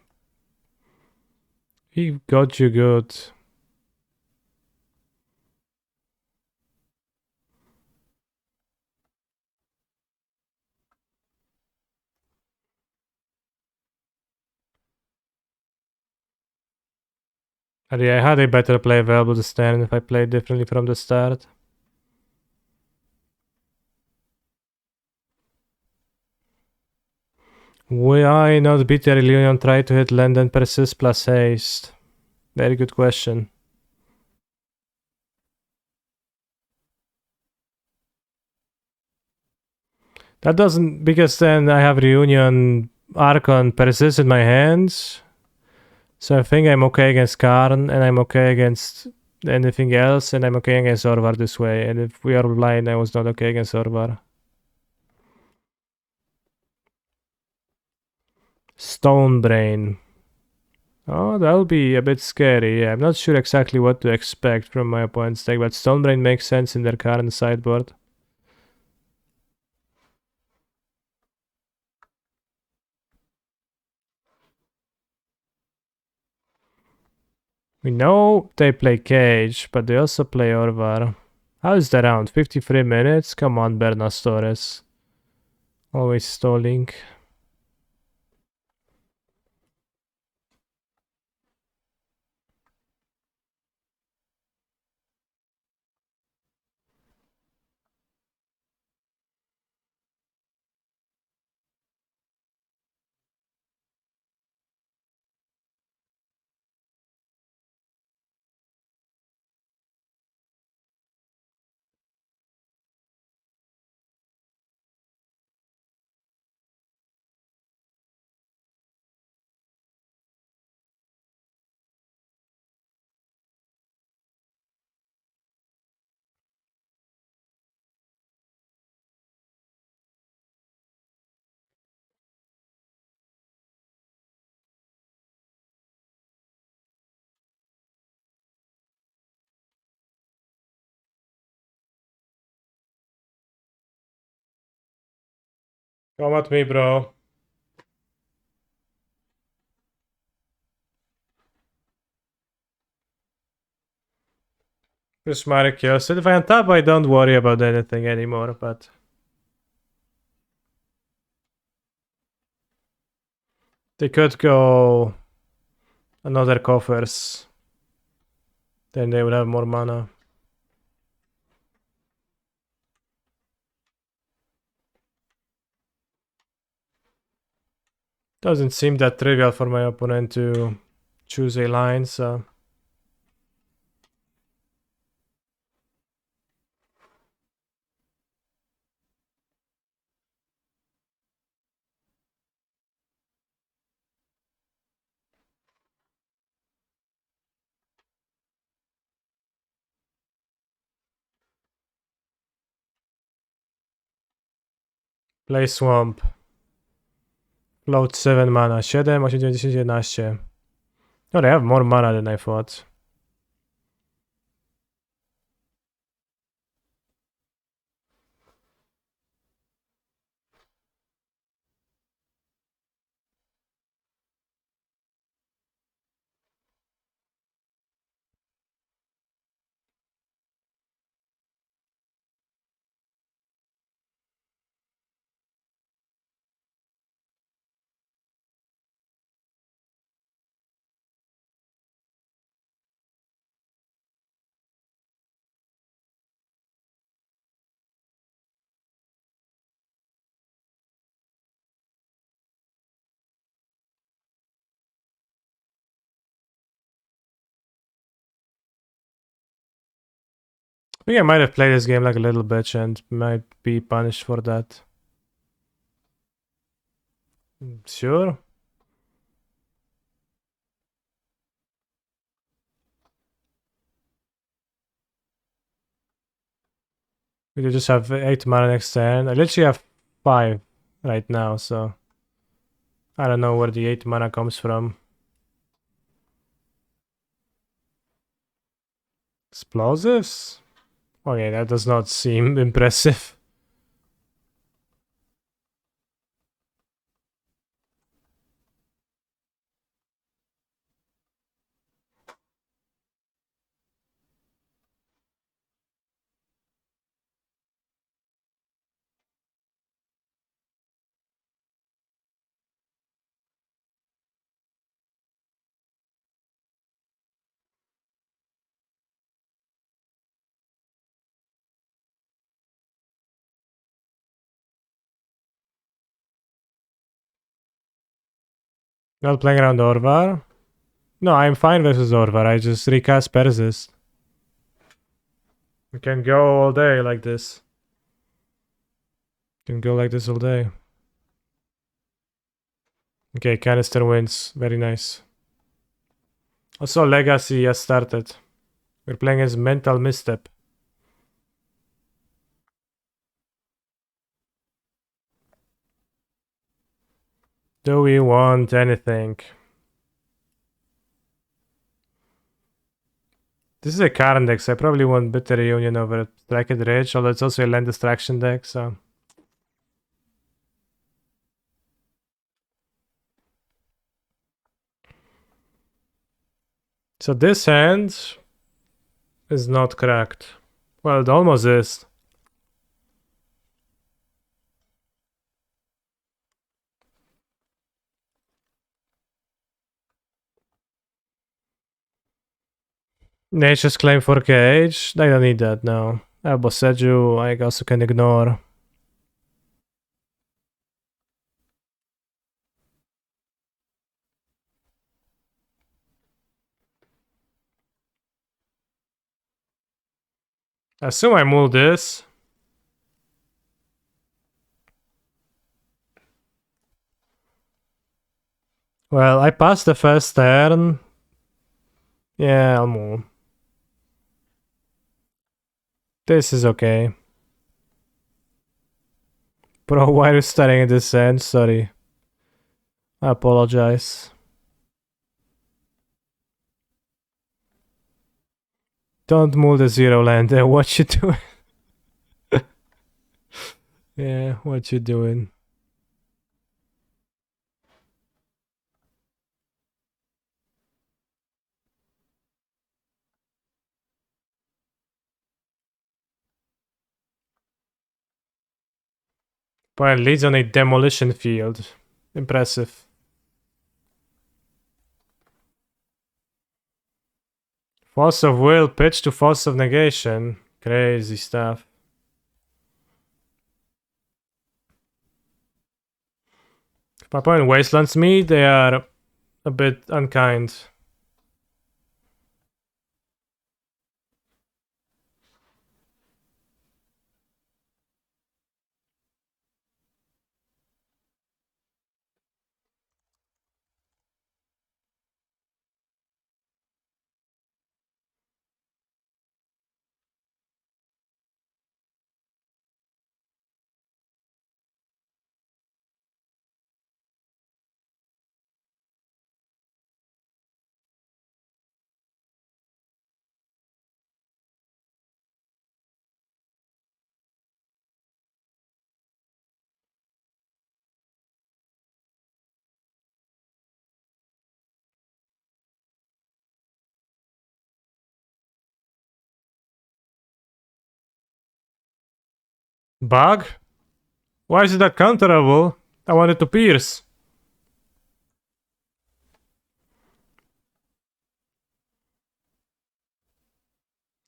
he got you good. Yeah, I had a better play available this turn if I played differently from the start. Why not beat the Reunion, try to hit land and persist plus haste? Very good question. That doesn't, because then I have Reunion, Archon, persist in my hands. So I think I'm okay against Karn, and I'm okay against anything else, and I'm okay against Orvar this way. And if we are blind, I was not okay against Orvar. Stone Brain. Oh, that'll be a bit scary. Yeah, I'm not sure exactly what to expect from my opponent's deck, but Stone Brain makes sense in their current sideboard. We know they play Cage, but they also play Orvar. How is the round? 53 minutes? Come on, Bernas Torres. Always stalling. Come at me, bro. Prismatic kills it. If I on top, I don't worry about anything anymore, but... They could go... another coffers. Then they would have more mana. Doesn't seem that trivial for my opponent to choose a line, so... Play Swamp. Float 7 mana. 7, 8, 9, 10, 11. Oh, they have more mana than I thought. I think I might have played this game like a little bitch and might be punished for that. Sure. We could just have 8 mana next turn. I literally have 5 right now, so... I don't know where the 8 mana comes from. Explosives? Okay, that does not seem impressive. Not playing around Orvar? No, I'm fine versus Orvar. I just recast Persist. We can go all day like this. Can go like this all day. Okay, Canister wins. Very nice. Also, Legacy has started. We're playing as Mental Misstep. Do we want anything? This is a Karn deck, so I probably want Bitter Reunion over Strike Ridge, although it's also a land distraction deck, so... So this hand is not cracked. Well, it almost is. Nature's Claim for Cage. I don't need that now. Boseju, I also can ignore. I assume I move this. Well, I passed the first turn. Yeah, I'll move. This is okay. Bro, why are you staring at this end? Sorry. I apologize. Don't move the zero land there. What you doing? Yeah, what you doing? Point leads on a demolition field. Impressive. Force of will, pitch to force of negation. Crazy stuff. If my opponent wastelands me, they are a bit unkind. Bug? Why is it that counterable? I wanted to pierce.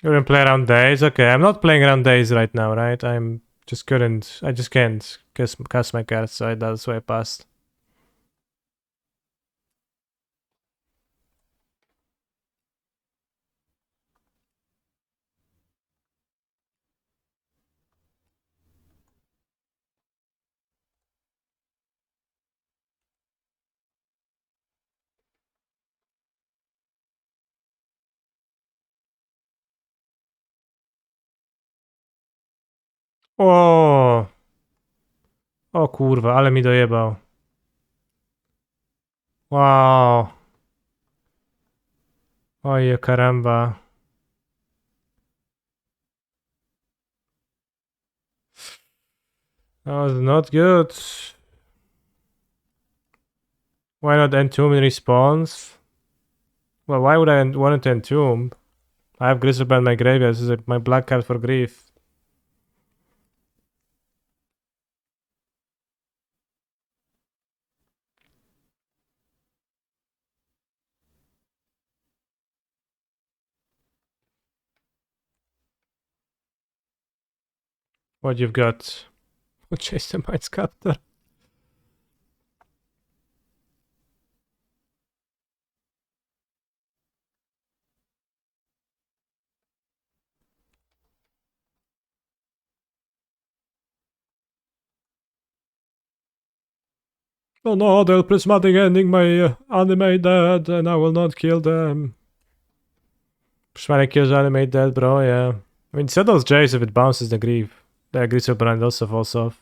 You didn't play around days? Okay, I'm not playing around days right now, right? I just can't cast my cards, so that's why I passed. O! O kurwa, ale mi dojebał. Wow. Oje karamba. That was not good. Why not entomb in response? Well, why would I want to entomb? I have Grizzlebrand in my graveyard. This is my black card for grief. What you've got? Chase the Mind Sculptor. Oh no, they'll prismatic ending my anime dead, and I will not kill them. Prismatic kills anime dead, bro, yeah. I mean, Settle's Jace if it bounces the grief. The Grizzlebrand also falls off.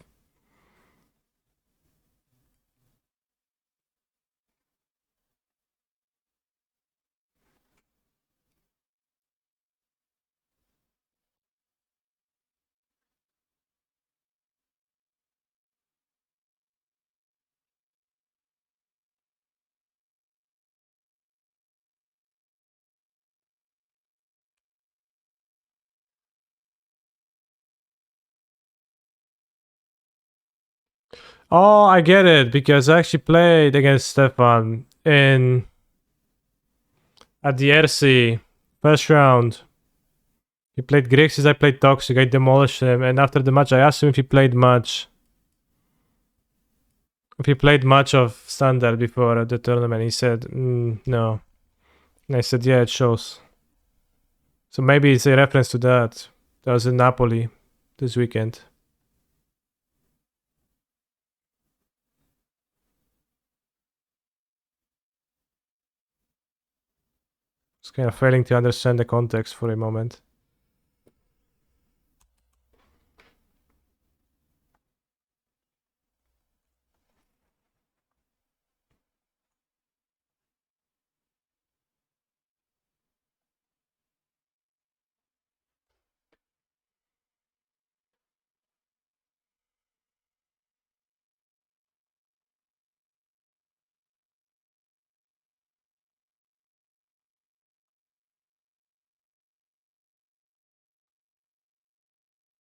Oh, I get it, because I actually played against Stefan at the RC first round. He played Grixis, I played Toxic, I demolished him, and after the match I asked him if he played much. If he played much of Standard before the tournament. He said, no. And I said, yeah, it shows. So maybe it's a reference to that. That was in Napoli this weekend. Just kind of failing to understand the context for a moment.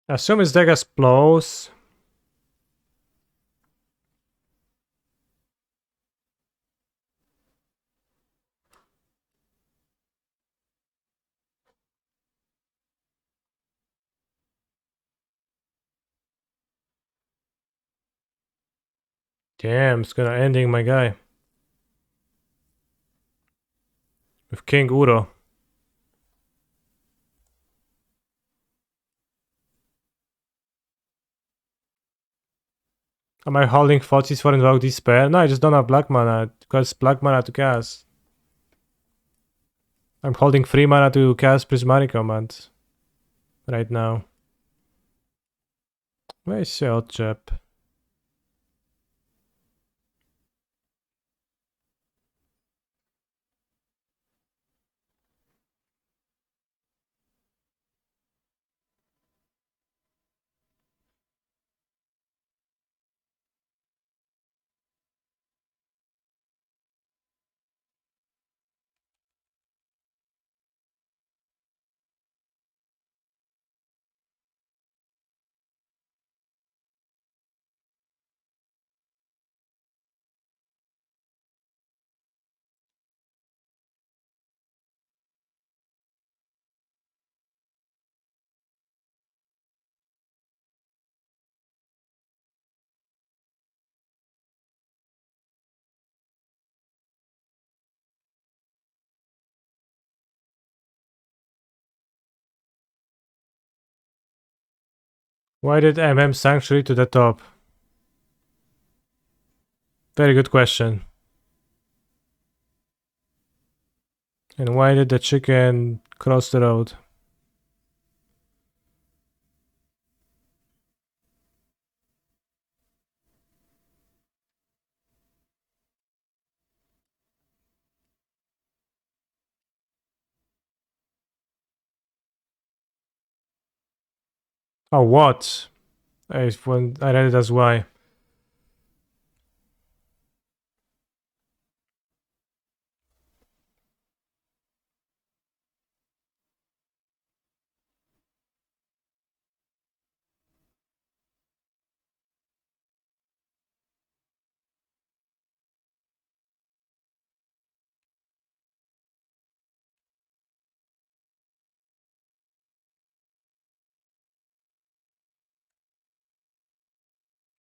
I assume his deck has blows. Damn, it's gonna ending my guy. With King Uro. Am I holding Fozzies for Invoke Despair? No, I just don't have black mana, because black mana to cast. I'm holding free mana to cast Prismatic Command right now. Where's your old chap? Why did MM Sanctuary to the top? Very good question. And why did the chicken cross the road? Oh, what? I read it as why.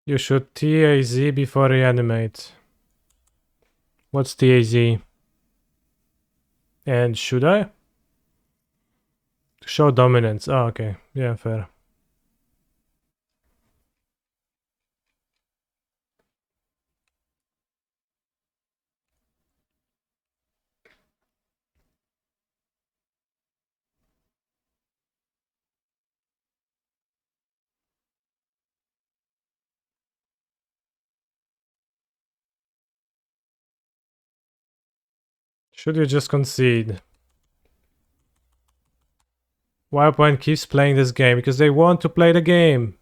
You should TAZ before reanimate. What's TAZ? And should I? Show dominance. Oh, okay. Yeah, fair. Should you just concede? Why opponent keeps playing this game? Because they want to play the game.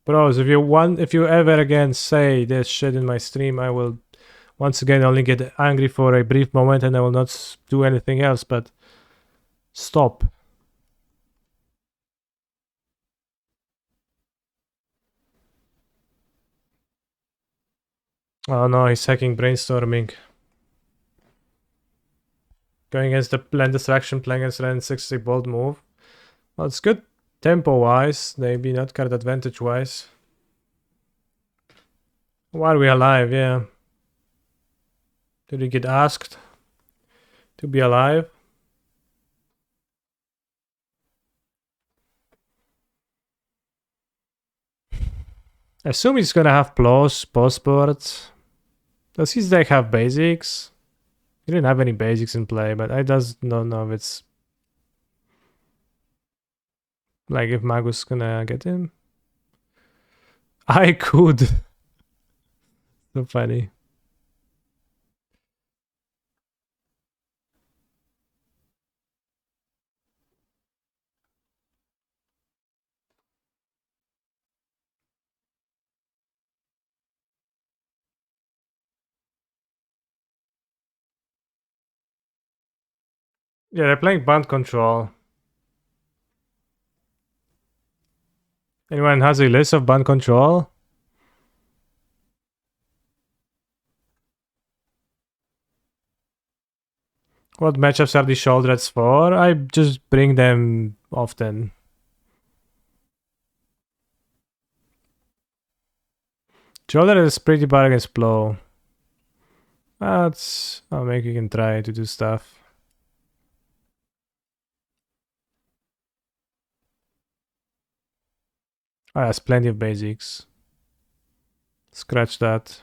Bros, if you ever again say this shit in my stream, I will once again only get angry for a brief moment and I will not do anything else, but stop. Oh no, he's hacking brainstorming. Going against the land distraction, playing against land 60 bold move. Well, it's good tempo wise, maybe not card advantage wise. Why are we alive? Yeah. Did we get asked to be alive? I assume he's gonna have plus post-boards. Does his deck have basics? He didn't have any basics in play, but I just don't know if it's like if Magus gonna get him. I could. So funny. Yeah, they're playing band control. Anyone has a list of band control? What matchups are these shoulders for? I just bring them often. Shoulder is pretty bad against blow. That's... maybe you can try to do stuff. Oh, that's plenty of basics. Scratch that.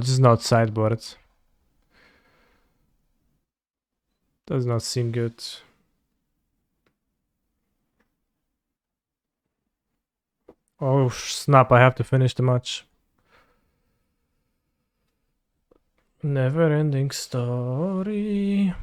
Just not sideboard. Does not seem good. Oh snap, I have to finish the match. Never ending story.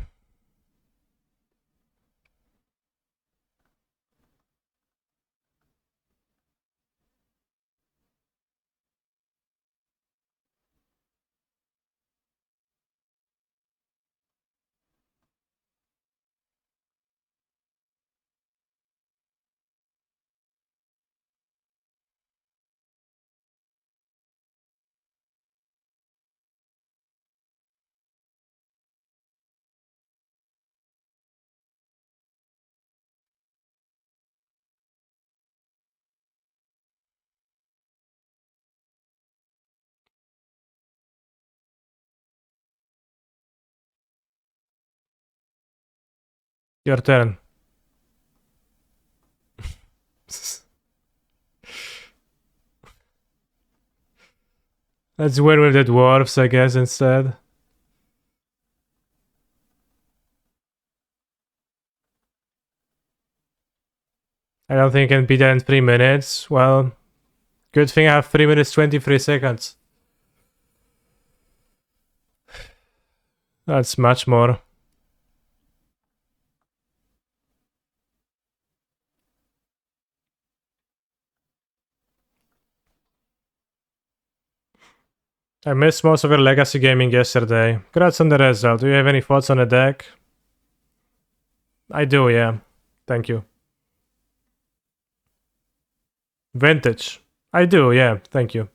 Your turn. Let's win with the dwarves, I guess, instead. I don't think I can beat that in 3 minutes. Well, good thing I have 3 minutes 23 seconds. That's much more. I missed most of your legacy gaming yesterday. Congrats on the result. Do you have any thoughts on the deck? I do, yeah. Thank you. Vintage. I do, yeah. Thank you.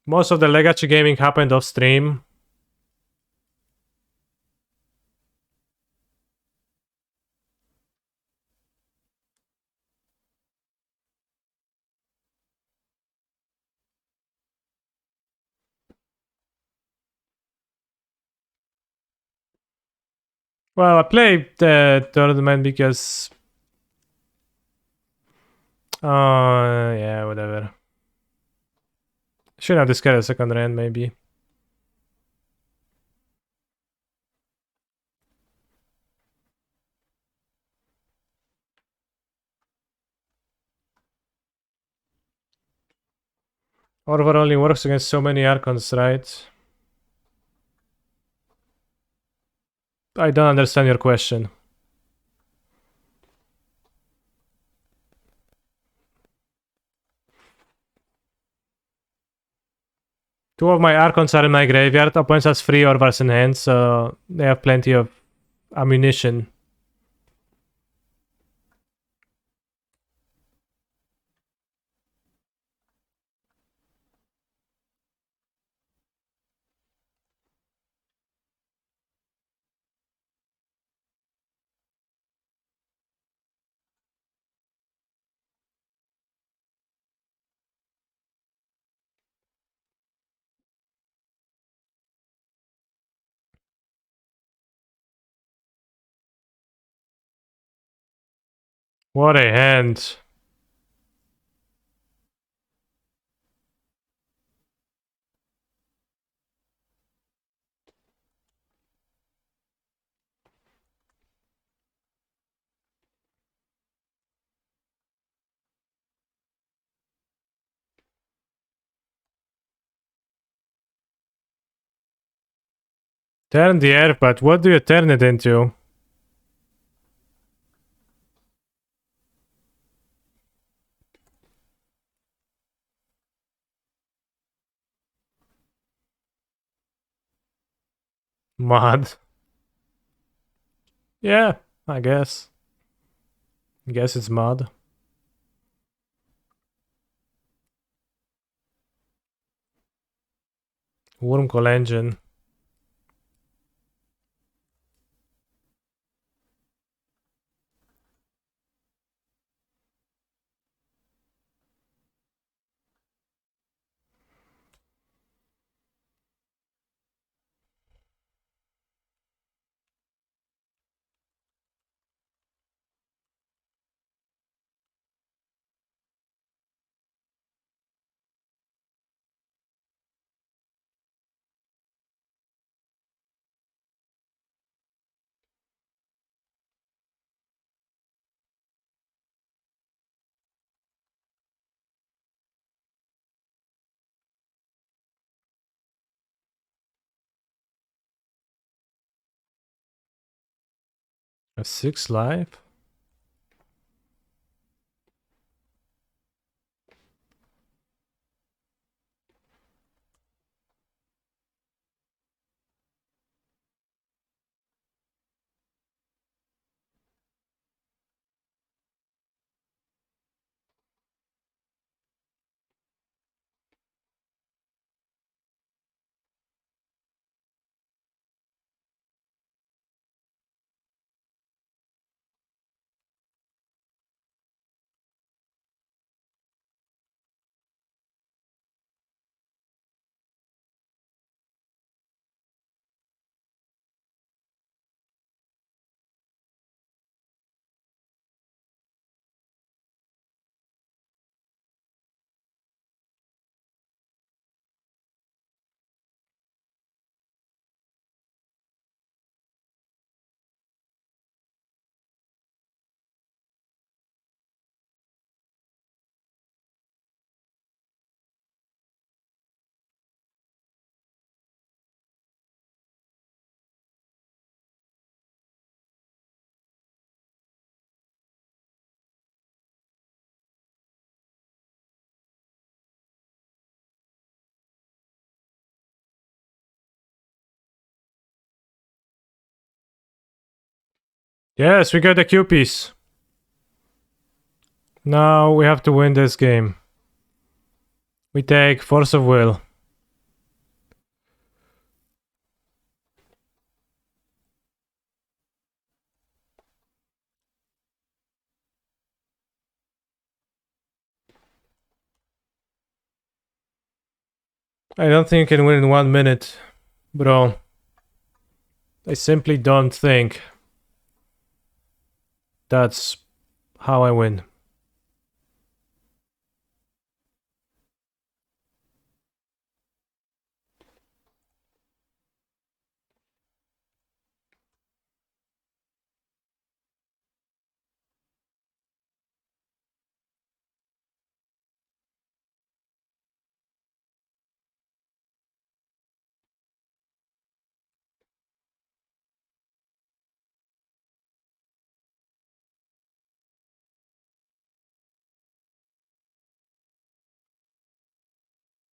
Most of the legacy gaming happened off stream. Well, I played the tournament because... yeah, whatever. Should have discarded a second rand, maybe. Orvar only works against so many Archons, right? I don't understand your question. Two of my Archons are in my graveyard. Opponents has 3 Orvars in hand, so they have plenty of ammunition. What a hand. Turn the air, but what do you turn it into? Mod. Yeah, I guess. Guess it's mod. Wormcall engine. A 6 life? Yes, we got the Q piece. Now we have to win this game. We take Force of Will. I don't think you can win in 1 minute, bro. I simply don't think that's how I win.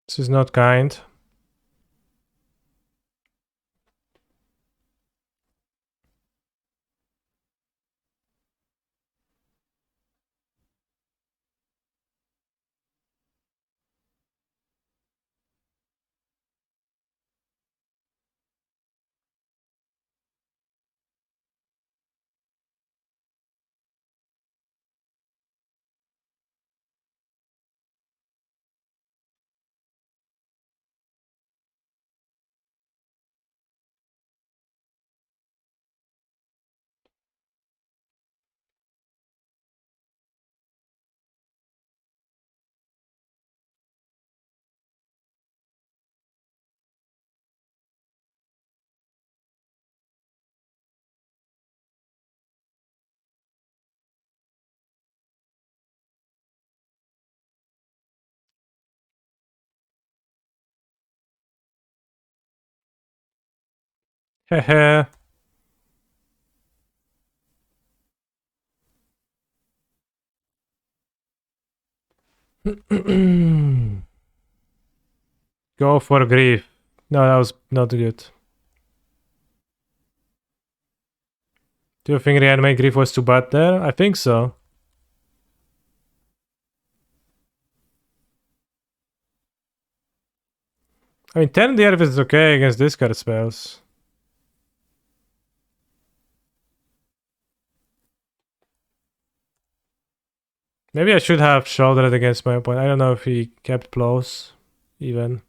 This is not kind. Hehe. Go for grief. No, that was not good. Do you think reanimate Grief was too bad there? I think so. I mean, 10 the Earth is okay against discard spells. Maybe I should have shouldered against my opponent. I don't know if he kept close, even.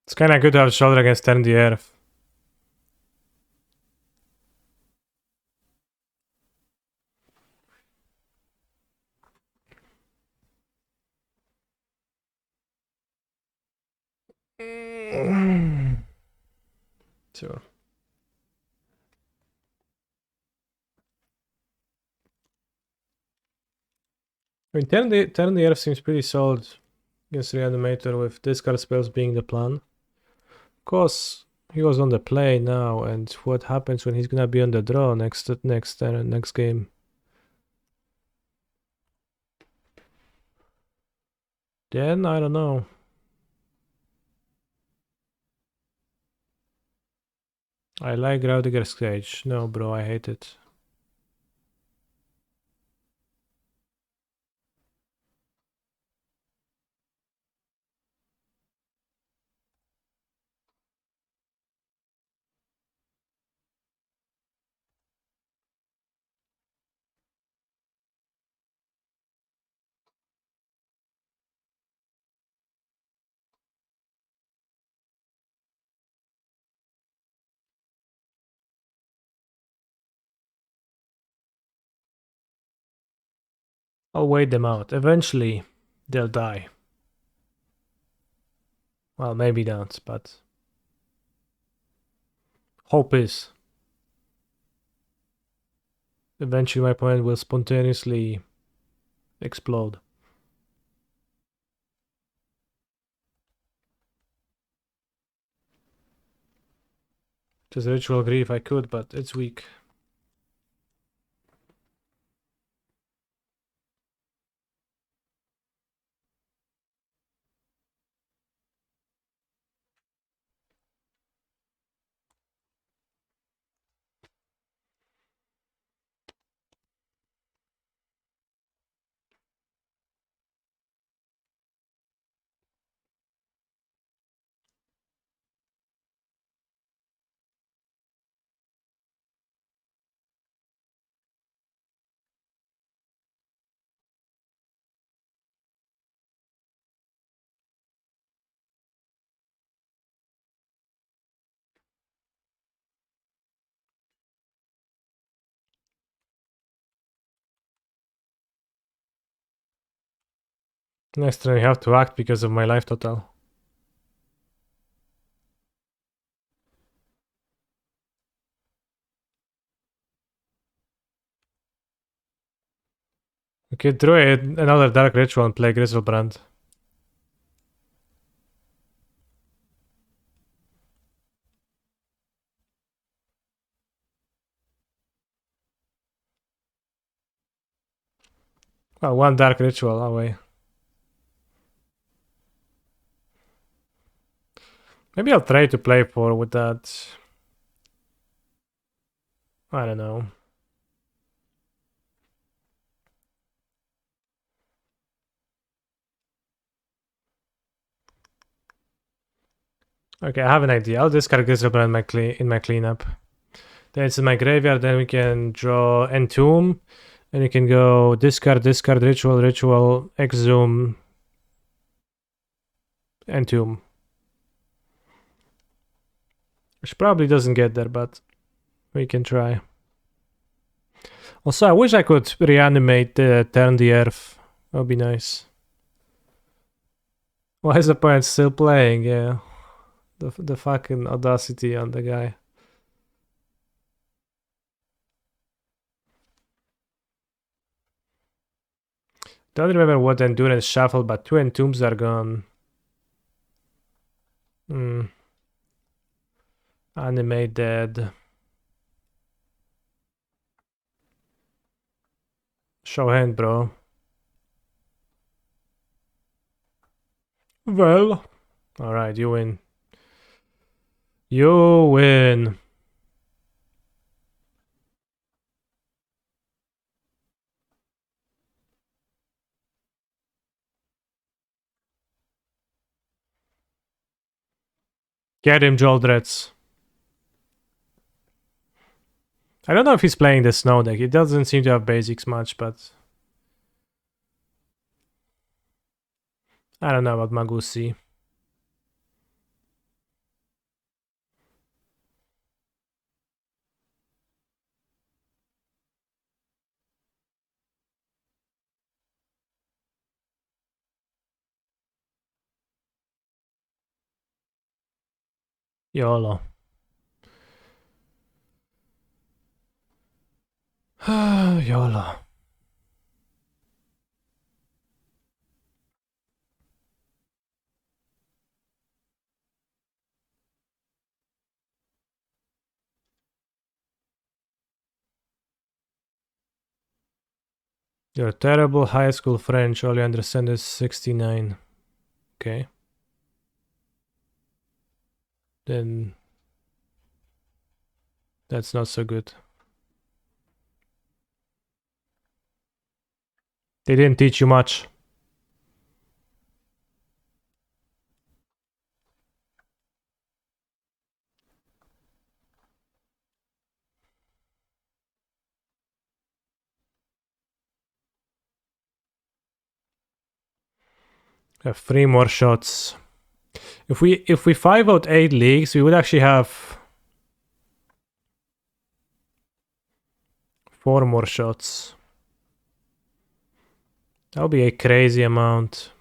It's kind of good to have shoulder against 10 the Earth. Sure. I mean, 10 the Earth seems pretty solid against Reanimator with discard spells being the plan. Of course, he was on the play now, and what happens when he's gonna be on the draw next game? Then I don't know. I like Raudiger's Cage. No, bro, I hate it. I'll wait them out. Eventually, they'll die. Well, maybe not, but hope is. Eventually, my opponent will spontaneously explode. Just Ritual Grief I could, but it's weak. Next turn I have to act because of my life total. Okay, draw another Dark Ritual and play Grizzlebrand. Well, one Dark Ritual away. Maybe I'll try to play 4 with that. I don't know. Okay, I have an idea. I'll discard Grizzlebrand in my cleanup. Then it's in my graveyard, then we can draw Entomb. And you can go discard, ritual, exhume, Entomb. Which probably doesn't get there, but we can try. Also, I wish I could reanimate Turn the Earth. That would be nice. Why is the opponent still playing? Yeah. The fucking audacity on the guy. Don't remember what Endurance shuffled, but 2 Entombs are gone. Animate dead. Show hand, bro. Well. Alright, you win. You win. Get him, Joldrets. I don't know if he's playing the snow deck. It doesn't seem to have basics much, but I don't know about Magusi. YOLO. YOLO. You're terrible. High school French. All you understand is 69. Okay. Then that's not so good. They didn't teach you much. Have 3 more shots. If we 5 out 8 leagues, we would actually have 4 more shots. That would be a crazy amount.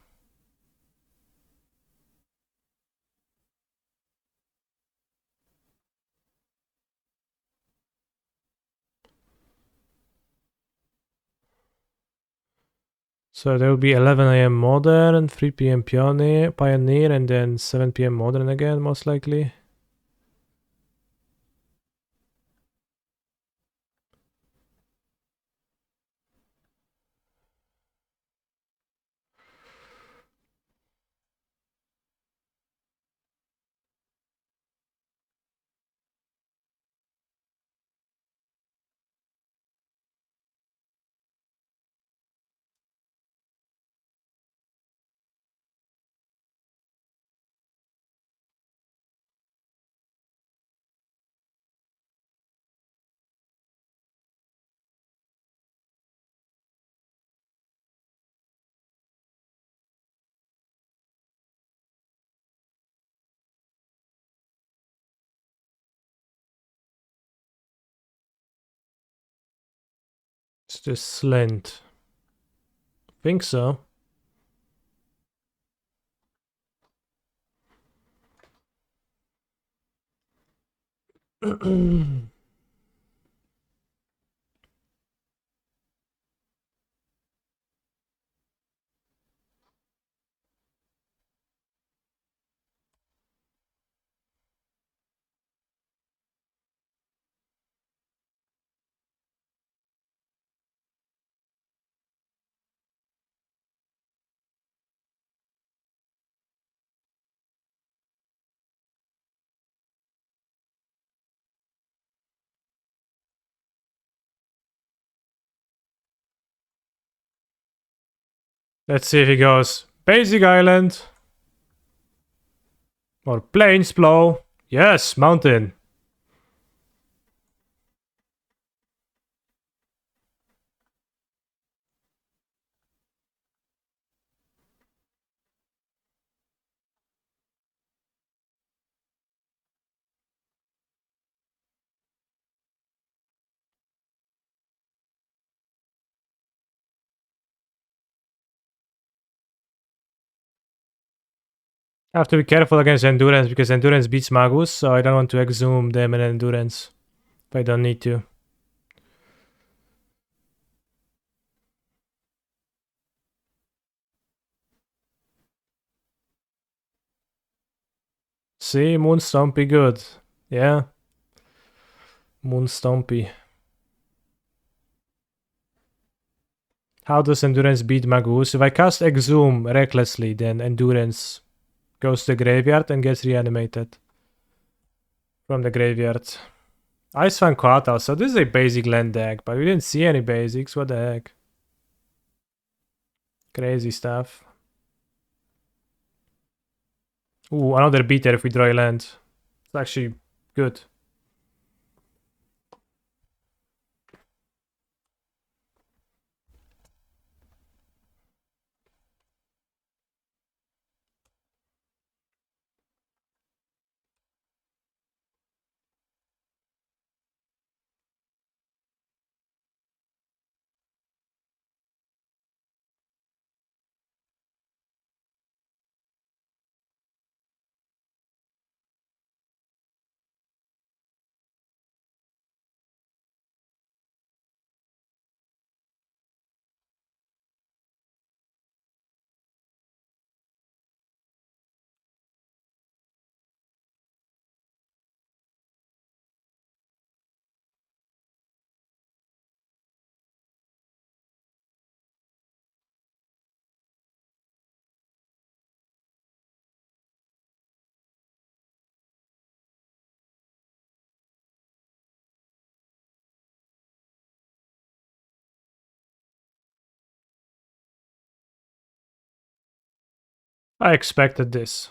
So there will be 11 a.m. Modern, 3 p.m. Pioneer, and then 7 p.m. Modern again, most likely. It's just Slint. Think so. Let's see if he goes Basic Island or Plains Blow. Yes, Mountain. I have to be careful against Endurance because Endurance beats Magus, so I don't want to exhume them in Endurance if I don't need to. See, Moon Stompy good. Yeah. Moon Stompy. How does Endurance beat Magus? If I cast Exhume recklessly, then Endurance goes to the graveyard and gets reanimated from the graveyard. Icefang Quata, so this is a basic land deck, but we didn't see any basics, what the heck. Crazy stuff. Ooh, another beater if we draw a land. It's actually good. I expected this.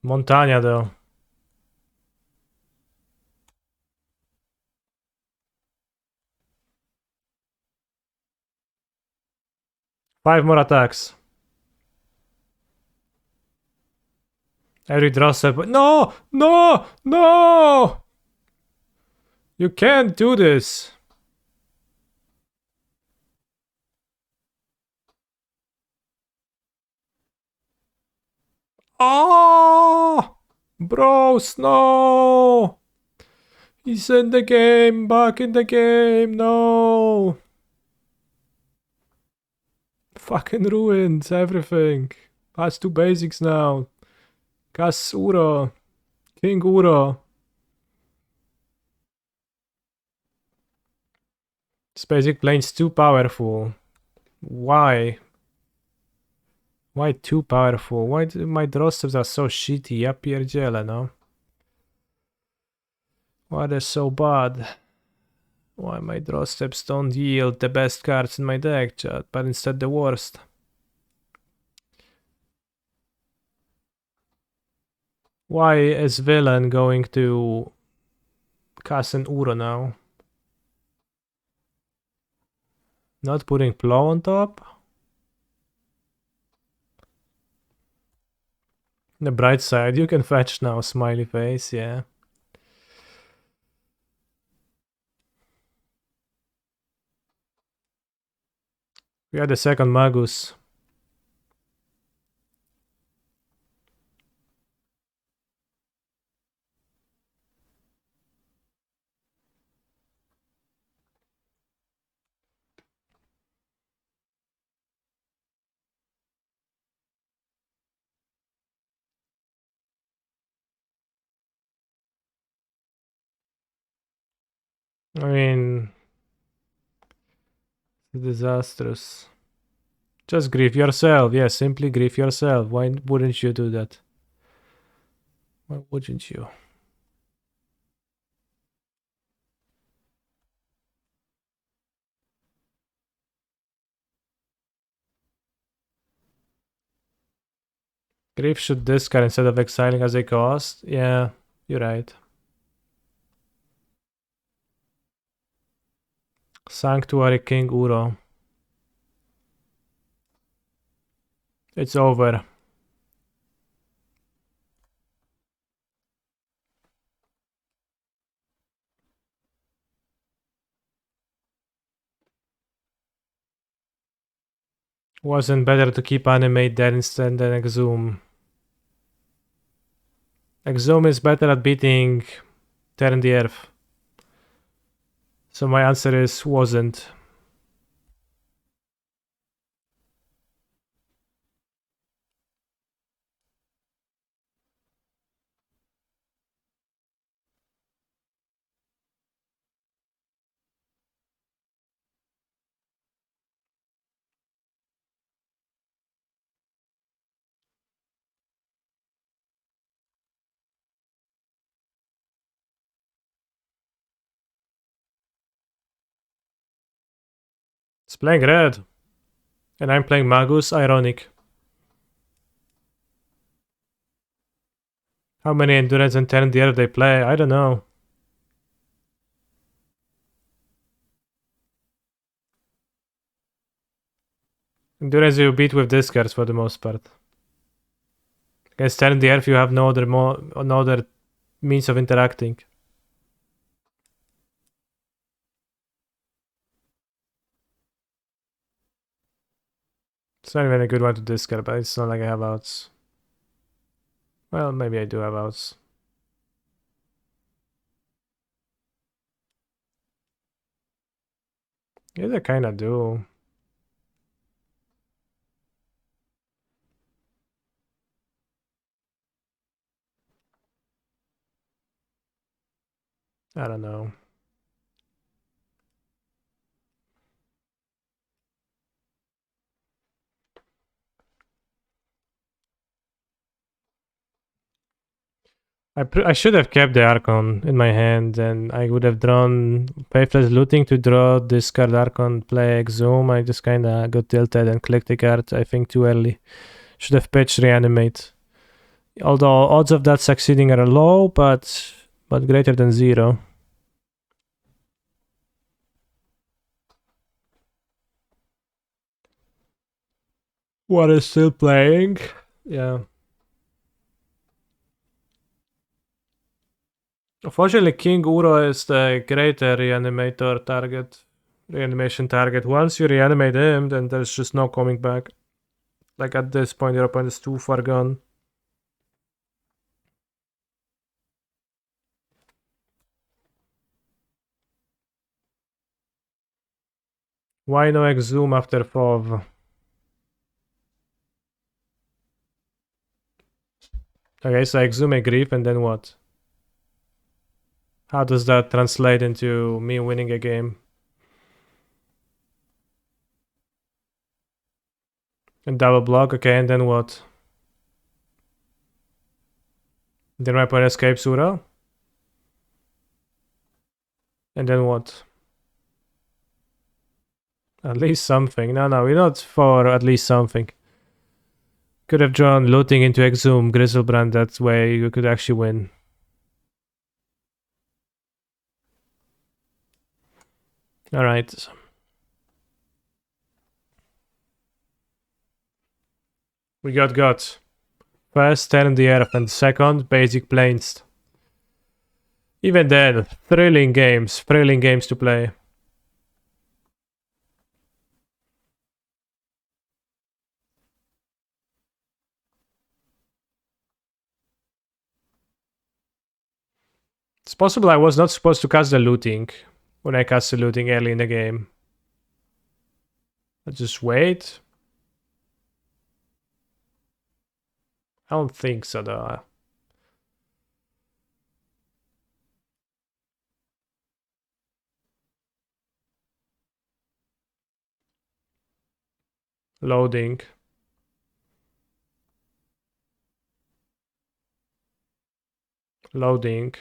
Montagna though. Five more attacks. Every draw step. No! No! No! You can't do this. Oh! Bros, no! He's in the game, back in the game, no! Fucking ruined everything. That's two basics now. Gas Uro. King Uro. This basic plane's too powerful. Why? Why too powerful? Why do my draw steps are so shitty? Ja pierdzielę, no. Why they're so bad? Why my draw steps don't yield the best cards in my deck, chat, but instead the worst? Why is villain going to cast an Uro now? Not putting Plow on top? The bright side, you can fetch now, smiley face, yeah. We had the second Magus. I mean, disastrous. Just grief yourself, yeah, simply grief yourself. Why wouldn't you do that? Why wouldn't you? Grief should discard instead of exiling as a cost. Yeah, you're right. Sanctuary King Uro. It's over. Wasn't better to keep animate there instead than exhume. Exhume is better at beating Turn the Earth. So my answer is wasn't. It's playing red. And I'm playing Magus, ironic. How many endurance and 10 the they play? I don't know. Endurance you beat with discards for the most part. Against 10 the earth you have no other means of interacting. It's not even a good one to discard, but it's not like I have outs. Well, maybe I do have outs. Yes, I kinda do. I don't know. I should have kept the Archon in my hand, and I would have drawn Faithless Looting to draw, discard Archon, play Exhume. I just kinda got tilted and clicked the card, I think, too early. Should have pitched Reanimate. Although odds of that succeeding are low, but greater than 0. What is still playing? Yeah. Unfortunately, King Uro is the greater reanimation target. Once you reanimate him, then there's just no coming back. Like at this point, your opponent is too far gone. Why no Exhume after FOV? Okay, so Exhume a Grief and then what? How does that translate into me winning a game? And double block, okay, and then what? Then my opponent escapes Uro? And then what? At least something. No, we're not for at least something. Could have drawn Looting into Exhume, Grizzlebrand, that way you could actually win. Alright. We got. First, 10 in the earth, and second, basic planes. Even then, thrilling games to play. It's possible I was not supposed to cast the Looting when I cast the Looting early in the game. Let's just wait. I don't think so though. Loading. Loading.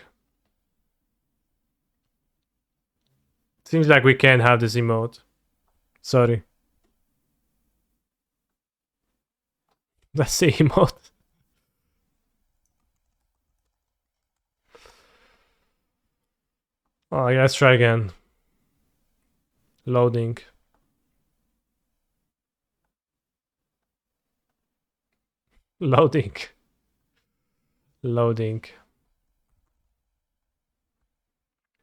Seems like we can't have this emote. Sorry. That's the emote. Oh, yeah, let's try again. Loading. Loading. Loading.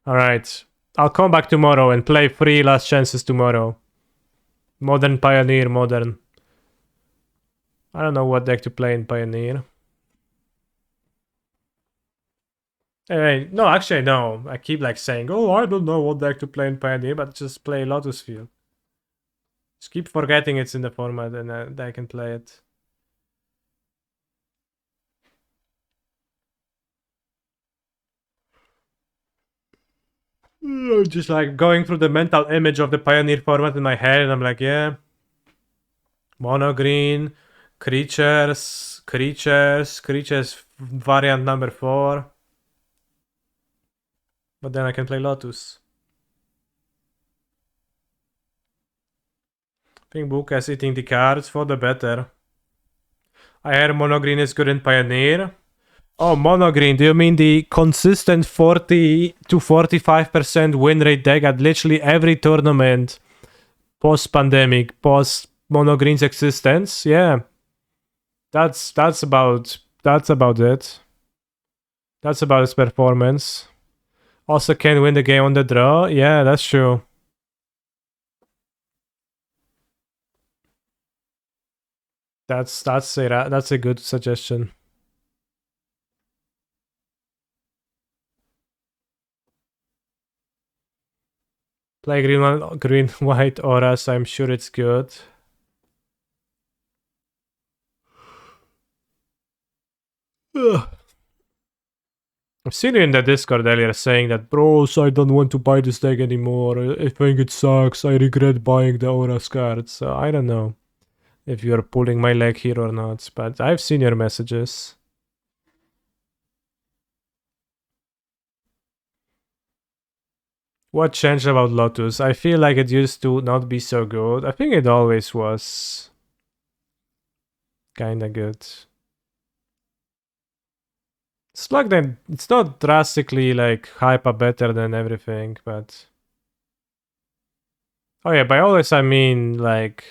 Alright. I'll come back tomorrow and play 3 last chances tomorrow. Modern Pioneer, Modern. I don't know what deck to play in Pioneer. Anyway, no, actually, no. I keep like saying, oh, I don't know what deck to play in Pioneer, but just play Lotus Field. Just keep forgetting it's in the format and I can play it. Just like going through the mental image of the Pioneer format in my head, and I'm like, yeah. Mono green, creatures, variant number 4. But then I can play Lotus. think Book is eating the cards for the better. I heard Mono Green is good in Pioneer. Oh, Mono Green, do you mean the consistent 40 to 45% win rate deck at literally every tournament post-pandemic, post-Mono Green's existence? Yeah. That's about it. That's about his performance. Also can win the game on the draw. Yeah, that's true. That's a good suggestion. Play green white auras. I'm sure it's good. Ugh. I've seen you in the Discord earlier saying that, bros, I don't want to buy this deck anymore. I think it sucks. I regret buying the auras cards. So I don't know if you're pulling my leg here or not, but I've seen your messages. What changed about Lotus? I feel like it used to not be so good. I think it always was kinda good. It's like that. It's not drastically like hyper better than everything, but oh yeah, by always I mean like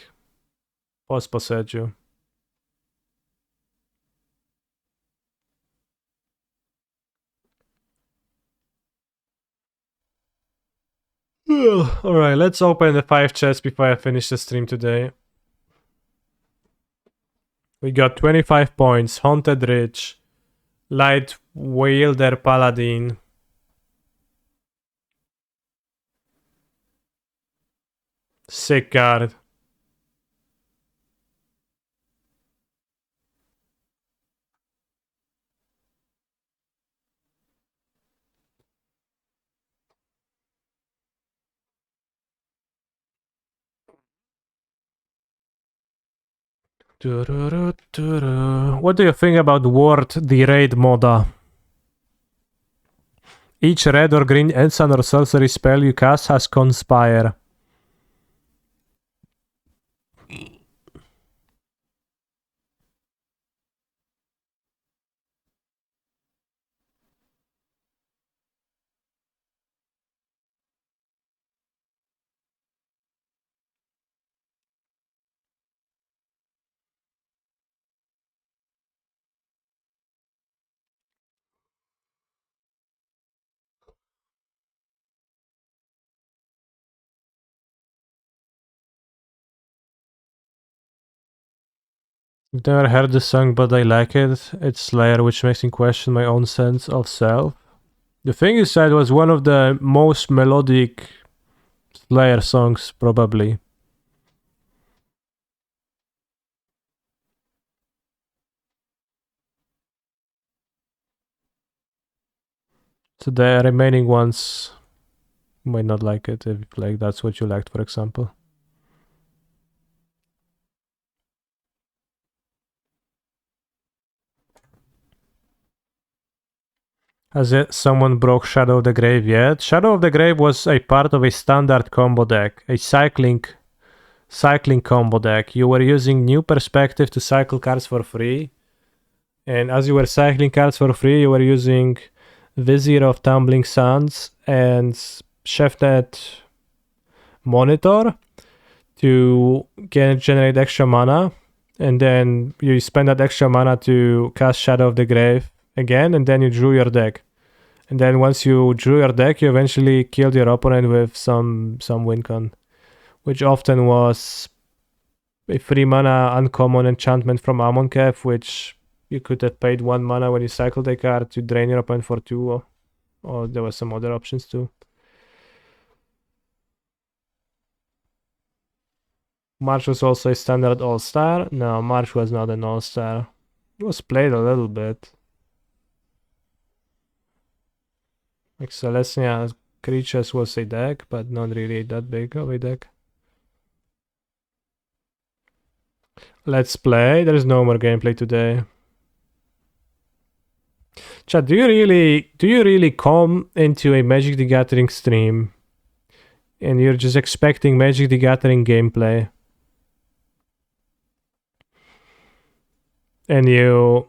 post Poseidon. Alright, let's open the 5 chests before I finish the stream today. We got 25 points, Haunted Ridge, Light Wielder Paladin. Sick card. What do you think about Ward the Raid Moda? Each red or green instant or sorcery spell you cast has Conspire. I've never heard the song, but I like it. It's Slayer, which makes me question my own sense of self. The thing you said was one of the most melodic Slayer songs, probably. So the remaining ones might not like it if like that's what you liked, for example. Has someone broke Shadow of the Grave yet? Shadow of the Grave was a part of a standard combo deck, a cycling combo deck. You were using New Perspective to cycle cards for free. And as you were cycling cards for free, you were using Vizier of Tumbling Suns and Chefnet Monitor to generate extra mana. And then you spend that extra mana to cast Shadow of the Grave again, and then you drew your deck. And then once you drew your deck, you eventually killed your opponent with some win con, which often was a 3 mana uncommon enchantment from Amonkhet, which you could have paid 1 mana when you cycled a card to drain your opponent for 2, or there were some other options too. March was also a standard all-star. No, March was not an all-star. It was played a little bit. Like Celestia Creatures was a deck, but not really that big of a deck. Let's play. There's no more gameplay today. Chat, do you really come into a Magic the Gathering stream and you're just expecting Magic the Gathering gameplay? and you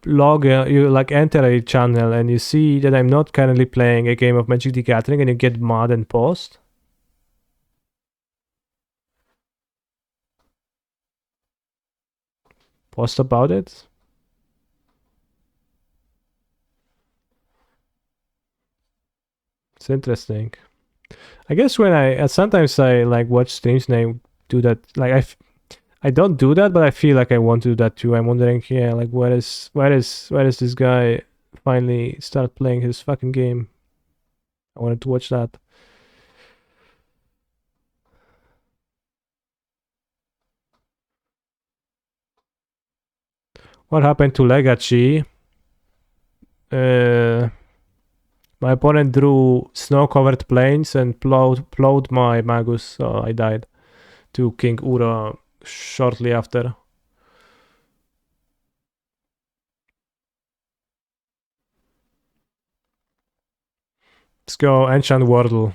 log you like enter a channel and you see that I'm not currently playing a game of Magic the Gathering, and you get mad and post. Post about it. It's interesting. I guess when sometimes I like watch streams and I do that, like I don't do that, but I feel like I want to do that too. I'm wondering, yeah, like where is this guy finally start playing his fucking game? I wanted to watch that. What happened to Legacy? My opponent drew snow-covered plains and plowed my Magus, so I died to King Ura shortly after. Let's go Enchant Wordle.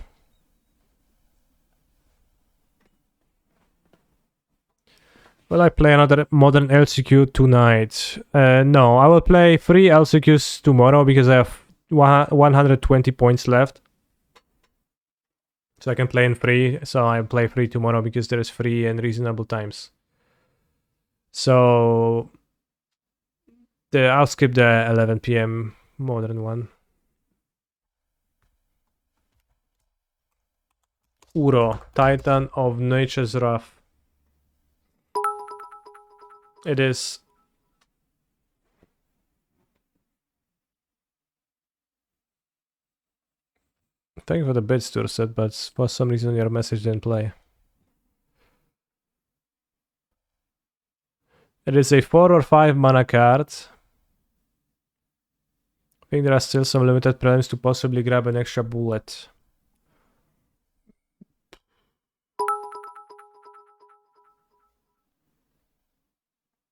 Will I play another Modern LCQ tonight? No, I will play 3 LCQs tomorrow because I have 120 points left. So I can play in 3. So I play 3 tomorrow because there is 3 and reasonable times. So I'll skip the 11 PM Modern one. Uro, Titan of Nature's Wrath. It is. Thank you for the bits, Turset, but for some reason your message didn't play. It is a 4 or 5 mana card. I think there are still some limited prelims to possibly grab an extra bullet.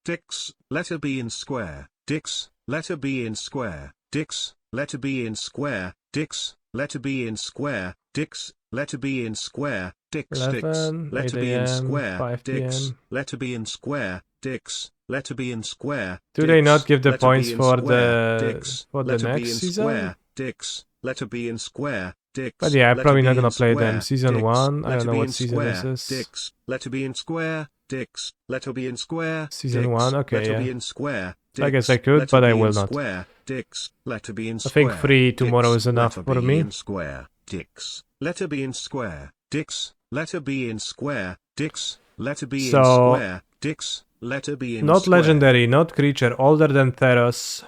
Dix, letter B in square, Dix, letter B in square, Dix, letter B in square, Dix, letter B in square, Dix, letter B in square, Dix, 11, letter 8 B in AM, square, 5 Dix, PM. letter B in square, Dix, letter B in square. Do they not give the letter B points in for square, the Dix, for the letter B next in season? square, Dix, letter B in square, Dix. But yeah, I'm letter probably B not in gonna play them. square, Season Dix, 1, I don't letter know B what in season this square, is. Dix, letter B in square, Dix, letter B in square, Season Dix, 1, okay, letter yeah. B in square, I guess I Dix, could, letter but I B will in not. square, Dix, letter B in I think square, 3 tomorrow Dix, is enough letter for B me. in square, Dix, letter B in square, Dix, letter B in square, Dix, letter B in square, Dix, letter B in not square. legendary, not creature, older than Theros.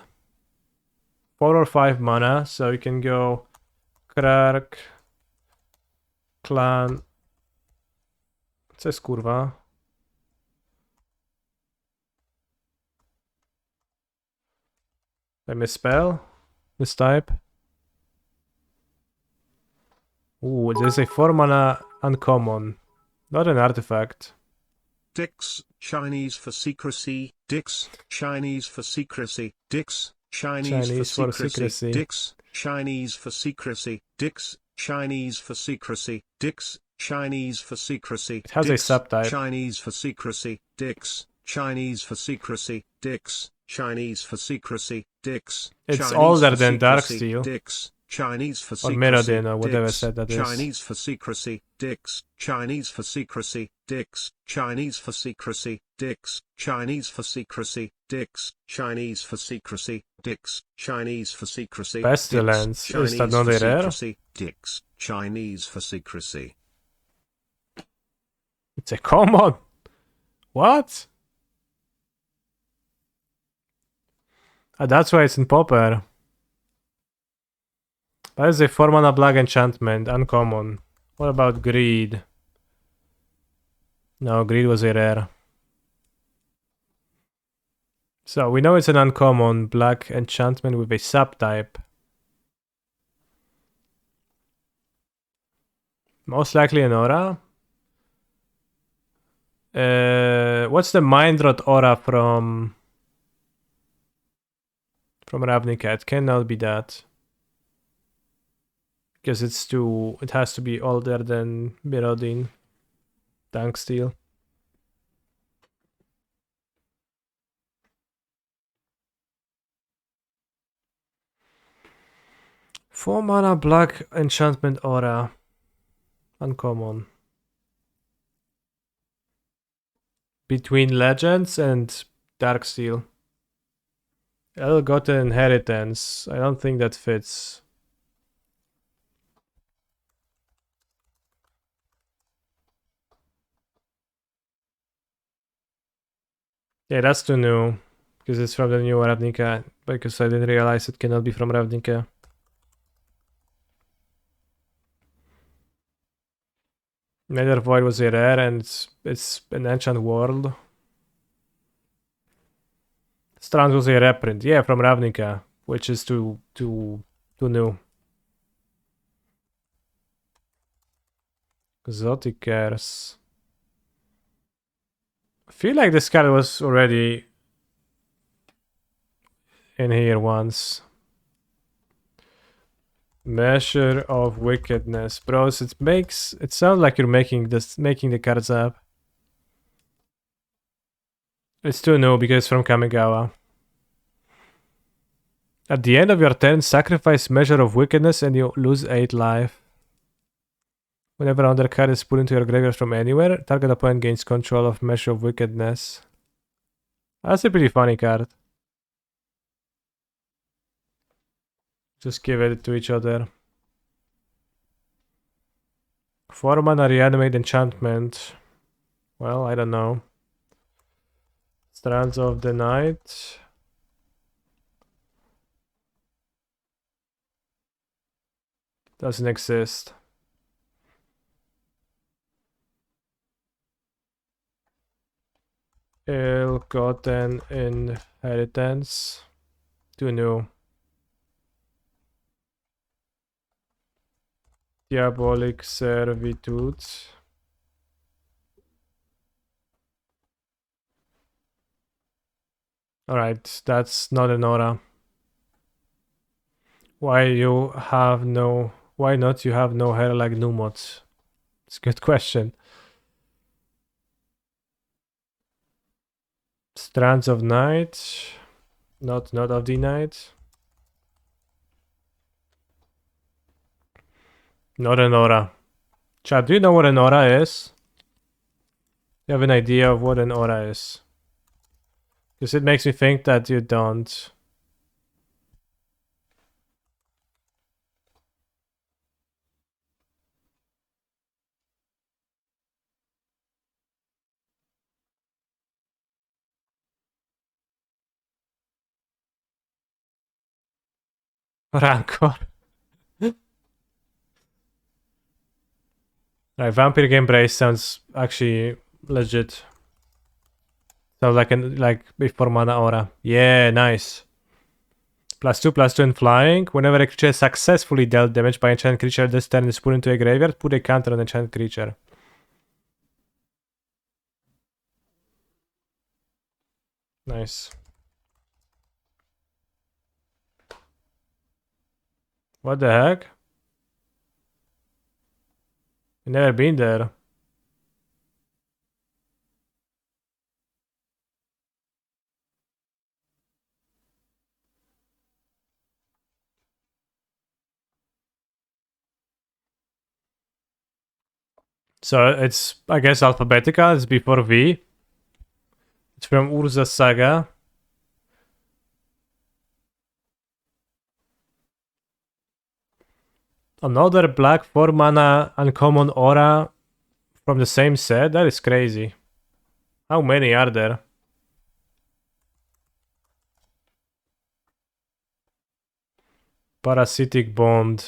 4 or 5 mana, so you can go Krark, Clan. Co jest kurwa? I misspell? Mistype? Ooh, there's a 4 mana uncommon. Not an artifact. Dix, Chinese for secrecy, Dix, Chinese for secrecy, Dix, Chinese for secrecy, Dix, Chinese for secrecy, Dix, Chinese for secrecy, Dix, Chinese for secrecy. It has a subtype. Chinese for secrecy, Dix, Chinese for secrecy, Dix, Chinese for secrecy, Dix. It's older than Darksteel. Dix, Chinese for or secrecy, Mirrodin, or whatever Dix, set that is. Chinese for secrecy, Dix, Chinese for secrecy, Dix, Chinese for secrecy, Dix, Chinese for secrecy, Dix, Chinese for secrecy, Dix, Chinese for secrecy, Pestilence, is that not a rare? Dix, Chinese for secrecy. It's a common! What? That's why it's in Pauper. That is a 4 mana black enchantment, uncommon. What about Greed? No, Greed was a rare. So we know it's an uncommon black enchantment with a subtype. Most likely an aura. What's the Mind Rot aura from Ravnica? It cannot be that. Because it has to be older than Mirrodin. Darksteel. 4 mana black enchantment aura. Uncommon. Between Legends and Darksteel. Ill-Gotten Inheritance. I don't think that fits. Yeah, that's too new. Because it's from the new Ravnica. Because I didn't realize it cannot be from Ravnica. Nether Void was a rare and it's an Ancient World. Strands was a reprint. Yeah, from Ravnica. Which is too new. Exotic Cares. I feel like this card was already in here once. Measure of Wickedness. Bros, it sounds like you're making the cards up. It's too new because it's from Kamigawa. At the end of your turn, sacrifice Measure of Wickedness and you lose 8 life. Whenever another card is put into your graveyard from anywhere, target opponent gains control of Measure of Wickedness. That's a pretty funny card. Just give it to each other. 4 mana Reanimate Enchantment. Well, I don't know. Strands of the Night. Doesn't exist. Ill-Gotten Inheritance. Too new. Diabolic Servitude. Alright, that's not an aura. Why not you have no hair like Numot? It's a good question. Strands of Night. Not of the night. Not an aura. Chat, do you know what an aura is? You have an idea of what an aura is? Because it makes me think that you don't. Rancor. Right, Vampire Game Brace sounds actually legit. Sounds like before mana aura. Yeah, nice. +2/+2 in flying. Whenever a creature successfully dealt damage by enchanted creature this turn is put into a graveyard, put a counter on enchanted creature. Nice. What the heck? I've never been there. So it's, I guess, alphabetical. It's before V. It's from Urza Saga. Another black 4 mana uncommon aura from the same set? That is crazy. How many are there? Parasitic Bond.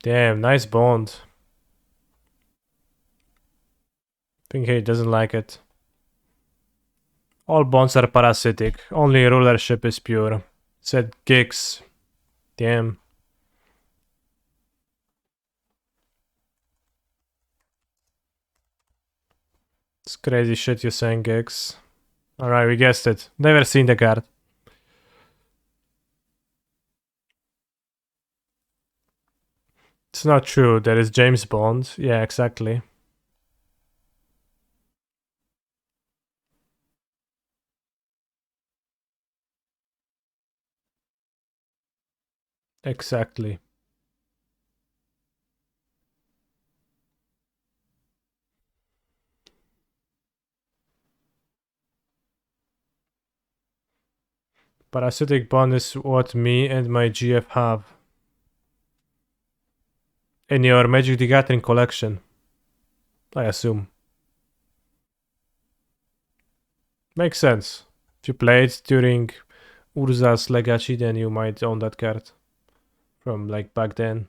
Damn, nice bond. Think he doesn't like it. All bonds are parasitic. Only rulership is pure. Said Gix. Damn. It's crazy shit you're saying, Gix. Alright, we guessed it. Never seen the card. It's not true. There is James Bond. Yeah, exactly. Exactly. Parasitic bond is what me and my GF have. In your Magic the Gathering collection. I assume. Makes sense. If you play it during Urza's Legacy, then you might own that card. From like back then.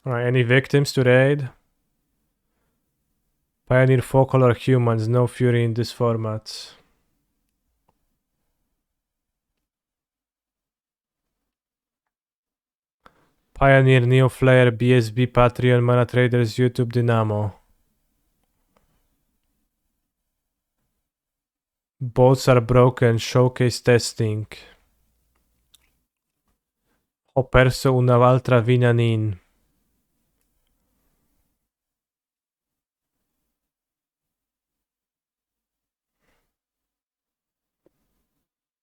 Alright, any victims to raid? Pioneer 4-color humans, no fury in this format. Pioneer, Neo Flare, BSB, Patreon, Mana Traders, YouTube, Dynamo. Bolts are broken, showcase testing. Ho perso una altra Vinanin.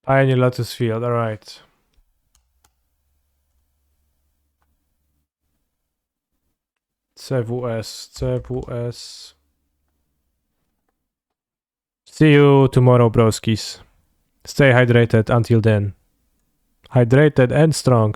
Pioneer Lotus Field, alright. CWS. See you tomorrow, broskis. Stay hydrated until then. Hydrated and strong.